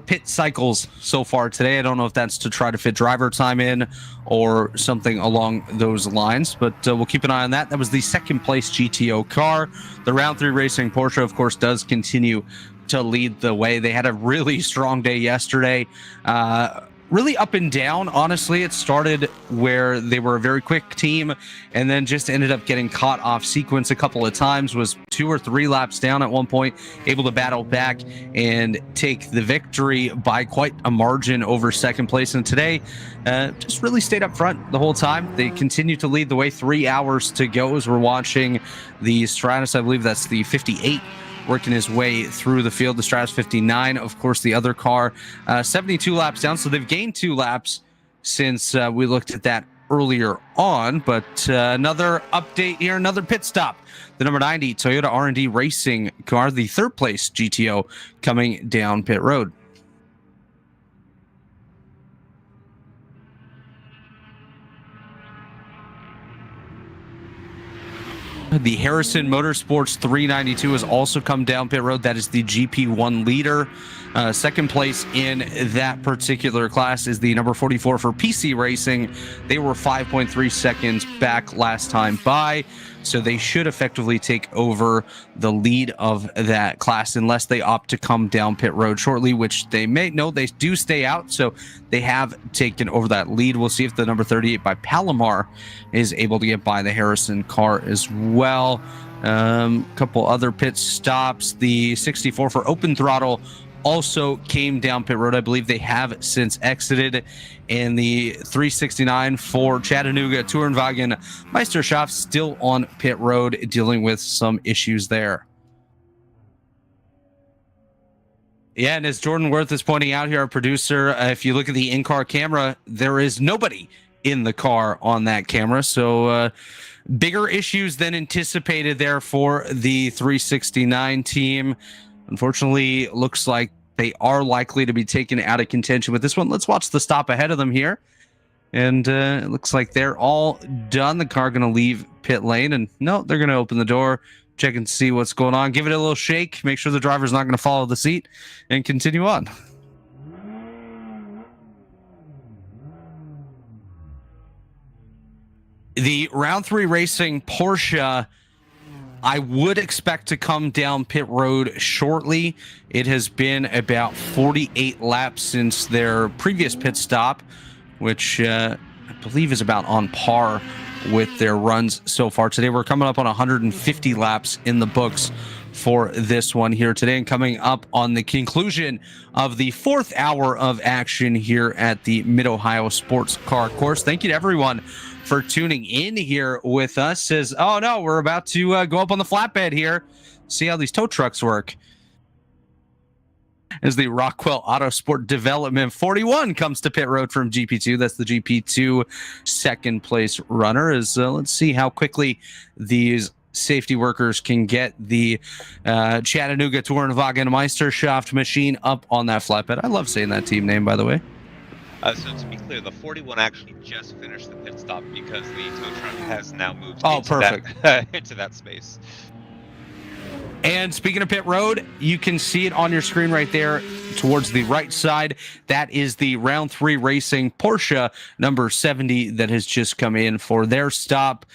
pit cycles so far today. I don't know if that's to try to fit driver time in or something along those lines, but we'll keep an eye on that. That was the second place GTO car. The round 3 racing Porsche, of course, does continue to lead the way. They had a really strong day yesterday. Really up and down, honestly. It started where they were a very quick team and then just ended up getting caught off sequence a couple of times, was 2 or 3 laps down at one point, able to battle back and take the victory by quite a margin over second place. And today, just really stayed up front the whole time. They continue to lead the way. 3 hours to go as we're watching the Stratus, I believe that's the 58, working his way through the field. The Stratus 59, of course, the other car, 72 laps down. So they've gained 2 laps since we looked at that earlier on. But another update here, another pit stop. The number 90 Toyota R&D Racing car, the third place GTO, coming down pit road. The Harrison Motorsports 392 has also come down pit road. That is the GP1 leader. Second place in that particular class is the number 44 for PC Racing. They were 5.3 seconds back last time by, so they should effectively take over the lead of that class unless they opt to come down pit road shortly, which they may. No, they do stay out, so they have taken over that lead. We'll see if the number 38 by Palomar is able to get by the Harrison car as well. Couple other pit stops. The 64 for Open Throttle also came down pit road. I believe they have since exited. And the 369 for Chattanooga Tourenwagen Meisterschaft still on pit road, dealing with some issues there. Yeah, and as Jordan Worth is pointing out here, our producer, if you look at the in-car camera, there is nobody in the car on that camera. So bigger issues than anticipated there for the 369 team. Unfortunately, looks like they are likely to be taken out of contention with this one. Let's watch the stop ahead of them here. And it looks like they're all done. The car going to leave pit lane. And no, they're going to open the door, check and see what's going on. Give it a little shake. Make sure the driver's not going to follow the seat and continue on. The round 3 racing Porsche, I would expect to come down pit road shortly. It has been about 48 laps since their previous pit stop, which I believe is about on par with their runs so far. Today we're coming up on 150 laps in the books for this one here today, and coming up on the conclusion of the 4th hour of action here at the Mid-Ohio Sports Car Course. Thank you to everyone for tuning in here with us. Says, oh no, we're about to go up on the flatbed here, see how these tow trucks work. As the Rockwell Autosport Development 41 comes to pit road from GP2. That's the GP2 second place runner. As let's see how quickly these safety workers can get the Chattanooga Tourenwagen Meisterschaft machine up on that flatbed. I love saying that team name, by the way. So to be clear, the 41 actually just finished the pit stop because the tow truck has now moved into that space. And speaking of pit road, you can see it on your screen right there towards the right side. That is the round 3 racing Porsche number 70 that has just come in for their stop.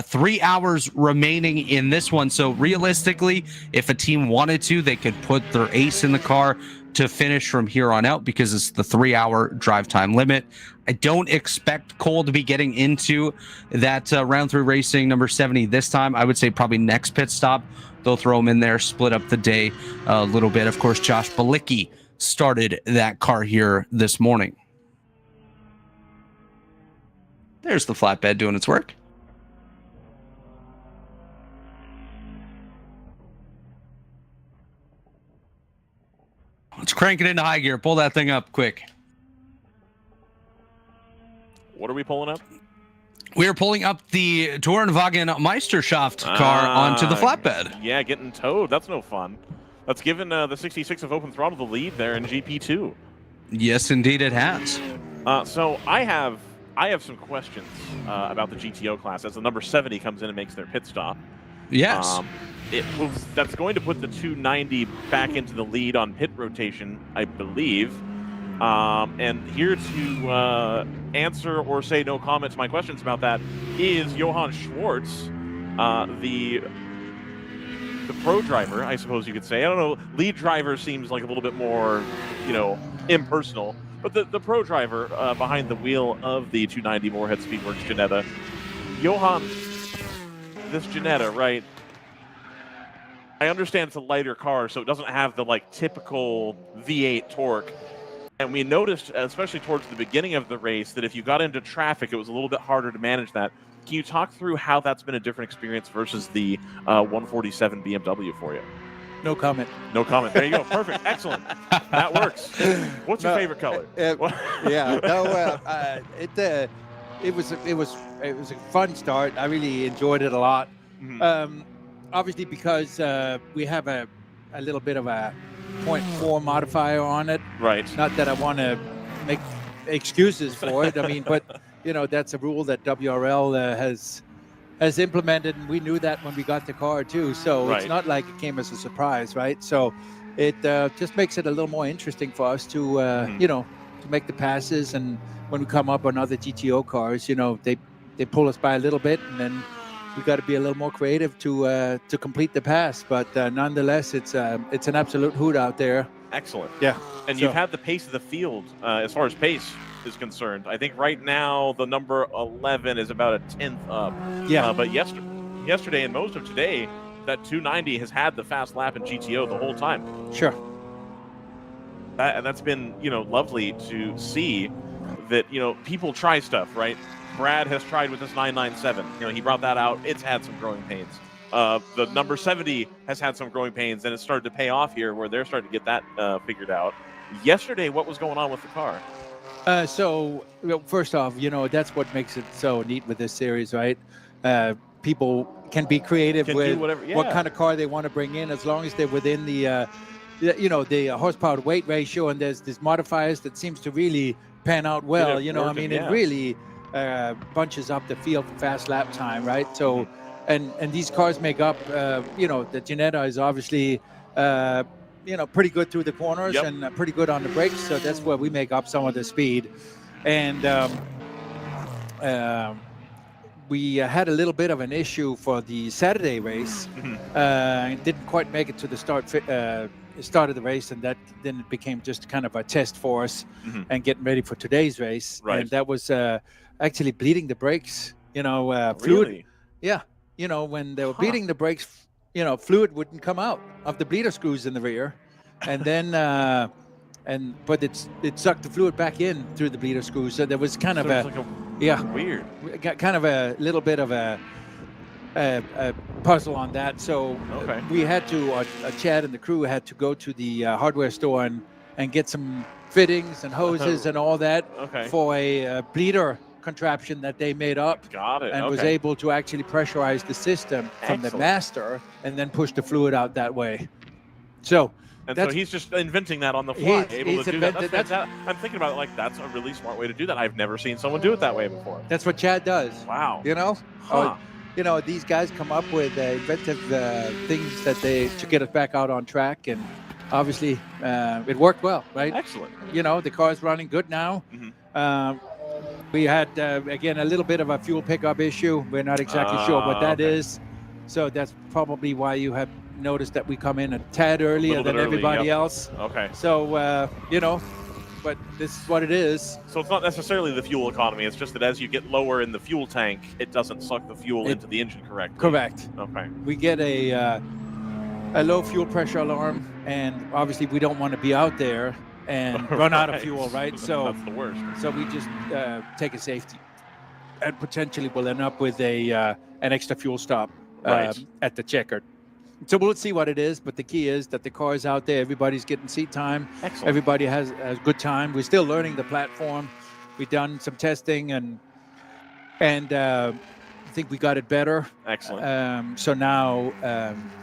3 hours remaining in this one. So realistically, if a team wanted to, they could put their ace in the car to finish from here on out because it's the 3-hour drive time limit. I don't expect Cole to be getting into that round 3 racing number 70 this time. I would say probably next pit stop they'll throw him in there, split up the day a little bit. Of course, Josh Balicki started that car here this morning. There's the flatbed doing its work. Let's crank it into high gear. Pull that thing up quick. What are we pulling up? We are pulling up the Tourenwagen Meisterschaft car onto the flatbed. Yeah, getting towed. That's no fun. That's given the 66 of Open Throttle the lead there in GP2. Yes, indeed it has. So I have some questions about the GTO class as the number 70 comes in and makes their pit stop. Yes. That's going to put the 290 back into the lead on pit rotation, I believe. And here to answer or say no comment to my questions about that is Johann Schwartz, the pro driver, I suppose you could say. I don't know, lead driver seems like a little bit more, impersonal. But the pro driver behind the wheel of the 290 Moorhead Speedworks Jetta. Johann, this Jetta, right? I understand it's a lighter car, so it doesn't have the typical V8 torque. And we noticed, especially towards the beginning of the race, that if you got into traffic, it was a little bit harder to manage that. Can you talk through how that's been a different experience versus the 147 BMW for you? No comment. No comment. There you go. Perfect. Excellent. That works. What's your favorite color? It was a fun start. I really enjoyed it a lot. Mhm. Obviously, because we have a little bit of a 0.4 modifier on it. Right. Not that I want to make excuses for it. I mean, but that's a rule that WRL has implemented, and we knew that when we got the car too. So Right. it's not like it came as a surprise, right? So it just makes it a little more interesting for us to, Mhm. you know, to make the passes. And when we come up on other GTO cars, you know, they pull us by a little bit, and then we got to be a little more creative to complete the pass. But nonetheless, it's an absolute hoot out there. Excellent. Yeah. And So- you've had the pace of the field as far as pace is concerned. I think right now the number 11 is about a 10th up. Yeah. But yesterday and most of today, that 290 has had the fast lap in GTO the whole time. Sure. And that's been, you know, lovely to see that, you know, people try stuff, right? Brad has tried with this 997. You know, he brought that out. It's had some growing pains. The number 70 has had some growing pains, and it's started to pay off here where they're starting to get that figured out. Yesterday, what was going on with the car? So, well, first off, you know, that's what makes it so neat with this series, right? People can be creative Can with do whatever, what yeah. kind of car they want to bring in, as long as they're within the, you know, the horsepower to weight ratio. And there's modifiers that seems to really pan out well. it You know, working, I mean, yeah. it really bunches up the field for fast lap time, right? So, and these cars make up, you know, the Ginetta is obviously, you know, pretty good through the corners Yep. and pretty good on the brakes. So that's where we make up some of the speed. And we had a little bit of an issue for the Saturday race. Didn't quite make it to the start of the race, and that then it became just kind of a test for us and getting ready for today's race. Right. And that was actually bleeding the brakes. You know, fluid. Really? Yeah. You know, when they were bleeding the brakes, you know, fluid wouldn't come out of the bleeder screws in the rear, and then but it sucked the fluid back in through the bleeder screws. So there was kind of it's a like a yeah, weird. got kind of a little bit of a puzzle on that. So Okay. we had to, Chad and the crew had to go to the hardware store and get some fittings and hoses and all that Okay. for a bleeder contraption that they made up. Got it. And okay. was able to actually pressurize the system from the Excellent. master and then push the fluid out that way. So And so that's- he's just inventing that on the fly, He's able to do that. invented- That's fantastic. I'm thinking about it like that's a really smart way to do that. I've never seen someone do it that way before. that's what Chad does. Wow. You know, Huh. you know, these guys come up with inventive things that to get us back out on track, and obviously it worked well, right? Excellent. You know, the car's running good now. Mhm. We had again a little bit of a fuel pickup issue. We're not exactly sure what that okay. is, so that's probably why you have noticed that we come in a tad earlier Little bit than early, everybody yep. else. Okay. So you know, but this is what it is. So it's not necessarily the fuel economy. It's just that as you get lower in the fuel tank, it doesn't suck the fuel into the engine correctly. Correct. Okay. We get a low fuel pressure alarm, and obviously we don't want to be out there and run out of Right. fuel, right? So that's the worst. so we just take a safety, and potentially we'll end up with an extra fuel stop Right. at the checkered. So we'll see what it is, but the key is that the car is out there. Everybody's getting seat time. Excellent. Everybody has a good time. We're still learning the platform. We've done some testing, and I think we got it better. Excellent. So now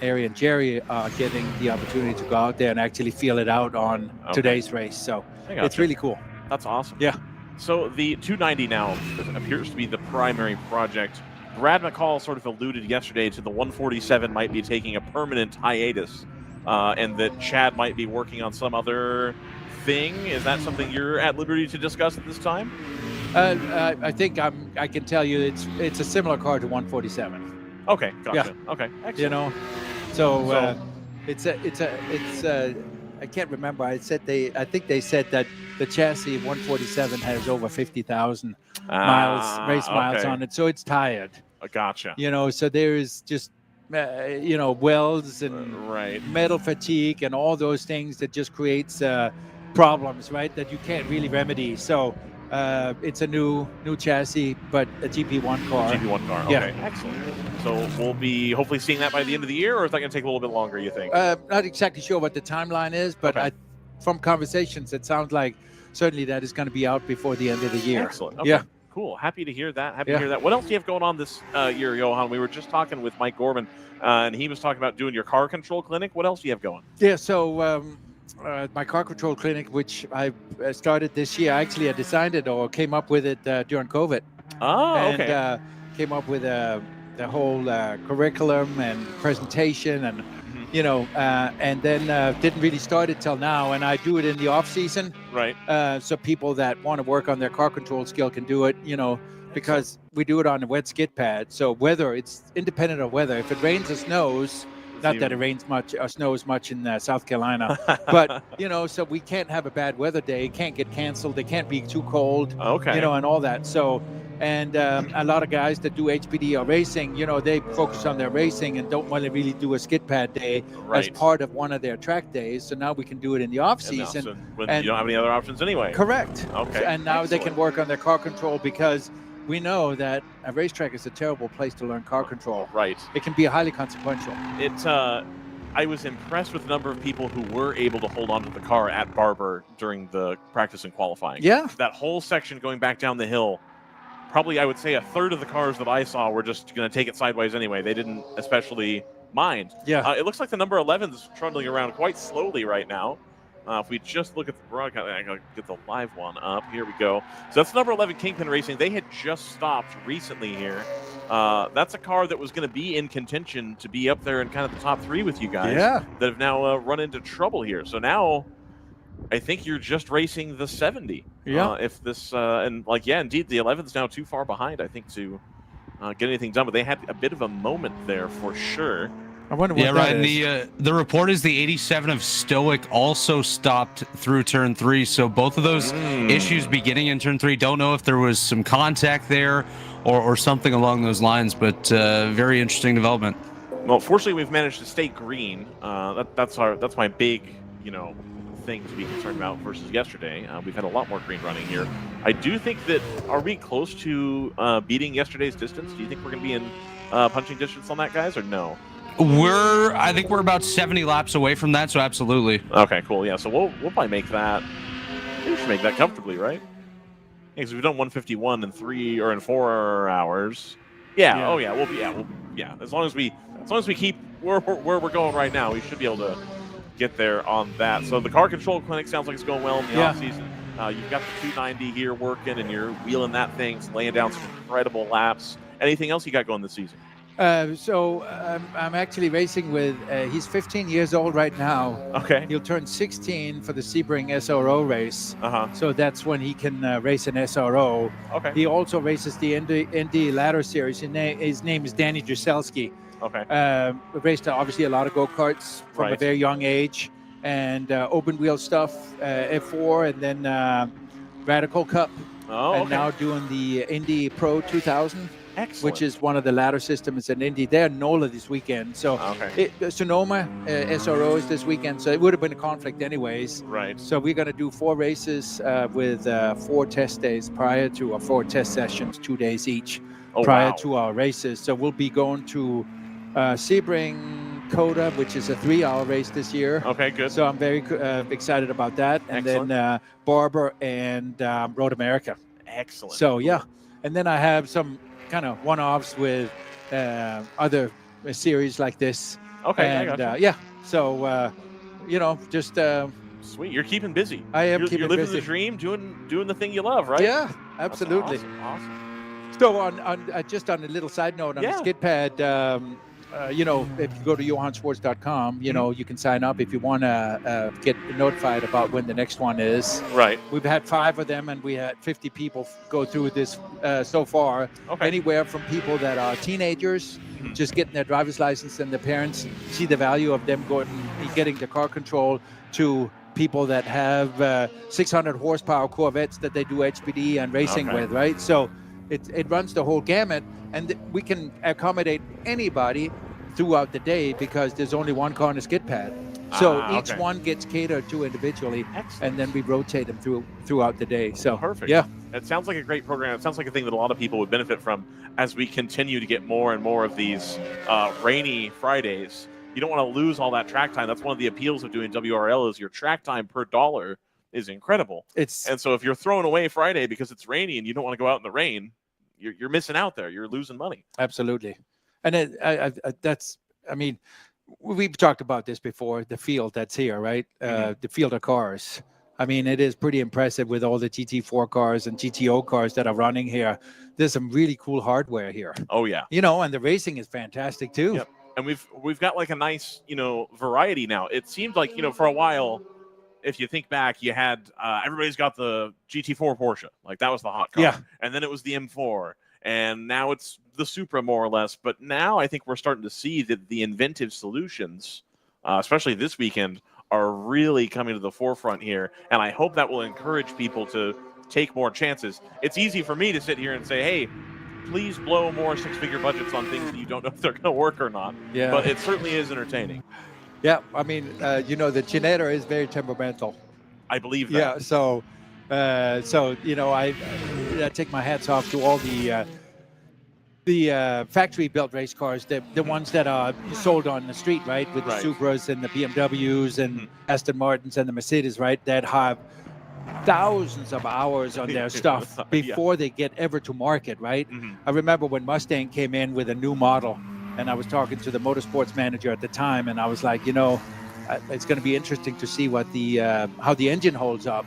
Ari and Jerry are getting the opportunity to go out there and actually feel it out on Okay. today's race. So I gotcha. it's really cool. That's awesome. Yeah. So the 290 now appears to be the primary project. Brad McCall sort of alluded yesterday to the 147 might be taking a permanent hiatus, and that Chad might be working on some other thing. Is that something you're at liberty to discuss at this time? I think I can tell you it's a similar car to 147. Okay, gotcha. Okay, excellent. You know, so it's I can't remember. I think they said that the chassis of 147 has over 50,000 miles, race miles okay. on it, so it's tired. Gotcha. You know, so there is just you know, welds and Right. metal fatigue and all those things that just creates problems, right? That you can't really remedy. So it's a new chassis, but a GP1 car. GP1 car. Yeah. Okay, excellent. So we'll be hopefully seeing that by the end of the year, or is that going to take a little bit longer, you think? Not exactly sure what the timeline is, but Okay. from conversations, it sounds like certainly that is going to be out before the end of the year. Excellent. Okay. Yeah. Cool. Happy to hear that. Happy Yeah. to hear that. What else do you have going on this year, Johan? We were just talking with Mike Gorman, and he was talking about doing your car control clinic. What else do you have going? Yeah, so my car control clinic, which I started this year, actually I designed it or came up with it during COVID. Oh, And okay. came up with the whole curriculum and presentation and and then didn't really start it till now. And I do it in the off season, Right. so people that want to work on their car control skill can do it. Because we do it on a wet skid pad. So weather, it's independent of weather. If it rains or snows, not that it rains much or snows much in South Carolina, but so we can't have a bad weather day. It can't get canceled. It can't be too cold. Okay. And all that. So, and a lot of guys that do HPD or racing, they focus on their racing and don't want to really do a skid pad day as part of one of their track days. So now we can do it in the off season. When you don't have any other options anyway. Correct. Okay. And now they can work on their car control, because we know that a racetrack is a terrible place to learn car control. Right. It can be highly consequential. I was impressed with the number of people who were able to hold onto the car at Barber during the practice and qualifying. Yeah. That whole section going back down the hill, probably I would say a third of the cars that I saw were just going to take it sideways anyway. They didn't especially mind. Yeah. It looks like the number 11 is trundling around quite slowly right now. If we just look at the broadcast, I gotta get the live one up. Here we go. So that's number 11, Kingpin Racing. They had just stopped recently here. That's a car that was going to be in contention to be up there in kind of the top 3 with you guys. Yeah. That have now run into trouble here. So now I think you're just racing the 70. Yeah. If this indeed, the 11's now too far behind, I think, to get anything done. But they had a bit of a moment there for sure. I wonder what that is. And the report is the 87 of Stoic also stopped through turn 3. So both of those issues beginning in turn 3. Don't know if there was some contact there or something along those lines, but very interesting development. Well, fortunately, we've managed to stay green. That's my big thing to be concerned about versus yesterday. We've had a lot more green running here. I do think that, are we close to beating yesterday's distance? Do you think we're going to be in punching distance on that, guys, or no? I think we're about 70 laps away from that, so absolutely. Okay, cool. Yeah, so we'll probably make that. We should make that comfortably, right? Because we've done 151 in 3 or in 4 hours. Yeah. Oh yeah. We'll be. As long as we keep where we're going right now, we should be able to get there on that. So the car control clinic sounds like it's going well in the off season. You've got the 290 here working, and you're wheeling that thing, laying down some incredible laps. Anything else you got going this season? So I'm actually racing with, he's 15 years old right now. Okay. He'll turn 16 for the Sebring SRO race. So that's when he can race an SRO. Okay. He also races the Indy Ladder Series. His name is Danny Jaselski. Okay. Raced obviously a lot of go-karts from a very young age, and open wheel stuff, F4, and then Radical Cup. And now doing the Indy Pro 2000. Excellent. Which is one of the ladder systems in Indy. They're NOLA this weekend. So Sonoma SRO is this weekend. So it would have been a conflict anyways. Right. So we're going to do 4 races with 4 test days prior to, or 4 test sessions, 2 days each prior to our races. So we'll be going to Sebring Coda, which is a 3-hour race this year. Okay, good. So I'm very excited about that. And then Barber and Road America. Excellent. So yeah. And then I have some kind of one-offs with other series like this. Okay, and, I got you. So just sweet. You're keeping busy. I am you're keeping living busy. the dream, doing the thing you love, right? Yeah, absolutely. Awesome. So on just on a little side note on the skid pad, if you go to johansports.com, you can sign up if you want to get notified about when the next one is. Right. We've had 5 of them, and we had 50 people go through this so far. Okay. Anywhere from people that are teenagers, just getting their driver's license, and their parents see the value of them getting the car control, to people that have 600 horsepower Corvettes that they do HPD and racing with, right? So it runs the whole gamut, and we can accommodate anybody throughout the day because there's only one car on a skid pad. So each one gets catered to individually. Excellent. And then we rotate them throughout the day. So perfect. Yeah. It sounds like a great program. It sounds like a thing that a lot of people would benefit from as we continue to get more and more of these rainy Fridays. You don't want to lose all that track time. That's one of the appeals of doing WRL, is your track time per dollar is incredible. And so if you're throwing away Friday because it's rainy and you don't want to go out in the rain, you're missing out there. You're losing money. Absolutely. And we've talked about this before, the field that's here, right? The field of cars. I mean, it is pretty impressive with all the GT4 cars and GTO cars that are running here. There's some really cool hardware here. Oh yeah. You know, and the racing is fantastic too. Yep. And we've got like a nice, variety now. It seemed like, for a while, if you think back, you had everybody's got the GT4 Porsche, like that was the hot car. Yeah. And then it was the M4, and now it's the Supra more or less. But now I think we're starting to see that the inventive solutions, especially this weekend, are really coming to the forefront here. And I hope that will encourage people to take more chances. It's easy for me to sit here and say, hey, please blow more six-figure budgets on things that you don't know if they're going to work or not. Yeah. But it certainly is entertaining. Yeah, I mean, the generator is very temperamental. I believe that. Yeah, so I take my hats off to all the factory-built race cars, the ones that are sold on the street, right, with the Supras and the BMWs and Aston Martins and the Mercedes, right, that have thousands of hours on their stuff before they get ever to market, right? I remember when Mustang came in with a new model, and I was talking to the motorsports manager at the time, and I was like, it's going to be interesting to see what how the engine holds up.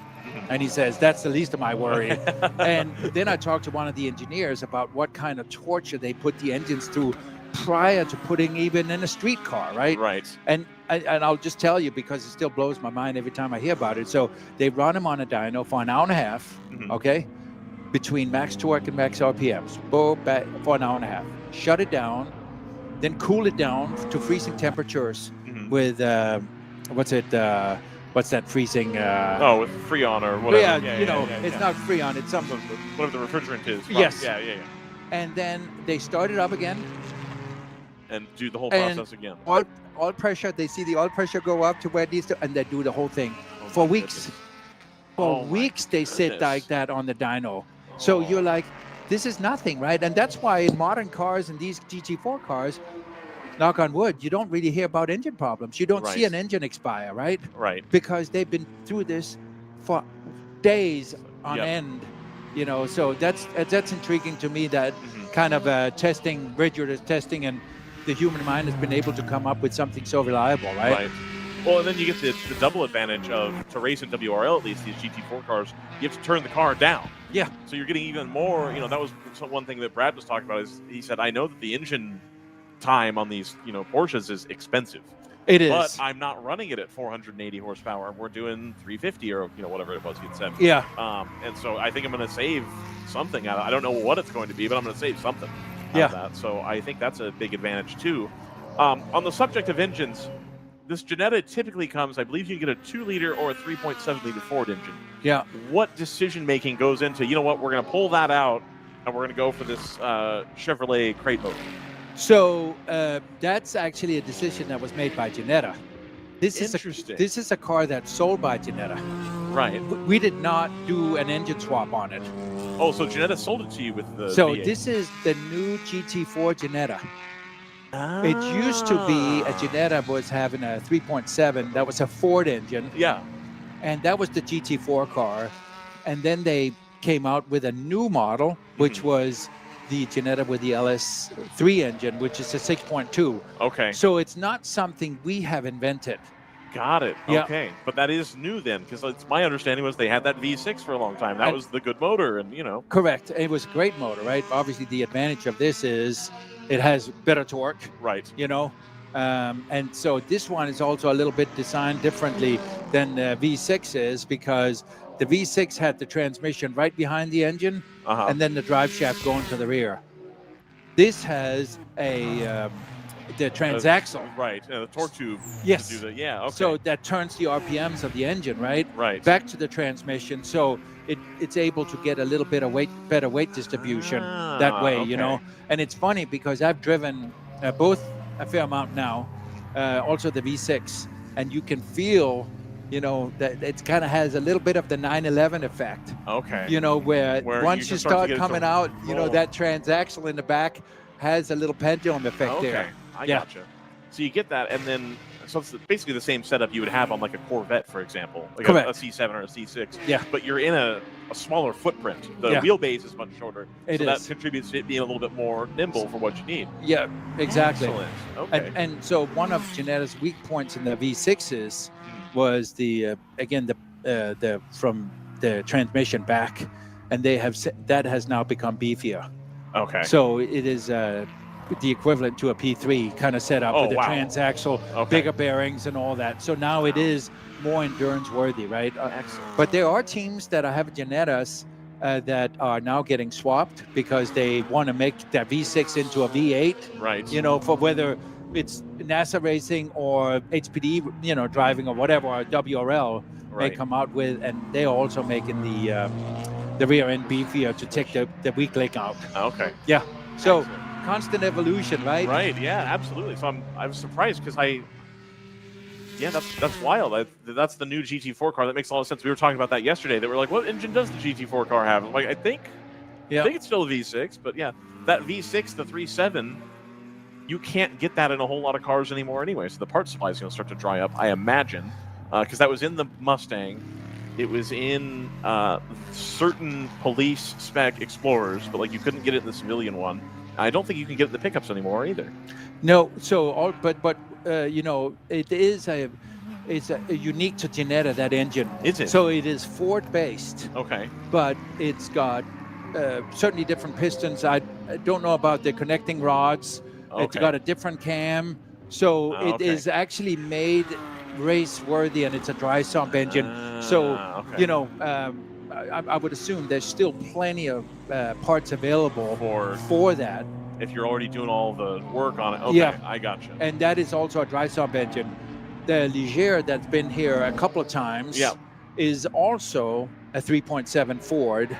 And he says, that's the least of my worry. And then I talked to one of the engineers about what kind of torture they put the engines through prior to putting even in a street car, right? Right. And I'll just tell you, because it still blows my mind every time I hear about it. So they run them on a dyno for an hour and a half, okay, between max torque and max RPMs, back for an hour and a half. Shut it down, then cool it down to freezing temperatures with, what's that freezing? With Freon or whatever. Yeah, it's not Freon, it's something. Whatever the refrigerant is. Yes. Yeah. And then they start it up again. And do the whole process again. Oil pressure, they see the oil pressure go up to where it needs to, and they do the whole thing for weeks. For weeks they sit like that on the dyno. So you're like, this is nothing, right? And that's why in modern cars and these GT4 cars, knock on wood, you don't really hear about engine problems. You don't see an engine expire, right? Right. Because they've been through this for days on end, so that's intriguing to me, that kind of rigorous testing, and the human mind has been able to come up with something so reliable, right? Well, and then you get the double advantage to race in WRL, at least these GT4 cars, you have to turn the car down. Yeah. So you're getting even more, that was one thing that Brad was talking about, is he said, I know that the engine time on these, Porsches is expensive. It is. But I'm not running it at 480 horsepower. We're doing 350 or, whatever it was he had said. Yeah. And so I think I'm going to save something. I don't know what it's going to be, but I'm going to save something out of that. So I think that's a big advantage too. On the subject of engines, this Jetta typically comes, I believe you can get a 2-liter or a 3.7-liter Ford engine. Yeah. What decision-making goes into, we're going to pull that out and we're going to go for this Chevrolet crate motor? So that's actually a decision that was made by Jetta. This is a car that's sold by Jetta. Right. We did not do an engine swap on it. Oh, so Jetta sold it to you with the So V8. this is the new GT4 Jetta. It used to be a Jetta was having a 3.7. That was a Ford engine. Yeah. And that was the GT4 car. And then they came out with a new model, which was the Jetta with the LS3 engine, which is a 6.2. Okay. So it's not something we have invented. Got it. Yeah. Okay. But that is new then, because it's my understanding was they had that V6 for a long time. That was the good motor, and Correct. It was a great motor, right? Obviously, the advantage of this is it has better torque. Right. And so this one is also a little bit designed differently than the V6 is, because the V6 had the transmission right behind the engine, and then the drive shaft going to the rear. This has the transaxle. Right. The torque tube. Yes. To do the, yeah. Okay. So that turns the RPMs of the engine, right? Right. Back to the transmission. So it's able to get a little bit of better weight distribution that way, And it's funny because I've driven both a fair amount now, also the V6, and you can feel, that it kind of has a little bit of the 911 effect. Okay. Where once you start coming out, roll. that transaxle in the back has a little pendulum effect there. I gotcha. So you get that, and then so it's basically the same setup you would have on like a Corvette, for example, like a C7 or a C6. Yeah. But you're in a smaller footprint. The wheelbase is much shorter, that contributes to it being a little bit more nimble for what you need. Yeah, exactly. Excellent. Okay. And so one of Jetta's weak points in the V6s was the from the transmission back, and they have that has now become beefier. Okay. So it is the equivalent to a P3 kind of setup Oh, with the wow. transaxle, Okay. bigger bearings, and all that. So now it is more endurance worthy, right? Excellent. But there are teams that have Genettas that are now getting swapped because they want to make that V6 into a V8. Right. You know, for whether it's NASA racing or HPD, you know, driving or whatever, or WRL may Right. come out with, and they're also making the rear end beefier to take the weak link out. Okay. Yeah. So Excellent. constant evolution, right? Right. Yeah. Absolutely. So I was surprised because yeah, that's wild. That's the new GT4 car. That makes a lot of sense. We were talking about that yesterday. They were like, "What engine does the GT4 car have?" I'm like, I think it's still a V6, but yeah, that V6, the 3.7, you can't get that in a whole lot of cars anymore anyway. So the parts supply is going to start to dry up, I imagine, because that was in the Mustang. It was in certain police spec Explorers, but like you couldn't get it in the civilian one. I don't think you can get it in the pickups anymore either. No. So but you know, it's unique to Genetta, that engine. Is it? So it is Ford based. Okay. But it's got certainly different pistons. I don't know about the connecting rods. Okay. It's got a different cam. So it is actually made race worthy, and it's a dry sump engine. So, okay. you know, I would assume there's still plenty of parts available for that. If you're already doing all the work on it. Okay, Yeah. I gotcha. And that is also a dry sump engine. The Ligier that's been here a couple of times is also a 3.7 Ford,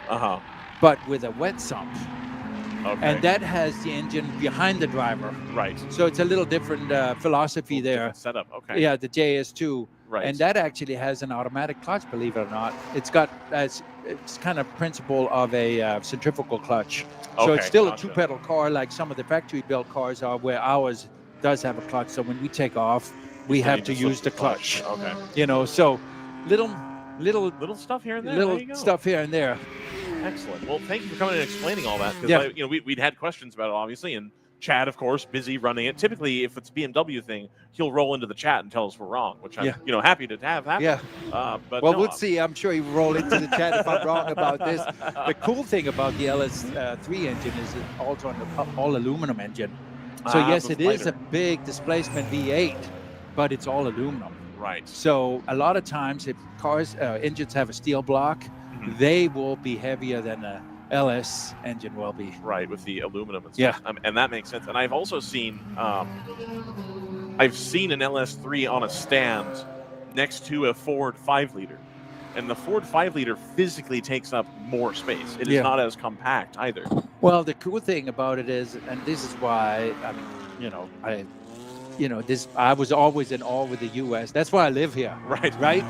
but with a wet sump. Okay. And that has the engine behind the driver. Right. So it's a little different philosophy there. Different setup. Okay. Yeah, the JS2. Right. And that actually has an automatic clutch, believe it or not. It's got it's kind of principle of a centrifugal clutch. So it's still a two-pedal car like some of the factory-built cars are, where ours does have a clutch. So when we take off, we have to use the clutch. Okay. You know, so little stuff here and there. little There you go. stuff here and there. Excellent. Well, thank you for coming and explaining all that. Because we'd had questions about it, obviously, and Chad, of course, busy running it. Typically, if it's a BMW thing, he'll roll into the chat and tell us we're wrong, which I'm happy to have happen. Yeah. But well, no, we'll see. I'm sure he will roll into the chat if I'm wrong about this. The cool thing about the LS3 engine is it's also an all aluminum engine. So yes, it is a big displacement V8, but it's all aluminum. Right. So a lot of times, if engines have a steel block, they will be heavier than a LS engine will be. Right, with the aluminum and stuff. Yeah. And that makes sense. And I've also seen an LS3 on a stand next to a Ford 5-liter. And the Ford 5-liter physically takes up more space. It is not as compact either. Well, the cool thing about it is, and this is why, I was always in awe with the U.S. That's why I live here. Right. Right?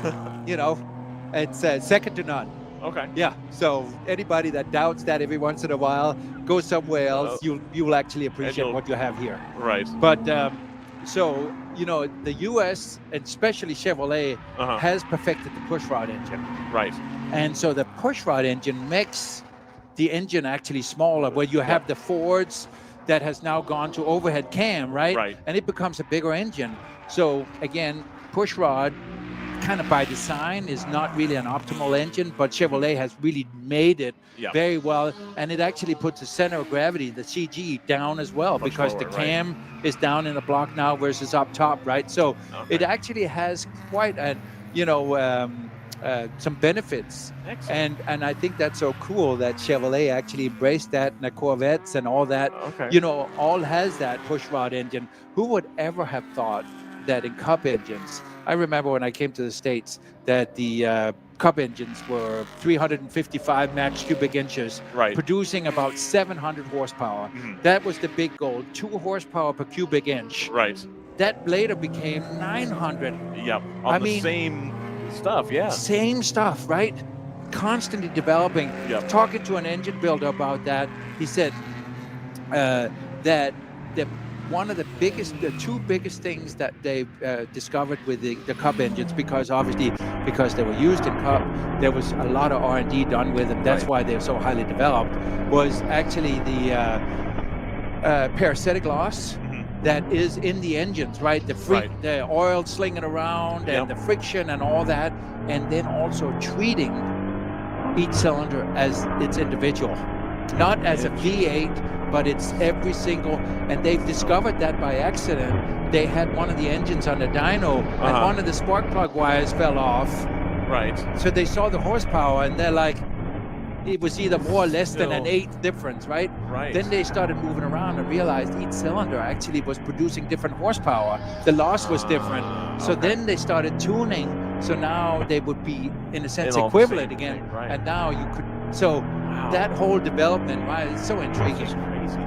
It's second to none. Okay. Yeah. So anybody that doubts that every once in a while, go somewhere else. You'll actually appreciate what you have here. Right. But so the U.S. and especially Chevrolet has perfected the pushrod engine. Right. And so the pushrod engine makes the engine actually smaller. Where you have the Fords that has now gone to overhead cam, right? Right. And it becomes a bigger engine. So again, pushrod, kind of by design, is not really an optimal engine, but Chevrolet has really made it very well, and it actually puts the center of gravity, the CG, down as well, because the cam is down in the block now versus up top, right? So it actually has quite a some benefits. Excellent. And I think that's so cool that Chevrolet actually embraced that, and the Corvettes and all that, all has that pushrod engine. Who would ever have thought that in Cup engines? I remember when I came to the States that the Cup engines were 355 max cubic inches, producing about 700 horsepower. That was the big goal, 2 horsepower per cubic inch. Right. That later became 900. Yep. On the same stuff, Same stuff, right? Constantly developing. Yep. Talking to an engine builder about that, he said that the two biggest things that they discovered with the Cup engines, because they were used in Cup, there was a lot of R&D done with them. That's why they're so highly developed. Was actually the parasitic loss that is in the engines, right? The oil slinging around and the friction and all that, and then also treating each cylinder as its individual, not as a V8, but it's every single. And they've discovered that by accident. They had one of the engines on the dyno, and one of the spark plug wires fell off. Right. So they saw the horsepower, and they're like, it was either more or less than an 8 difference, right? Right. Then they started moving around and realized each cylinder actually was producing different horsepower. The loss was different. So then they started tuning. So now they would be, in a sense, equivalent again. Right. And now you could. So that whole development, right, it's so intriguing.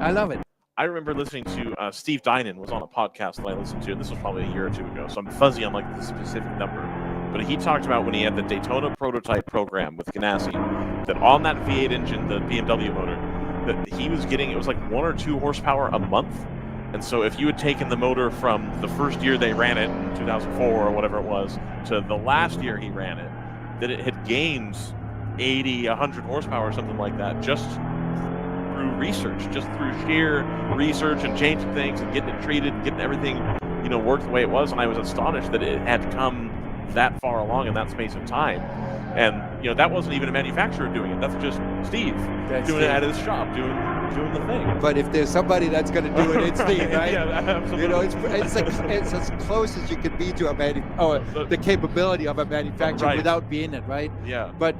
I love it. I remember listening to Steve Dinan was on a podcast that I listened to, and this was probably a year or two ago, so I'm fuzzy on like the specific number. But he talked about when he had the Daytona prototype program with Ganassi, that on that V8 engine, the BMW motor, that he was getting, it was like 1 or 2 horsepower a month. And so if you had taken the motor from the first year they ran it, in 2004 or whatever it was, to the last year he ran it, that it had gained 80, 100 horsepower or something like that, just through research, just through sheer research and changing things and getting it treated and getting everything, you know, work the way it was. And I was astonished that it had come that far along in that space of time. And, you know, that wasn't even a manufacturer doing it. That's just Steve doing it at his shop, doing the thing. But if there's somebody that's going to do it, it's Steve, right? Yeah, absolutely. You know, it's as close as you can be to the capability of a manufacturer without being it, right? Yeah. But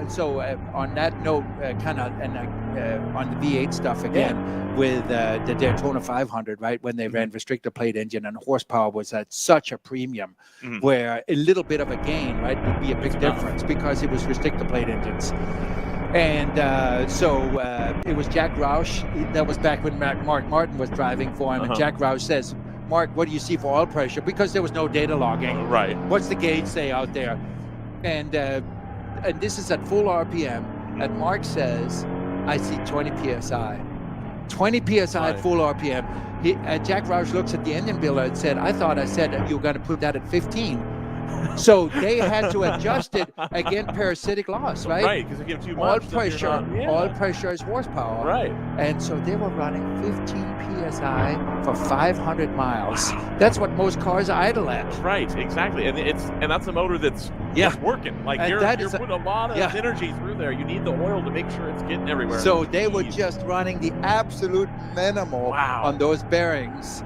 so on that note, kind of, and on the V8 stuff again, with the Daytona 500, right, when they ran restrictor plate engine and horsepower was at such a premium, where a little bit of a gain, right, would be a big difference because it was restrictor plate engines. And so it was Jack Roush. That was back when Mark Martin was driving for him. And Jack Roush says, Mark, what do you see for oil pressure? Because there was no data logging. Right. What's the gauge say out there? And this is at full RPM. And Mark says, I see 20 PSI. 20 PSI at full RPM. Jack Roush looks at the engine builder and said, I thought I said that you were going to put that at 15. So they had to adjust it again, parasitic loss, right? Right, because if you have too much, oil pressure is horsepower. Right. And so they were running 15 PSI for 500 miles. That's what most cars idle at. Right, exactly. And that's a motor that's working. Like you're putting a lot of energy through there. You need the oil to make sure it's getting everywhere. So they were just running the absolute minimal on those bearings.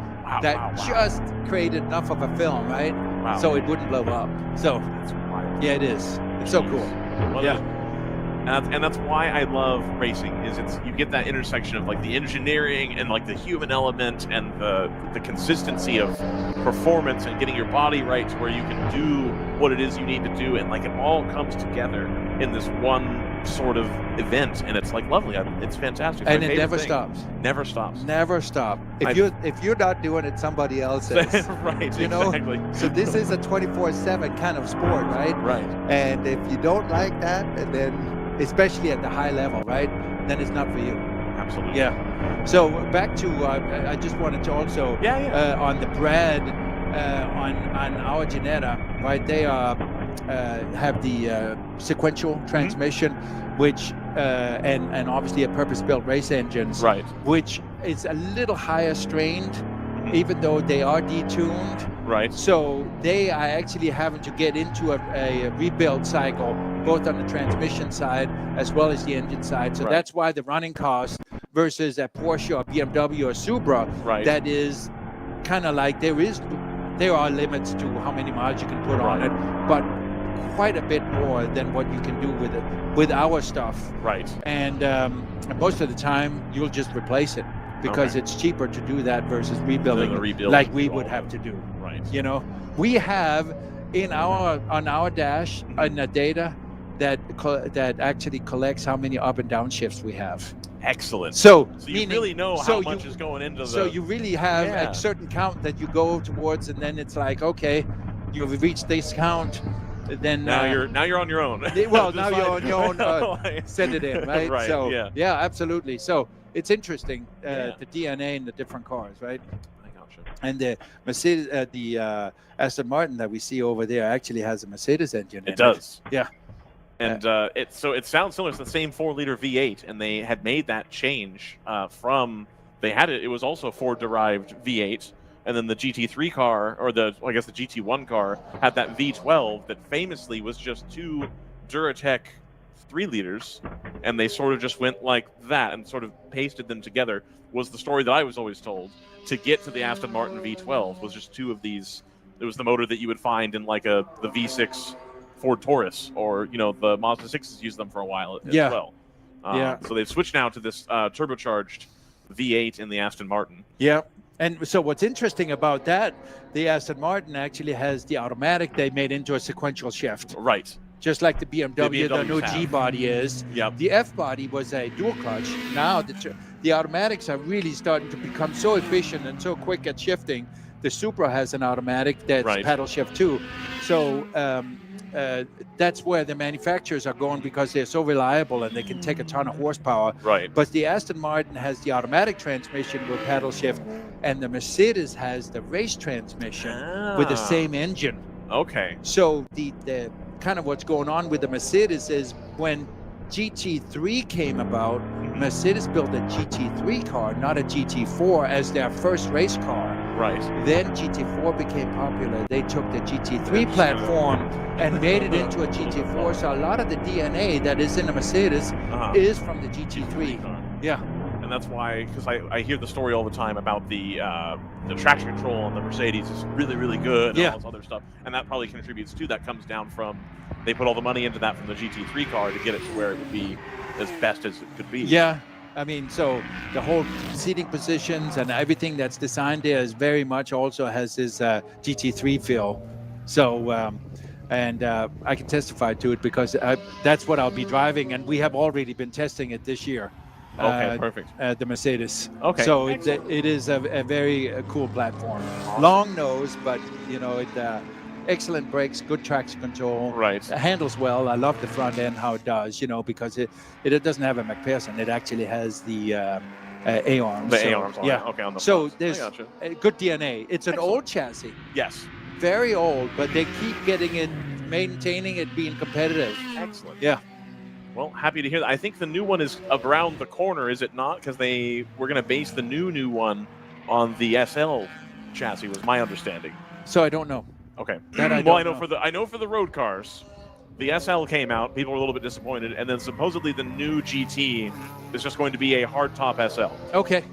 Just created enough of a film, right? Wow. So it wouldn't blow up. So that's wild. Yeah, it is. It's so cool. And that's why I love racing. Is you get that intersection of like the engineering and like the human element and the consistency of performance and getting your body right to where you can do what it is you need to do, and like it all comes together in this one sort of event, and it's like lovely. It's fantastic. And it never stops. Never stops. Never stop. If you're not doing it, somebody else is. Right. You know? Exactly. So this is a 24/7 kind of sport, right? Right. And if you don't like that, and then especially at the high level, right, then it's not for you. Absolutely. Yeah. So back to I just wanted to also on the Brad on our Ginetta, right? They have the sequential transmission, which and obviously a purpose-built race engines, right? Which is a little higher strained, even though they are detuned. Right. So they are actually having to get into a rebuild cycle, both on the transmission side as well as the engine side. So that's why the running cost versus a Porsche or BMW or Supra, that is kind of like there are limits to how many miles you can put on it, but quite a bit more than what you can do with our stuff. Right. And most of the time you'll just replace it because it's cheaper to do that versus rebuilding like we would have to do. Right. You know, we have on our dash on the data that actually collects how many up and down shifts we have. Excellent. So you really know how much is going into the. So you really have a certain count that you go towards, and then it's like, okay, you've reached this count. Then now you're on your own. Well, now you're on your own. Send it in, right? Right. So yeah, absolutely. So it's interesting the DNA in the different cars, right? I gotcha. And the Mercedes, the Aston Martin that we see over there actually has a Mercedes engine. It does. Yeah. And it sounds similar. It's the same 4-liter V8, and they had made that change from they had it. It was also Ford derived V8, And then the GT3 car, or the GT1 car, had that V12 that famously was just 2 Duratec 3-liters, and they sort of just went like that and sort of pasted them together, was the story that I was always told. To get to the Aston Martin V12 was just 2 of these. It was the motor that you would find in like the V6 Ford Taurus, or the Mazda 6s used them for a while as well. So they've switched now to this turbocharged V8 in the Aston Martin. Yeah. And so what's interesting about that, the Aston Martin actually has the automatic they made into a sequential shift. Right. Just like the BMW, the new have. G body is. Yep. The F body was a dual clutch. Now the automatics are really starting to become so efficient and so quick at shifting. The Supra has an automatic that's paddle shift too. So that's where the manufacturers are going, because they're so reliable and they can take a ton of horsepower. Right. But the Aston Martin has the automatic transmission with paddle shift, and the Mercedes has the race transmission with the same engine. Okay. So the kind of what's going on with the Mercedes is when GT3 came about, Mercedes built a GT3 car, not a GT4, as their first race car. Right. Then GT4 became popular. They took the GT3 platform and made it into a GT4. So a lot of the DNA that is in the Mercedes is from the GT3. Yeah. And that's why, because I hear the story all the time about the traction control on the Mercedes is really, really good, and all this other stuff. And that probably contributes to that. Comes down from, they put all the money into that from the GT3 car to get it to where it would be as best as it could be. Yeah. I mean, so the whole seating positions and everything that's designed there is very much also has this GT3 feel. So, I can testify to it because that's what I'll be driving, and we have already been testing it this year. Okay, perfect. The Mercedes. Okay. So it is a very cool platform. Long nose, but excellent brakes, good traction control. Right. It handles well. I love the front end, how it does, because it doesn't have a McPherson. It actually has the A-arms. The A-arms on it. Okay, on the So front. there's a good DNA. It's an old chassis. Yes. Very old, but they keep getting it, maintaining it, being competitive. Excellent. Yeah. Well, happy to hear that. I think the new one is around the corner, is it not? Because they were going to base the new one on the SL chassis, was my understanding. So I don't know. Okay. I know for the road cars, the SL came out. People were a little bit disappointed, and then supposedly the new GT is just going to be a hardtop SL. Okay.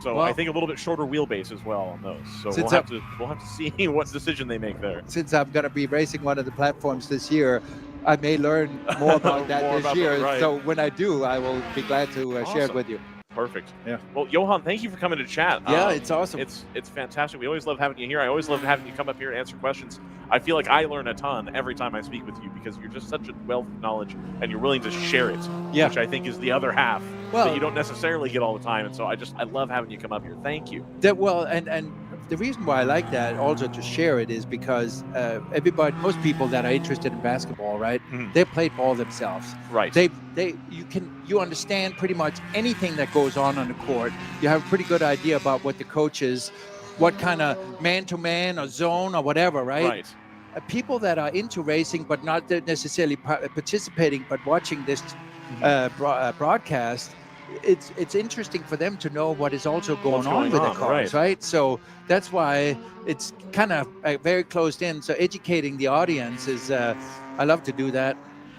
So I think a little bit shorter wheelbase as well on those. So we'll have to see what decision they make there. Since I'm going to be racing one of the platforms this year, I may learn more about that this year. Right. So when I do, I will be glad to share it with you. Perfect. Yeah. Well, Johan, thank you for coming to chat. Yeah, it's awesome. It's fantastic. We always love having you here. I always love having you come up here and answer questions. I feel like I learn a ton every time I speak with you because you're just such a wealth of knowledge and you're willing to share it, which I think is the other half that you don't necessarily get all the time. And so I love having you come up here. Thank you. And the reason why I like that also to share it is because most people that are interested in basketball, right? They played ball themselves. Right. You understand pretty much anything that goes on the court. You have a pretty good idea about what the coaches, what kind of man-to-man or zone or whatever, right? Right. People that are into racing but not necessarily participating but watching this broadcast, it's interesting for them to know what is also going on with the cars, right? So that's why it's kind of very closed in. So educating the audience is, I love to do that.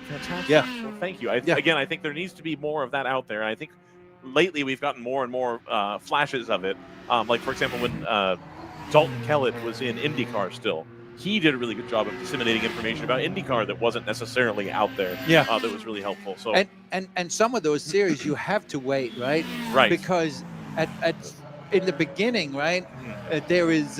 Fantastic. Yeah. Well, thank you. Again, I think there needs to be more of that out there. I think lately we've gotten more and more flashes of it. Like, for example, when Dalton Kellett was in IndyCar still, he did a really good job of disseminating information about IndyCar that wasn't necessarily out there. Yeah. That was really helpful. So and some of those series you have to wait, right? Right. Because in the beginning, right, there is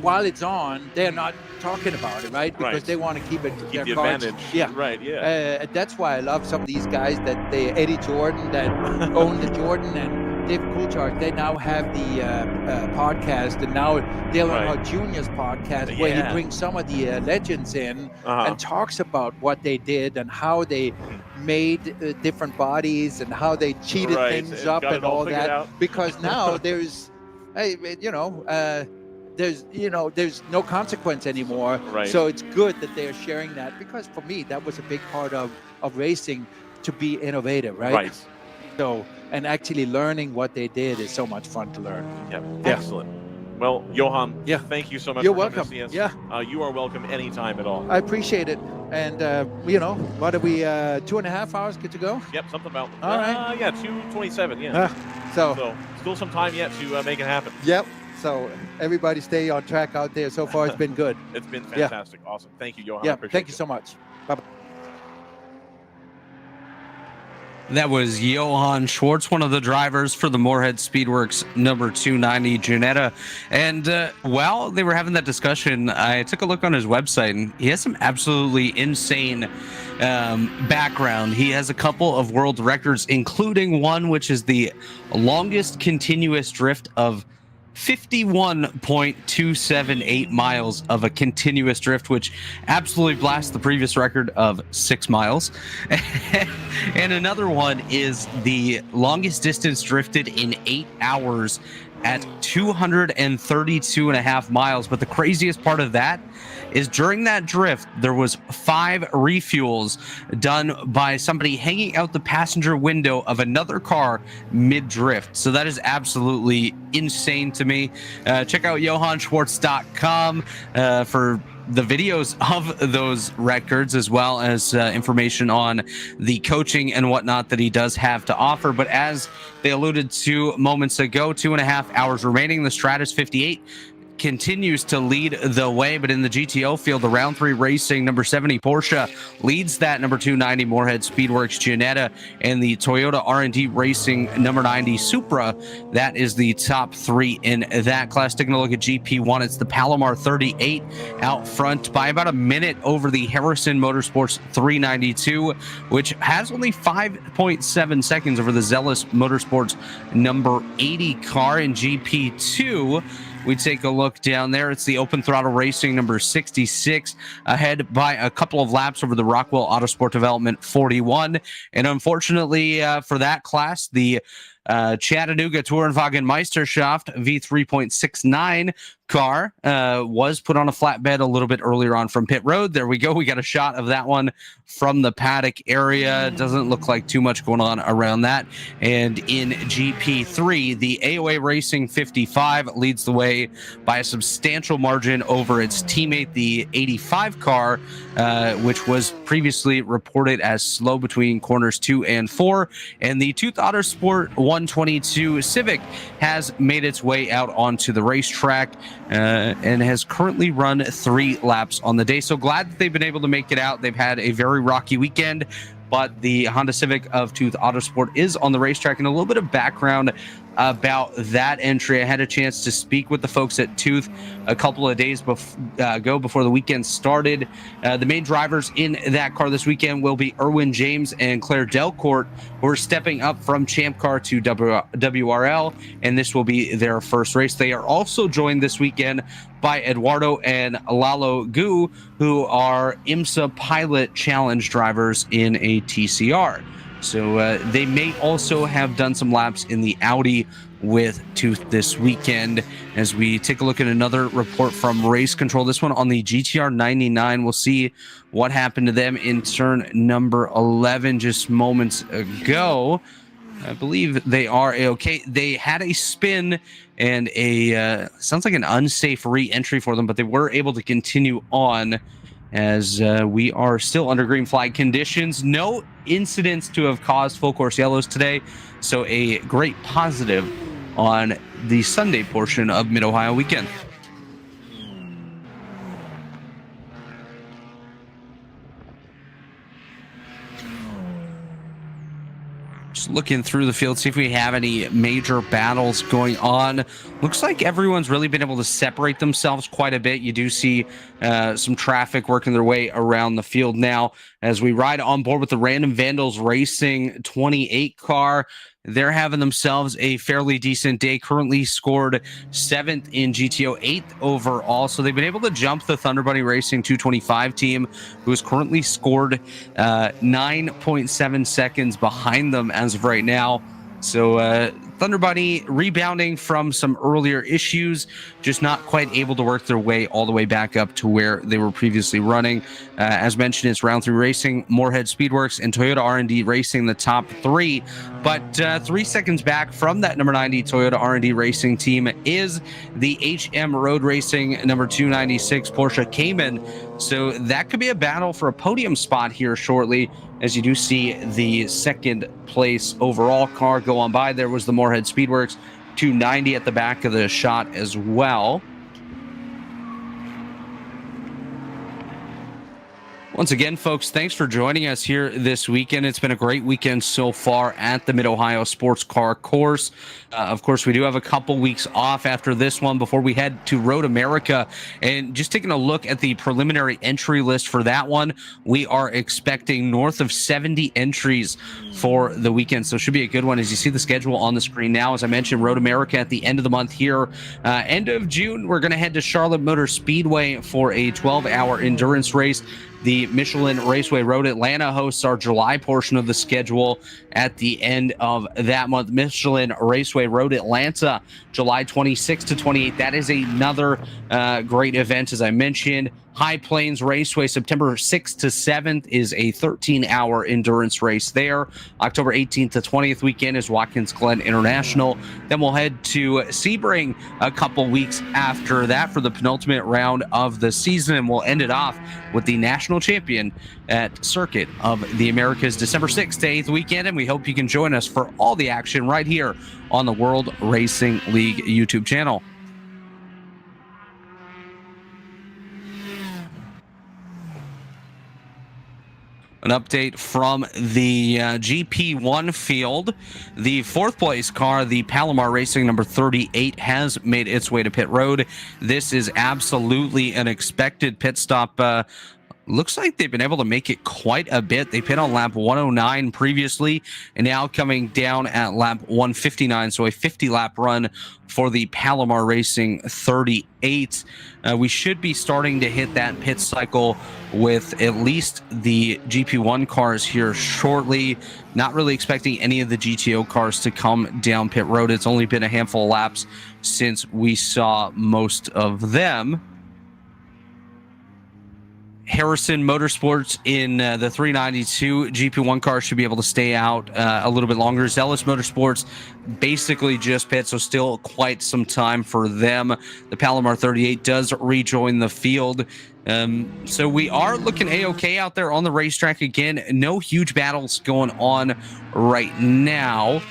while it's on, they're not talking about it, right? Because they want to keep it keep the cards. advantage. Yeah. Right. Yeah. That's why I love some of these guys that Eddie Jordan that own the Jordan and Dave Coulthard. They now have the podcast, and now they're on our Junior's podcast where he brings some of the legends in and talks about what they did and how they made different bodies and how they cheated things up and all that. Because now there's no consequence anymore. Right. So it's good that they're sharing that, because for me, that was a big part of racing, to be innovative, right? Right. So, and actually learning what they did is so much fun to learn. Yeah, Yeah. excellent. Well, Johan, Yeah. thank you so much You're for coming welcome. to see us. Yeah, You are welcome anytime at all. I appreciate it. And, you know, what are we, 2.5 hours good to go? Yep, something about, All right. yeah, 2:27, yeah. So, Still some time yet to make it happen. yep. So everybody stay on track out there. So far, it's been good. It's been fantastic. Awesome. Thank you, Johan. I Yeah, appreciate thank you so much. Bye-bye. That was Johan Schwartz, one of the drivers for the Moorhead Speedworks number 290 Ginetta. And while they were having that discussion, I took a look on his website, and he has some absolutely insane background. He has a couple of world records, including one which is the longest continuous drift of 51.278 miles of a continuous drift, which absolutely blasts the previous record of 6 miles. And another one is the longest distance drifted in 8 hours at 232.5 miles. But the craziest part of that is during that drift, there was 5 refuels done by somebody hanging out the passenger window of another car mid-drift. So that is absolutely insane to me. Check out johanschwartz.com for the videos of those records, as well as information on the coaching and whatnot that he does have to offer. But as they alluded to moments ago, 2.5 hours remaining. The Stratus 58 continues to lead the way, but in the GTO field, the round 3 racing number 70 Porsche leads that number 290 Moorhead Speedworks Ginetta, and the Toyota R&D Racing number 90 Supra, that is the top 3 in that class. Taking a look at GP1, it's the Palomar 38 out front by about a minute over the Harrison Motorsports 392, which has only 5.7 seconds over the Zealous Motorsports number 80 car. In GP2, we take a look down there. It's the Open Throttle Racing number 66, ahead by a couple of laps over the Rockwell Autosport Development 41. And unfortunately for that class, the Chattanooga Tourenwagen Meisterschaft V3.69 car was put on a flatbed a little bit earlier on from pit road. There we go. We got a shot of that one from the paddock area. Doesn't look like too much going on around that. And in GP3, the AOA Racing 55 leads the way by a substantial margin over its teammate, the 85 car, which was previously reported as slow between corners 2 and 4. And the Tooth Otter Sport 122 Civic has made its way out onto the racetrack and has currently run 3 laps on the day. So glad that they've been able to make it out. They've had a very rocky weekend, but the Honda Civic of Tooth Autosport is on the racetrack. And a little bit of background about that entry. I had a chance to speak with the folks at Tooth a couple of days ago before the weekend started. The main drivers in that car this weekend will be Erwin James and Claire Delcourt, who are stepping up from Champ Car to WRL, and this will be their first race. They are also joined this weekend by Eduardo and Lalo Gu, who are IMSA Pilot Challenge drivers in a TCR. So they may also have done some laps in the Audi with Tooth this weekend. As we take a look at another report from Race Control, this one on the GTR 99. We'll see what happened to them in turn number 11 just moments ago. I believe they are okay. They had a spin and a sounds like an unsafe re-entry for them, but they were able to continue on as we are still under green flag conditions. No incidents to have caused full course yellows today, so a great positive on the Sunday portion of Mid-Ohio weekend. Just looking through the field, see if we have any major battles going on. Looks like everyone's really been able to separate themselves quite a bit. You do see some traffic working their way around the field now as we ride on board with the Random Vandals Racing 28 car. They're having themselves a fairly decent day. Currently scored 7th in GTO, 8th overall. So they've been able to jump the Thunder Bunny Racing 225 team, who has currently scored 9.7 seconds behind them as of right now. So Thunder Bunny rebounding from some earlier issues, just not quite able to work their way all the way back up to where they were previously running. As mentioned, it's Round 3 Racing, Moorhead Speedworks, and Toyota R&D Racing, the top 3. But 3 seconds back from that number 90 Toyota R&D Racing team is the HM Road Racing number 296 Porsche Cayman. So that could be a battle for a podium spot here shortly, as you do see the second place overall car go on by. There was the Moorhead Speedworks 290 at the back of the shot as well. Once again, folks, thanks for joining us here this weekend. It's been a great weekend so far at the Mid-Ohio Sports Car Course. Of course, we do have a couple weeks off after this one before we head to Road America. And just taking a look at the preliminary entry list for that one, we are expecting north of 70 entries for the weekend. So it should be a good one. As you see the schedule on the screen now, as I mentioned, Road America at the end of the month here. End of June, we're going to head to Charlotte Motor Speedway for a 12-hour endurance race. The Michelin Raceway Road Atlanta hosts our July portion of the schedule at the end of that month. Michelin Raceway Road Atlanta, July 26th to 28th. That is another great event, as I mentioned. High Plains Raceway, September 6th to 7th is a 13-hour endurance race there. October 18th to 20th weekend is Watkins Glen International. Then we'll head to Sebring a couple weeks after that for the penultimate round of the season, and we'll end it off with the national champion at Circuit of the Americas, December 6th to 8th weekend, and we hope you can join us for all the action right here on the World Racing League YouTube channel. An update from the GP1 field. The 4th place car, the Palomar Racing number 38, has made its way to pit road. This is absolutely an expected pit stop. Looks like they've been able to make it quite a bit. They pit on lap 109 previously, and now coming down at lap 159. So a 50-lap run for the Palomar Racing 38. We should be starting to hit that pit cycle with at least the GP1 cars here shortly. Not really expecting any of the GTO cars to come down pit road. It's only been a handful of laps since we saw most of them. Harrison Motorsports in the 392 GP1 car should be able to stay out a little bit longer. Zealous Motorsports basically just pit, so still quite some time for them. The Palomar 38 does rejoin the field. So we are looking A-OK out there on the racetrack again. No huge battles going on right now.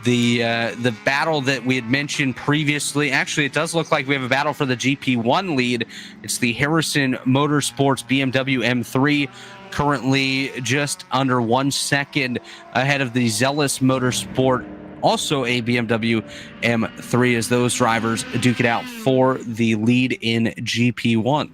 The battle that we had mentioned previously, actually, it does look like we have a battle for the GP1 lead. It's the Harrison Motorsports BMW M3, currently just under 1 second ahead of the Zealous Motorsport, also a BMW M3, as those drivers duke it out for the lead in GP1.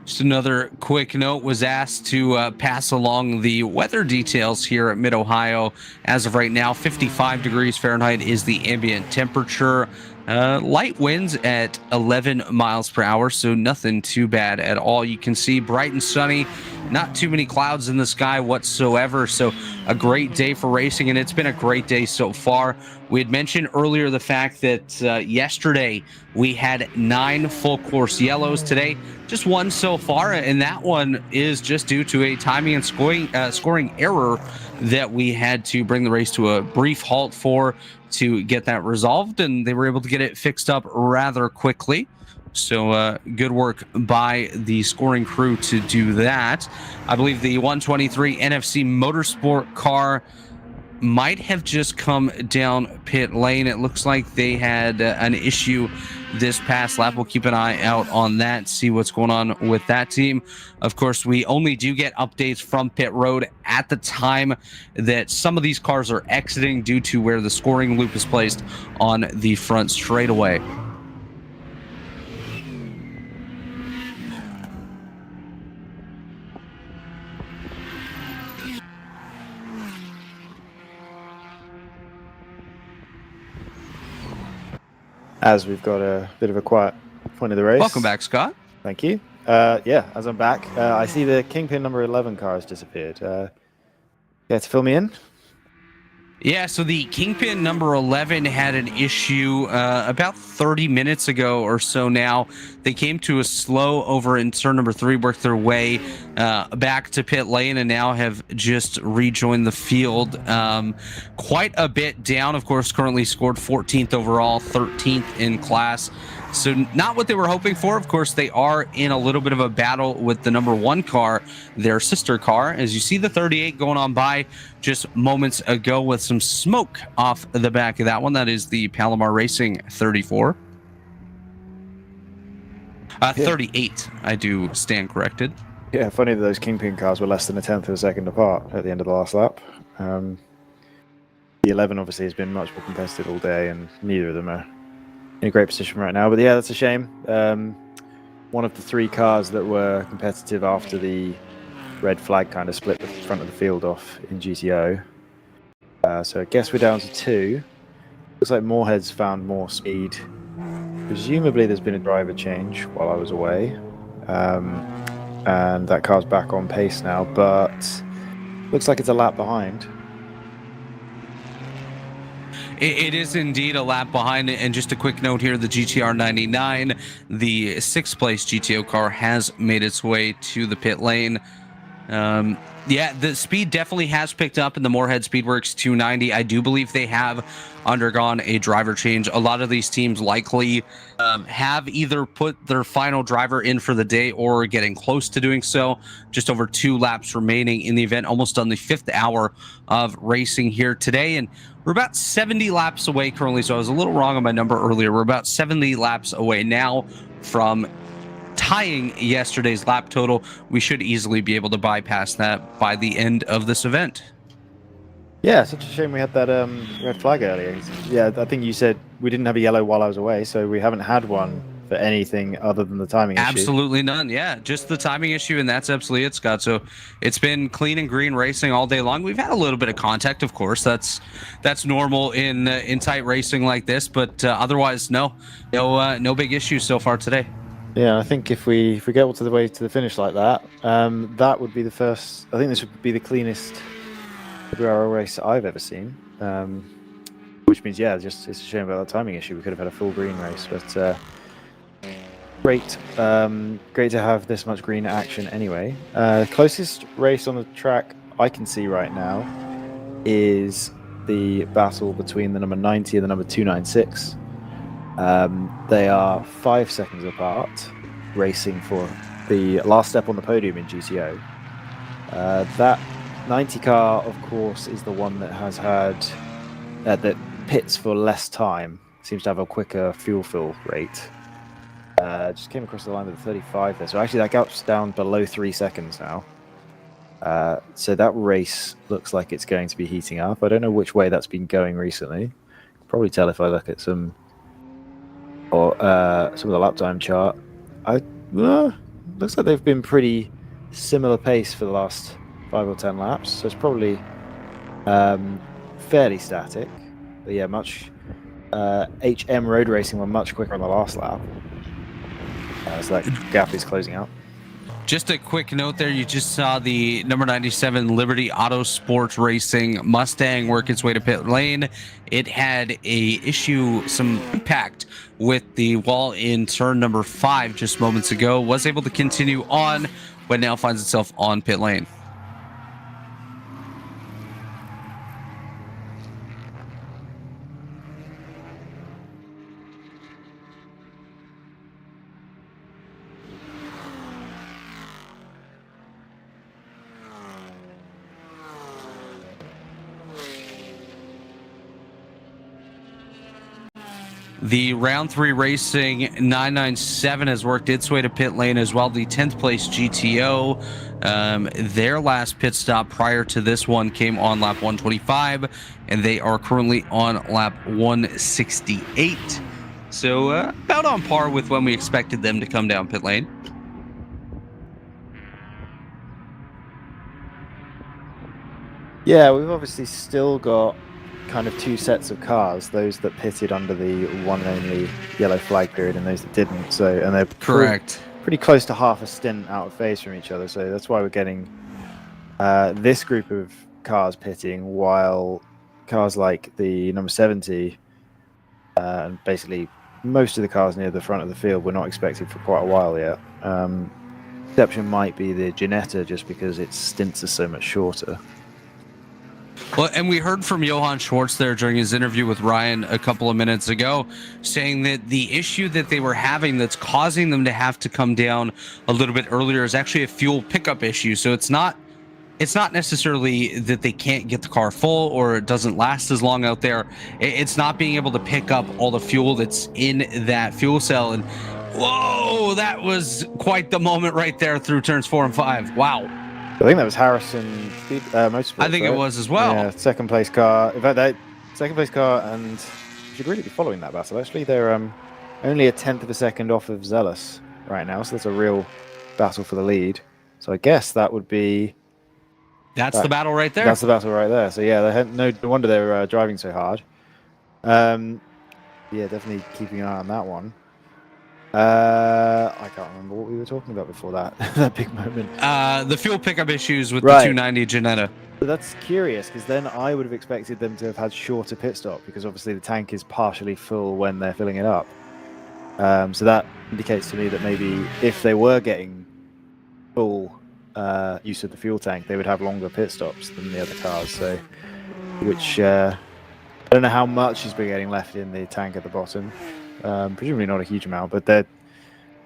Just another quick note, was asked to pass along the weather details here at Mid-Ohio. As of right now, 55 degrees Fahrenheit is the ambient temperature. Light winds at 11 miles per hour, so nothing too bad at all. You can see bright and sunny, not too many clouds in the sky whatsoever, so a great day for racing, and it's been a great day so far. We had mentioned earlier the fact that yesterday we had 9 full course yellows. Today, just 1 so far, and that one is just due to a timing and scoring error that we had to bring the race to a brief halt for to get that resolved, and they were able to get it fixed up rather quickly. So good work by the scoring crew to do that. I believe the 123 NFC Motorsport car might have just come down pit lane. It looks like they had an issue this past lap. We'll keep an eye out on that, see what's going on with that team. Of course, we only do get updates from pit road at the time that some of these cars are exiting due to where the scoring loop is placed on the front straightaway. As we've got a bit of a quiet point of the race. Welcome back, Scott. Thank you. Yeah, as I'm back, I see the Kingpin number 11 car has disappeared. Care to fill me in? Yeah, so the Kingpin number 11 had an issue about 30 minutes ago or so now. They came to a slow over in turn number 3, worked their way back to pit lane, and now have just rejoined the field. Quite a bit down, of course, currently scored 14th overall, 13th in class. So not what they were hoping for. Of course, they are in a little bit of a battle with the number 1 car, their sister car. As you see the 38 going on by just moments ago with some smoke off the back of that one. That is the Palomar Racing 34. 38, I do stand corrected. Yeah, funny that those Kingpin cars were less than a tenth of a second apart at the end of the last lap. The 11 obviously has been much more competitive all day, and neither of them are in a great position right now. But yeah, that's a shame. One of the 3 cars that were competitive after the red flag kind of split the front of the field off in GTO. So I guess we're down to 2. Looks like Moorhead's found more speed. Presumably there's been a driver change while I was away. And that car's back on pace now, but looks like it's a lap behind. It is indeed a lap behind. And just a quick note here, the GTR 99, the 6th place GTO car, has made its way to the pit lane. Yeah, the speed definitely has picked up in the Moorhead Speedworks 290. I do believe they have undergone a driver change. A lot of these teams likely have either put their final driver in for the day or getting close to doing so. Just over 2 laps remaining in the event, almost on the 5th hour of racing here today. And we're about 70 laps away currently, so I was a little wrong on my number earlier. We're about 70 laps away now from tying yesterday's lap total. We should easily be able to bypass that by the end of this event. Yeah, such a shame we had that red flag earlier. Yeah, I think you said we didn't have a yellow while I was away, so we haven't had one for anything other than the timing issue. Absolutely none. Yeah, just the timing issue, and that's absolutely it, Scott. So it's been clean and green racing all day long. We've had a little bit of contact, of course. That's normal in tight racing like this, but otherwise, no big issues so far today. Yeah, I think if we get all to the way to the finish like that, that would be the first. I think this would be the cleanest WRL race I've ever seen. Which means, yeah, just it's a shame about that timing issue. We could have had a full green race, but great to have this much green action anyway. Closest race on the track I can see right now is the battle between the number 90 and the number 296. They are 5 seconds apart, racing for the last step on the podium in GTO. That 90 car, of course, is the one that has had that pits for less time, seems to have a quicker fuel fill rate. Just came across the line with a 35 there, so actually that gap's down below 3 seconds now. So that race looks like it's going to be heating up. I don't know which way that's been going recently. Probably tell if I look at some of the lap time chart. Looks like they've been pretty similar pace for the last 5 or 10 laps, so it's probably fairly static. But yeah, HM road racing were much quicker on the last lap. So that gap is closing out. Just a quick note there, you just saw the number 97 Liberty Auto Sports Racing Mustang work its way to pit lane. It had some impact with the wall in turn number 5 just moments ago. Was able to continue on, but now finds itself on pit lane. The round 3 racing 997 has worked its way to pit lane as well. The 10th place GTO, their last pit stop prior to this one came on lap 125, and they are currently on lap 168. So about on par with when we expected them to come down pit lane. Yeah, we've obviously still got kind of 2 sets of cars, those that pitted under the one and only yellow flag period and those that didn't. So, and they're Correct. pretty close to half a stint out of phase from each other. So that's why we're getting this group of cars pitting, while cars like the number 70 and basically most of the cars near the front of the field were not expected for quite a while yet. Exception might be the Ginetta, just because its stints are so much shorter. Well, and we heard from Johann Schwartz there during his interview with Ryan a couple of minutes ago, saying that the issue that they were having that's causing them to have to come down a little bit earlier is actually a fuel pickup issue. So it's not necessarily that they can't get the car full or it doesn't last as long out there. It's not being able to pick up all the fuel that's in that fuel cell. And whoa, that was quite the moment right there through turns 4 and 5. Wow. I think that was Harrison Motorsports. I think right? it was as well. Yeah, second place car. In fact, second place car, and you should really be following that battle. Actually, they're only a 1/10 of a second off of Zealous right now, so that's a real battle for the lead. So I guess that would be. That's the battle right there. That's the battle right there. So yeah, no wonder they're driving so hard. Yeah, definitely keeping an eye on that one. I can't remember what we were talking about before that. That big moment. The fuel pickup issues with the 290 Ginetta. But that's curious, because then I would have expected them to have had shorter pit stop, because obviously the tank is partially full when they're filling it up. So that indicates to me that maybe if they were getting full use of the fuel tank, they would have longer pit stops than the other cars. So, which I don't know how much has been getting left in the tank at the bottom. Presumably not a huge amount, but the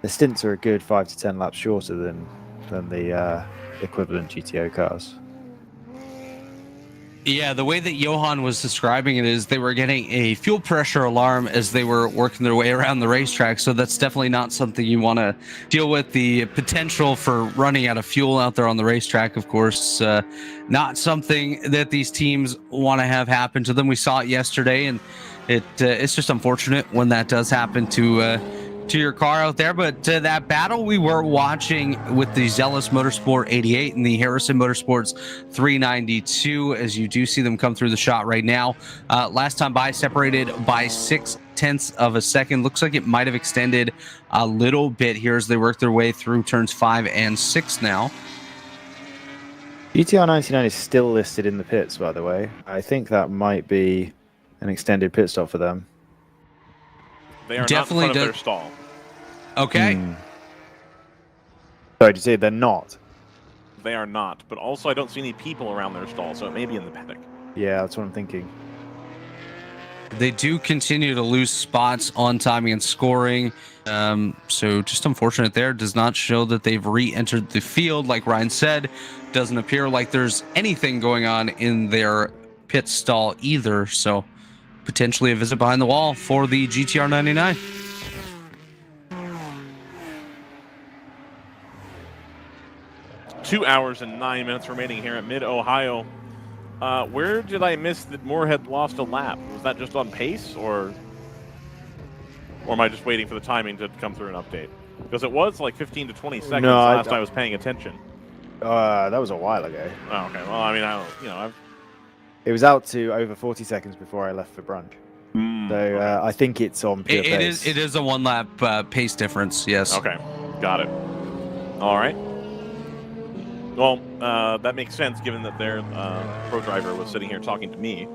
stints are a good 5 to 10 laps shorter than the equivalent GTO cars. Yeah, the way that Johan was describing it is they were getting a fuel pressure alarm as they were working their way around the racetrack. So that's definitely not something you want to deal with. The potential for running out of fuel out there on the racetrack, of course, not something that these teams want to have happen to them. We saw it yesterday, and it's just unfortunate when that does happen to your car out there. But that battle we were watching with the Zealous Motorsport 88 and the Harrison Motorsports 392, as you do see them come through the shot right now. Last time by, separated by 0.6 of a second. Looks like it might have extended a little bit here as they work their way through turns 5 and 6 now. GTR 99 is still listed in the pits, by the way. I think that might be an extended pit stop for them. They are Definitely not in front of their stall. Okay. Sorry, did you say they're not? They are not, but also I don't see any people around their stall, so it may be in the paddock. Yeah, that's what I'm thinking. They do continue to lose spots on timing and scoring. So just unfortunate there. Does not show that they've re-entered the field. Like Ryan said, doesn't appear like there's anything going on in their pit stall either. So potentially a visit behind the wall for the GTR 99. Two hours and 9 minutes remaining here at Mid-Ohio. Where did I miss that Moorhead lost a lap? Was that just on pace, or am I just waiting for the timing to come through an update? Because it was like 15 to 20 seconds last time I was paying attention. That was a while ago. Oh, okay. Well, I mean, I don't, It was out to over 40 seconds before I left for brunch. So I think it's on pure pace. It is a 1 lap pace difference, yes. Okay, got it. All right. Well, that makes sense given that their pro driver was sitting here talking to me.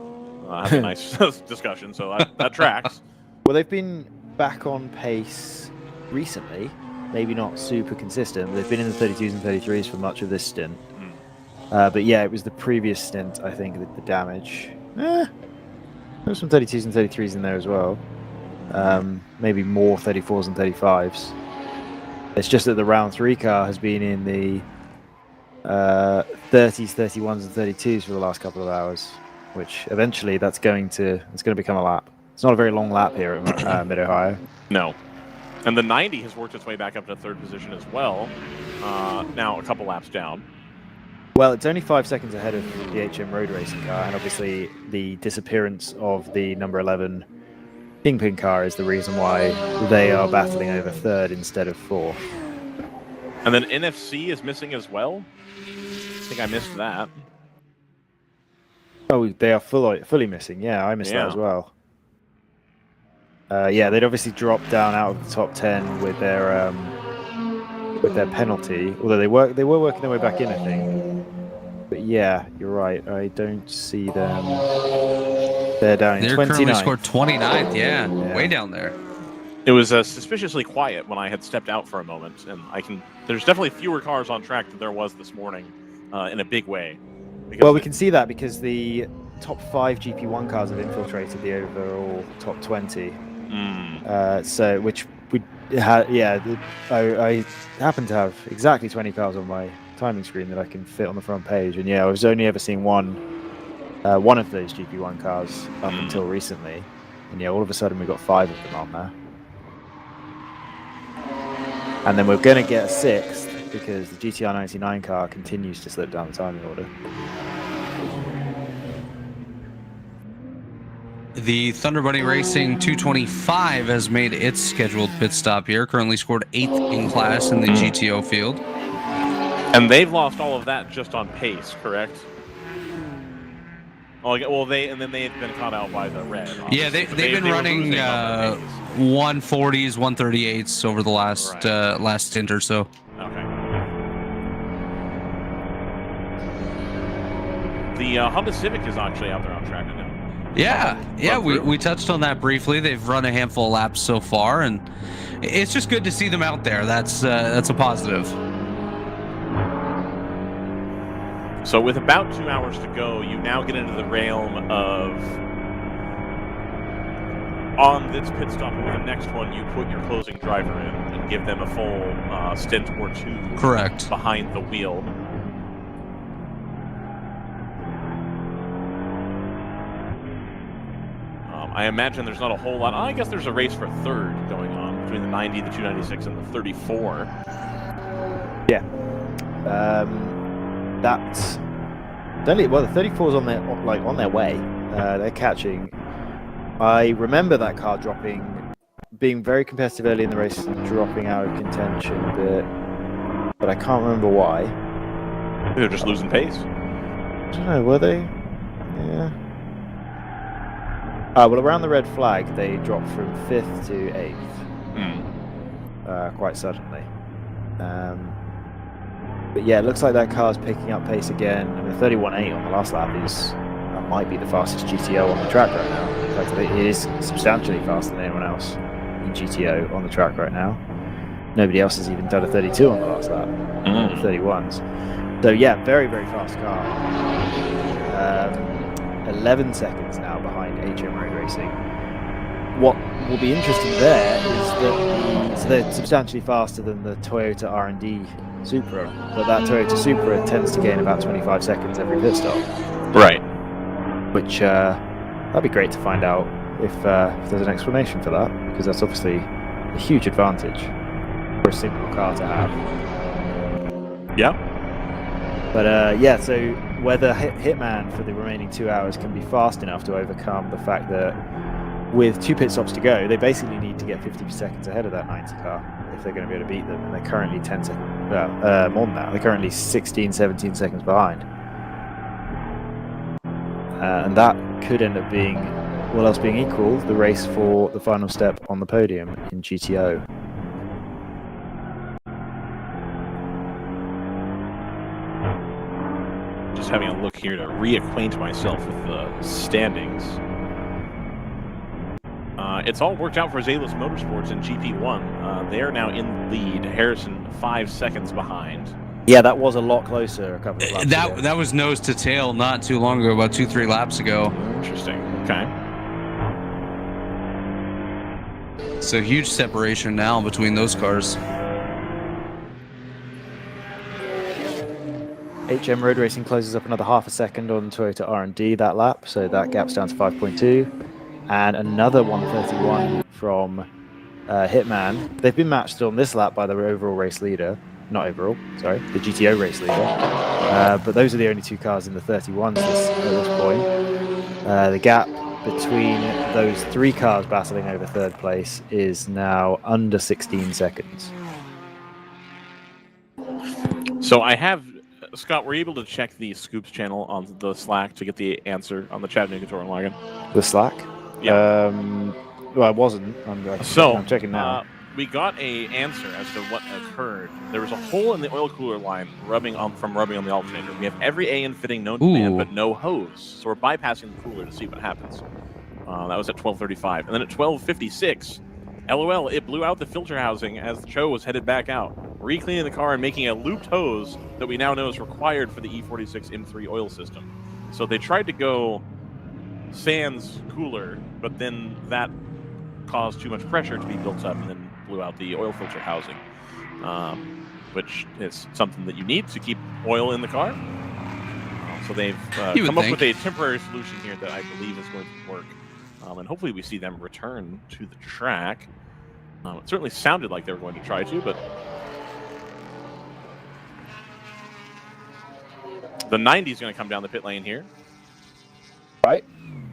Had a nice discussion, so that tracks. Well, they've been back on pace recently. Maybe not super consistent. They've been in the 32s and 33s for much of this stint. But yeah, it was the previous stint, I think, with the damage. There was some 32s and 33s in there as well. Maybe more 34s and 35s. It's just that the round 3 car has been in the 30s, 31s, and 32s for the last couple of hours, which eventually it's going to become a lap. It's not a very long lap here at Mid-Ohio. No. And the 90 has worked its way back up to third position as well. Now a couple laps down. Well, it's only 5 seconds ahead of the HM Road Racing car, and obviously the disappearance of the number 11 Kingpin car is the reason why they are battling over third instead of fourth. And then NFC is missing as well. I think I missed that. Oh, they are fully missing. Yeah, I missed that as well. Yeah, they'd obviously dropped down out of the top 10 with their penalty. Although they were working their way back in, I think. But yeah, you're right. I don't see them. They're down in 29th. They're currently scored 29th. Yeah, way down there. It was suspiciously quiet when I had stepped out for a moment, and there's definitely fewer cars on track than there was this morning, in a big way. Well, we can see that because the top 5 GP1 cars have infiltrated the overall top 20. So, which we had, I happen to have exactly 20 cars on my timing screen that I can fit on the front page, and yeah, I was only ever seeing one of those GP1 cars up until recently, and yeah, all of a sudden we got 5 of them on there. And then we're going to get a 6th because the GTR 99 car continues to slip down the timing order. The Thunder Bunny Racing 225 has made its scheduled pit stop here. Currently scored 8th in class in the GTO field. And they've lost all of that just on pace, correct? Well, they've been caught out by the red. Obviously. Yeah, they've been running 140s, 138s over the last stint or so. Okay. The Honda Civic is actually out there on track now. Yeah, we touched on that briefly. They've run a handful of laps so far, and it's just good to see them out there. That's a positive. So with about 2 hours to go, you now get into the realm of, on this pit stop or the next one, you put your closing driver in and give them a full stint or 2. Correct. Behind the wheel. I imagine there's not a whole lot. I guess there's a race for third going on between the 90, the 296, and the 34. Yeah. That's the 34's on their way. They're catching. I remember that car being very competitive early in the race, and dropping out of contention a bit, but I can't remember why. They're just losing pace. I don't know. Were they? Yeah. Well, around the red flag, they dropped from 5th to 8th quite suddenly. But yeah, it looks like that car's picking up pace again. I mean, 31.8 on the last lap might be the fastest GTO on the track right now. In fact, it is substantially faster than anyone else in GTO on the track right now. Nobody else has even done a 32 on the last lap, 31s. So yeah, very, very fast car. 11 seconds now behind HM Road Racing. What will be interesting there is that they're substantially faster than the Toyota R&D Supra, but that Toyota Supra tends to gain about 25 seconds every pit stop. Right. Which, that'd be great to find out if there's an explanation for that, because that's obviously a huge advantage for a single car to have. Yeah. But yeah, so whether Hitman for the remaining 2 hours can be fast enough to overcome the fact that with 2 pit stops to go, they basically need to get 50 seconds ahead of that 90 car if they're going to be able to beat them, and they're currently 10 seconds, more than that. They're currently 16, 17 seconds behind. And that could end up being, all else being equal, the race for the final step on the podium in GTO. Just having a look here to reacquaint myself with the standings. It's all worked out for Zalis Motorsports in GP1. They are now in the lead. Harrison 5 seconds behind. Yeah, that was a lot closer a couple of laps ago. That was nose to tail not too long ago, about 2-3 laps ago. Interesting. Okay. So huge separation now between those cars. HM Road Racing closes up another half a second on Toyota R&D that lap, so that gap's down to 5.2. and another 131 from Hitman. They've been matched on this lap by the overall race leader. Not overall, sorry, the GTO race leader. But those are the only two cars in the 31s at this point. The gap between those three cars battling over third place is now under 16 seconds. So I have, Scott, were you able to check the Scoops channel on the Slack to get the answer on the Chattanooga Touring login? The Slack? Yeah. Well, I wasn't. I'm checking now. We got a answer as to what occurred. There was a hole in the oil cooler line rubbing on the alternator. We have every AN fitting known to man, but no hose. So we're bypassing the cooler to see what happens. That was at 12:35. And then at 12:56, LOL, it blew out the filter housing as the Cho was headed back out, re-cleaning the car and making a looped hose that we now know is required for the E46 M3 oil system. So they tried to go sans cooler, but then that caused too much pressure to be built up and then blew out the oil filter housing, which is something that you need to keep oil in the car. So they've come up with a temporary solution here that I believe is going to work. And hopefully we see them return to the track. It certainly sounded like they were going to try to, but the 90 is going to come down the pit lane here. Right.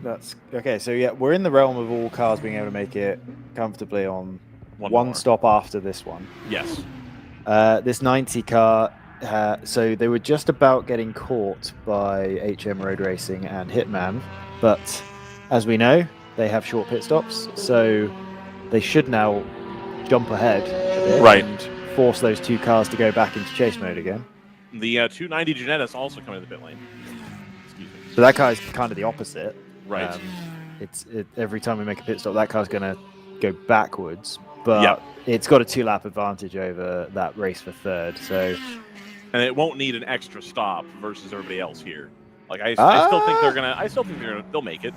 That's okay. So yeah, we're in the realm of all cars being able to make it comfortably on one stop after this one. Yes. This 90 car. So they were just about getting caught by HM Road Racing and Hitman, but as we know, they have short pit stops, so they should now jump ahead a bit and force those two cars to go back into chase mode again. The 290 Genetis also coming to the pit lane. Excuse me. So that car is kind of the opposite. Right. Every time we make a pit stop, that car's going to go backwards, but it's got a 2-lap advantage over that race for third. So, and it won't need an extra stop versus everybody else here. Like I still think they're gonna. I still think they'll make it.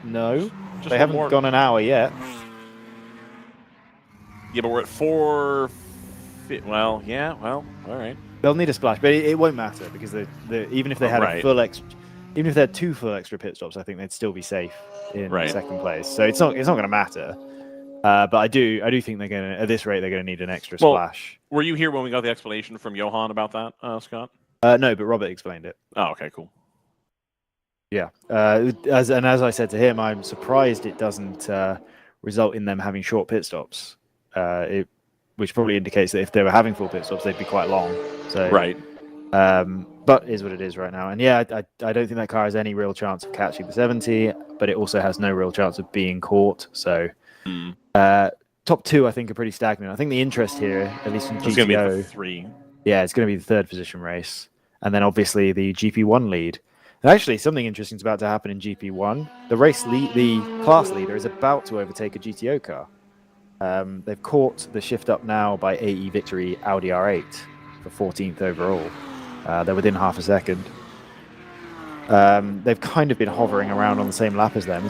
No, they haven't gone an hour yet. Yeah, but we're at 4. Well, yeah. Well, all right. They'll need a splash, but it won't matter because even if they had a full extra. Even if they had 2 full extra pit stops, I think they'd still be safe in second place. So it's not going to matter. But I do think they're going to, at this rate, they're going to need an extra splash. Were you here when we got the explanation from Johan about that, Scott? No, but Robert explained it. Oh, okay, cool. Yeah. As I said to him, I'm surprised it doesn't result in them having short pit stops. Which probably indicates that if they were having full pit stops, they'd be quite long. So but is what it is right now. And yeah, I don't think that car has any real chance of catching the 70, but it also has no real chance of being caught. So top 2, I think, are pretty stagnant. I think the interest here, at least in GTO, it's going to be the 3. Yeah, it's going to be the third position race. And then obviously the GP1 lead. And actually, something interesting is about to happen in GP1. The class leader is about to overtake a GTO car. They've caught the shift up now by AE Victory Audi R8 for 14th overall. They're within half a second. They've kind of been hovering around on the same lap as them,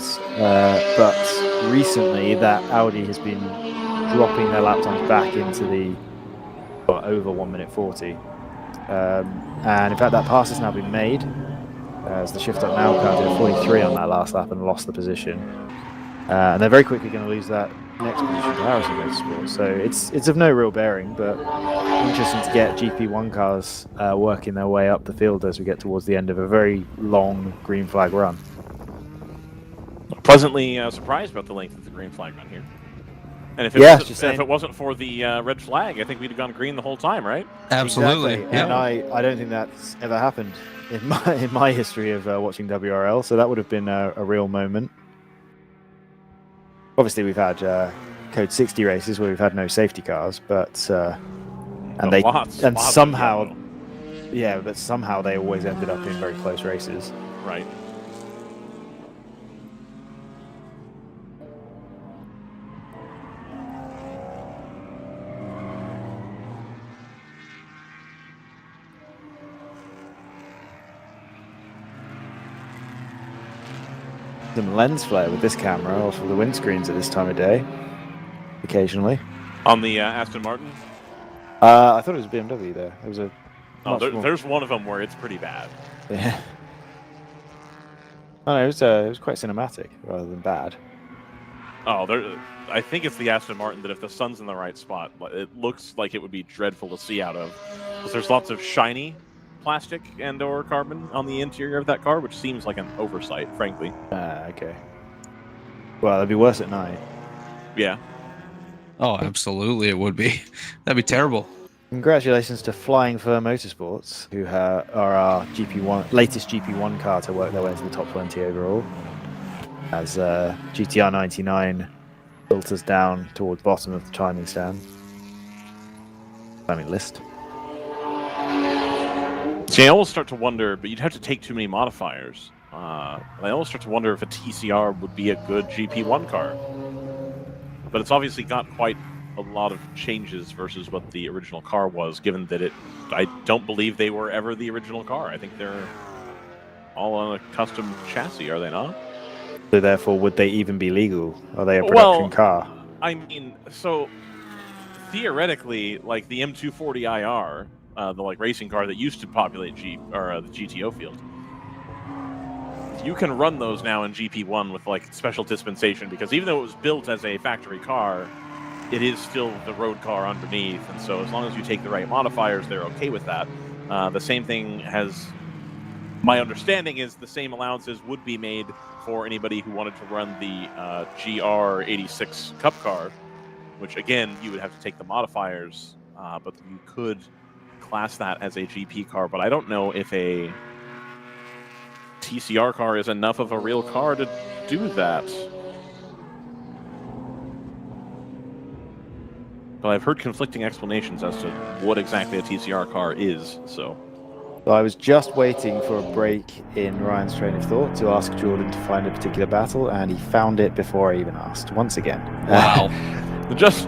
but recently that Audi has been dropping their lap times back into the over 1 minute 40. And in fact, that pass has now been made as the shift up now car did a 43 on that last lap and lost the position. And they're very quickly going to lose that next position to Harrison Motorsports. So it's of no real bearing, but interesting to get GP1 cars working their way up the field as we get towards the end of a very long green flag run. Pleasantly surprised about the length of the green flag run here. And if it wasn't for the red flag, I think we'd have gone green the whole time, right? Absolutely. Exactly. And I don't think that's ever happened in my history of watching WRL. So that would have been a real moment. Obviously, we've had Code 60 races where we've had no safety cars, but somehow they always ended up in very close races. Right. Some lens flare with this camera off of the windscreens at this time of day, occasionally. On the Aston Martin? I thought it was a BMW there. It was a. There's one of them where it's pretty bad. Yeah. Oh, no, it was quite cinematic rather than bad. Oh, I think it's the Aston Martin that if the sun's in the right spot, it looks like it would be dreadful to see out of. Because there's lots of shiny plastic and/or carbon on the interior of that car, which seems like an oversight, frankly. Okay. Well, it'd be worse at night. Yeah. Oh, absolutely, it would be. That'd be terrible. Congratulations to Flying Fur Motorsports, who are our latest GP1 car to work their way into the top 20 overall. As GTR 99 filters down towards bottom of the timing list. See, I always start to wonder, but you'd have to take too many modifiers. I always start to wonder if a TCR would be a good GP1 car. But it's obviously got quite a lot of changes versus what the original car was, given that I don't believe they were ever the original car. I think they're all on a custom chassis, are they not? So therefore, would they even be legal? Are they a production car? I mean, so theoretically, like the M240IR, the racing car that used to populate the GTO field, you can run those now in GP1 with special dispensation, because even though it was built as a factory car, it is still the road car underneath, and so as long as you take the right modifiers, they're okay with that. The same thing has, my understanding is the same allowances would be made for anybody who wanted to run the GR86 Cup car, which again, you would have to take the modifiers, but you could class that as a GP car, but I don't know if a TCR car is enough of a real car to do that. But I've heard conflicting explanations as to what exactly a TCR car is, so. So I was just waiting for a break in Ryan's train of thought to ask Jordan to find a particular battle, and he found it before I even asked, once again. Wow. Just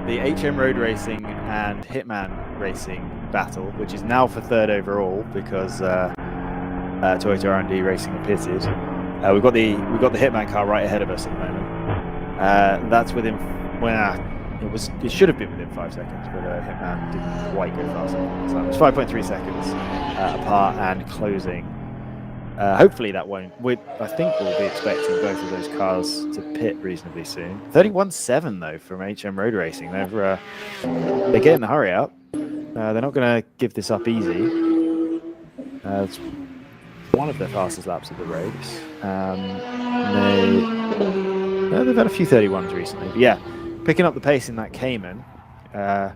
the HM Road Racing and Hitman Racing battle, which is now for third overall because Toyota R&D Racing are pitted. We've got the Hitman car right ahead of us at the moment. That's within it should have been within 5 seconds, but Hitman didn't quite go fast enough. So it was 5.3 seconds apart and closing. Hopefully that won't. I think we'll be expecting both of those cars to pit reasonably soon. 31.7 though from HM Road Racing. They're getting the hurry up. They're not going to give this up easy. It's one of their fastest laps of the race. They've had a few 31s recently. But yeah, picking up the pace in that Cayman. How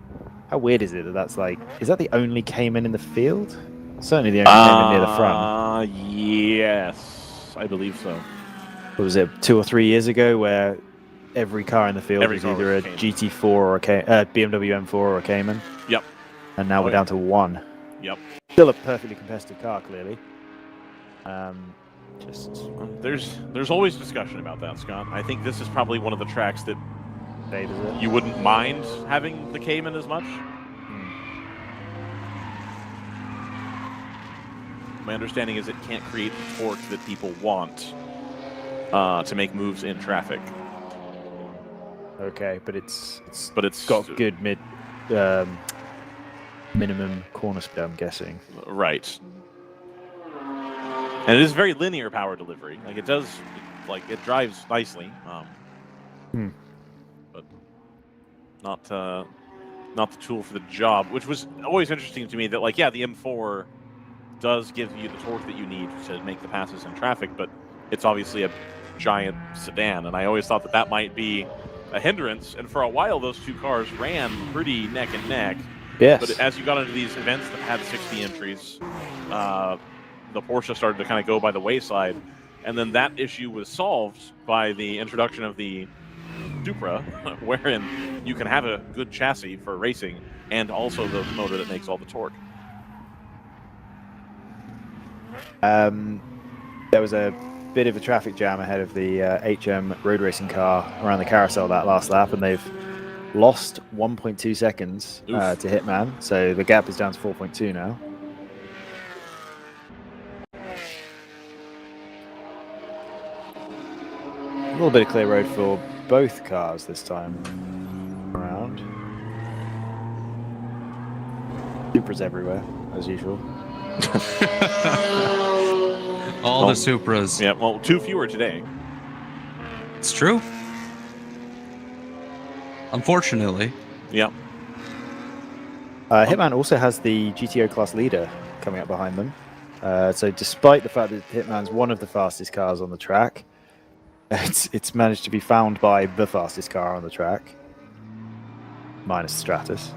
weird is it that that's is that the only Cayman in the field? Certainly the only Cayman near the front. Yes, I believe so. What was it, 2 or 3 years ago, where every car in the field was either a GT4 or a BMW M4 or a Cayman? Yep. And now we're down to one. Yep. Still a perfectly competitive car, clearly. There's always discussion about that, Scott. I think this is probably one of the tracks that favors it. You wouldn't mind having the Cayman as much. My understanding is it can't create the torque that people want to make moves in traffic. Okay, but it's got good minimum corner speed, I'm guessing. Right. And it is very linear power delivery. It does, it drives nicely. But not the tool for the job, which was always interesting to me that, the M4 does give you the torque that you need to make the passes in traffic, but it's obviously a giant sedan, and I always thought that might be a hindrance, and for a while those two cars ran pretty neck and neck. Yes. But as you got into these events that had 60 entries, the Porsche started to kind of go by the wayside, and then that issue was solved by the introduction of the Supra, wherein you can have a good chassis for racing and also the motor that makes all the torque. There was a bit of a traffic jam ahead of the HM Road Racing car around the carousel that last lap, and they've lost 1.2 seconds to Hitman, so the gap is down to 4.2 now. A little bit of clear road for both cars this time around. Supras everywhere, as usual. All the Supras. Yeah, well, 2 fewer today. It's true. Unfortunately. Yeah. Hitman also has the GTO class leader coming up behind them. So despite the fact that Hitman's one of the fastest cars on the track, it's managed to be found by the fastest car on the track, minus Stratus.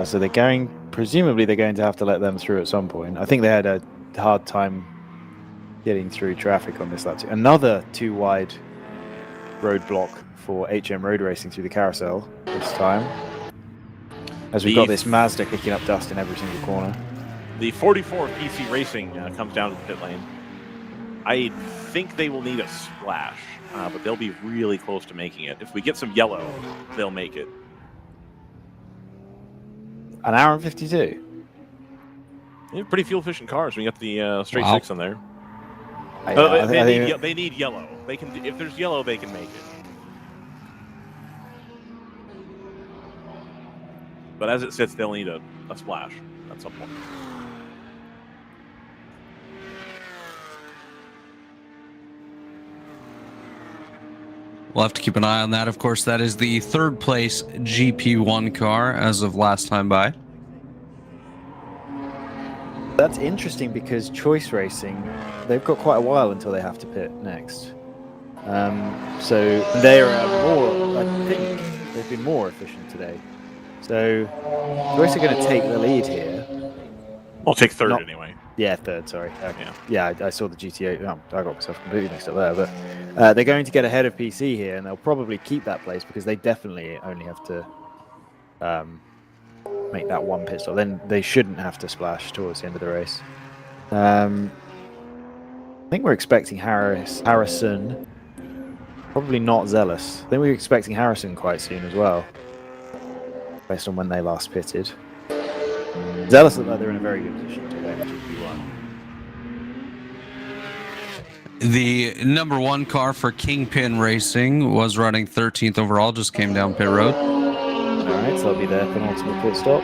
So presumably they're going to have to let them through at some point. I think they had a hard time getting through traffic on this lap too. Another 2 wide roadblock for HM Road Racing through the carousel this time, as we've got this Mazda kicking up dust in every single corner. The 44 PC Racing comes down to the pit lane. I think they will need a splash, but they'll be really close to making it. If we get some yellow, they'll make it. An hour and 52. They have pretty fuel-efficient cars. We got the straight 6 on there. They need yellow. They can, if there's yellow, they can make it. But as it sits, they'll need a splash at some point. We'll have to keep an eye on that. Of course, that is the 3rd place GP1 car as of last time by. That's interesting because Choice Racing, they've got quite a while until they have to pit next. So they're more, I think, they've been more efficient today. So Choice are going to take the lead here. I'll take 3rd anyway. Yeah, 3rd, sorry. Yeah, I saw the GTO. Oh, I got myself completely mixed up there. But they're going to get ahead of PC here, and they'll probably keep that place because they definitely only have to make that 1 pit stop. Then they shouldn't have to splash towards the end of the race. I think we're expecting Harrison. Probably not Zealous. I think we're expecting Harrison quite soon as well, based on when they last pitted. Zealous look like they're in a very good position to win GP1. The number 1 car for Kingpin Racing was running 13th overall, just came down pit road. Alright, so that'll be their penultimate pit stop.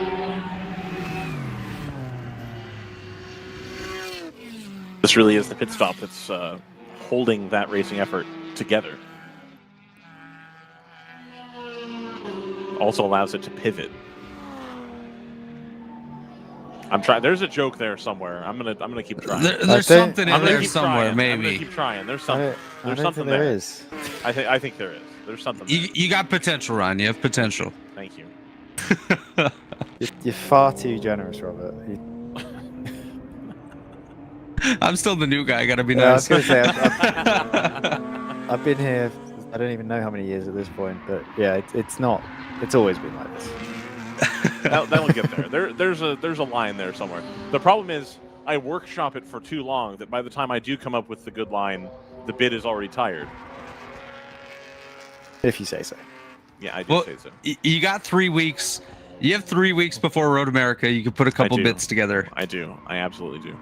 This really is the pit stop that's holding that racing effort together. Also allows it to pivot. I'm trying. There's a joke there somewhere. I'm gonna keep trying. There's something in there somewhere, maybe. I'm gonna keep trying. There's something. There's something there there. Is. I think there is. There's something. There. You got potential, Ryan. You have potential. Thank you. You're far too generous, Robert. I'm still the new guy. I gotta be I nice. was gonna say, I've been here. I don't even know how many years at this point, but yeah, it's not. It's always been like this. That'll get there. There's a line there somewhere. The problem is I workshop it for too long that by the time I do come up with the good line, the bit is already tired. If you say so. Yeah, I do say so. You got 3 weeks. You have 3 weeks before Road America. You could put a couple bits together. I do. I absolutely do.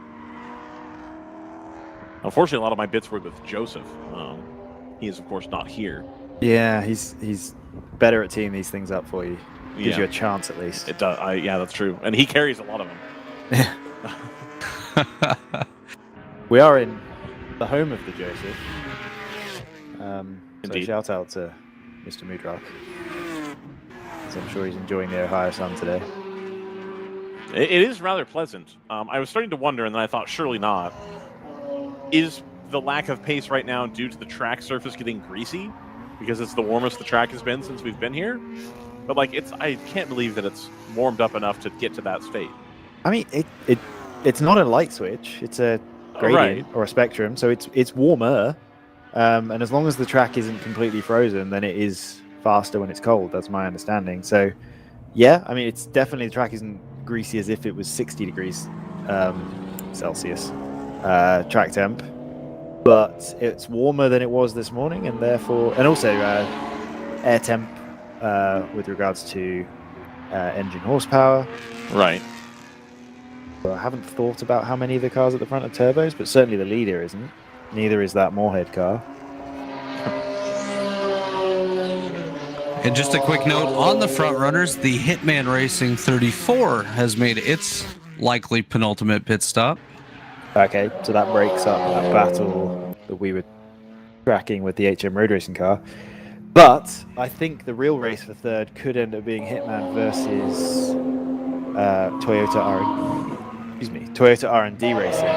Unfortunately, a lot of my bits were with Joseph. He is, of course, not here. Yeah, he's better at teeing these things up for you. Gives you a chance at least. It does. Yeah, that's true. And he carries a lot of them. We are in the home of the Joseph. So shout out to Mr. Mudrak. So I'm sure he's enjoying the Ohio sun today. It is rather pleasant. I was starting to wonder, and then I thought, surely not. Is the lack of pace right now due to the track surface getting greasy? Because it's the warmest the track has been since we've been here? But like, I can't believe that it's warmed up enough to get to that state. I mean, it's not a light switch. It's a gradient or a spectrum, so it's warmer. And as long as the track isn't completely frozen, then it is faster when it's cold. That's my understanding. So, yeah, I mean, it's definitely the track isn't greasy as if it was 60 degrees Celsius track temp, but it's warmer than it was this morning, and therefore, and also air temp with regards to engine horsepower. Right. Well, I haven't thought about how many of the cars at the front are turbos, but certainly the leader isn't. Neither is that Moorhead car. And just a quick note on the front runners, the Hitman Racing 34 has made its likely penultimate pit stop. Okay, so that breaks up that battle that we were tracking with the HM road racing car. But I think the real race for third could end up being Hitman versus Toyota R&D Racing.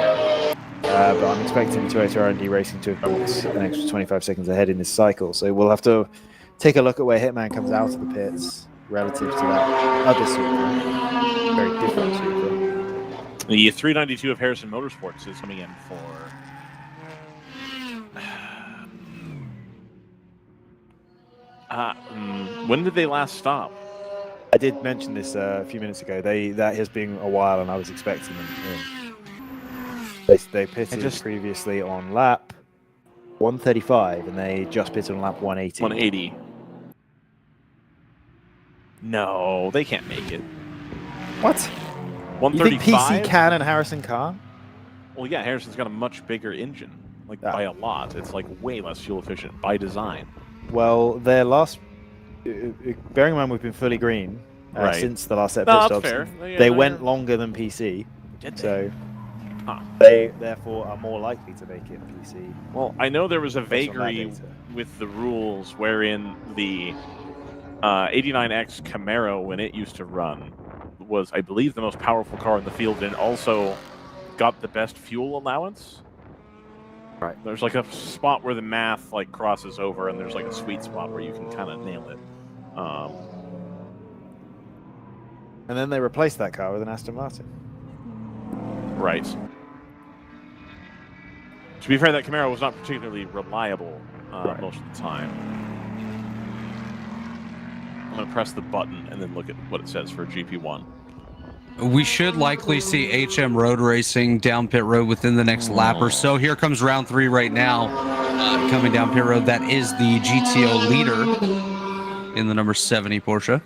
But I'm expecting Toyota R&D Racing to have bumped an extra 25 seconds ahead in this cycle. So we'll have to take a look at where Hitman comes out of the pits relative to that other Supra. Very different Supra. The 392 of Harrison Motorsports is coming in for... when did they last stop? I did mention this a few minutes ago. That has been a while, and I was expecting them in. They pitted previously on lap 135, and they just pitted on lap 180. 180. No, they can't make it. What? 135? You think PC can and Harrison can't? Well, yeah, Harrison's got a much bigger engine, like by a lot. It's like way less fuel efficient by design. Well, their last... bearing in mind we've been fully green since the last set of pit stops, they went longer than PC. Did they? So they therefore are more likely to make it PC. Well, I know there was a vagary with the rules wherein the 89X Camaro, when it used to run, was, I believe, the most powerful car in the field and also got the best fuel allowance. Right. There's like a spot where the math like crosses over, and there's like a sweet spot where you can kind of nail it. And then they replaced that car with an Aston Martin. Right. To be fair, that Camaro was not particularly reliable most of the time. I'm going to press the button and then look at what it says for GP1. We should likely see HM Road Racing down pit road within the next lap or so. Here comes round 3 right now. Coming down pit road, that is the GTO leader in the number 70 Porsche.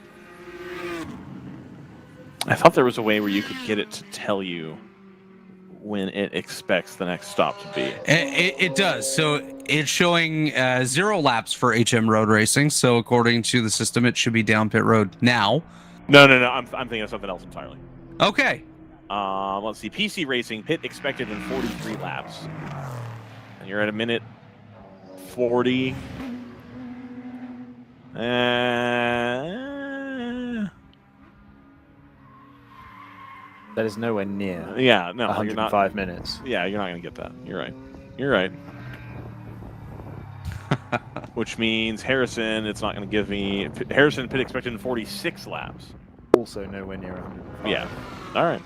I thought there was a way where you could get it to tell you when it expects the next stop to be. It does. So it's showing 0 laps for HM Road Racing. So according to the system, it should be down pit road now. No. I'm thinking of something else entirely. Okay. Let's see. PC Racing, pit expected in 43 laps. And you're at a minute 40. That is nowhere near. Yeah, no, 105 minutes. Yeah, you're not going to get that. You're right. You're right. Which means Harrison, it's not going to give me... Harrison pit expected in 46 laps. Also nowhere near 105. Yeah. All right.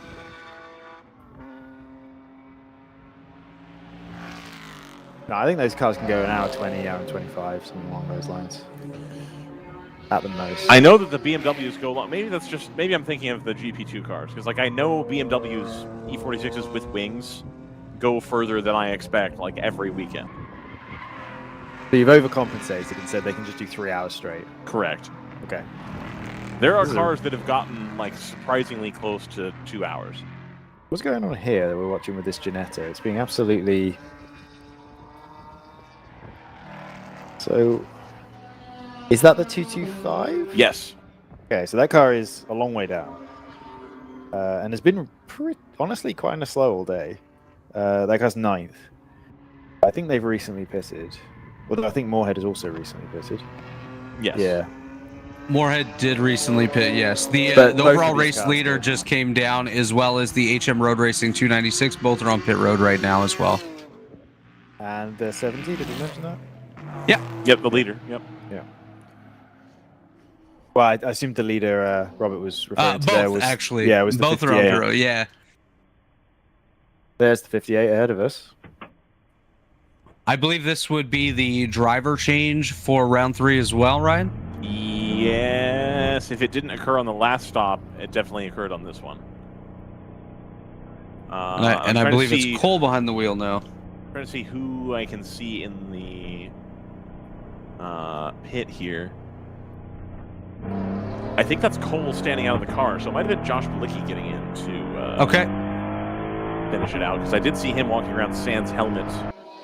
No, I think those cars can go an hour 20, hour 25, something along those lines. At the most. I know that the BMWs go long. Maybe that's just... Maybe I'm thinking of the GP2 cars. Because, like, I know BMWs E46s with wings go further than I expect, like, every weekend. So you've overcompensated and said they can just do 3 hours straight. Correct. Okay. There are cars that have gotten, like, surprisingly close to 2 hours. What's going on here that we're watching with this Ginetta? It's being absolutely... So... Is that the 225? Yes. Okay, so that car is a long way down. And has been, honestly, kind of slow all day. That car's 9th. I think they've recently pitted. Although I think Moorhead has also recently pitted. Yes. Yeah. Moorhead did recently pit, yes. The overall race leader just came down, as well as the HM Road Racing 296. Both are on pit road right now as well. And the 70, did you mention that? Yeah. Yep, the leader. Yep. Yeah. Well, I assumed the leader Robert was referring to both, there was... actually. Yeah, it was the both 58. are on pit road, yeah. There's the 58 ahead of us. I believe this would be the driver change for round 3 as well, Ryan? Yes. If it didn't occur on the last stop, it definitely occurred on this one. And I believe it's Cole behind the wheel now. I'm trying to see who I can see in the pit here. I think that's Cole standing out of the car, so it might have been Josh Balicki getting in to finish it out, because I did see him walking around Sans helmet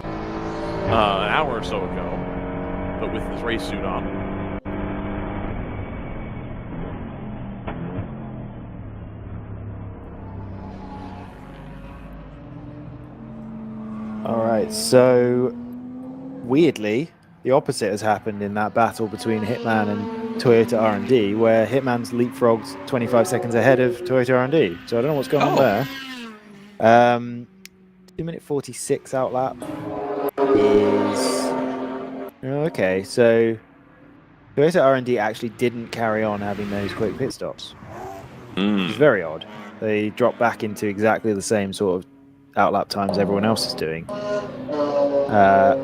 an hour or so ago, but with his race suit on. All right, so weirdly, the opposite has happened in that battle between Hitman and Toyota R&D, where Hitman's leapfrogged 25 seconds ahead of Toyota R&D. So I don't know what's going on there. 2-minute 46 outlap is okay. So Toyota R&D actually didn't carry on having those quick pit stops. Which is very odd. They dropped back into exactly the same sort of outlap times everyone else is doing. I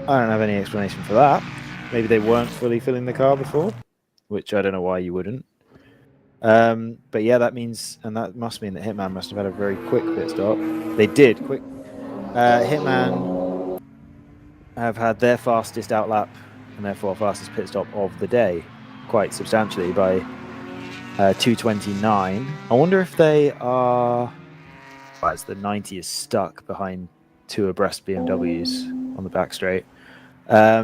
don't have any explanation for that. Maybe they weren't fully filling the car before, which I don't know why you wouldn't. But yeah, that means, and that must mean that Hitman must have had a very quick pit stop. They did quick. Hitman have had their fastest outlap and therefore fastest pit stop of the day, quite substantially by 2:29. I wonder if they are. Well, as the 90 is stuck behind two abreast BMWs on the back straight. I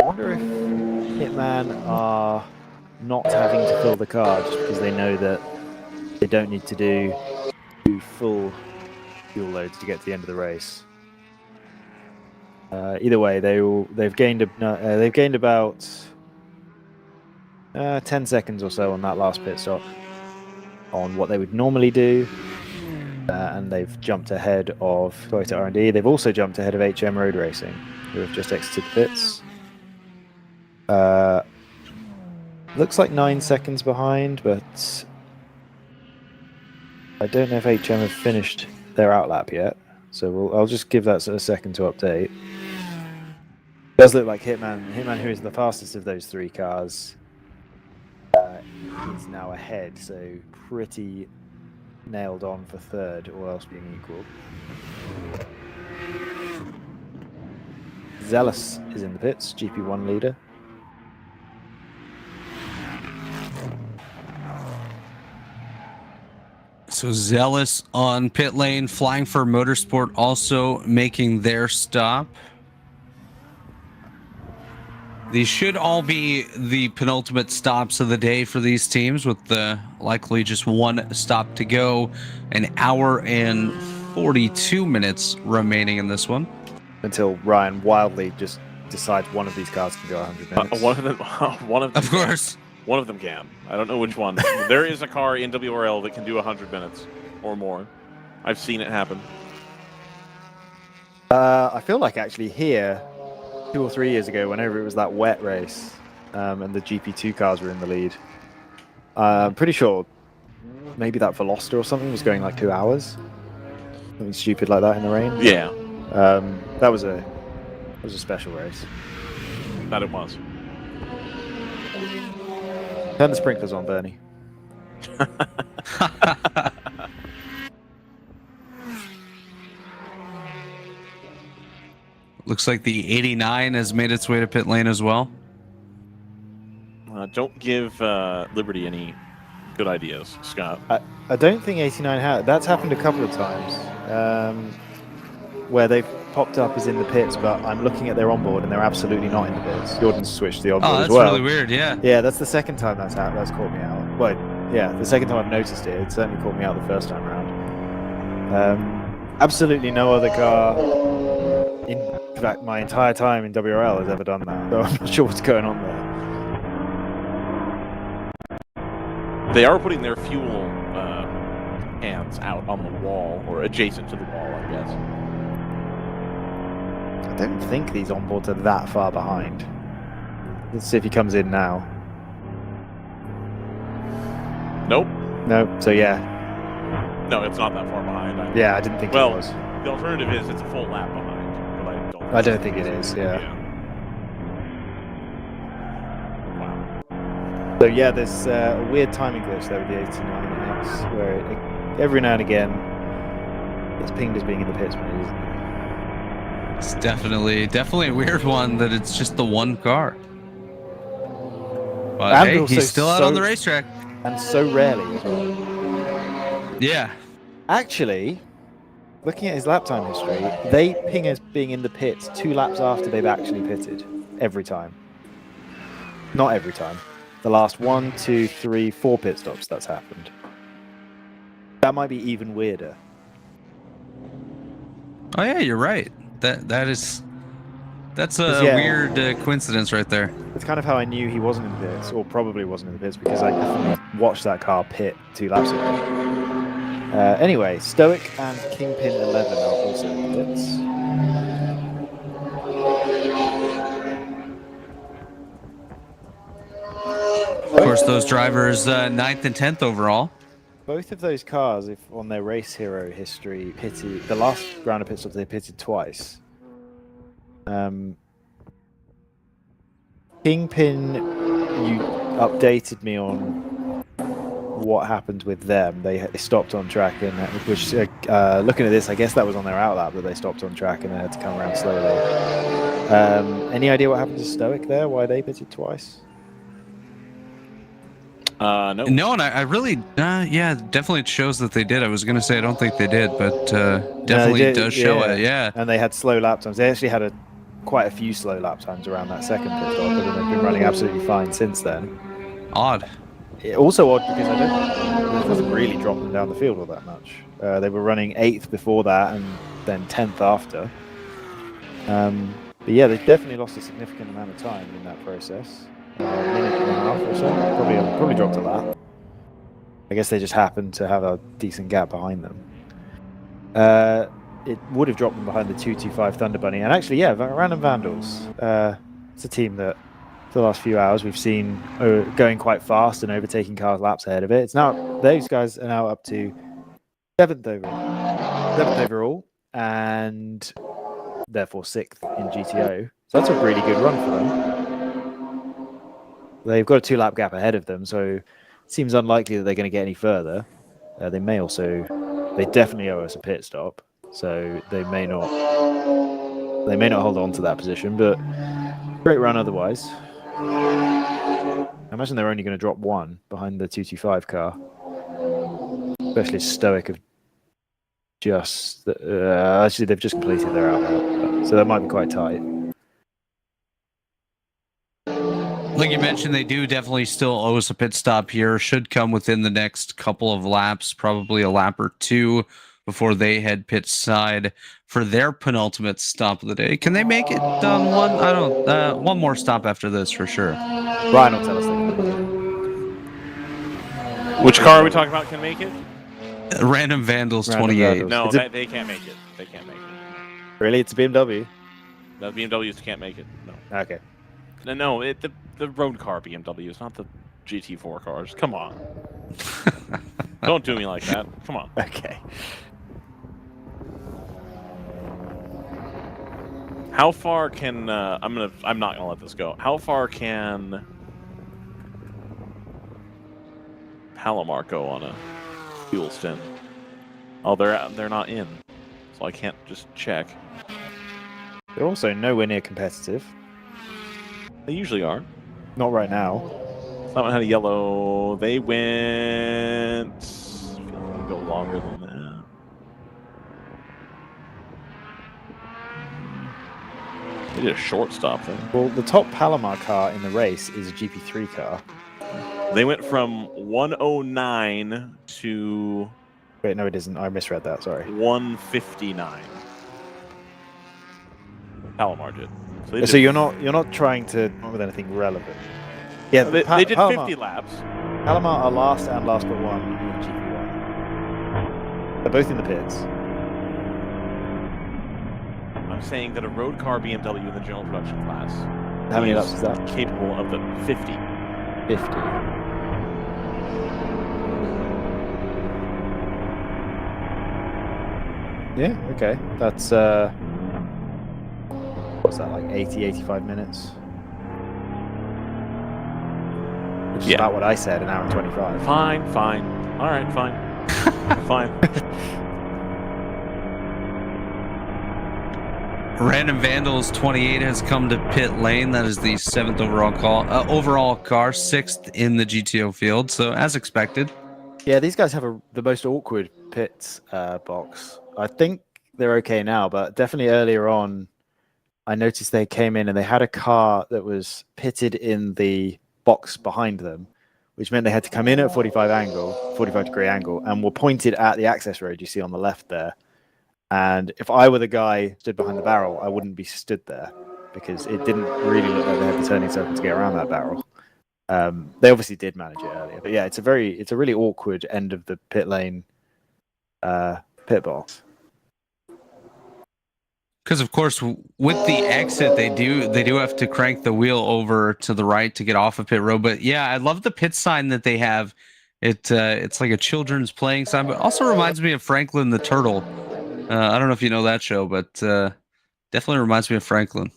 wonder if Hitman are not having to fill the car just because they know that they don't need to do full fuel loads to get to the end of the race. Either way, they've gained about 10 seconds or so on that last pit stop on what they would normally do. And they've jumped ahead of Toyota R&D. They've also jumped ahead of HM Road Racing, who have just exited the pits. Looks like 9 seconds behind, but I don't know if HM have finished their outlap yet. So I'll just give that a second to update. It does look like Hitman, who is the fastest of those three cars, is now ahead. So pretty nailed on for third, all else being equal. Zealous is in the pits, GP1 leader. So Zealous on pit lane, Flying for Motorsport also making their stop. These should all be the penultimate stops of the day for these teams, with likely just one stop to go. An hour and 42 minutes remaining in this one. Until Ryan wildly just decides one of these cars can go 100 minutes. One of them. Of course. One of them can. I don't know which one. There is a car in WRL that can do 100 minutes or more. I've seen it happen. I feel like actually here, 2 or 3 years ago, whenever it was that wet race, and the GP2 cars were in the lead, I'm pretty sure maybe that Veloster or something was going like 2 hours. Something stupid like that in the rain. Yeah. That was a special race. That it was. Turn the sprinklers on, Bernie. Looks like the 89 has made its way to pit lane as well. Don't give Liberty any good ideas, Scott. I don't think 89 has. That's happened a couple of times, where they've popped up as in the pits, but I'm looking at their onboard and they're absolutely not in the pits. Jordan's switched the onboard as well. Oh, that's really weird, yeah. Yeah, that's the second time that's happened. That's caught me out. Well, yeah, the second time I've noticed it. It certainly caught me out the first time around. Absolutely no other car, in fact, my entire time in WRL has ever done that. So I'm not sure what's going on there. They are putting their fuel cans out on the wall, or adjacent to the wall, I guess. I don't think these onboards are that far behind. Let's see if he comes in now. Nope. No, so yeah. No, it's not that far behind. Yeah, I didn't think it was. The alternative is it's a full lap behind, but I don't think it is, yeah. Wow. So yeah, there's a weird timing glitch there with the 89X, where every now and again it's pinged as being in the pits, but it isn't. It's definitely a weird one that it's just the one car. But And hey, also he's still out on the racetrack. And so rarely as well. Yeah. Actually, looking at his lap time history, they ping as being in the pits 2 laps after they've actually pitted. Every time. Not every time. The last 1, 2, 3, 4 pit stops that's happened. That might be even weirder. Oh yeah, you're right. That's a 'Cause, yeah, weird coincidence right there. It's kind of how I knew he wasn't in the pits, or probably wasn't in the pits, because I definitely watched that car pit 2 laps ago. Anyway, Stoic and Kingpin 11 are also in the pits. Of course, those drivers 9th and 10th overall. Both of those cars, if on their race hero history, pitted the last round of pit stops, they pitted twice. Kingpin, you updated me on what happened with them. They stopped on track, and which looking at this, I guess that was on their outlap that they stopped on track and they had to come around slowly. Any idea what happened to Stoic there? Why they pitted twice? No. No, and I really, yeah, definitely shows that they did. I was going to say I don't think they did, but definitely does show it, yeah. And they had slow lap times. They actually had quite a few slow lap times around that second pit stop, but then they've been running absolutely fine since then. Odd. Also odd because it doesn't really drop them down the field all that much. They were running 8th before that and then 10th after. But yeah, they definitely lost a significant amount of time in that process. A minute and a half or so. Probably dropped a lap. I guess they just happened to have a decent gap behind them. It would have dropped them behind the 225 Thunder Bunny. And actually, yeah, Random Vandals. It's a team that for the last few hours we've seen going quite fast and overtaking cars laps ahead of it. It's now, those guys are now up to 7th overall, and therefore 6th in GTO. So that's a really good run for them. They've got a 2-lap gap ahead of them, so it seems unlikely that they're going to get any further. They definitely owe us a pit stop, so they may not hold on to that position, but great run otherwise. I imagine they're only going to drop 1 behind the 225 car, especially Stoic have actually they've just completed their outlap, so that might be quite tight. Like you mentioned, they do definitely still owe us a pit stop here. Should come within the next couple of laps, probably a lap or 2 before they head pit side for their penultimate stop of the day. Can they make it on one? I don't. One more stop after this for sure. Ryan will tell us. Which car are we talking about can make it? Random Vandals 28. No, they can't make it. They can't make it. Really? It's a BMW? The BMWs can't make it. No. Okay. No, the road car BMWs, not the GT4 cars. Come on. Don't do me like that. Come on. Okay. How far can I'm not gonna let this go. How far can Palomar go on a fuel stint? Oh, they're not in, so I can't just check. They're also nowhere near competitive. They usually are. Not right now. That one had a yellow. They went. Go longer than that. They did a short stop there. Well, the top Palomar car in the race is a GP3 car. They went from 109 to. Wait, no, it isn't. I misread that. Sorry. 159. Palomar did. So you're not trying to come up with anything relevant. Yeah, they did Palomar, 50 laps. Palomar are last and last but 1 in GP1. They're both in the pits. I'm saying that a road car BMW in the general production class. How many laps is that? Capable of the 50. 50. Yeah. Okay. That's what's that, like 85 minutes? Which is about what I said, an hour and 25. Fine. All right, fine. Fine. Random Vandals 28 has come to pit lane. That is the 7th overall car, 6th in the GTO field. So as expected. Yeah, these guys have the most awkward pit box. I think they're okay now, but definitely earlier on, I noticed they came in and they had a car that was pitted in the box behind them, which meant they had to come in at 45 degree angle, and were pointed at the access road you see on the left there. And if I were the guy stood behind the barrel, I wouldn't be stood there because it didn't really look like they had the turning circle to get around that barrel. They obviously did manage it earlier, but yeah, it's a really awkward end of the pit lane pit box. Because of course, with the exit, they do have to crank the wheel over to the right to get off of pit road. But yeah, I love the pit sign that they have. It's like a children's playing sign, but also reminds me of Franklin the Turtle. I don't know if you know that show, but definitely reminds me of Franklin.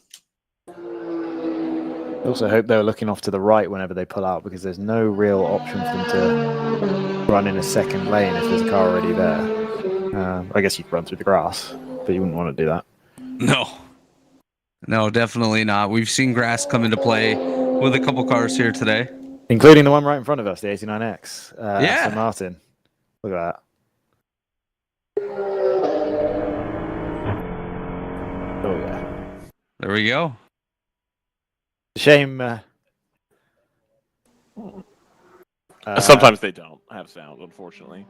I also hope they were looking off to the right whenever they pull out, because there's no real option for them to run in a second lane if there's a car already there. I guess you'd run through the grass, but you wouldn't want to do that. No, definitely not. We've seen grass come into play with a couple cars here today, including the one right in front of us, the 89X. Yeah. Aston Martin. Look at that. Oh yeah. There we go. Shame. Sometimes they don't have sound, unfortunately.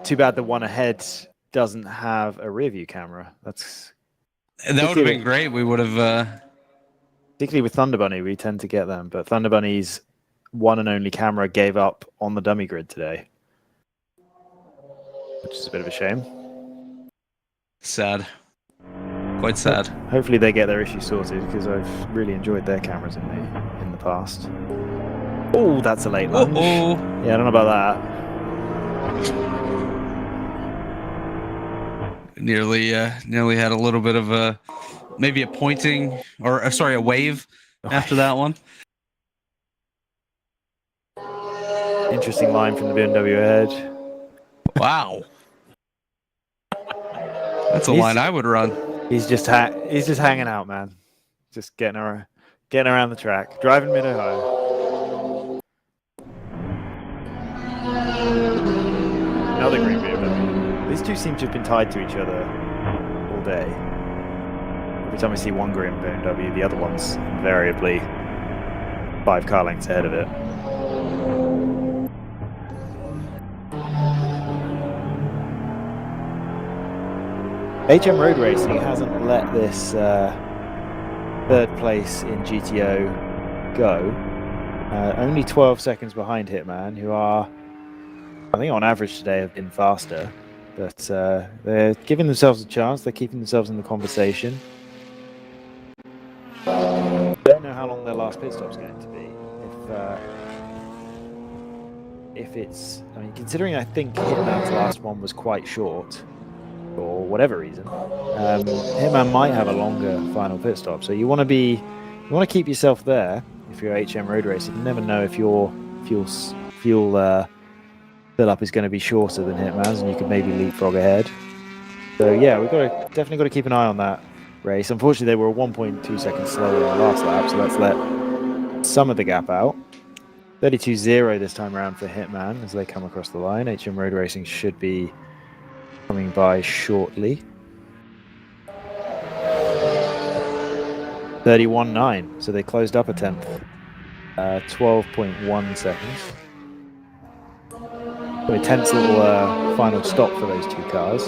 Too bad the one ahead doesn't have a rear view camera. That would have been great. We would have. Particularly with Thunder Bunny, we tend to get them, but Thunder Bunny's one and only camera gave up on the dummy grid today, which is a bit of a shame. Sad. Quite sad. Hopefully they get their issue sorted, because I've really enjoyed their cameras in the past. Oh, that's a late lunge. Yeah, I don't know about that. Nearly had a little bit of maybe a pointing, or a wave after that one. Interesting line from the BMW ahead. Wow. That's a line I would run. He's just hanging out, man. Just getting around the track, driving mid-Ohio. Another green BMW. These two seem to have been tied to each other all day. Every time I see one green BMW, the other one's invariably 5 car lengths ahead of it. HM Road Racing hasn't let this third place in GTO go. Only 12 seconds behind Hitman, who are, I think on average today, have been faster. But they're giving themselves a chance. They're keeping themselves in the conversation. I don't know how long their last pit stop's going to be. If it's, I mean, considering I think Hitman's last one was quite short, for whatever reason, Hitman might have a longer final pit stop. So you want to keep yourself there if you're HM Road Racing. You never know if your fuel fill up is going to be shorter than Hitman's, and you could maybe leapfrog ahead. So yeah, definitely got to keep an eye on that race. Unfortunately, they were 1.2 seconds slower in the last lap, so that's let some of the gap out. 32.0 this time around for Hitman as they come across the line. HM Road Racing should be coming by shortly. 31.9, so they closed up a tenth. 12.1 seconds. So a tense little final stop for those two cars.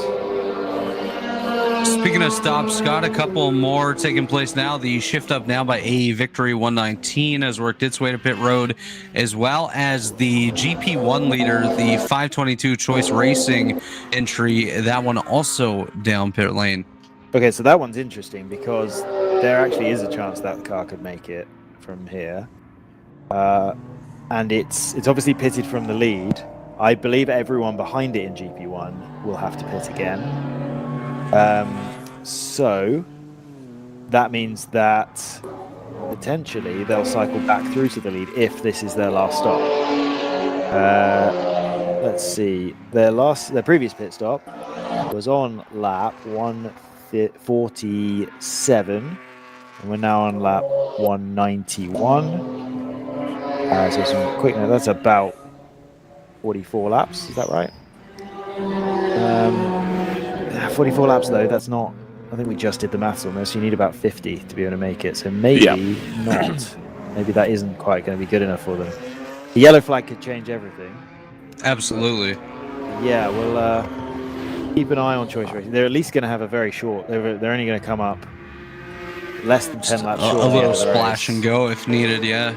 Speaking of stops, Scott, a couple more taking place now. The shift up now by AE Victory 119 has worked its way to pit road, as well as the GP1 leader, the 522 Choice Racing entry. That one also down pit lane. Okay, so that one's interesting because there actually is a chance that car could make it from here. And it's obviously pitted from the lead. I believe everyone behind it in GP1 will have to pit again. So that means that potentially they'll cycle back through to the lead if this is their last stop. Let's see. Their previous pit stop was on lap 147, and we're now on lap 191. So some quick note. That's about 44 laps. Is that right? 44 laps though. That's not. I think we just did the maths on this. You need about 50 to be able to make it. So maybe not. Maybe that isn't quite going to be good enough for them. The yellow flag could change everything. Absolutely. Yeah. Well, keep an eye on Choice Racing. They're at least going to have a very short. They're only going to come up less than 10 laps short. A of the little end of the splash race. and go if needed. Yeah.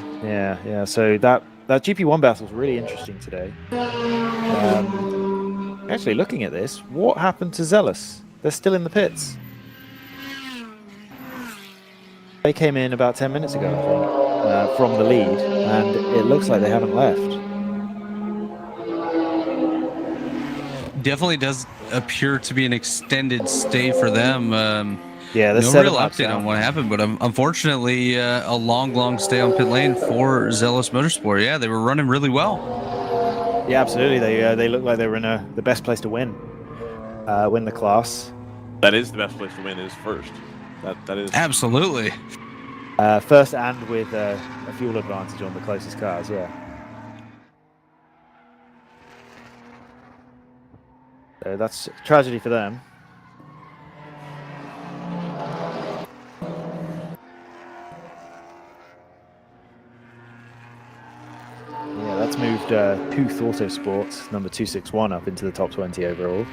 Yeah. So that GP1 battle is really interesting today. Actually, looking at this, what happened to Zealous? They're still in the pits. They came in about 10 minutes ago, I think, from the lead, and it looks like they haven't left. Definitely does appear to be an extended stay for them. Yeah, no real update on what happened, but unfortunately, a long stay on pit lane for Zealous Motorsport. Yeah, they were running really well. Yeah, absolutely. They look like they were in the best place to win the class. That is the best place to win, is first. That is absolutely first, and with a fuel advantage on the closest cars. Yeah. So that's a tragedy for them. Yeah, that's moved Tooth Autosports, number 261, up into the top 20 overall.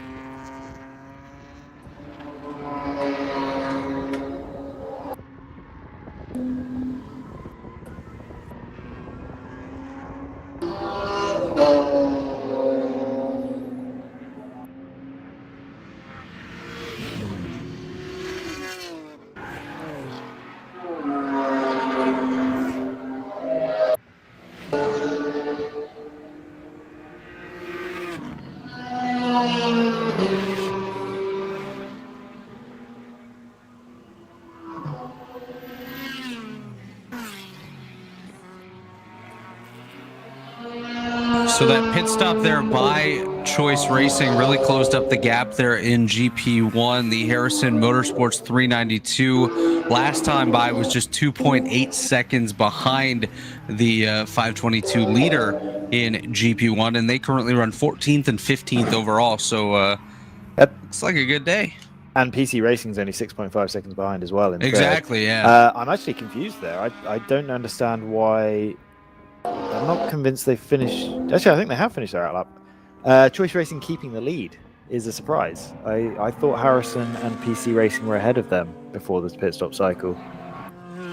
So that pit stop there by Choice Racing really closed up the gap there in GP1. The Harrison Motorsports 392 last time by was just 2.8 seconds behind the 522 leader in GP1, and they currently run 14th and 15th overall. So looks like a good day. And PC Racing's only 6.5 seconds behind as well. Exactly, yeah. I'm actually confused there. I don't understand why. I'm not convinced they've finished. Actually, I think they have finished their outlap. Choice Racing keeping the lead is a surprise. I thought Harrison and PC Racing were ahead of them before this pit stop cycle.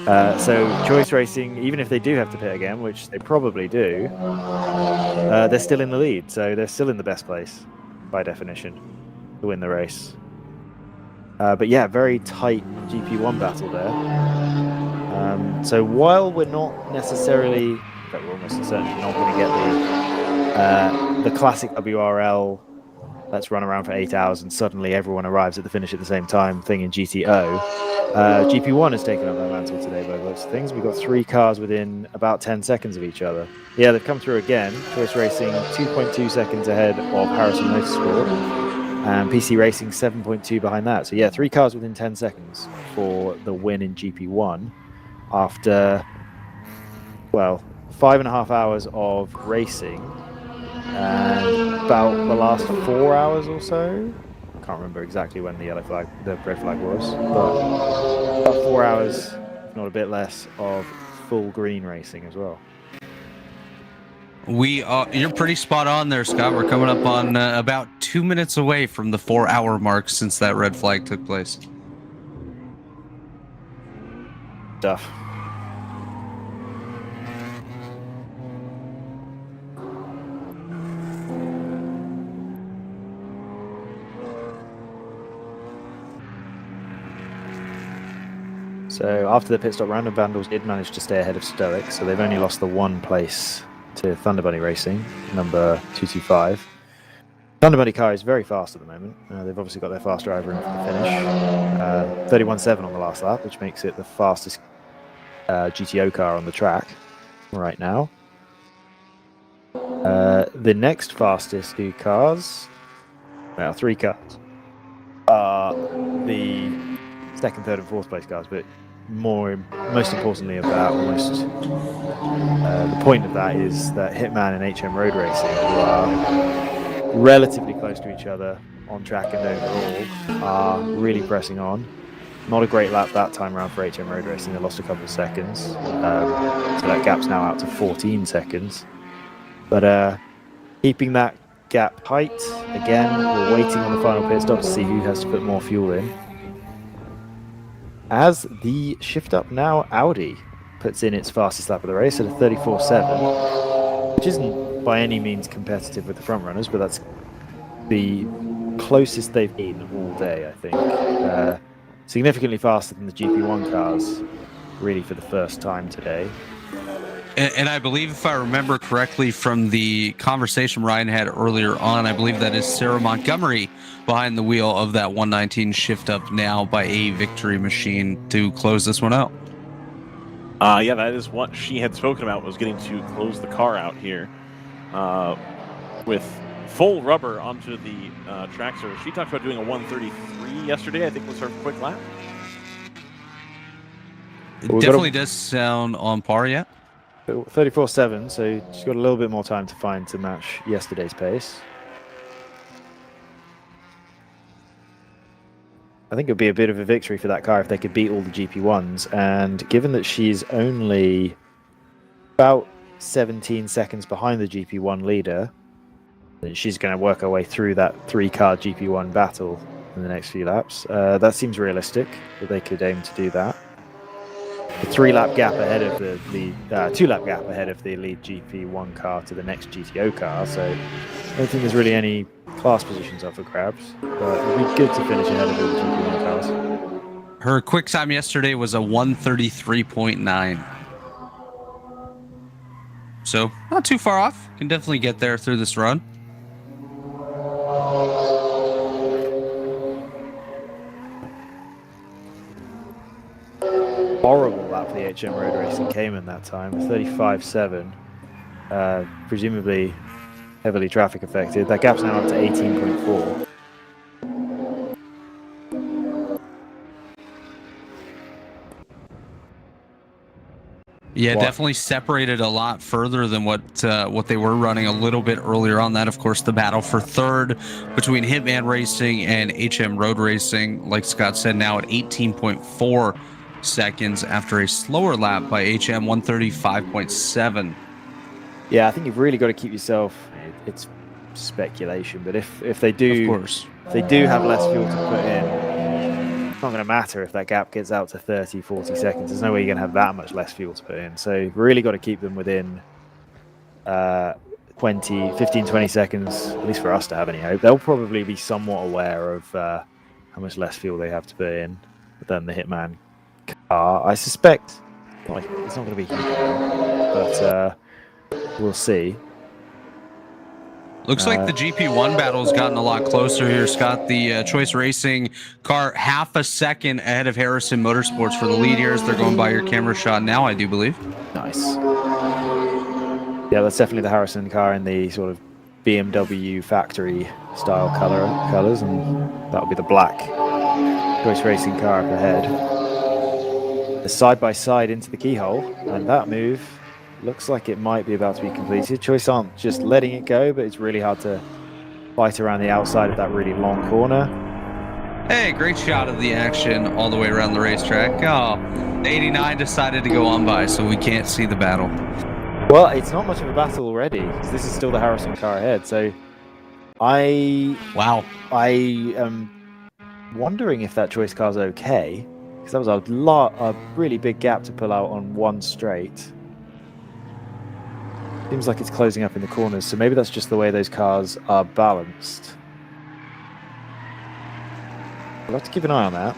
So Choice Racing, even if they do have to pit again, which they probably do, they're still in the lead. So they're still in the best place, by definition, to win the race. But yeah, very tight GP1 battle there. So while we're not necessarily... we're almost certainly not going to get the classic WRL, let's run around for 8 hours and suddenly everyone arrives at the finish at the same time thing in GTO. GP1 has taken up that mantle today by those things. We've got 3 cars within about 10 seconds of each other. Yeah, they've come through again. Choice Racing 2.2 seconds ahead of Harrison Motorsport, and PC Racing 7.2 behind that. So yeah, 3 cars within 10 seconds for the win in GP1 after, well, 5.5 hours of racing and about the last 4 hours or so. Can't remember exactly when the red flag was, but about 4 hours, if not a bit less, of full green racing as well. You're pretty spot on there, Scott. We're coming up on about 2 minutes away from the 4-hour mark since that red flag took place. Stuff. So after the pit stop, Random Vandals did manage to stay ahead of Stoic, so they've only lost the 1 place to Thunder Bunny Racing, number 225. Thunder Bunny car is very fast at the moment. They've obviously got their fast driver in for the finish. 31.7 on the last lap, which makes it the fastest GTO car on the track right now. The next fastest 2 cars, well, 3 cars, are the 2nd, 3rd, and 4th place cars, but most importantly of that, the point of that is that Hitman and HM Road Racing, who are relatively close to each other on track and overall, are really pressing on. Not a great lap that time around for HM Road Racing. They lost a couple of seconds, so that gap's now out to 14 seconds. But keeping that gap height. Again, we're waiting on the final pit stop to see who has to put more fuel in. As the shift up now, Audi puts in its fastest lap of the race at a 34.7, which isn't by any means competitive with the front runners, but that's the closest they've been all day, I think. Significantly faster than the GP1 cars, really for the first time today. And I believe, if I remember correctly from the conversation Ryan had earlier on, I believe that is Sarah Montgomery behind the wheel of that 119 shift up now by a Victory machine to close this one out. Yeah, that is what she had spoken about, was getting to close the car out here with full rubber onto the track surface. She talked about doing a 133 yesterday, I think was her quick lap. It definitely does sound on par, yeah. 34.7, so she's got a little bit more time to match yesterday's pace. I think it would be a bit of a victory for that car if they could beat all the GP1s, and given that she's only about 17 seconds behind the GP1 leader, then she's going to work her way through that 3-car GP1 battle in the next few laps. That seems realistic, that they could aim to do that. The 3-lap gap ahead of the 2-lap gap ahead of the lead GP1 car to the next GTO car, so I don't think there's really any class positions up for grabs, but it would be good to finish ahead of the GP1 cars. Her quick time yesterday was a 133.9. So not too far off. Can definitely get there through this run. Horrible lap for the HM Road Racing Cayman that time, 35.7, presumably heavily traffic affected. That gap's now up to 18.4. Yeah, definitely separated a lot further than what they were running a little bit earlier on. That, of course, the battle for third between Hitman Racing and HM Road Racing, like Scott said, now at 18.4 seconds after a slower lap by HM, 135.7. Yeah, I think you've really got to keep yourself. It's speculation, but if they do, of course, if they do have less fuel to put in, it's not going to matter if that gap gets out to 30, 40 seconds. There's no way you're going to have that much less fuel to put in. So you've really got to keep them within 15, 20 seconds, at least for us to have any hope. They'll probably be somewhat aware of how much less fuel they have to put in than the Hitman car. I suspect it's not going to be huge, but we'll see. Looks like the GP1 battle's gotten a lot closer here, Scott. The Choice Racing car half a second ahead of Harrison Motorsports for the lead here as they're going by your camera shot now, I do believe. Nice. Yeah, that's definitely the Harrison car in the sort of BMW factory style colors, and that'll be the black Choice Racing car up ahead. The side-by-side into the keyhole, and that move looks like it might be about to be completed. Choice aren't just letting it go, but it's really hard to fight around the outside of that really long corner. Hey, great shot of the action all the way around the racetrack. Oh, 89 decided to go on by, so we can't see the battle. Well, it's not much of a battle already, because this is still the Harrison car ahead. So I am wondering if that Choice car's okay, because that was a really big gap to pull out on one straight. Seems like it's closing up in the corners, so maybe that's just the way those cars are balanced. We'll have to keep an eye on that.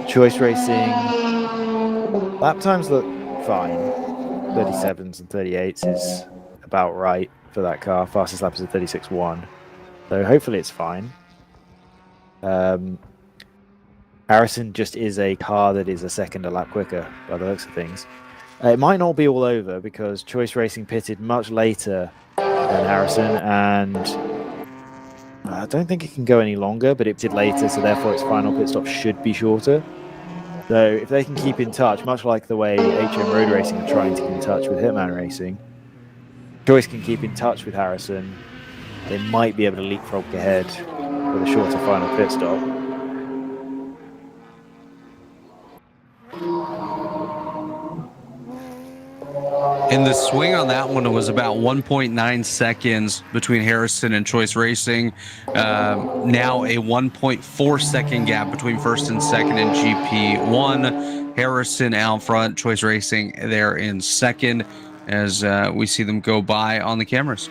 Choice Racing lap times look fine. 37s and 38s is about right for that car. Fastest lap is a 36.1, so hopefully it's fine. Harrison just is a car that is a second a lap quicker by the looks of things. It might not be all over because Choice Racing pitted much later than Harrison, and I don't think it can go any longer, but it did later, so therefore its final pit stop should be shorter. So if they can keep in touch, much like the way HM Road Racing are trying to keep in touch with Hitman Racing, Choice can keep in touch with Harrison, they might be able to leapfrog ahead with a shorter final pit stop. And the swing on that one was about 1.9 seconds between Harrison and Choice Racing. Now a 1.4 second gap between first and second in GP1. Harrison out front, Choice Racing there in second as we see them go by on the cameras.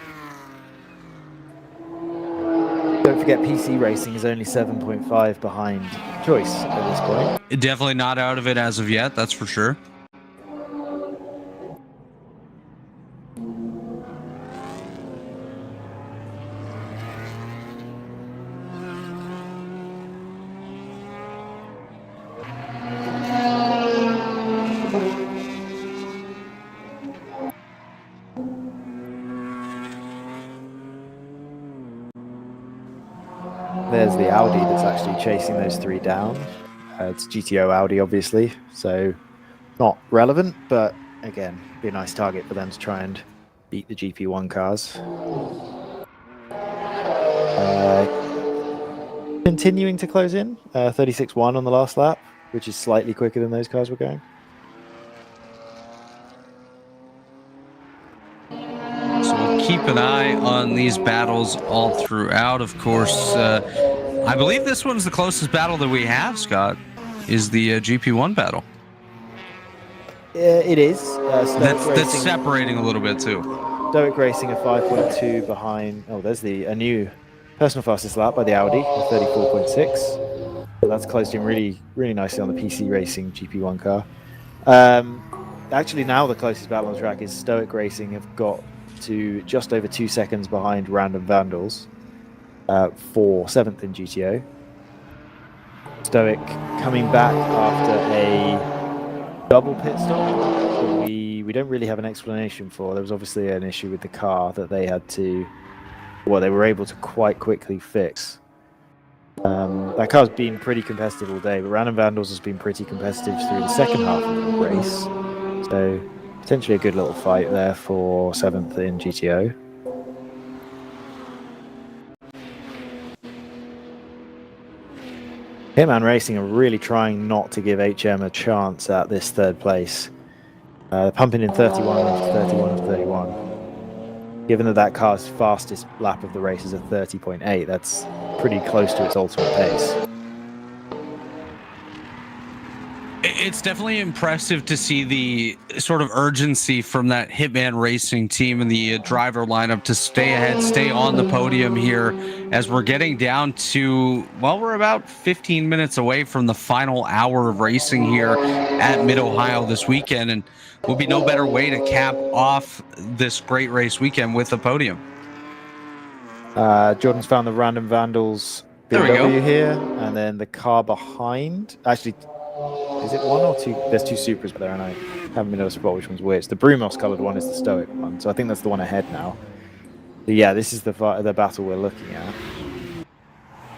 Don't forget, PC Racing is only 7.5 behind Choice at this point. Definitely not out of it as of yet, that's for sure. There's the Audi that's actually chasing those three down. It's GTO Audi, obviously, so not relevant, but again, be a nice target for them to try and beat the GP1 cars. Continuing to close in, 36.1 on the last lap, which is slightly quicker than those cars were going. So we'll keep an eye on these battles all throughout. Of course, I believe this one's the closest battle that we have, Scott, is the GP1 battle. It is. That's separating a little bit too. Stoic Racing a 5.2 behind. Oh, there's a new personal fastest lap by the Audi, a 34.6. So that's closed in really, really nicely on the PC Racing GP1 car. Actually, now the closest battle on the track is Stoic Racing have got to just over 2 seconds behind Random Vandals for 7th in GTO. Stoic coming back after a double pit stop. We don't really have an explanation for. There was obviously an issue with the car that they had to, well, they were able to quite quickly fix. That car's been pretty competitive all day, but Random Vandals has been pretty competitive through the second half of the race. So potentially a good little fight there for 7th in GTO. Hitman Racing are really trying not to give HM a chance at this third place. Pumping in 31 after 31 after 31. Given that car's fastest lap of the race is a 30.8, that's pretty close to its ultimate pace. It's definitely impressive to see the sort of urgency from that Hitman Racing team and the driver lineup to stay ahead, stay on the podium here as we're getting down to, well, we're about 15 minutes away from the final hour of racing here at Mid-Ohio this weekend, and will be no better way to cap off this great race weekend with a podium. Jordan's found the Random Vandals BMW here, and then the car behind. Actually, is it one or two? There's two Supras there, and I haven't been able to spot which one's which. The Brumos coloured one is the Stoic one, so I think that's the one ahead now. But yeah, this is the battle we're looking at.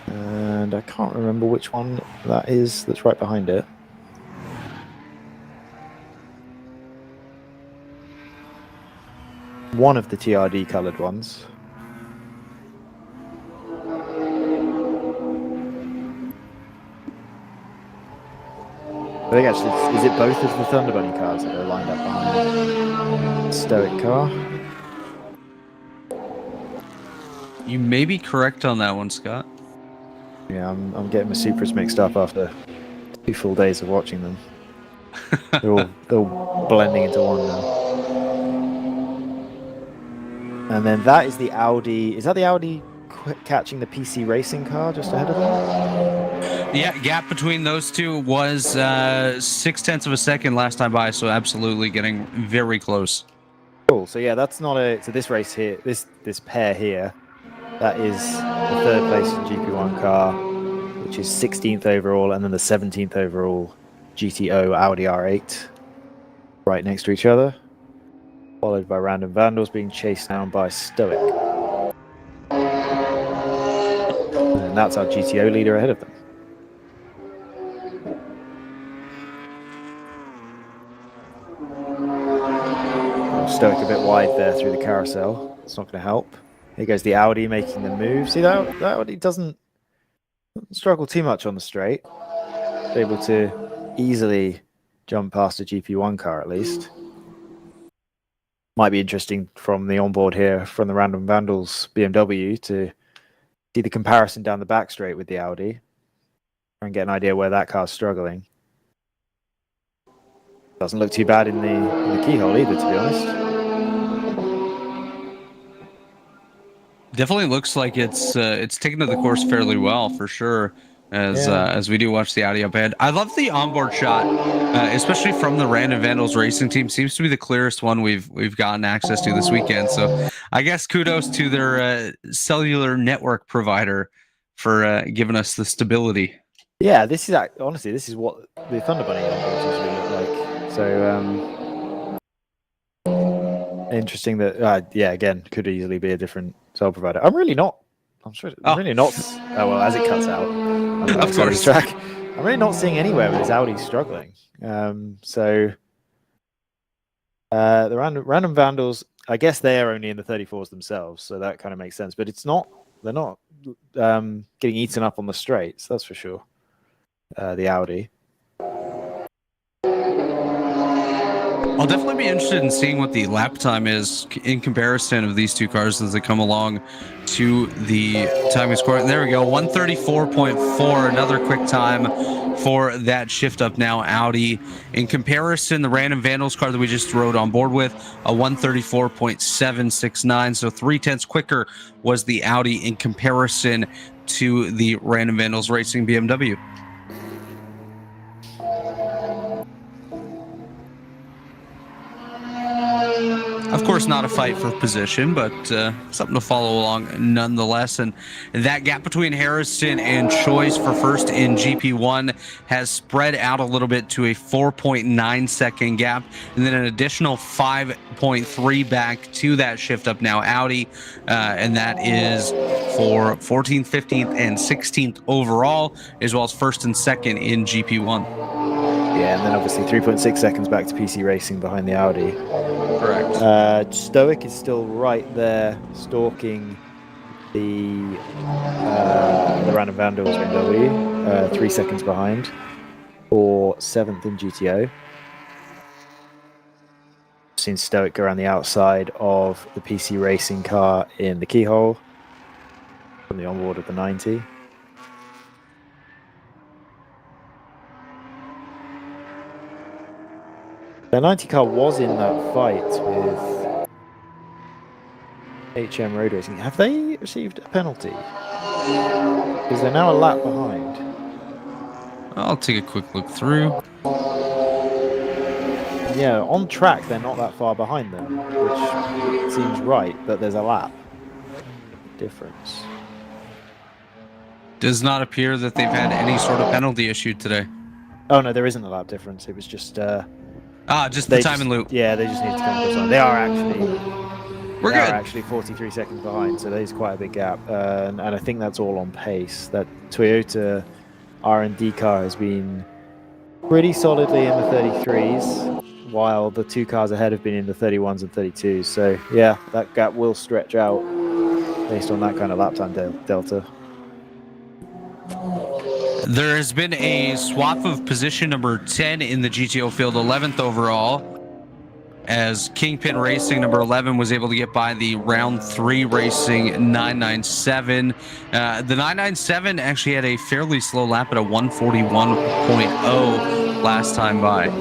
And I can't remember which one that is that's right behind it. One of the TRD coloured ones. I think actually, is it both of the Thunder Bunny cars that are lined up behind the Stoic car? You may be correct on that one, Scott. Yeah, I'm getting my Supras mixed up after 2 full days of watching them. They're all blending into one now. And then that is the Audi. Is that the Audi catching the PC Racing car just ahead of them? Yeah, gap between those two was 0.6 of a second last time by, so absolutely getting very close. Cool. So yeah, that's not a. So this race here, this pair here, that is the 3rd place in GP1 car, which is 16th overall, and then the 17th overall GTO Audi R8, right next to each other, followed by Random Vandals being chased down by Stoic. And that's our GTO leader ahead of them. Stoic a bit wide there through the carousel. It's not going to help. Here goes the Audi making the move. See, that Audi doesn't struggle too much on the straight. It's able to easily jump past a GP1 car at least. might be interesting from the onboard here from the Random Vandals BMW to see the comparison down the back straight with the Audi and get an idea where that car's struggling. Doesn't look too bad in the keyhole either, to be honest. Definitely looks like it's taken to the course fairly well for sure. As we do watch the Audi up ahead. I love the onboard shot, especially from the Random Vandals racing team. Seems to be the clearest one we've gotten access to this weekend. So I guess kudos to their cellular network provider for giving us the stability. Yeah, this is honestly, this is what the Thunder Bunny onboards usually look like. So interesting that yeah, again, could easily be a different cell provider. I'm really not. I'm really not. Oh well, as it cuts out, of course. Track. I'm really not seeing anywhere where this Audi's struggling. So the Random Vandals, I guess they are only in the 34s themselves, so that kind of makes sense. But it's not. They're not getting eaten up on the straights. That's for sure. The Audi. I'll definitely be interested in seeing what the lap time is in comparison of these two cars as they come along to the timing score. And there we go, 134.4, another quick time for that shift up now Audi. In comparison, the Random Vandals car that we just rode on board with, a 134.769, so 0.3 quicker was the Audi in comparison to the Random Vandals Racing BMW. Of course, not a fight for position, but something to follow along nonetheless. And that gap between Harrison and Choice for first in GP1 has spread out a little bit to a 4.9 second gap, and then an additional 5.3 back to that shift up now Audi, and that is for 14th, 15th, and 16th overall, as well as first and second in GP1. Yeah, and then obviously 3.6 seconds back to PC Racing behind the Audi. Correct. Stoic is still right there, stalking the Random Vandals BMW, 3 seconds behind, or 7th in GTO. Seen Stoic go around the outside of the PC Racing car in the keyhole from the onboard of the 90. The 90 car was in that fight with HM Road Racing. Have they received a penalty? Because they're now a lap behind. I'll take a quick look through. Yeah, on track they're not that far behind them, which seems right, but there's a lap difference. Does not appear that they've had any sort of penalty issued today. Oh no, there isn't a lap difference. It was just just the time and loop. Yeah, they just need to come across line. They are actually We're good. actually 43 seconds behind, so there's quite a big gap. And I think that's all on pace. That Toyota R&D car has been pretty solidly in the 33s, while the two cars ahead have been in the 31s and 32s. So yeah, that gap will stretch out based on that kind of lap time delta. There has been a swap of position number 10 in the GTO field, 11th overall, as Kingpin Racing number 11 was able to get by the round 3 Racing 997. The 997 actually had a fairly slow lap at a 141.0 last time by.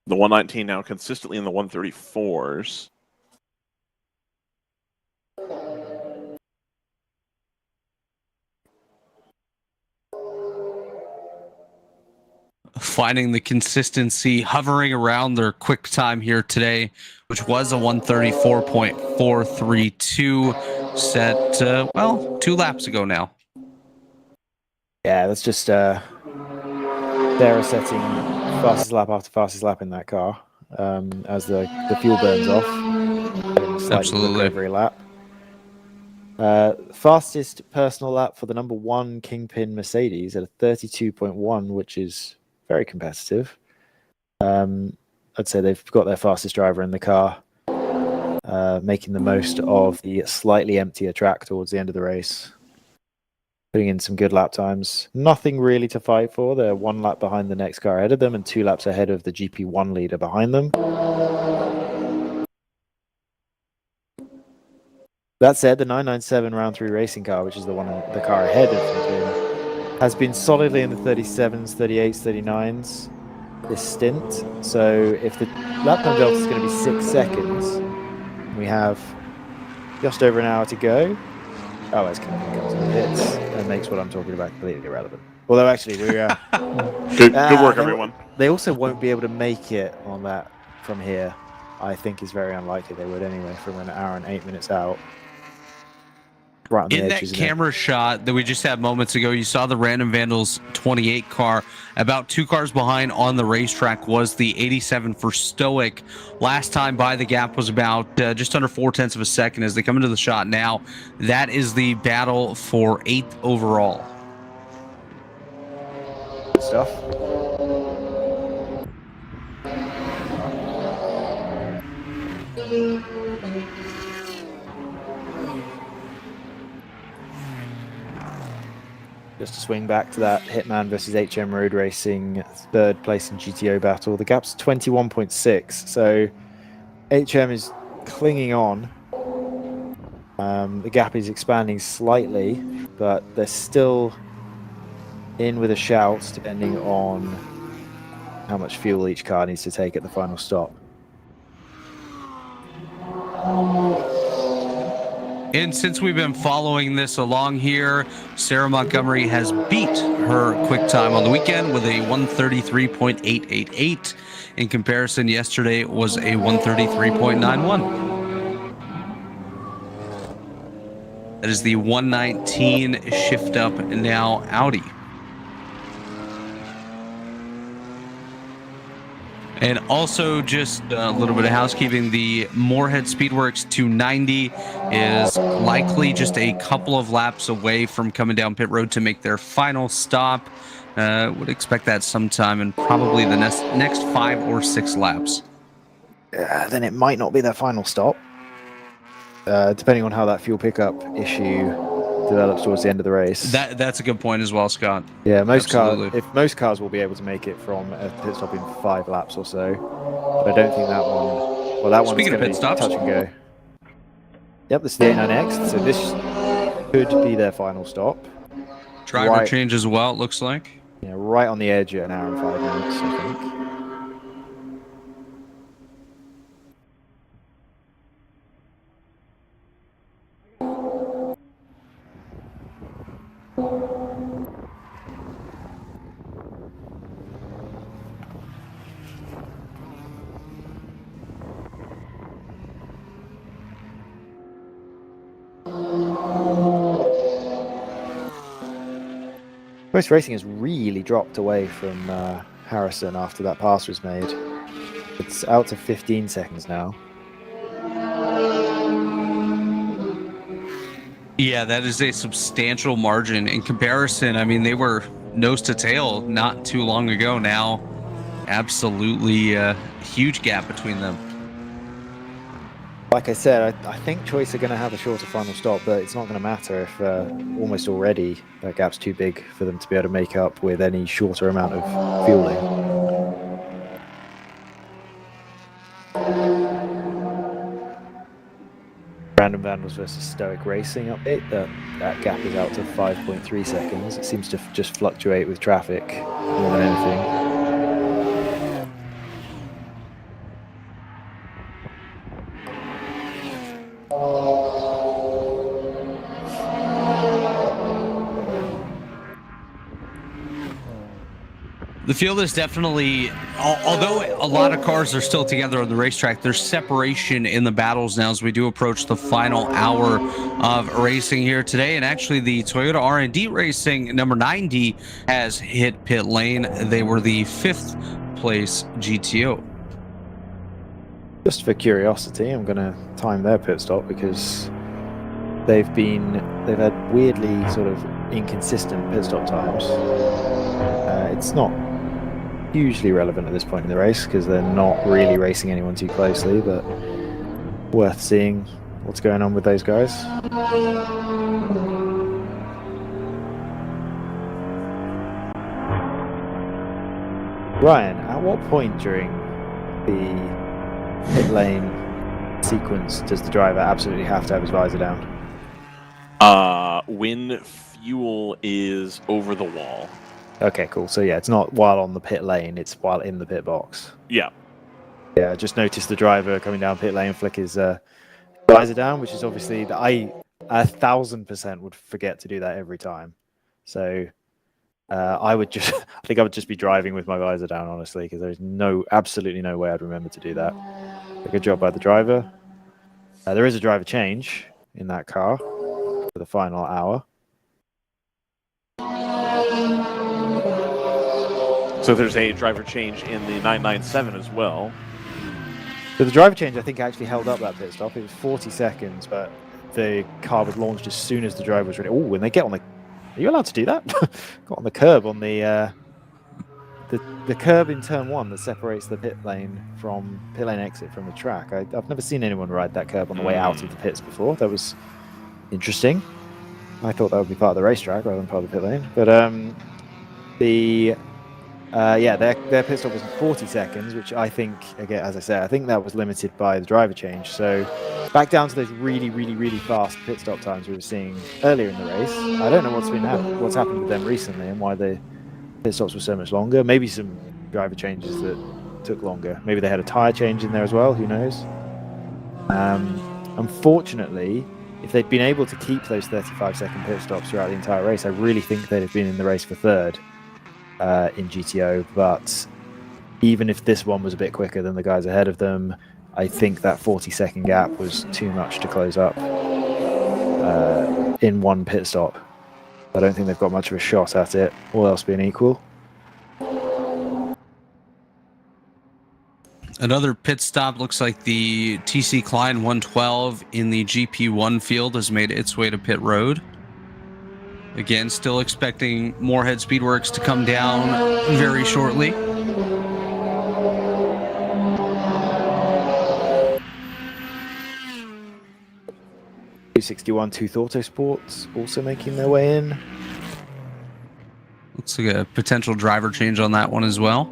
The 119 now consistently in the 134s. Finding the consistency, hovering around their quick time here today, which was a 134.432 set, 2 laps ago now. Yeah, that's just Sarah setting fastest lap after fastest lap in that car as the fuel burns off. Absolutely. Every lap. Fastest personal lap for the number 1 Kingpin Mercedes at a 32.1, which is very competitive. I'd say they've got their fastest driver in the car. making the most of the slightly emptier track towards the end of the race. Putting in some good lap times. Nothing really to fight for. They're 1 lap behind the next car ahead of them and 2 laps ahead of the GP1 leader behind them. That said, the 997 round 3 racing car, which is the car ahead of him, has been solidly in the 37s, 38s, 39s this stint. So if the lap time delta is going to be 6 seconds, we have just over an hour to go. Oh, it's coming to the pits. That makes what I'm talking about completely irrelevant. Although actually, we're Good work, everyone. They also won't be able to make it on that from here. I think is very unlikely they would anyway. From an hour and 8 minutes out. Right on the In edge, that camera shot that we just had moments ago, you saw the Random Vandals 28 car. About 2 cars behind on the racetrack was the 87 for Stoic. Last time by, the gap was about just under 0.4 of a second as they come into the shot now. That is the battle for 8th overall. Good stuff. Just to swing back to that Hitman versus HM Road Racing 3rd place in GTO battle. The gap's 21.6, so HM is clinging on. The gap is expanding slightly, but they're still in with a shout, depending on how much fuel each car needs to take at the final stop. And since we've been following this along here, Sarah Montgomery has beat her quick time on the weekend with a 133.888. In comparison, yesterday was a 133.91. That is the 119 shift up now Audi. And also, just a little bit of housekeeping, the Moorhead Speedworks 290 is likely just a couple of laps away from coming down pit road to make their final stop. Would expect that sometime in probably the next 5 or 6 laps. Then it might not be their final stop, depending on how that fuel pickup issue develops towards the end of the race. That's a good point as well, Scott. Yeah, most cars will be able to make it from a pit stop in 5 laps or so, but I don't think that one. Well, that one's going to be touch and go. Yep, this is the 89X, so this could be their final stop. Driver change as well, it looks like. Yeah, right on the edge at an hour and 5 minutes, I think. Most racing has really dropped away from Harrison after that pass was made. It's out to 15 seconds now. Yeah, that is a substantial margin in comparison. I mean, they were nose to tail not too long ago. Now, absolutely a huge gap between them. Like I said, I think Choice are going to have a shorter final stop, but it's not going to matter if almost already that gap's too big for them to be able to make up with any shorter amount of fueling. Random Vandals versus Stoic Racing update. That gap is out to 5.3 seconds. It seems to just fluctuate with traffic more than anything. The field is definitely, although a lot of cars are still together on the racetrack, there's separation in the battles now as we do approach the final hour of racing here today. And actually, the Toyota R&D Racing number 90 has hit pit lane. They were the 5th place GTO. Just for curiosity, I'm going to time their pit stop because they've had weirdly sort of inconsistent pit stop times. It's not hugely relevant at this point in the race because they're not really racing anyone too closely, but worth seeing what's going on with those guys. Ryan, at what point during the pit lane sequence does the driver absolutely have to have his visor down? When fuel is over the wall. Okay, cool. So yeah, it's not while on the pit lane, it's while in the pit box. Yeah. Yeah, I just noticed the driver coming down pit lane flick his visor down, which is obviously that I 1000% would forget to do that every time. So I think I would just be driving with my visor down, honestly, because there's absolutely no way I'd remember to do that. A good job by the driver. There is a driver change in that car for the final hour. So there's a driver change in the 997 as well. So the driver change, I think, actually held up that pit stop. It was 40 seconds, but the car was launched as soon as the driver was ready. Oh, when they get on the... Are you allowed to do that? Got on the curb on the curb in turn 1 that separates the pit lane exit from the track. I've never seen anyone ride that curb on the way out of the pits before. That was interesting. I thought that would be part of the racetrack rather than part of the pit lane. But their pit stop was 40 seconds, which I think, again, as I said, I think that was limited by the driver change. So back down to those really, really, really fast pit stop times we were seeing earlier in the race. I don't know what's happened with them recently and why the pit stops were so much longer. Maybe some driver changes that took longer. Maybe they had a tyre change in there as well. Who knows? Unfortunately, if they'd been able to keep those 35-second pit stops throughout the entire race, I really think they'd have been in the race for third in GTO. But even if this one was a bit quicker than the guys ahead of them, I think that 40-second gap was too much to close up in one pit stop. I don't think they've got much of a shot at it, all else being equal. Another pit stop. Looks like the TC Klein 112 in the GP1 field has made its way to pit road. Again, still expecting Moorhead Speedworks to come down very shortly. .261 Tooth Autosports also making their way in. Looks like a potential driver change on that one as well.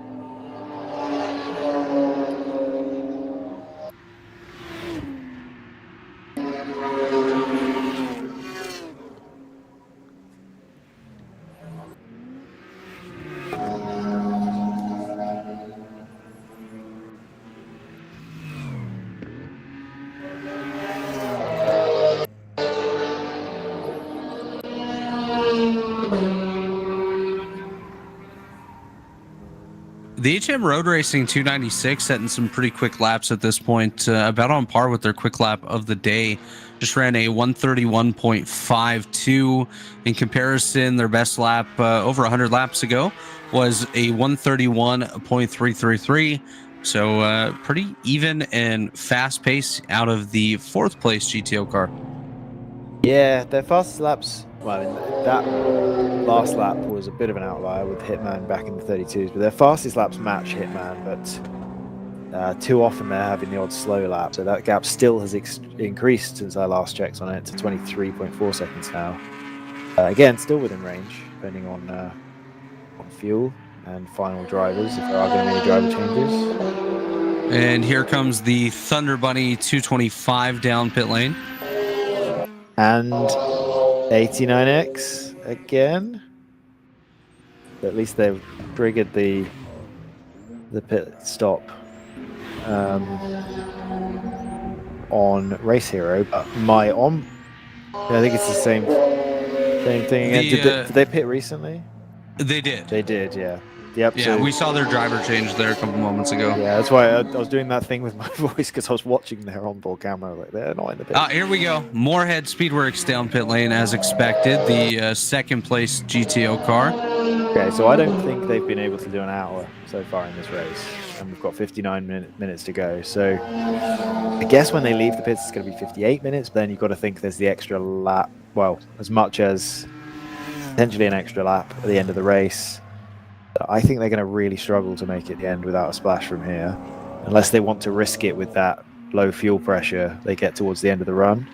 The HM Road Racing 296 setting some pretty quick laps at this point, about on par with their quick lap of the day. Just ran a 131.52. In comparison, their best lap over 100 laps ago was a 131.333. So pretty even and fast pace out of the fourth place GTO car. Yeah, their fastest laps, well, I mean, that last lap was a bit of an outlier with Hitman back in the 32s, but their fastest laps match Hitman, but too often they're having the odd slow lap, so that gap still has increased since I last checked on it to 23.4 seconds now. Again, still within range, depending on fuel and final drivers, if there are going to be any driver changes. And here comes the Thunder Bunny 225 down pit lane. And 89X again. At least they've triggered the pit stop on Race Hero, but I think it's the same thing again. Did they pit recently? They did. They did, yeah. Yep. Yeah, so, we saw their driver change there a couple moments ago. Yeah, that's why I was doing that thing with my voice, because I was watching their onboard camera. Like, they're not in the pit. Here we go. Moorhead Speedworks down pit lane as expected. The second place GTO car. Okay, so I don't think they've been able to do an hour so far in this race, and we've got 59 minutes to go. So I guess when they leave the pits, it's going to be 58 minutes. But then you've got to think there's the extra lap. Well, as much as potentially an extra lap at the end of the race. I think they're going to really struggle to make it the end without a splash from here, unless they want to risk it with that low fuel pressure they get towards the end of the run,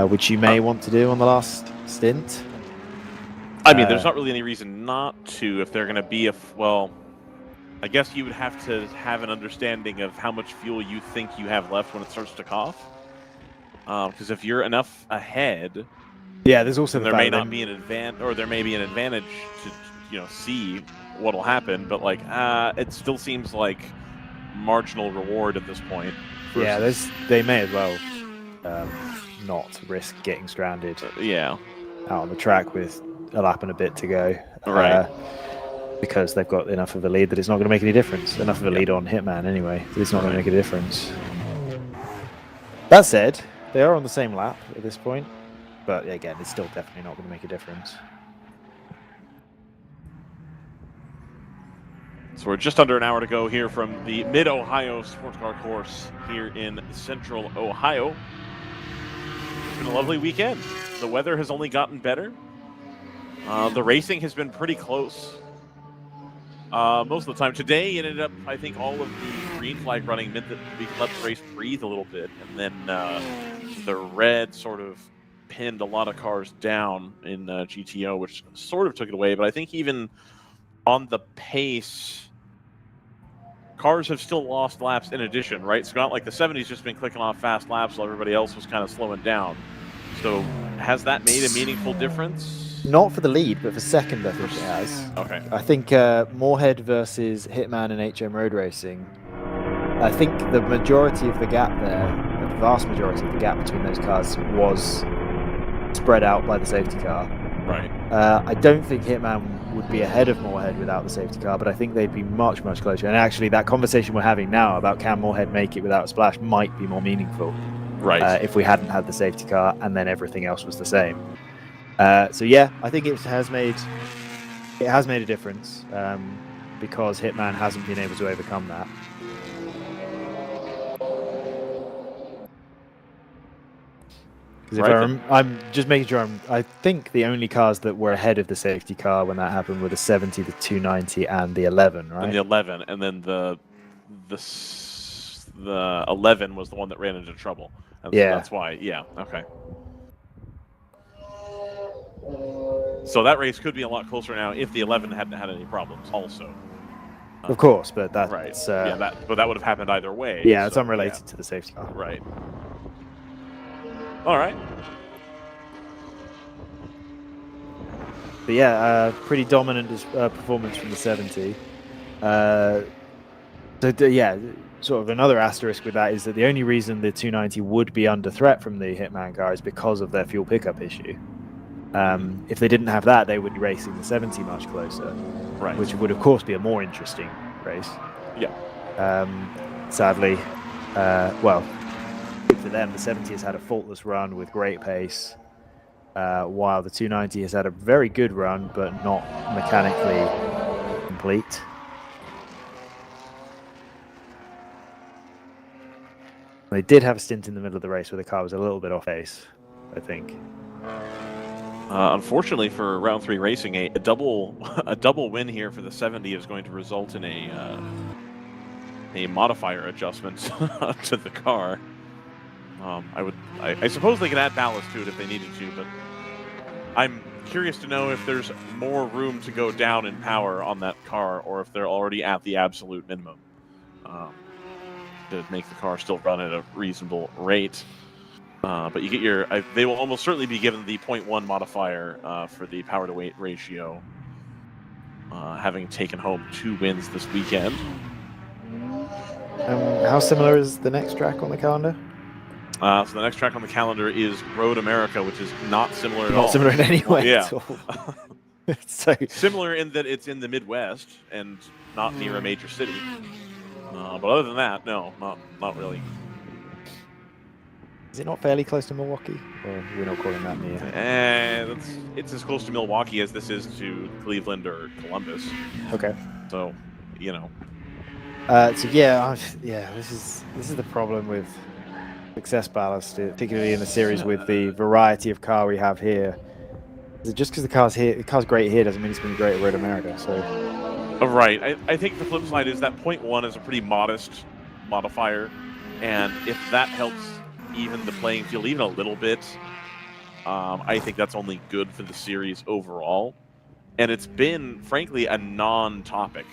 which you may want to do on the last stint. I mean, there's not really any reason not to if they're going to be well, I guess you would have to have an understanding of how much fuel you think you have left when it starts to cough. Because if you're enough ahead, yeah, there's also there may not be an advantage, or there may be an advantage to see what'll happen. But like, it still seems like marginal reward at this point. Yeah, they may as well not risk getting stranded. Yeah, out on the track with a lap and a bit to go. Right. Because they've got enough of a lead that it's not going to make any difference. Enough of a lead on Hitman anyway. It's not going to make a difference. That said, they are on the same lap at this point. But again, it's still definitely not going to make a difference. So we're just under an hour to go here from the Mid-Ohio Sports Car Course here in Central Ohio. It's been a lovely weekend. The weather has only gotten better. The racing has been pretty close. Most of the time. Today, it ended up, I think, all of the green flag running meant that we could let the race breathe a little bit. And then the red sort of pinned a lot of cars down in GTO, which sort of took it away. But I think even on the pace, cars have still lost laps in addition, right? It's not like the 70's just been clicking off fast laps while everybody else was kind of slowing down. So has that made a meaningful difference? Not for the lead, but for second, I think it has. Okay. I think Moorhead versus Hitman and HM Road Racing, I think the majority of the gap there, the vast majority of the gap between those cars was spread out by the safety car. Right. I don't think Hitman would be ahead of Moorhead without the safety car, but I think they'd be much, much closer. And actually, that conversation we're having now about can Moorhead make it without a splash might be more meaningful. Right. If we hadn't had the safety car and then everything else was the same. So yeah, I think it has made a difference because Hitman hasn't been able to overcome that. Because I'm just making sure I think the only cars that were ahead of the safety car when that happened were the 70, the 290, and the 11, right? And the 11, and then the 11 was the one that ran into trouble. And yeah, so that's why. Yeah. Okay. So that race could be a lot closer now if the 11 hadn't had any problems also. Of course, but that's... Right. But that would have happened either way. Yeah, it's unrelated to the safety car. Right. All right. But yeah, pretty dominant performance from the 70. Yeah, sort of another asterisk with that is that the only reason the 290 would be under threat from the Hitman car is because of their fuel pickup issue. If they didn't have that, they would be racing the 70 much closer, right? Which would, of course, be a more interesting race. Yeah. Sadly, well, for them, the 70 has had a faultless run with great pace, while the 290 has had a very good run, but not mechanically complete. They did have a stint in the middle of the race where the car was a little bit off pace, I think. Unfortunately for round 3 racing, a double win here for the 70 is going to result in a modifier adjustment to the car. I suppose they could add ballast to it if they needed to, but I'm curious to know if there's more room to go down in power on that car, or if they're already at the absolute minimum to make the car still run at a reasonable rate. But you get they will almost certainly be given the 0.1 modifier for the power to weight ratio, having taken home 2 wins this weekend. How similar is the next track on the calendar? So the next track on the calendar is Road America, which is not similar at all. Not similar in any way. Yeah. At all. So similar in that it's in the Midwest and not near a major city. But other than that, no, not really. Is it not fairly close to Milwaukee? Or we're not calling that near? It's as close to Milwaukee as this is to Cleveland or Columbus. Okay. So, So this is the problem with success ballast, particularly in the series with the variety of car we have here. Just because the car's great here doesn't mean it's going to be great at Road America. So. Right. I think the flip side is that 0.1 is a pretty modest modifier. And if that helps even the playing field even a little bit, I think that's only good for the series overall. And it's been, frankly, a non-topic.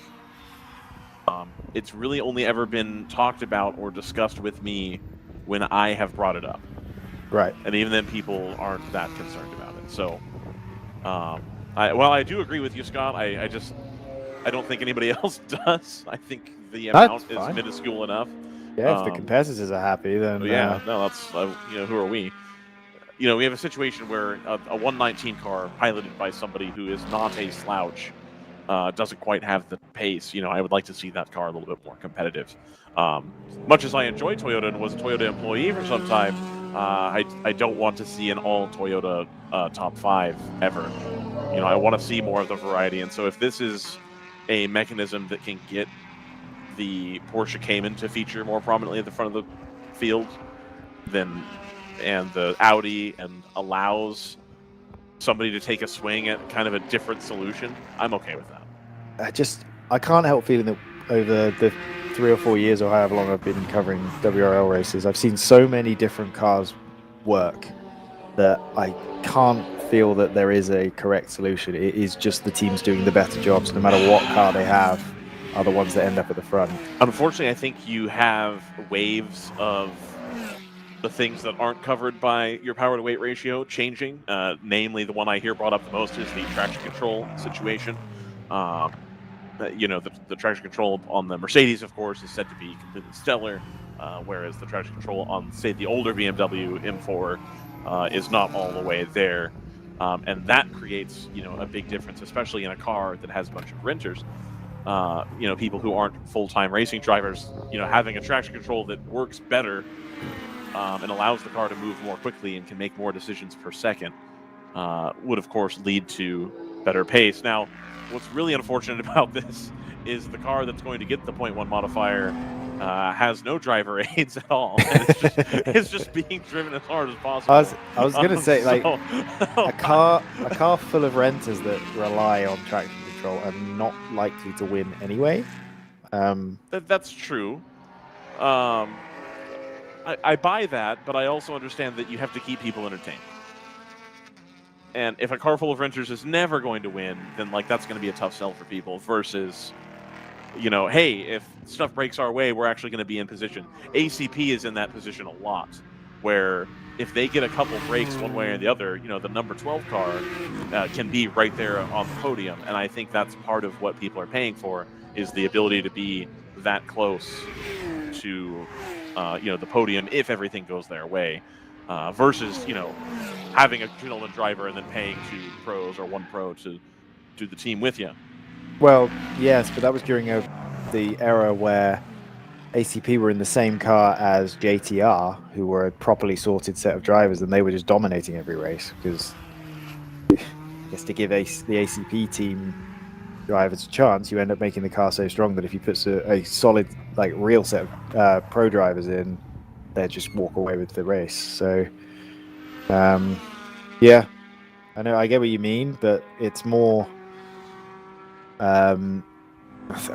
It's really only ever been talked about or discussed with me when I have brought it up. Right. And even then, people aren't that concerned about it. So, I do agree with you, Scott. I don't think anybody else does. I think the amount is minuscule enough. Yeah, if the competitors are happy, then that's who are we? We have a situation where a 119 car piloted by somebody who is not a slouch doesn't quite have the pace. I would like to see that car a little bit more competitive. Much as I enjoy Toyota and was a Toyota employee for some time, I don't want to see an all Toyota top 5 ever. I want to see more of the variety. And so if this is a mechanism that can get the Porsche Cayman to feature more prominently at the front of the field, and the Audi, and allows somebody to take a swing at kind of a different solution, I'm okay with that. I can't help feeling that over the 3 or 4 years or however long I've been covering WRL races, I've seen so many different cars work that I can't feel that there is a correct solution. It is just the teams doing the better jobs, no matter what car they have, are the ones that end up at the front. Unfortunately, I think you have waves of the things that aren't covered by your power to weight ratio changing. Namely, the one I hear brought up the most is the traction control situation. The traction control on the Mercedes, of course, is said to be completely stellar, whereas the traction control on, say, the older BMW M4 is not all the way there. And that creates, a big difference, especially in a car that has a bunch of renters. People who aren't full-time racing drivers, having a traction control that works better and allows the car to move more quickly and can make more decisions per second would, of course, lead to better pace. Now, what's really unfortunate about this is the car that's going to get the 0.1 modifier has no driver aids at all. And it's just being driven as hard as possible. I was going to say, a car full of renters that rely on traction control are not likely to win anyway. That's true. I buy that, but I also understand that you have to keep people entertained. And if a car full of renters is never going to win, then that's going to be a tough sell for people versus, hey, if stuff breaks our way, we're actually going to be in position. ACP is in that position a lot, where if they get a couple breaks one way or the other, the number 12 car can be right there on the podium. And I think that's part of what people are paying for, is the ability to be that close to the podium if everything goes their way, versus having a gentleman driver and then paying 2 pros or 1 pro to do the team with you. Well, yes, but that was during the era where ACP were in the same car as JTR, who were a properly sorted set of drivers, and they were just dominating every race. Because I guess to give the ACP team drivers a chance, you end up making the car so strong that if you put a solid, real set of pro drivers in, they just walk away with the race. So, yeah, I get what you mean, but it's more. I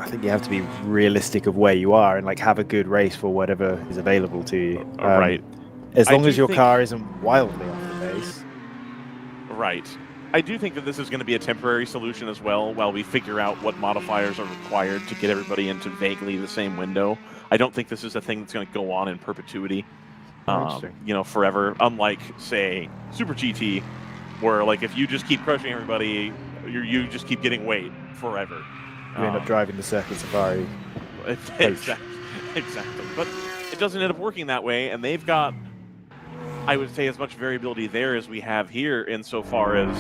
think you have to be realistic of where you are and have a good race for whatever is available to you. Right. As long as your car isn't wildly off the base. Right. I do think that this is going to be a temporary solution as well, while we figure out what modifiers are required to get everybody into vaguely the same window. I don't think this is a thing that's going to go on in perpetuity, forever. Unlike, say, Super GT, where if you just keep crushing everybody, you just keep getting weight forever. You end up driving the Circuit Safari. Exactly. But it doesn't end up working that way, and they've got, I would say, as much variability there as we have here, insofar as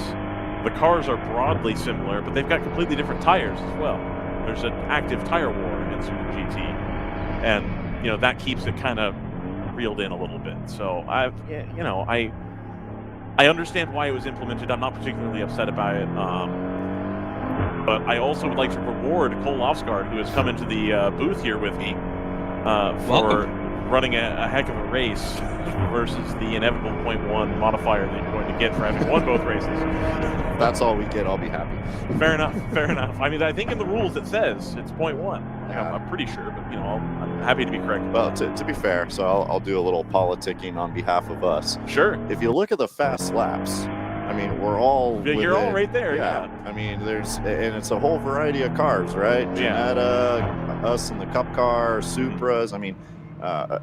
the cars are broadly similar, but they've got completely different tires as well. There's an active tire war in Super GT, and that keeps it kind of reeled in a little bit. So I understand why it was implemented. I'm not particularly upset about it. But I also would like to reward Cole Lofsgaard, who has come into the booth here with me, for running a heck of a race versus the inevitable 0.1 modifier that you're going to get for having won both races. That's all we get. I'll be happy. Fair enough. I mean, I think in the rules it says it's 0.1. Yeah. I'm pretty sure, but I'm Happy to be corrected. Well, to be fair, so I'll do a little politicking on behalf of us. Sure. If you look at the fast laps, I mean, we're all You're all within- right there. Yeah. I mean, and it's a whole variety of cars, right? Yeah. Jetta, us in the Cup car, Supras. I mean,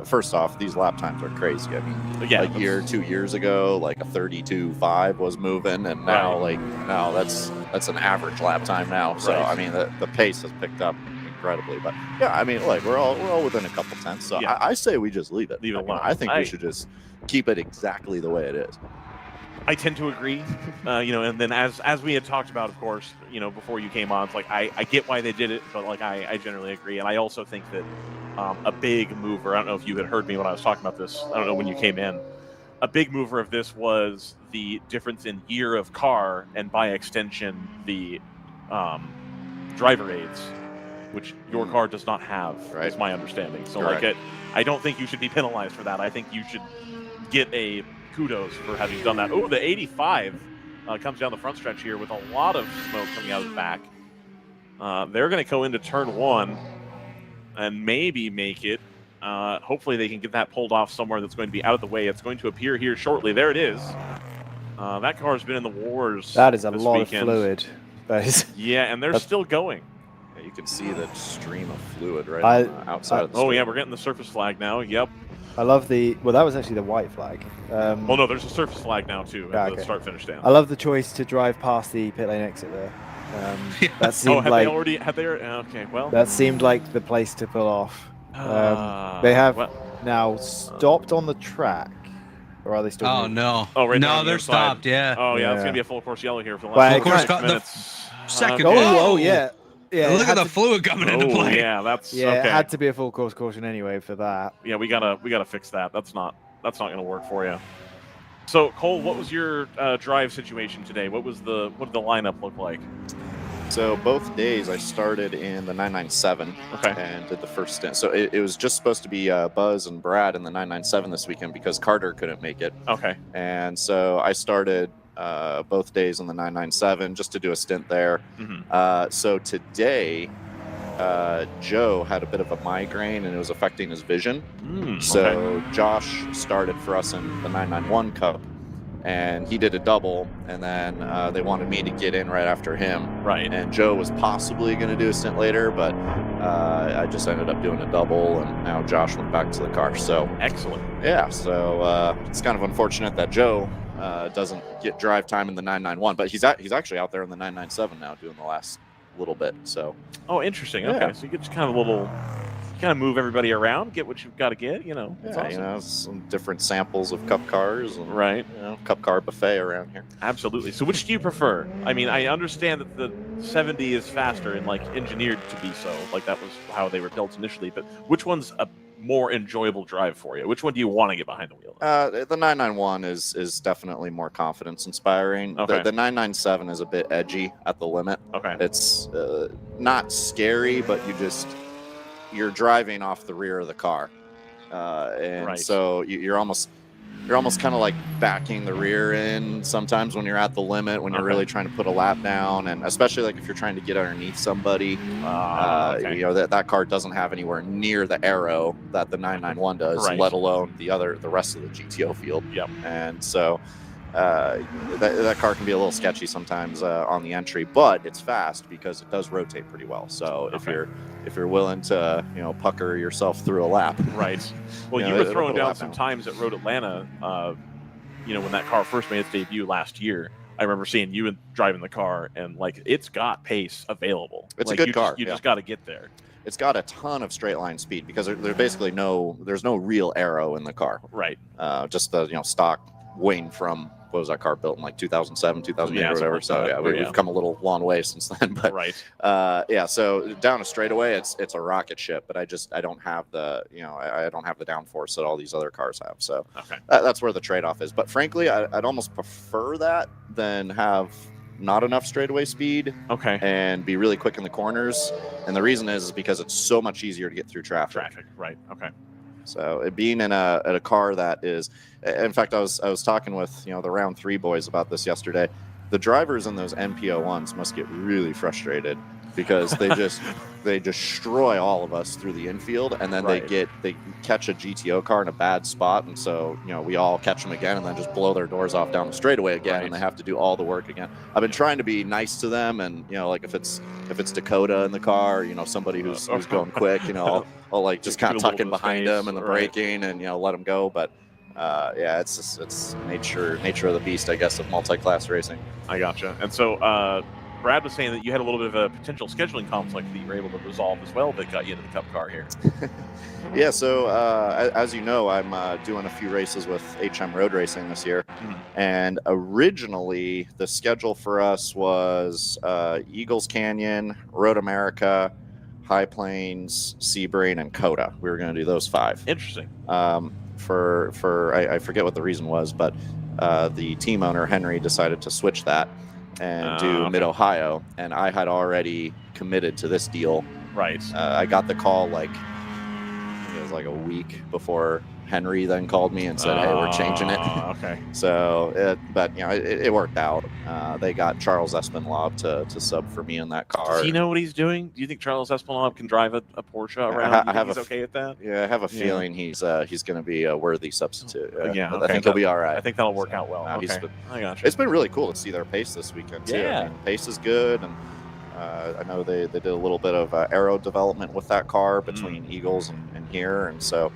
first off, these lap times are crazy. I mean, Yeah. a year, 2 years ago, like a 32.5 was moving, and now now that's an average lap time now. So Right. I mean, the pace has picked up incredibly. But yeah, I mean, like we're all within a couple tenths. So Yeah. I say we just leave it. Leave it I mean, alone. I think we should just keep it exactly the way it is. I tend to agree, and then as we had talked about, of course, before you came on, it's like I get why they did it, but like I generally agree, and I also think that a big mover. I don't know if you had heard me when I was talking about this. I don't know when you came in. A big mover of this was the difference in year of car, and by extension, the driver aids, which your car does not have. Right. Is my understanding. So Correct. I don't think you should be penalized for that. I think you should get a kudos for having done that. Oh, the 85 comes down the front stretch here with a lot of smoke coming out of the back. They're going to go into turn 1 and maybe make it. Hopefully they can get that pulled off somewhere that's going to be out of the way. It's going to appear here shortly. There it is. That car has been in the wars. That is a this lot weekend. of fluid. That is. Yeah, and they're still going. Yeah, you can see the stream of fluid right I- on the outside of the Oh, street. yeah, we're getting the surface flag now. Yep. I love the. Well, that was actually the white flag. Well, no, there's a surface flag now, too, Yeah, at the okay. start-finish stand. I love the choice to drive past the pit lane exit there. That seemed Have like they already? Have they? Okay, well. that seemed like the place to pull off. They have well, now stopped on the track, or are they still? Oh moving? no! Oh, right there no, on the they're inside. stopped. Yeah. Oh, yeah, it's Yeah. going to be a full course yellow here for the Well, last Full course 6 cut- the minutes. second- Oh, Oh! yeah. Yeah, it Look at had the to- fluid coming into Oh, play. yeah, that's Yeah, okay. it had to be a full course caution anyway for that. Yeah, we gotta fix that. That's not going to work for you. So, Cole, what was your drive situation today? What did the lineup look like? So both days I started in the 997 Okay. and did the first stint. So it was just supposed to be Buzz and Brad in the 997 this weekend because Carter couldn't make it. Okay. And so I started both days in the 997 just to do a stint there. Mhm. So today, Joe had a bit of a migraine and it was affecting his vision. So okay. Josh started for us in the 991 Cup, and he did a double, and then they wanted me to get in right after him. Right. And Joe was possibly going to do a stint later, but I just ended up doing a double, and now Josh went back to the car. So Excellent. yeah, so it's kind of unfortunate that Joe doesn't get drive time in the 991, but he's actually out there in the 997 now doing the last little bit. So Oh, interesting. Yeah. Okay, so you get just kind of move everybody around, get what you've got to get. It's yeah, awesome. some different samples of Cup cars and Right. Cup car buffet around here. Absolutely. So, which do you prefer? I mean, I understand that the 70 is faster and engineered to be so. That was how they were built initially. But which one's a more enjoyable drive for you? Which one do you want to get behind the wheel of? The 991 is definitely more confidence inspiring. Okay. The 997 is a bit edgy at the limit. Okay. It's not scary, but you're driving off the rear of the car, and Right. so you're almost kind of like backing the rear in sometimes when you're at the limit, when you're Okay. really trying to put a lap down, and especially if you're trying to get underneath somebody. Okay. That car doesn't have anywhere near the arrow that the 991 does, Right. let alone the rest of the GTO field. Yep. And so that car can be a little sketchy sometimes on the entry, but it's fast because it does rotate pretty well. So Okay. if you're willing to pucker yourself through a lap, Right. Well, You you know, were it'll throwing put a down lap some down. times at Road Atlanta, when that car first made its debut last year. I remember seeing you driving the car, and it's got pace available. It's a good car, You yeah. just got to get there. it's got a ton of straight line speed because there's basically there's no real arrow in the car. Right. Just the stock Wayne from what was that car built in 2007, 2008 Yeah, or whatever. something So like yeah, that. we've come a little long way since then. But Right. yeah, so down a straightaway, it's a rocket ship. But I don't have the I don't have the downforce that all these other cars have. So Okay. that's where the trade off is. But frankly, I'd almost prefer that than have not enough straightaway speed Okay. and be really quick in the corners. And the reason is because it's so much easier to get through traffic. Right. Okay. So it being in a car that is, in fact, I was talking with the round 3 boys about this yesterday. The drivers in those NPO1s must get really frustrated because they destroy all of us through the infield, and then they catch a GTO car in a bad spot, and so we all catch them again, and then just blow their doors off down the straightaway again, and they have to do all the work again. I've been trying to be nice to them, and like if it's Dakota in the car, somebody who's going quick, I'll like just kind of tuck in behind them and the braking, and let them go, but. Yeah, it's nature of the beast, I guess, of multi-class racing. I gotcha. And so Brad was saying that you had a little bit of a potential scheduling conflict that you were able to resolve as well that got you into the Cup car here. Yeah, so as you know, I'm doing a few races with HM Road Racing this year. And originally the schedule for us was Eagles Canyon, Road America, High Plains, Sebring, and Coda. We were going to do those 5. Interesting. I forget what the reason was, but the team owner Henry decided to switch that and do Mid Ohio, and I had already committed to this deal. Right. I got the call it was like a week before Henry then called me and said, "Hey, we're changing it." Okay. So, but it worked out. They got Charles Espinlaub to sub for me in that car. Does he know what he's doing? Do you think Charles Espinlaub can drive a Porsche around? I have he's okay with that? Yeah, I have a feeling he's going to be a worthy substitute. Yeah, I think he'll be all right. I think that'll work out well. Okay. I gotcha. It's been really cool to see their pace this weekend too. Yeah. I mean, pace is good, and I know they did a little bit of aero development with that car between Eagles and here, and so.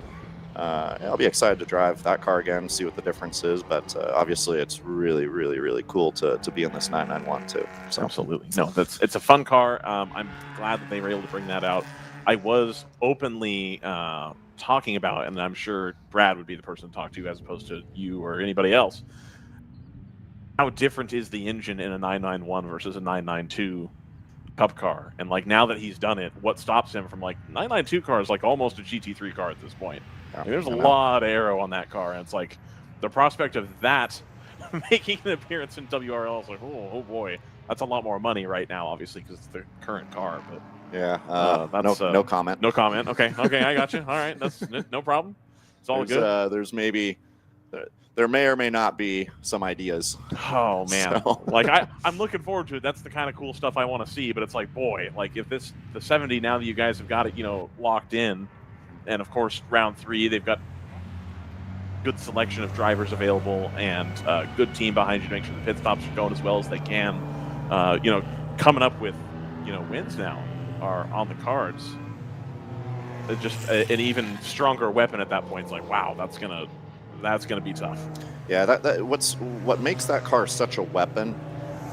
I'll be excited to drive that car again, see what the difference is. But obviously, it's really, really, really cool to be in this 991 too. So. Absolutely, no, it's a fun car. I'm glad that they were able to bring that out. I was openly talking about, and I'm sure Brad would be the person to talk to as opposed to you or anybody else. How different is the engine in a 991 versus a 992 Cup car? And like now that he's done it, what stops him from 992 car is like almost a GT3 car at this point. There's a lot of aero on that car, and it's like the prospect of that making an appearance in WRL is like, oh boy, that's a lot more money right now, obviously, because it's the current car. But yeah, that's no comment. No comment. Okay, I got you. All right, that's no problem. It's all good. There's maybe there may or may not be some ideas. Oh man, so. I'm looking forward to it. That's the kind of cool stuff I want to see. But it's like, boy, if the 70 now that you guys have got it, locked in. And of course, round 3, they've got good selection of drivers available and a good team behind you to make sure the pit stops are going as well as they can. Coming up with, wins now are on the cards. It's just an even stronger weapon at that point. It's like, wow, that's gonna be tough. Yeah, what makes that car such a weapon.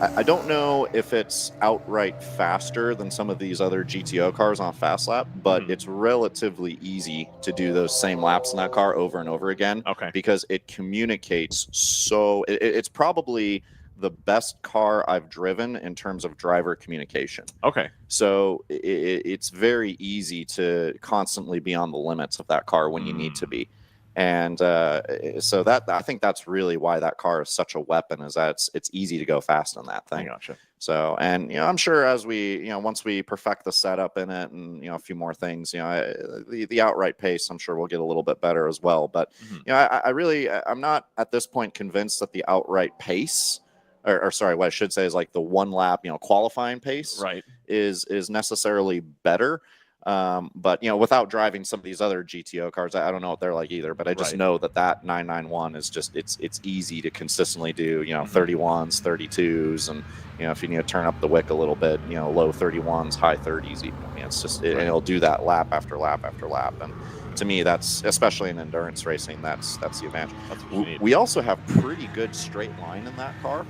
I don't know if it's outright faster than some of these other GTO cars on fast lap, but it's relatively easy to do those same laps in that car over and over again. Okay. Because it communicates so. It's probably the best car I've driven in terms of driver communication. Okay. So it's very easy to constantly be on the limits of that car when you need to be. And so I think that's really why that car is such a weapon, is that it's easy to go fast on that thing. I gotcha. So, and I'm sure as we once we perfect the setup in it and a few more things, the outright pace, I'm sure we'll get a little bit better as well. But I'm not at this point convinced that the outright pace, or sorry, what I should say is like the one lap qualifying pace, right, is necessarily better. But without driving some of these other GTO cars, I don't know what they're like either, but I just know that 991 is just it's easy to consistently do 31s, 32s, and if you need to turn up the wick a little bit, low 31s, high 30s even. It's just and it'll do that lap after lap after lap. And to me, that's, especially in endurance racing, that's the advantage. We also have pretty good straight line in that car.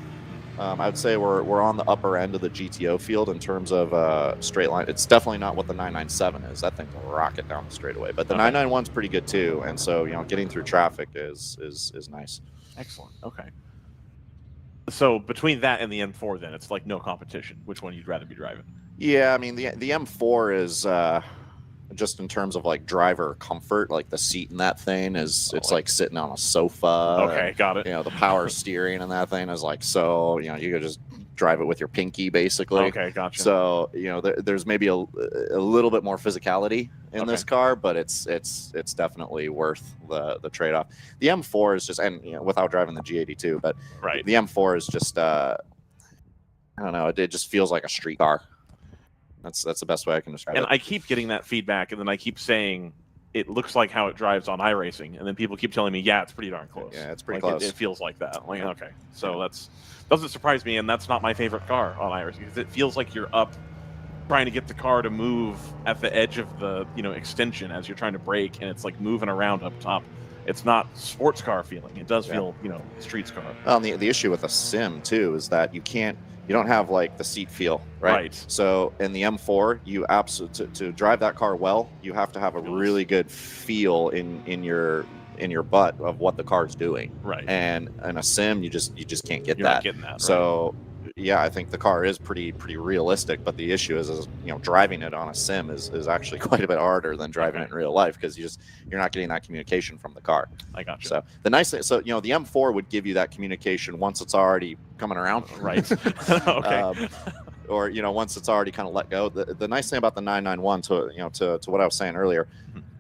I would say we're on the upper end of the GTO field in terms of straight line. It's definitely not what the 997 is. That thing will rocket down the straightaway. But the 991 is pretty good too. And so getting through traffic is nice. Excellent. Okay. So between that and the M4, then it's like no competition. Which one you'd rather be driving? Yeah, I mean the M4 is just in terms of like driver comfort, like the seat in that thing is like sitting on a sofa. Okay, got it. The power steering in that thing is like, so you could just drive it with your pinky basically. Okay, gotcha. So there's maybe a little bit more physicality in this car, but it's definitely worth the trade-off. The M4 is just, and without driving the G82, but the M4 is just I don't know, it just feels like a street car. That's the best way I can describe And it. I keep getting that feedback, and then I keep saying it looks like how it drives on iRacing, and then people keep telling me, yeah, it's pretty darn close. Yeah, it's pretty like close. It feels like that. I'm like, okay, so that's doesn't surprise me, and that's not my favorite car on iRacing because it feels like you're up trying to get the car to move at the edge of the extension as you're trying to brake, and it's like moving around up top. It's not sports car feeling. It does feel streets car. Well, and the issue with a sim too is that you don't have like the seat feel, right? So in the M4, you absolutely to drive that car well, you have to have a really good feel in your butt of what the car's doing, right? And in a sim, you just can't get You're that. Not getting that. So yeah, I think the car is pretty realistic, but the issue is driving it on a sim is actually quite a bit harder than driving it in real life because you're not getting that communication from the car. I got you. So the nice thing, the M4 would give you that communication once it's already coming around, right? Okay. Or once it's already kind of let go. The nice thing about the 991 to what I was saying earlier,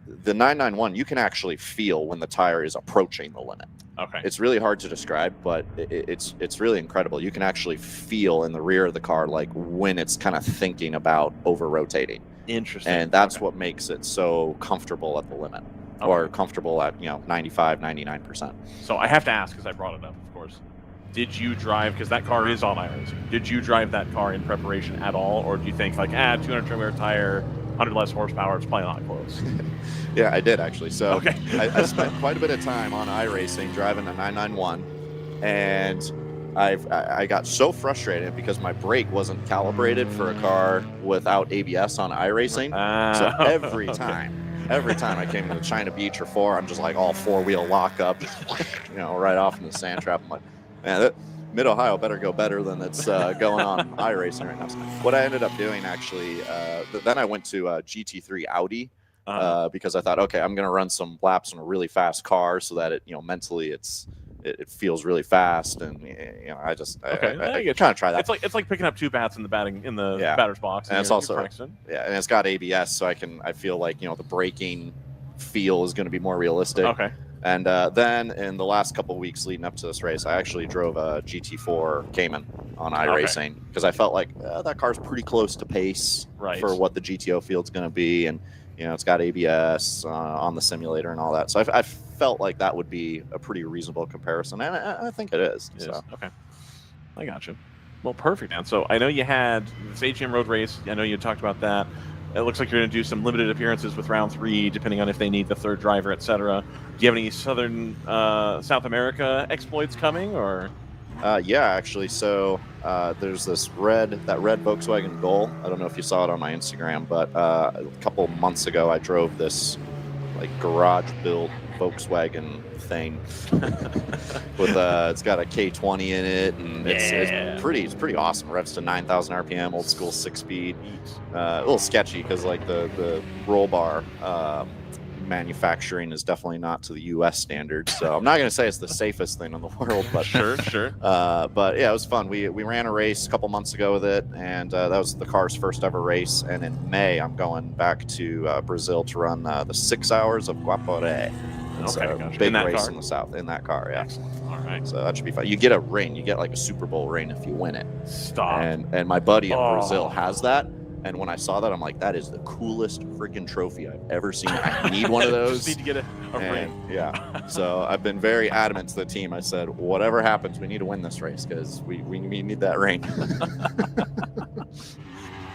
the 991 you can actually feel when the tire is approaching the limit. Okay. It's really hard to describe, but it's really incredible. You can actually feel in the rear of the car like when it's kind of thinking about over rotating. Interesting. And that's what makes it so comfortable at the limit, or comfortable at 95, 99%. So I have to ask because I brought it up, of course. Did you drive, because that car is on iRacing, did you drive that car in preparation at all, or do you think like 200 trim wear tire, 100 less horsepower, it's probably not close? Yeah, I did actually. So okay. I spent quite a bit of time on iRacing driving a 991, and I got so frustrated because my brake wasn't calibrated for a car without ABS on iRacing. So every time I came to China Beach or 4, I'm just like all 4-wheel lock up, right off in the sand trap. I'm like, man, that Mid-Ohio better go better than it's going on iRacing right now. So what I ended up doing actually, then I went to GT3 Audi. Because I thought, okay, I'm going to run some laps in a really fast car so that it, mentally it feels really fast, and I kind of try that. It's like picking up 2 bats in the batter's box, and it's also and it's got ABS, so I feel like the braking feel is going to be more realistic. Okay. And then in the last couple of weeks leading up to this race, I actually drove a GT4 Cayman on iRacing because I felt like that car's pretty close to pace for what the GTO field's going to be, and it's got ABS on the simulator and all that. So I felt like that would be a pretty reasonable comparison, and I think it is. Okay. I got you. Well, perfect, man. So I know you had this AGM road race. I know you talked about that. It looks like you're going to do some limited appearances with round 3, depending on if they need the 3rd driver, etc. Do you have any South America exploits coming, or? Yeah, actually. So there's that red Volkswagen Gol. I don't know if you saw it on my Instagram, but a couple months ago I drove this like garage built Volkswagen thing with it's got a K20 in it, and it's pretty awesome. Revs to 9,000 RPM, old school 6-speed. A little sketchy because like the roll bar manufacturing is definitely not to the U.S. standards, so I'm not going to say it's the safest thing in the world, but sure. But yeah, it was fun. We ran a race a couple months ago with it, and that was the car's first ever race. And in May, I'm going back to Brazil to run the 6 hours of Guaporé. It's a big race in the south in that car. Yeah. Excellent. All right. So that should be fun. You get a ring. You get like a Super Bowl ring if you win it. Stop. And my buddy in Brazil has that. And when I saw that, I'm like, that is the coolest freaking trophy I've ever seen. I need one of those. Just need to get a ring. Yeah. So I've been very adamant to the team. I said, whatever happens, we need to win this race because we need that ring.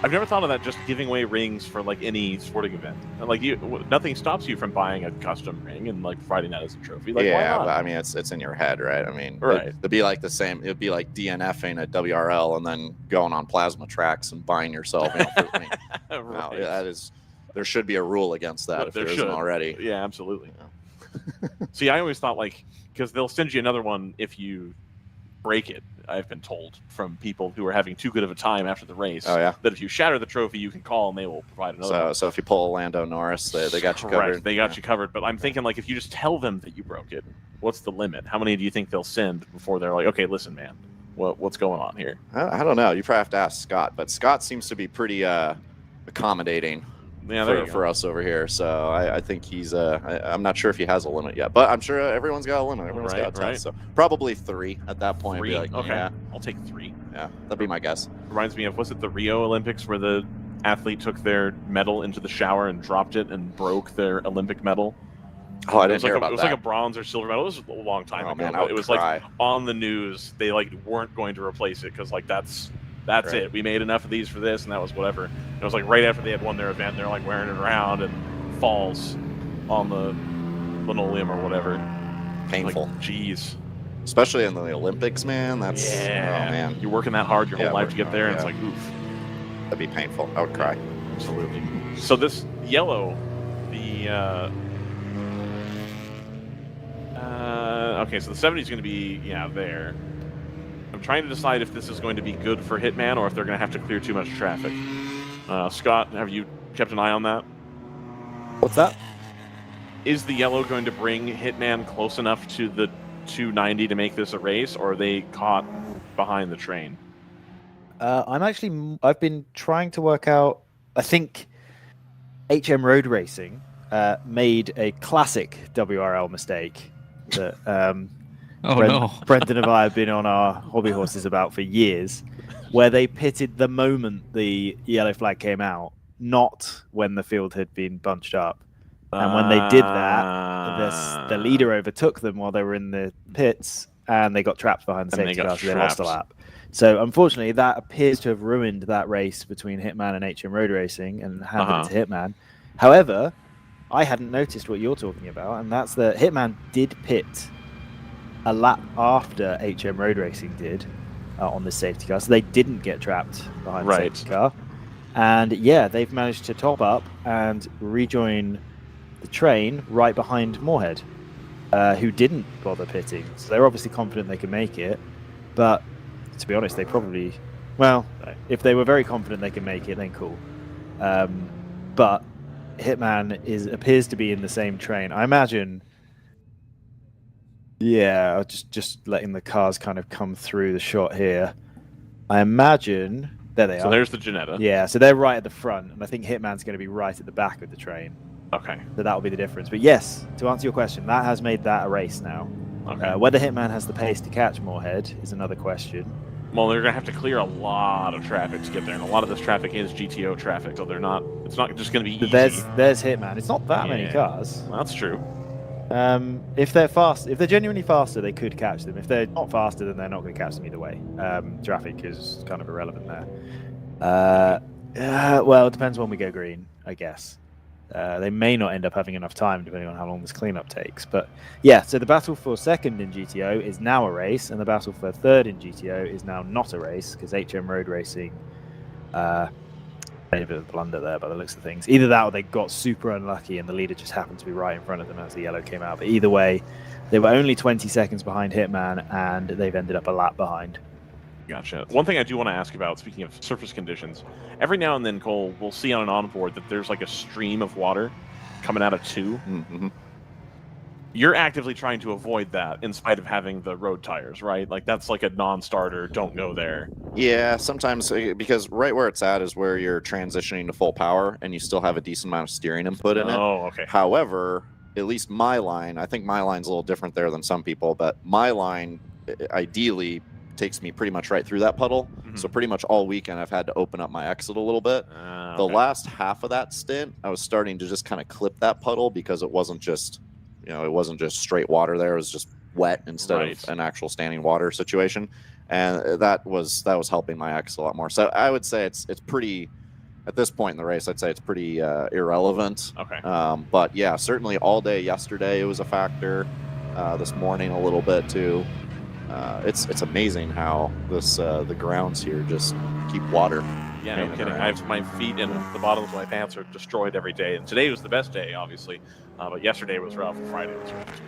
I've never thought of that, just giving away rings for like any sporting event. Like nothing stops you from buying a custom ring and like providing that as a trophy. Like, yeah, why not? but I mean, it's in your head, right? I mean, right. It'd be like the same. It'd be like DNFing at WRL and then going on plasma tracks and buying yourself. Right. No, that is. There should be a rule against that if there isn't already. Yeah, absolutely. Yeah. See, I always thought because they'll send you another one if you break it. I've been told from people who are having too good of a time after the race. Oh, yeah? That if you shatter the trophy, you can call and they will provide another one. So if you pull a Lando Norris, they got you covered. They got you covered. But I'm thinking if you just tell them that you broke it, what's the limit? How many do you think they'll send before they're like, okay, listen, man, what's going on here? I don't know. You probably have to ask Scott, but Scott seems to be pretty accommodating. Yeah, for us over here, so I think he's I'm not sure if he has a limit yet, but I'm sure everyone's got a limit. Everyone's got a test, so probably 3 at that point. 3, be like, okay, yeah. I'll take 3. Yeah, that'd be my guess. Reminds me of, was it the Rio Olympics where the athlete took their medal into the shower and dropped it and broke their Olympic medal. Oh, I It didn't was like hear a, about it was that. like a bronze or silver medal. It was a long time Oh, ago. man, I but would it was cry. like on the news. They like weren't going to replace it because like that's Right. it. We made enough of these for this, and that was whatever. And it was like right after they had won their event, they're like wearing it around and falls on the linoleum or whatever. Painful. Like, jeez. Especially in the Olympics, man. That's Yeah. oh man, You're working that hard your whole Yeah, life to get there, and it's yeah. like oof. that'd be painful. I would cry. Absolutely. So this yellow, the okay, so the 70 is going to be there. I'm trying to decide if this is going to be good for Hitman or if they're going to have to clear too much traffic. Scott, have you kept an eye on that? What's that? Is the yellow going to bring Hitman close enough to the 290 to make this a race, or are they caught behind the train? I've been trying to work out. I think HM Road Racing made a classic WRL mistake that Brendan and I have been on our hobby horses about for years, where they pitted the moment the yellow flag came out, not when the field had been bunched up. And when they did that, the leader overtook them while they were in the pits, and they got trapped behind the safety car, so they lost a lap. So unfortunately, that appears to have ruined that race between Hitman and HM Road Racing and handed it to Hitman. However, I hadn't noticed what you're talking about, and that's that Hitman did pit a lap after HM Road Racing did on the safety car, so they didn't get trapped behind the safety car. And yeah, they've managed to top up and rejoin the train right behind Moorhead, who didn't bother pitting. So they're obviously confident they can make it, but to be honest, they probably, well, if they were very confident they can make it, then cool. But Hitman appears to be in the same train. I imagine, yeah, just letting the cars kind of come through the shot here. I imagine, there they are. So there's the Ginetta. Yeah, so they're right at the front, and I think Hitman's going to be right at the back of the train. Okay. So that'll be the difference. But yes, to answer your question, that has made that a race now. Okay. Whether Hitman has the pace to catch Moorhead is another question. Well, they're going to have to clear a lot of traffic to get there, and a lot of this traffic is GTO traffic, so they're not. It's not just going to be easy. There's Hitman. It's not that many cars. Well, that's true. If they're fast, if they're genuinely faster, they could catch them. If they're not faster, then they're not going to catch them either way. Traffic is kind of irrelevant there. Well, it depends when we go green, I guess. They may not end up having enough time depending on how long this cleanup takes. But yeah, so the battle for second in GTO is now a race, and the battle for third in GTO is now not a race because HM Road Racing made a bit of a blunder there by the looks of things. Either that or they got super unlucky and the leader just happened to be right in front of them as the yellow came out. But either way, they were only 20 seconds behind Hitman and they've ended up a lap behind. Gotcha. One thing I do want to ask about, speaking of surface conditions, every now and then, Cole, we'll see on an onboard that there's like a stream of water coming out of 2. Mm-hmm. You're actively trying to avoid that in spite of having the road tires, right? Like that's like a non-starter, don't go there. Yeah, sometimes because right where it's at is where you're transitioning to full power and you still have a decent amount of steering input in it. Oh, okay. However, at least my line, I think my line's a little different there than some people, but my line ideally takes me pretty much right through that puddle. Mm-hmm. So pretty much all weekend I've had to open up my exit a little bit. The last half of that stint, I was starting to just kind of clip that puddle because it wasn't just, it wasn't just straight water there. It was just wet instead of an actual standing water situation. And that was helping my exit a lot more. So I would say it's pretty, at this point in the race, I'd say it's pretty irrelevant. Okay. But yeah, certainly all day yesterday it was a factor. This morning a little bit too. It's amazing how the grounds here just keep water. Yeah, no kidding. I have my feet and the bottoms of my pants are destroyed every day. And today was the best day, obviously. But yesterday was rough. Friday was rough.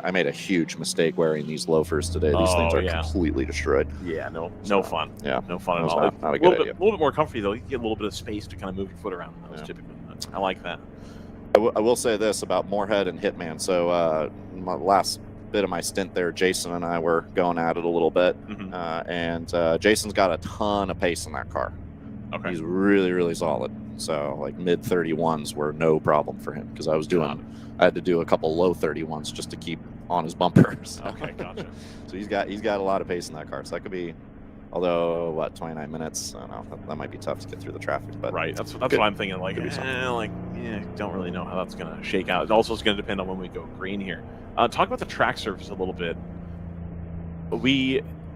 I made a huge mistake wearing these loafers today. These things are completely destroyed. Yeah, no fun. Yeah, no fun at all. Not a good idea. A little bit more comfy though. You get a little bit of space to kind of move your foot around. Those typically. I like that. I will say this about Moorhead and Hitman. So my last bit of my stint there, Jason and I were going at it a little bit, and Jason's got a ton of pace in that car. Okay. He's really, really solid. So like mid 31s were no problem for him because I had to do a couple low 31s just to keep on his bumpers. Okay, gotcha. So he's got a lot of pace in that car. So that could be Although, what, 29 minutes? I don't know. That might be tough to get through the traffic. But Right. That's what I'm thinking. Like, don't really know how that's going to shake out. It also is going to depend on when we go green here. Talk about the track surface a little bit.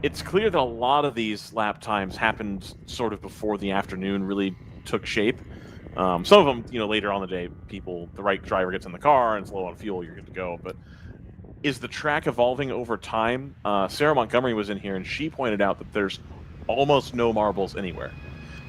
It's clear that a lot of these lap times happened sort of before the afternoon really took shape. Some of them, later on in the day, the right driver gets in the car and it's low on fuel, you're good to go. But is the track evolving over time? Sarah Montgomery was in here and she pointed out that there's almost no marbles anywhere.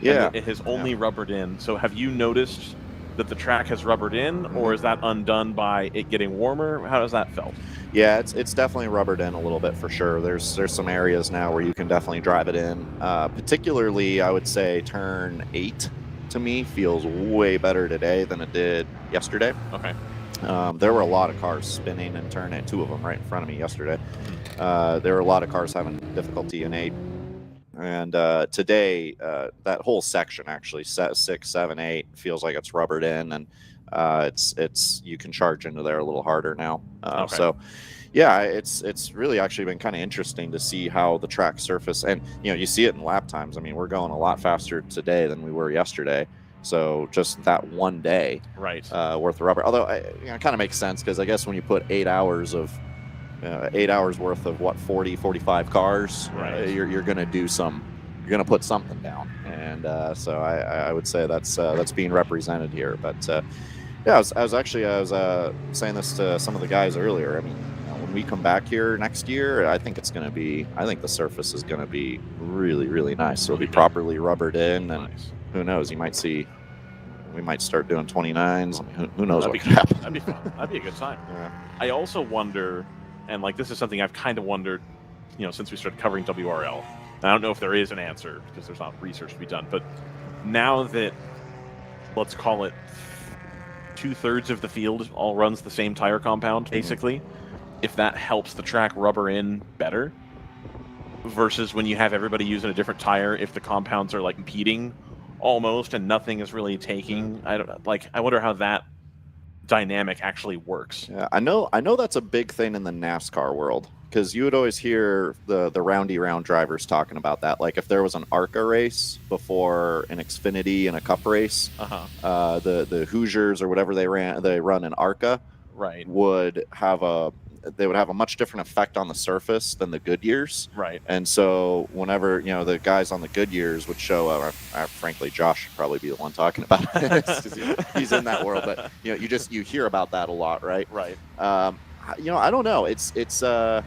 Yeah. And it has only rubbered in. So have you noticed that the track has rubbered in, or is that undone by it getting warmer? How does that felt? Yeah, it's definitely rubbered in a little bit for sure. There's some areas now where you can definitely drive it in. Particularly, I would say turn 8 to me feels way better today than it did yesterday. Okay. There were a lot of cars spinning in turn 8, 2 of them right in front of me yesterday. There were a lot of cars having difficulty in 8. And today, that whole section actually, 6, 7, 8, feels like it's rubbered in, and it's you can charge into there a little harder now. Okay. So, yeah, it's really actually been kind of interesting to see how the track surface, and you see it in lap times. I mean, we're going a lot faster today than we were yesterday. So just that one day, right, worth of rubber. Although it kind of makes sense because I guess when you put 8 hours of 8 hours worth of 40, 45 cars, right. You're going to do you're going to put something down. And so I would say that's being represented here. But yeah, I was saying this to some of the guys earlier. I mean, when we come back here next year, I think the surface is going to be really, really nice. So it'll be properly rubbered in, and who knows, we might start doing 29s. I mean, who knows what could happen. That'd be fun. That'd be a good time. Yeah. I also wonder, and this is something I've kind of wondered, since we started covering WRL. I don't know if there is an answer because there's not research to be done, but now that, let's call it 2/3 of the field all runs the same tire compound, basically, if that helps the track rubber in better versus when you have everybody using a different tire, if the compounds are competing almost and nothing is really taking, I wonder how that dynamic actually works. Yeah, I know that's a big thing in the NASCAR world, because you would always hear the roundy round drivers talking about that. Like if there was an ARCA race before an Xfinity and a Cup race, the Hoosiers or whatever they run in ARCA, right, would have a much different effect on the surface than the Goodyears. Right. And so whenever, the guys on the Goodyears would show, frankly, Josh should probably be the one talking about it because he's in that world. But, you hear about that a lot, right? Right. I don't know. It's an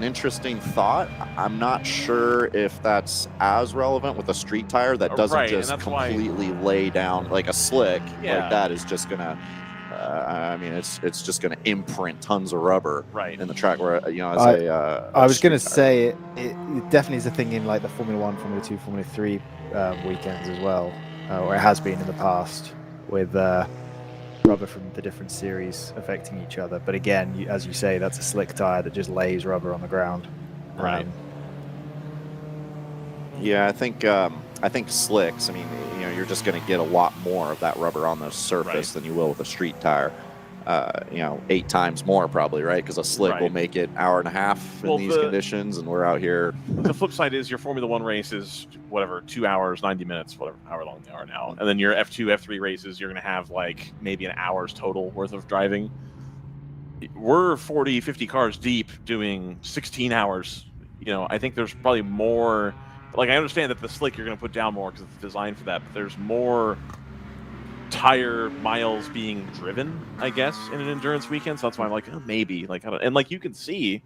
interesting thought. I'm not sure if that's as relevant with a street tire that doesn't just completely lay down like a slick. Yeah. Like that is just going to, it's just going to imprint tons of rubber in the track. Where I was going to say it definitely is a thing in the Formula 1, Formula 2, Formula 3 weekends as well, or it has been in the past with rubber from the different series affecting each other. But again, as you say, that's a slick tire that just lays rubber on the ground. Right. Yeah, I think slicks. I mean, you're just going to get a lot more of that rubber on the surface than you will with a street tire. 8 times more probably, right? Because a slick will make it hour and a half in these conditions, and we're out here. The flip side is your Formula 1 race is 2 hours, 90 minutes, whatever, however long they are now. And then your F2, F3 races, you're going to have maybe an hour's total worth of driving. We're 40, 50 cars deep doing 16 hours. I think there's probably more. I understand that the slick you're going to put down more because it's designed for that, but there's more tire miles being driven, I guess, in an endurance weekend. So that's why I'm maybe. And you can see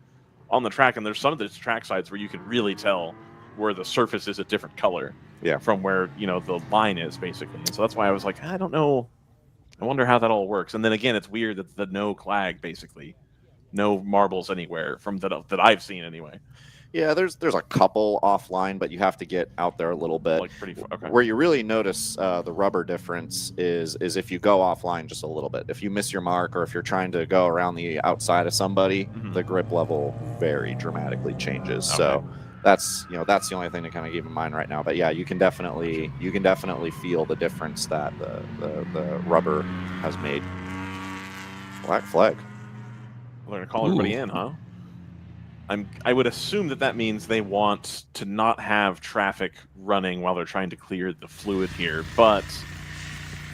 on the track, and there's some of the track sides where you can really tell where the surface is a different color from where, the line is, basically. And so that's why I was I don't know. I wonder how that all works. And then again, it's weird that the no clag, basically. No marbles anywhere from that I've seen anyway. Yeah, there's a couple offline, but you have to get out there a little bit. Where you really notice the rubber difference is if you go offline just a little bit. If you miss your mark, or if you're trying to go around the outside of somebody, the grip level very dramatically changes. Okay. So that's the only thing to kind of keep in mind right now. But yeah, you can definitely feel the difference that the rubber has made. Black flag. We're gonna call everybody in, huh? I would assume that means they want to not have traffic running while they're trying to clear the fluid here. But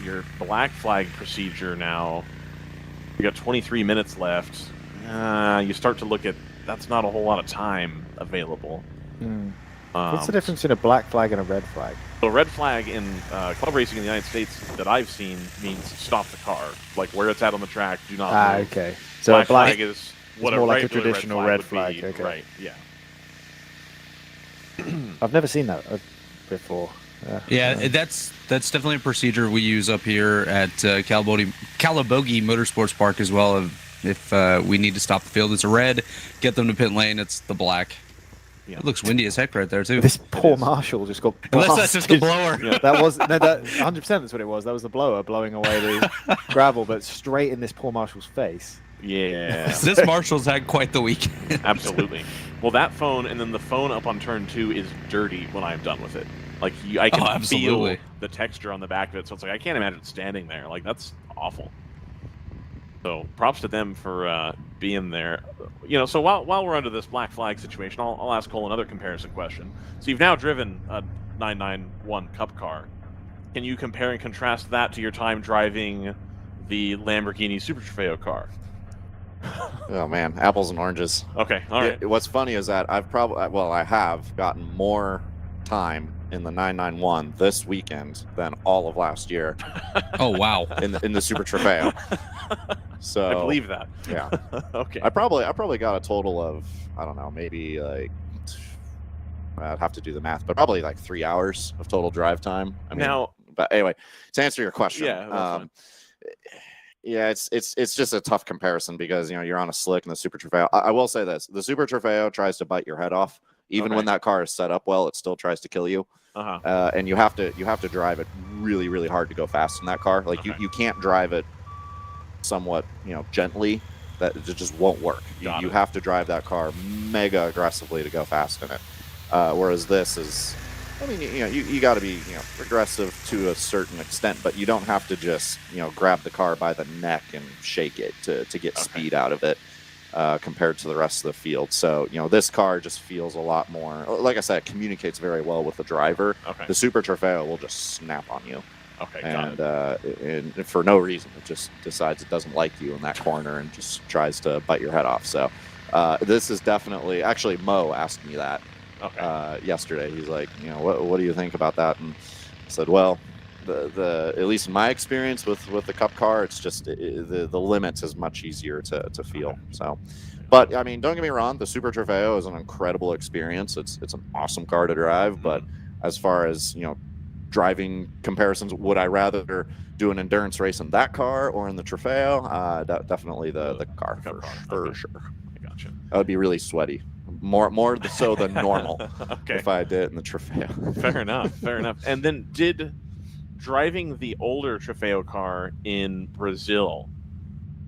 your black flag procedure now, you got 23 minutes left. You start to look at that's not a whole lot of time available. What's the difference in a black flag and a red flag? So a red flag in club racing in the United States that I've seen means stop the car, like where it's at on the track. Do not move. Okay. So black a black flag is what more like a regular traditional red would flag. be. Okay. Right. Yeah. I've never seen that before. Yeah, that's definitely a procedure we use up here at Calabogie Motorsports Park as well. If we need to stop the field, it's a red. Get them to pit lane, it's the black. Yeah. It looks windy as heck right there too. This poor marshal just got Unless that's just the blower. Yeah, that was that 100%. That's what it was. That was the blower blowing away the gravel, but straight in this poor marshal's face. Yeah. This marshal's had quite the weekend. Absolutely. Well, that phone and then the phone up on turn 2 is dirty when I'm done with it. Like I can feel the texture on the back of it, so it's like I can't imagine standing there. Like that's awful. So props to them for being there. You know, so while we're under this black flag situation, I'll ask Cole another comparison question. So you've now driven a 991 Cup car. Can you compare and contrast that to your time driving the Lamborghini Super Trofeo car? Oh man, apples and oranges. Okay, all right. What's funny is that I have gotten more time in the 991 this weekend than all of last year. Oh wow! In the Super Trofeo. So I believe that. Yeah. Okay. I probably got a total of, I don't know, maybe like, I'd have to do the math, but probably like 3 hours of total drive time. I mean, now, but anyway, to answer your question, yeah, that's fine. yeah, it's just a tough comparison because you're on a slick in the Super Trofeo. I will say this: the Super Trofeo tries to bite your head off, even when that car is set up well. It still tries to kill you, and you have to drive it really, really hard to go fast in that car. Like you can't drive it somewhat gently. That it just won't work. You have to drive that car mega aggressively to go fast in it. Whereas this is, I mean, you got to be aggressive to a certain extent, but you don't have to just grab the car by the neck and shake it to get speed out of it compared to the rest of the field. So this car just feels a lot more, like I said, it communicates very well with the driver. The Super Trofeo will just snap on you. And for no reason, it just decides it doesn't like you in that corner and just tries to bite your head off. So this is definitely, actually Mo asked me that yesterday. He's like, what do you think about that? And I said, well, the at least in my experience with the Cup car, it's just the limits is much easier to feel. So, but I mean, don't get me wrong, the Super Trofeo is an incredible experience. It's an awesome car to drive, but as far as driving comparisons, would I rather do an endurance race in that car or in the Trofeo? Definitely the car for sure. I gotcha. That would be really sweaty, more so than normal. If I did it in the Trofeo. Fair enough. Fair enough. And then did driving the older Trofeo car in Brazil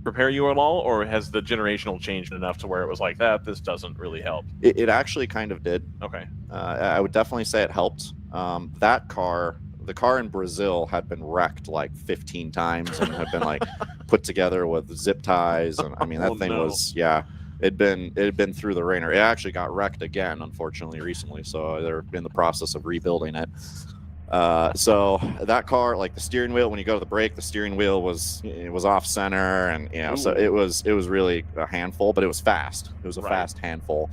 prepare you at all, or has the generational changed enough to where it was like that? This doesn't really help. It actually kind of did. I would definitely say it helped. That car, the car in Brazil, had been wrecked like 15 times and had been like put together with zip ties, and I mean that thing was it had been through the ringer. It actually got wrecked again, unfortunately, recently. So they're in the process of rebuilding it. So that car, like the steering wheel, when you go to the brake, the steering wheel was off center, and so it was really a handful, but it was fast. It was a fast handful.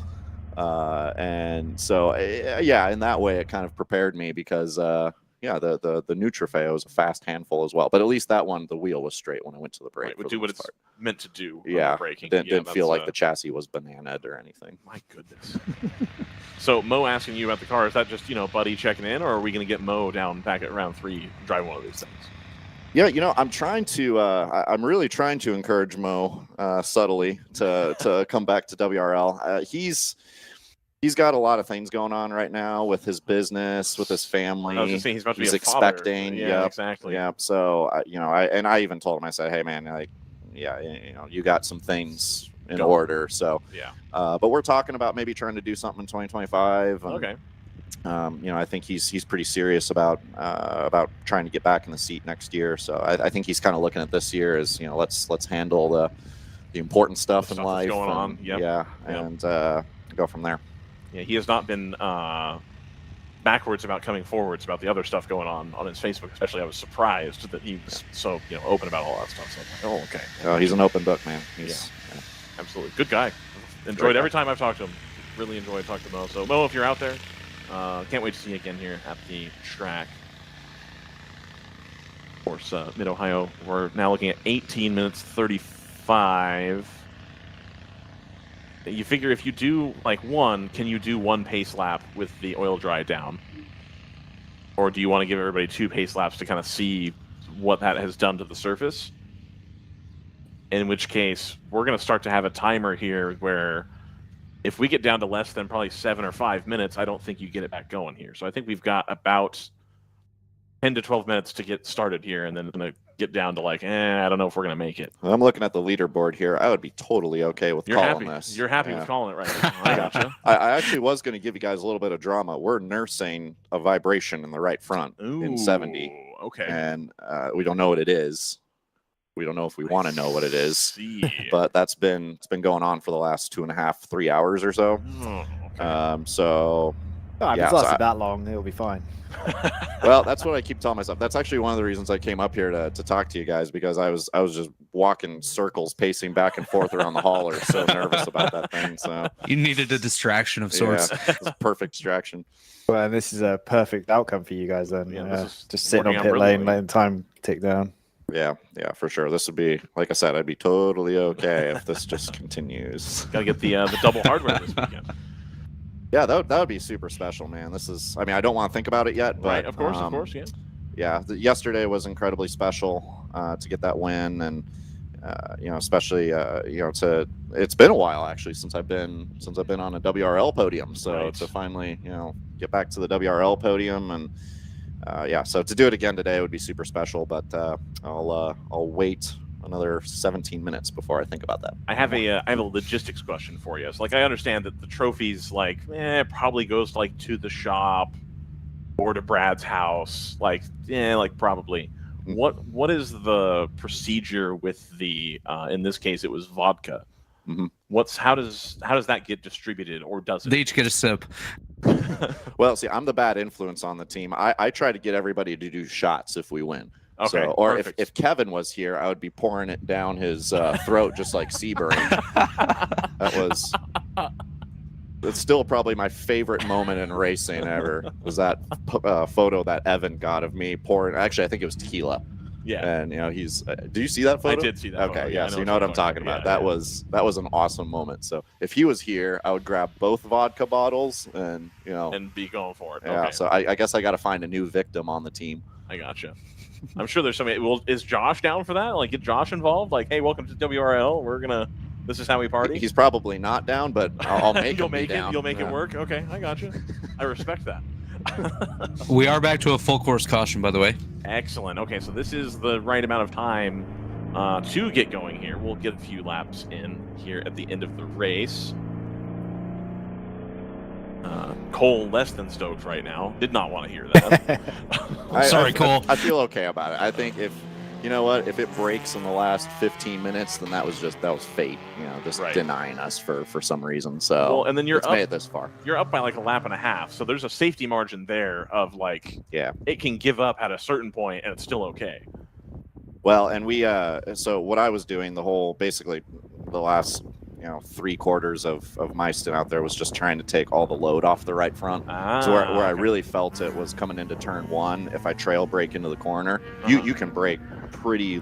And so in that way it kind of prepared me because the new Trofeo is a fast handful as well, but at least that one, the wheel was straight when I went to the brake. It would do what it's meant to do. Braking. Didn't feel like the chassis was bananaed or anything. My goodness. So Mo asking you about the car, is that just buddy checking in, or are we going to get Mo down back at round 3 driving one of these things? Yeah, I'm trying to. I'm really trying to encourage Mo subtly to come back to WRL. He's got a lot of things going on right now with his business, with his family. I was just saying he's about to be a expecting. Father. Yeah, exactly. Yeah. So I even told him, I said, hey man, like, you got some things in order. So but we're talking about maybe trying to do something in 2025. And, I think he's pretty serious about trying to get back in the seat next year. So I think he's kind of looking at this year as let's handle the important stuff in life. Going on. And go from there. Yeah, he has not been backwards about coming forwards about the other stuff going on his Facebook. Especially, I was surprised that he was so open about all that stuff. So, oh, okay. Oh, he's an open book, man. He's absolutely good guy. Enjoyed every time I've talked to him. Really enjoyed talking to Mo. So Mo, if you're out there, can't wait to see you again here at the track. Of course, Mid-Ohio, we're now looking at 18 minutes 35. You figure if you do like can you do one pace lap with the oil dry down? Or do you want to give everybody 2 pace laps to kind of see what that has done to the surface? In which case, we're going to start to have a timer here where if we get down to less than probably 7 or 5 minutes, I don't think you get it back going here. So I think we've got about 10 to 12 minutes to get started here, and then going to get down to like, I don't know if we're going to make it. I'm looking at the leaderboard here. I would be totally okay with calling this. You're happy with calling it right now. I gotcha. I actually was going to give you guys a little bit of drama. We're nursing a vibration in the right front in 70. Okay. And we don't know what it is. We don't know if we want to know what it is. But it's been going on for the last 2.5, 3 hours or so. Oh, okay. If it's lasted that long, it'll be fine. Well, that's what I keep telling myself. That's actually one of the reasons I came up here to talk to you guys, because I was just walking circles, pacing back and forth around the hall, so nervous about that thing. So you needed a distraction of sorts. Yeah, it's a perfect distraction. Well, and this is a perfect outcome for you guys then. Yeah, just sitting on pit lane, letting time tick down. Yeah, for sure. This would be, like I said, I'd be totally okay if this just continues. Got to get the double hardware this weekend. Yeah, that would be super special, man. This is, I mean, I don't want to think about it yet, but right, of course, yeah. Yeah, yesterday was incredibly special to get that win, and especially it's been a while actually since I've been on a WRL podium. So to finally get back to the WRL podium, and so to do it again today would be super special. But I'll wait another 17 minutes before I think about that. I have a logistics question for you. So, like, I understand that the trophies, like, probably goes like to the shop or to Brad's house. Like, probably. What is the procedure with the? In this case, it was vodka. Mm-hmm. How does that get distributed, or does it? They each get a sip. Well, see, I'm the bad influence on the team. I try to get everybody to do shots if we win. Okay, so, or perfect. if Kevin was here, I would be pouring it down his throat just like Seabury. It's still probably my favorite moment in racing ever. Was that photo that Evan got of me pouring? Actually, I think it was tequila. Yeah. And he's. Did you see that photo? I did see that. Okay, photo. yeah. So you know what I'm talking about. That was an awesome moment. So if he was here, I would grab both vodka bottles and and be going for it. Yeah. Okay. So I guess I got to find a new victim on the team. I gotcha. I'm sure there's somebody. Well, is Josh down for that? Like, get Josh involved. Like, hey, welcome to WRL. This is how we party. He's probably not down, but I'll make him be down. You'll make it work. Okay, I gotcha. I respect that. We are back to a full course caution, by the way. Excellent. Okay, so this is the right amount of time to get going here. We'll get a few laps in here at the end of the race. Cole less than stoked right now. Did not want to hear that. Sorry, Cole. I feel okay about it. I think if it breaks in the last 15 minutes, then that was fate. Denying us for some reason. So and then made it this far. You're up by like a lap and a half. So there's a safety margin there of it can give up at a certain point and it's still okay. Well, and we so what I was doing basically the last 3/4 of my stint out there was just trying to take all the load off the right front. So where I really felt it was coming into turn 1. If I trail brake into the corner, you can brake pretty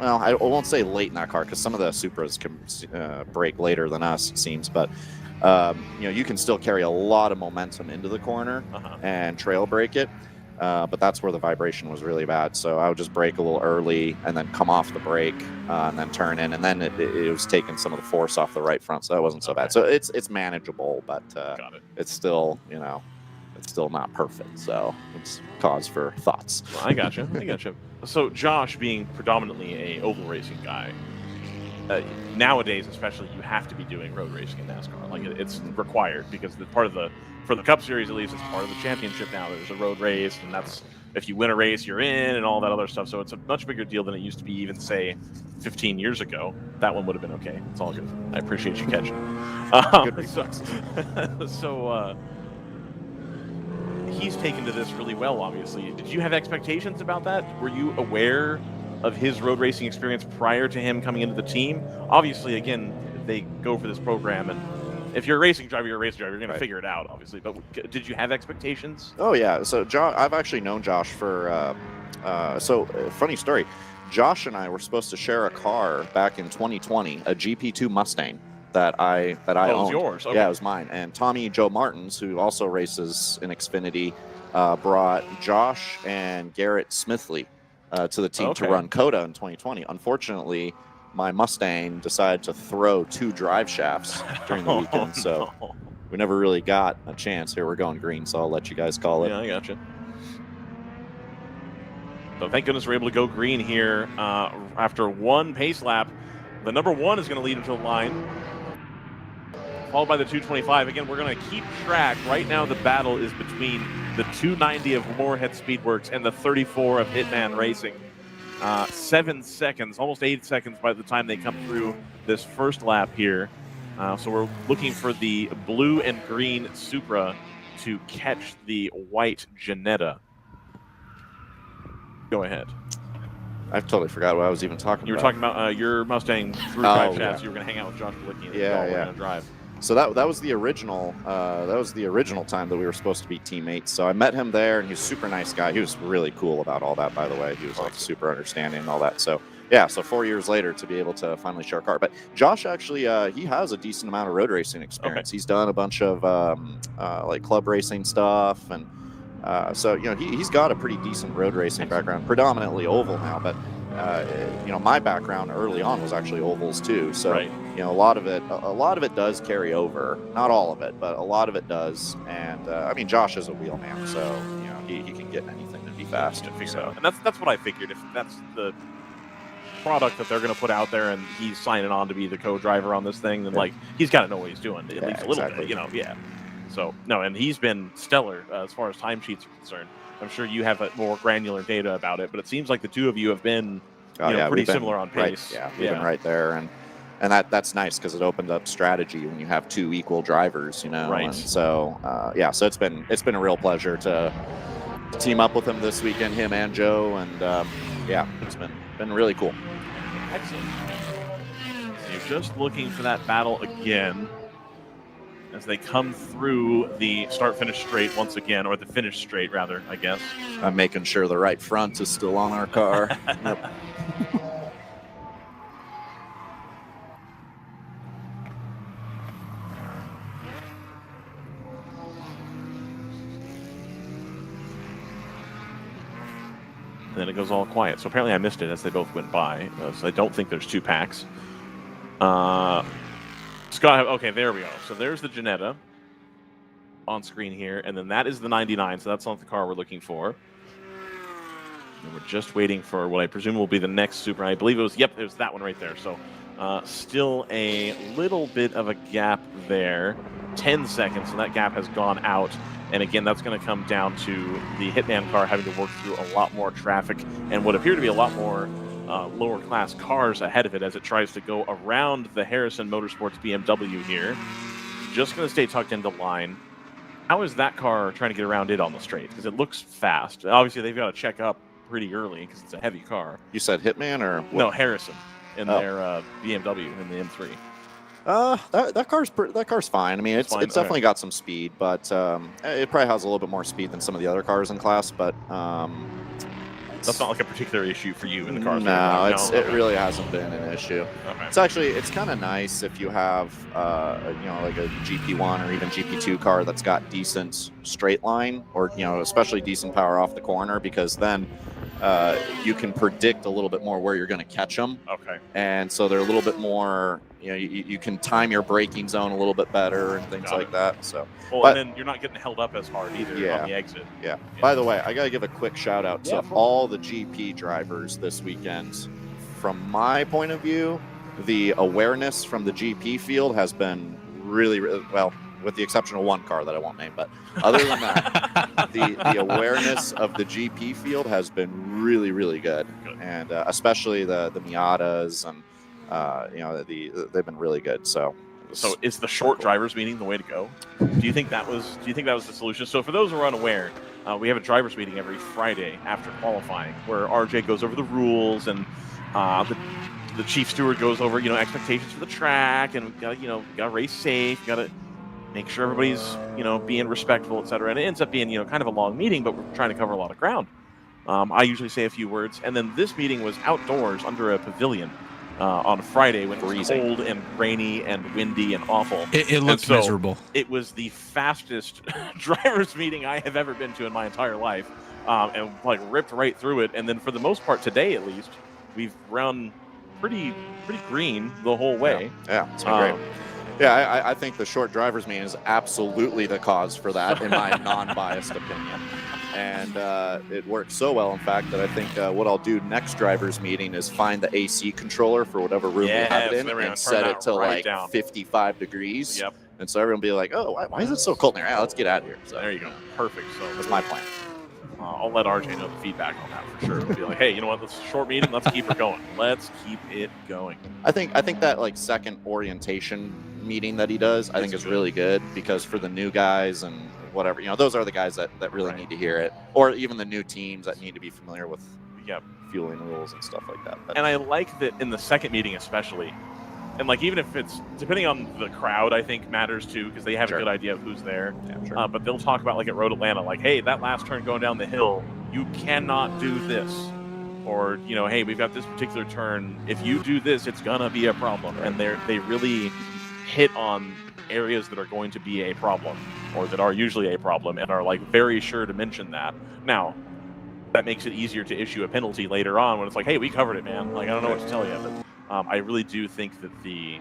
I won't say late in that car, because some of the Supras can brake later than us, it seems, but you can still carry a lot of momentum into the corner and trail brake it. But that's where the vibration was really bad. So I would just brake a little early and then come off the brake and then turn in. And then it was taking some of the force off the right front. So that wasn't so bad. So it's manageable, but it's still, it's still not perfect. So it's cause for thoughts. Well, I gotcha. So Josh, being predominantly a oval racing guy, nowadays especially, you have to be doing road racing in NASCAR. Like, it's required, because for the Cup Series, at least, it's part of the championship now. There's a road race, and that's if you win a race, you're in, and all that other stuff. So it's a much bigger deal than it used to be, even say 15 years ago. That one would have been okay. It's all good. I appreciate you catching. So he's taken to this really well, obviously. Did you have expectations about that? Were you aware of his road racing experience prior to him coming into the team? Obviously, again, they go for this program, and if you're a racing driver, you're a racing driver. You're going to figure it out, obviously. But did you have expectations? Oh, yeah. So I've actually known Josh for funny story. Josh and I were supposed to share a car back in 2020, a GP2 Mustang that I owned. It was yours. Okay. Yeah, it was mine. And Tommy Joe Martins, who also races in Xfinity, brought Josh and Garrett Smithley to the team to run COTA in 2020. Unfortunately, my Mustang decided to throw 2 drive shafts during the weekend, so we never really got a chance. Here, we're going green, so I'll let you guys call it. Yeah, I gotcha. So thank goodness we're able to go green here after 1 pace lap. The number 1 is going to lead him to the line, followed by the 225. Again, we're going to keep track. Right now, the battle is between the 290 of Moorhead Speedworks and the 34 of Hitman Racing. 7 seconds, almost 8 seconds by the time they come through this first lap here. So we're looking for the blue and green Supra to catch the white Janetta. Go ahead. I totally forgot what I was even talking about. You were talking about your Mustang through drive shafts. You were going to hang out with Josh Balicki and we're going to drive. So that was the original time that we were supposed to be teammates. So I met him there, and he's a super nice guy. He was really cool about all that, by the way. He was like super understanding and all that. So yeah, so 4 years later to be able to finally share a car. But Josh actually he has a decent amount of road racing experience. He's done a bunch of like club racing stuff, and so he's got a pretty decent road racing background, predominantly oval now, but my background early on was actually ovals too. So a lot of it does carry over. Not all of it, but a lot of it does. And I mean, Josh is a wheel man, so he can get anything to be fast. And that's what I figured. If that's the product that they're going to put out there, and he's signing on to be the co-driver on this thing, then like he's got to know what he's doing at least a little bit. So no, and he's been stellar as far as timesheets are concerned. I'm sure you have more granular data about it, but it seems like the two of you have been pretty similar on pace. We've been right there, and that's nice because it opened up strategy when you have 2 equal drivers, Right. And so so it's been a real pleasure to team up with him this weekend, him and Joe, and it's been really cool. Excellent. So you're just looking for that battle again as they come through the start-finish straight once again, or the finish straight, rather, I guess. I'm making sure the right front is still on our car. Yep. And then it goes all quiet. So apparently I missed it as they both went by. So I don't think there's 2 packs. Scott, okay, there we go. So there's the Janetta on screen here, and then that is the 99, so that's not the car we're looking for. And we're just waiting for what I presume will be the next Supra. I believe it was that one right there. So still a little bit of a gap there. 10 seconds, and that gap has gone out. And again, that's going to come down to the Hitman car having to work through a lot more traffic and what appear to be a lot more lower class cars ahead of it as it tries to go around the Harrison Motorsports BMW here. Just going to stay tucked into line. How is that car trying to get around it on the straight? Because it looks fast. Obviously, they've got to check up pretty early because it's a heavy car. You said Hitman or what? No, Harrison in their BMW in the M3. That car's fine. I mean, it's definitely got some speed, but it probably has a little bit more speed than some of the other cars in class. But that's not like a particular issue for you in the car. No, it really hasn't been an issue. Okay. It's kind of nice if you have like a GP1 or even GP2 car that's got decent straight line, or especially decent power off the corner, because then you can predict a little bit more where you're going to catch them. Okay. And so they're a little bit more, you can time your braking zone a little bit better and things like that. So, and then you're not getting held up as hard either on the exit. Yeah. By the way, I got to give a quick shout out to all the GP drivers this weekend. From my point of view, the awareness from the GP field has been really, really well. with the exception of one car that I won't name. But other than that, the awareness of the GP field has been really, really good. And especially the Miatas and they've been really good. So is the short drivers meeting the way to go? Do you think that was the solution? So for those who are unaware, we have a drivers meeting every Friday after qualifying where RJ goes over the rules and the chief steward goes over expectations for the track, and we gotta race safe, gotta make sure everybody's being respectful, etc. And it ends up being kind of a long meeting, but we're trying to cover a lot of ground. I usually say a few words, and then this meeting was outdoors under a pavilion on Friday when it was cold and rainy and windy and awful. It looked miserable. It was the fastest drivers meeting I have ever been to in my entire life, and like ripped right through it. And then for the most part today, at least, we've run pretty green the whole way. Yeah, it's been great. Yeah, I think the short drivers meeting is absolutely the cause for that, in my non-biased opinion. And it worked so well, in fact, that I think what I'll do next drivers meeting is find the AC controller for whatever room we have it in and set it to like 55 degrees. Yep. And so everyone will be like, oh, why is it so cold in here? Let's get out of here. So there you go. Perfect. So that's my plan. I'll let RJ know the feedback on that for sure. It'll be like, hey, you know what? This is a short meeting. Let's keep it going. Let's keep it going. I think that like second orientation meeting that he does, I think is really good, because for the new guys and whatever, those are the guys that really need to hear it, or even the new teams that need to be familiar with fueling rules and stuff like that. But, and I like that in the second meeting especially, and like even if it's depending on the crowd, I think matters too, because they have a good idea of who's there. But they'll talk about like at Road Atlanta, like, hey, that last turn going down the hill, you cannot do this, or hey, we've got this particular turn, if you do this, it's gonna be a problem. And they really hit on areas that are going to be a problem, or that are usually a problem, and are like very sure to mention that. Now that makes it easier to issue a penalty later on when it's like, hey, we covered it, man, like I don't know what to tell you. But I really do think that the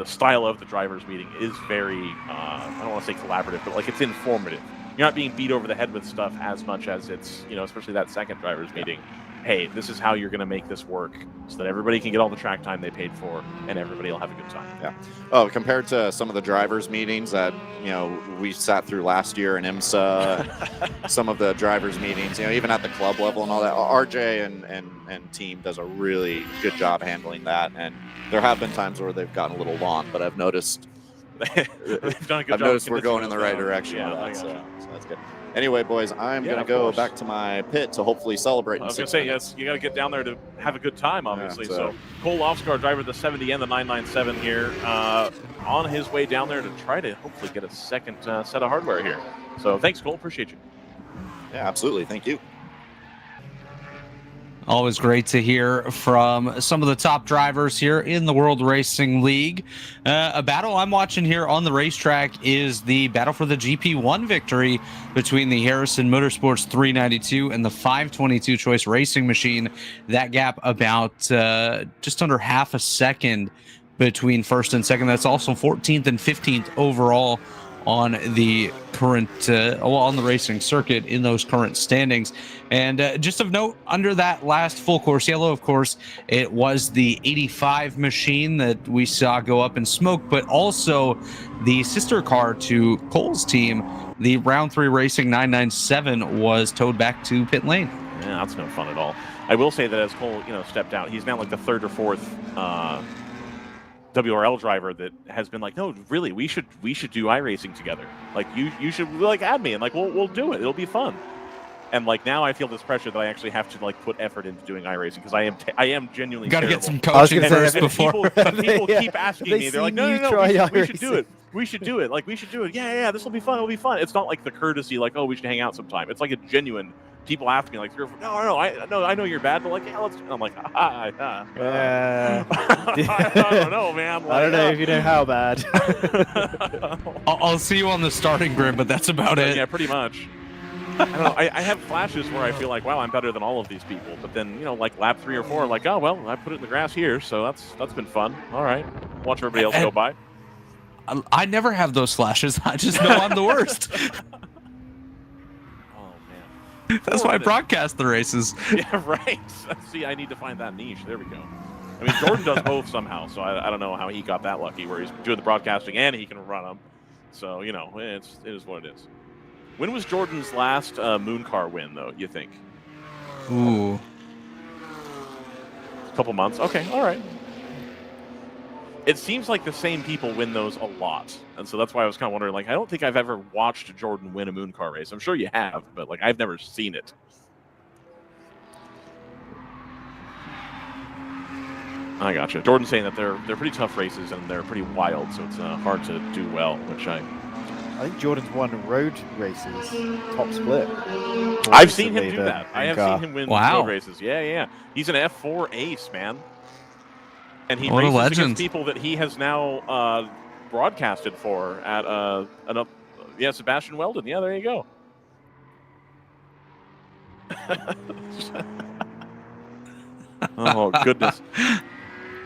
style of the drivers meeting is very I don't want to say collaborative, but like it's informative. You're not being beat over the head with stuff as much as it's especially that second drivers meeting. Hey, this is how you're going to make this work so that everybody can get all the track time they paid for and everybody will have a good time. Yeah. Oh, compared to some of the drivers meetings that, we sat through last year in IMSA, some of the drivers meetings, even at the club level and all that, RJ and team does a really good job handling that. And there have been times where they've gotten a little long, but I've noticed we're going in the right direction. Yeah, so that's good. Anyway, boys, I'm going to go back to my pit to hopefully celebrate. I was going to say, yes, you got to get down there to have a good time, obviously. So Cole Lofscar, driver of the 70 and the 997 here, on his way down there to try to hopefully get a second set of hardware here. So thanks, Cole. Appreciate you. Yeah, absolutely. Thank you. Always great to hear from some of the top drivers here in the World Racing League. A battle I'm watching here on the racetrack is the battle for the GP1 victory between the Harrison Motorsports 392 and the 522 Choice Racing Machine. That gap about just under half a second between first and second. That's also 14th and 15th overall on the current on the racing circuit in those current standings. And just of note, under that last full course yellow, of course, it was the 85 machine that we saw go up in smoke, but also the sister car to Cole's team, the round 3 racing 997, was towed back to pit lane. Yeah, that's no fun at all. I will say that as Cole stepped out, he's now like the third or fourth WRL driver that has been like, no, really, we should do iRacing together. Like you should like add me, and like we'll do it. It'll be fun. And like now I feel this pressure that I actually have to like put effort into doing iRacing, because I am genuinely got to get some terrible. coaching first before. People keep asking me. They're like, no, we should do it. We should do it. Like we should do it. Yeah, this will be fun. It'll be fun. It's not like the courtesy, like, oh, we should hang out sometime. It's like a genuine. People ask me like, I know you're bad, but like, yeah, let's. And I'm like, I don't know, man. Like, I don't know if you know how bad. I'll see you on the starting grid, but that's about it. Yeah, pretty much. I don't know. I have flashes where I feel like, wow, I'm better than all of these people. But then, like lap 3 or 4, like, oh well, I put it in the grass here, so that's been fun. All right, watch everybody else go by. I never have those flashes. I just know I'm the worst. That's why I broadcast the races. Yeah, right. See, I need to find that niche. There we go. I mean, Jordan does both somehow, so I don't know how he got that lucky, where he's doing the broadcasting and he can run them. So, you know, it is what it is. When was Jordan's last Moon Car win, though, you think? Ooh. A couple months? Okay, all right. It seems like the same people win those a lot. And so that's why I was kind of wondering, like, I don't think I've ever watched Jordan win a Moon Car race. I'm sure you have, but, like, I've never seen it. I gotcha. Jordan's saying that they're pretty tough races and they're pretty wild, so it's hard to do well, which I think Jordan's won road races, top split. I've seen him do that. I have seen him win road races. Yeah. He's an F4 ace, man. And he races against people that he has now broadcasted for at Sebastian Weldon. Yeah, there you go. Oh, goodness.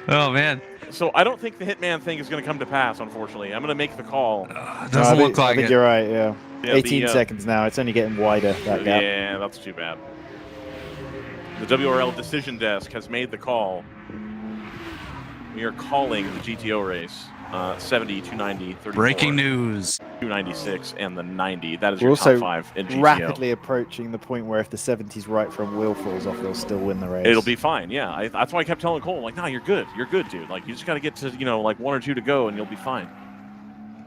Oh, man. So I don't think the Hitman thing is going to come to pass, unfortunately. I'm going to make the call. Doesn't look like I think it. you're right, yeah. 18 seconds now. It's only getting wider, that gap. Yeah, that's too bad. The WRL decision desk has made the call. We are calling the GTO race. 70, 290, 34. Breaking news. 296 and the 90. That is your top 5 in GTO. Rapidly approaching the point where if the 70's right front wheel falls off, they'll still win the race. It'll be fine, yeah. That's why I kept telling Cole, like, no, you're good, dude. Like, you just got to get to, like 1 or 2 to go, and you'll be fine.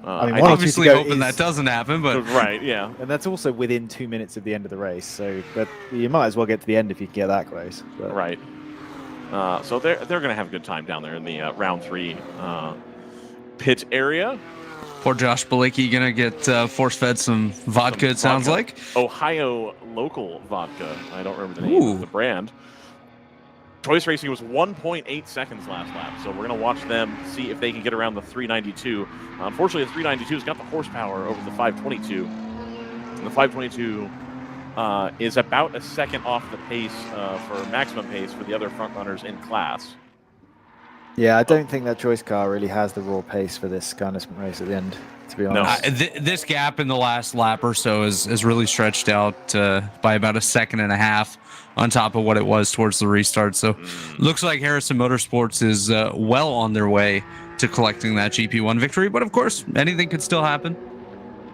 I obviously hoping that doesn't happen, but right, yeah. And that's also within 2 minutes of the end of the race. So, but you might as well get to the end if you can get that close. But. Right. So they're going to have a good time down there in the round 3 pit area. Poor Josh Balicki gonna get force-fed some vodka, it sounds like. Ohio local vodka. I don't remember the name of the brand. Choice Racing was 1.8 seconds last lap, so we're going to watch them see if they can get around the 392. Unfortunately, the 392 has got the horsepower over the 522. And the 522 is about a second off the pace for maximum pace for the other front runners in class. Yeah, I don't think that choice car really has the raw pace for this kind of race at the end, to be honest. This gap in the last lap or so is really stretched out by about a second and a half on top of what it was towards the restart. So looks like Harrison Motorsports is well on their way to collecting that GP1 victory. But of course, anything could still happen.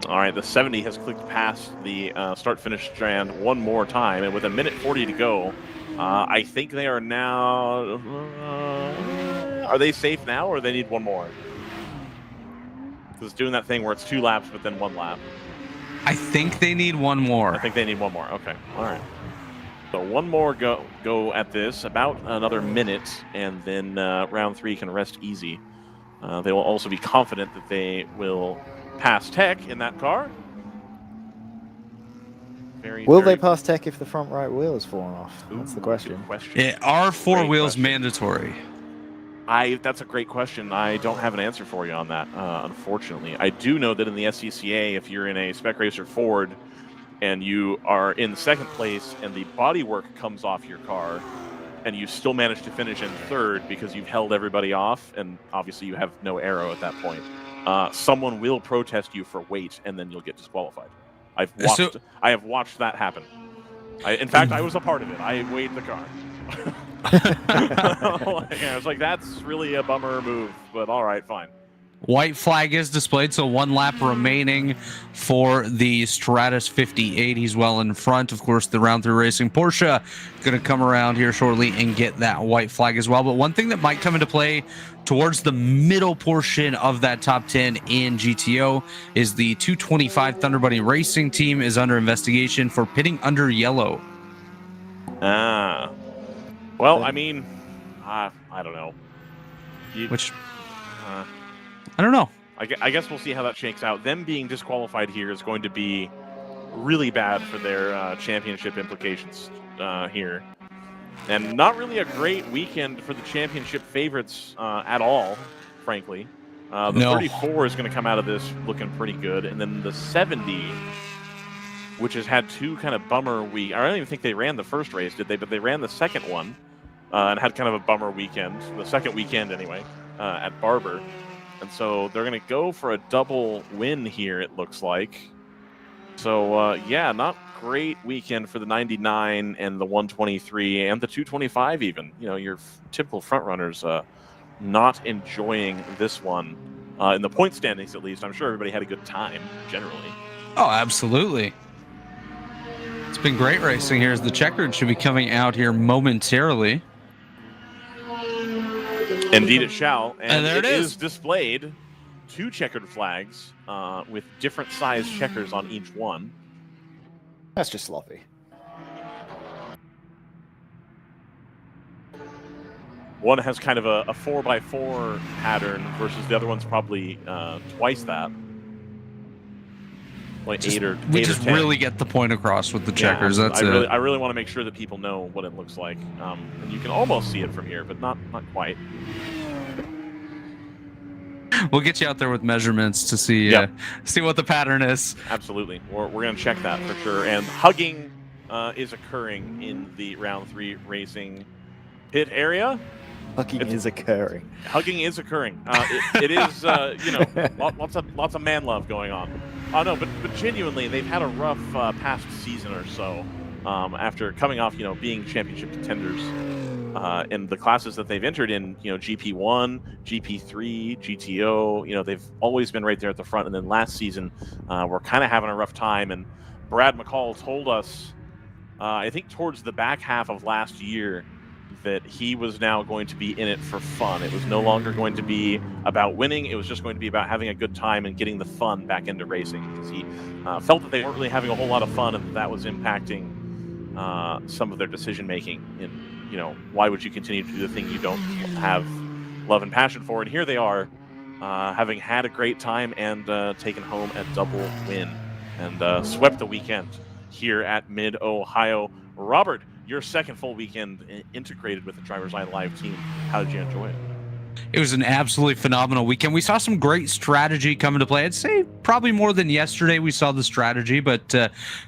All right, the 70 has clicked past the start-finish strand one more time. And with 1:40 to go, I think they are now... are they safe now, or they need one more? Because it's doing that thing where it's 2 laps, but then 1 lap. I think they need one more. I think they need one more. Okay, all right. So one more go at this, about another minute, and then round 3 can rest easy. They will also be confident that they will pass Tech in that car. Will they pass Tech if the front right wheel has fallen off? That's the question. Are 4 wheels mandatory? That's a great question. I don't have an answer for you on that, unfortunately. I do know that in the SCCA, if you're in a Spec Racer Ford and you are in second place and the bodywork comes off your car and you still manage to finish in third because you've held everybody off, and obviously you have no arrow at that point, someone will protest you for weight and then you'll get disqualified. I have watched that happen. In fact, I was a part of it. I weighed the car. I was like, that's really a bummer move, but all right, fine. White flag is displayed, so 1 lap remaining for the Stratus 58. He's well in front. Of course, the round 3 racing Porsche going to come around here shortly and get that white flag as well. But one thing that might come into play towards the middle portion of that top 10 in GTO is the 225 Thunder Bunny Racing team is under investigation for pitting under yellow. Well, I mean, I don't know. I don't know. I guess we'll see how that shakes out. Them being disqualified here is going to be really bad for their championship implications here. And not really a great weekend for the championship favorites at all, frankly. The 34 is going to come out of this looking pretty good. And then the 70, which has had 2 kind of bummer weeks. I don't even think they ran the first race, did they? But they ran the second one and had kind of a bummer weekend. The second weekend, anyway, at Barber. And so they're going to go for a double win here, it looks like. So, yeah, not great weekend for the 99 and the 123 and the 225 even. You know, your typical front runners not enjoying this one in the point standings at least. I'm sure everybody had a good time generally. Oh, absolutely. It's been great racing here as the checkered should be coming out here momentarily. Indeed it shall. And there it is. Displayed 2 checkered flags with different size checkers on each one. That's just sloppy. One has kind of a 4x4 pattern versus the other one's probably twice that. Like Just, 8 or 10. we just really get the point across with the checkers. Yeah, That's I really want to make sure that people know what it looks like. And you can almost see it from here, but not quite. We'll get you out there with measurements to see see what the pattern is. Absolutely. We're going to check that for sure. And hugging is occurring in the round 3 racing pit area. Hugging is occurring. Hugging is occurring. It is, lots of man love going on. No, but genuinely, they've had a rough past season or so after coming off, being championship contenders in the classes that they've entered in, GP1, GP3, GTO. They've always been right there at the front. And then last season, we're kind of having a rough time. And Brad McCall told us, I think towards the back half of last year, that he was now going to be in it for fun. It was no longer going to be about winning. It was just going to be about having a good time and getting the fun back into racing, because he felt that they weren't really having a whole lot of fun, and that was impacting some of their decision making. And why would you continue to do the thing you don't have love and passion for? And here they are, having had a great time and taken home a double win and swept the weekend here at Mid-Ohio. Robert, your second full weekend integrated with the DriversEye Live team. How did you enjoy it? It was an absolutely phenomenal weekend. We saw some great strategy come into play. I'd say probably more than yesterday we saw the strategy, but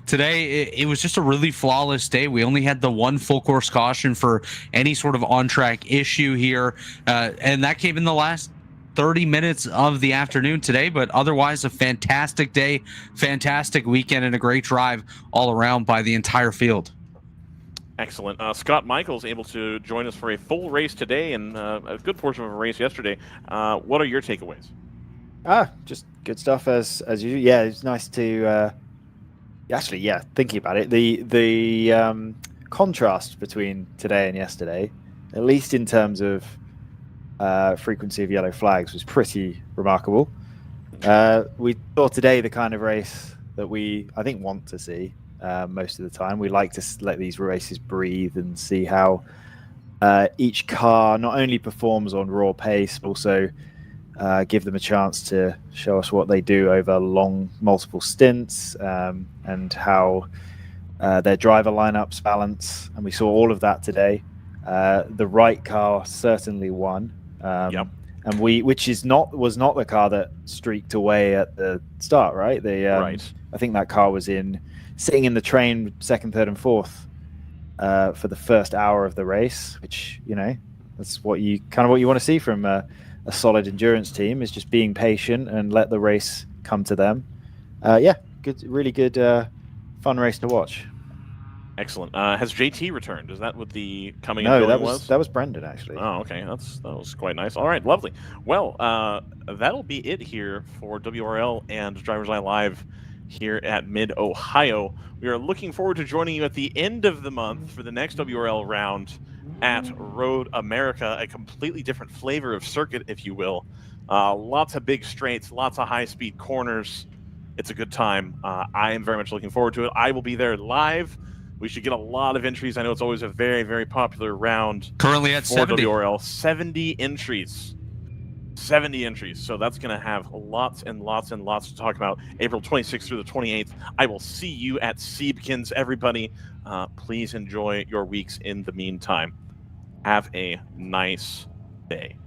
today it was just a really flawless day. We only had the one full course caution for any sort of on-track issue here, and that came in the last 30 minutes of the afternoon today, but otherwise a fantastic day, fantastic weekend, and a great drive all around by the entire field. Excellent. Scott Michaels able to join us for a full race today and a good portion of a race yesterday. What are your takeaways? Just good stuff as usual. Yeah, it's nice to thinking about it, the contrast between today and yesterday, at least in terms of frequency of yellow flags, was pretty remarkable. We saw today the kind of race that I think want to see. Most of the time, we like to let these races breathe and see how each car not only performs on raw pace, but also give them a chance to show us what they do over long, multiple stints, and how their driver lineups balance. And we saw all of that today. The right car certainly won, and which was not the car that streaked away at the start, right? Right. I think that car was sitting in the train second, third, and fourth for the first hour of the race, which that's what you want to see from a solid endurance team, is just being patient and let the race come to them. Good, really good, fun race to watch. Excellent. Has JT returned? Is that what the coming and going was? That was Brendan, actually. Oh, okay. That was quite nice. All right, lovely. Well, that'll be it here for WRL and DriversEye Live here at Mid-Ohio. We are looking forward to joining you at the end of the month for the next WRL round at Road America, a completely different flavor of circuit, if you will. Lots of big straights, lots of high-speed corners. It's a good time. I am very much looking forward to it. I will be there live. We should get a lot of entries. I know it's always a very, very popular round. Currently at 70. WRL. 70 entries. 70 entries. So that's going to have lots and lots and lots to talk about. April 26th through the 28th. I will see you at Siebkens, everybody. Please enjoy your weeks in the meantime. Have a nice day.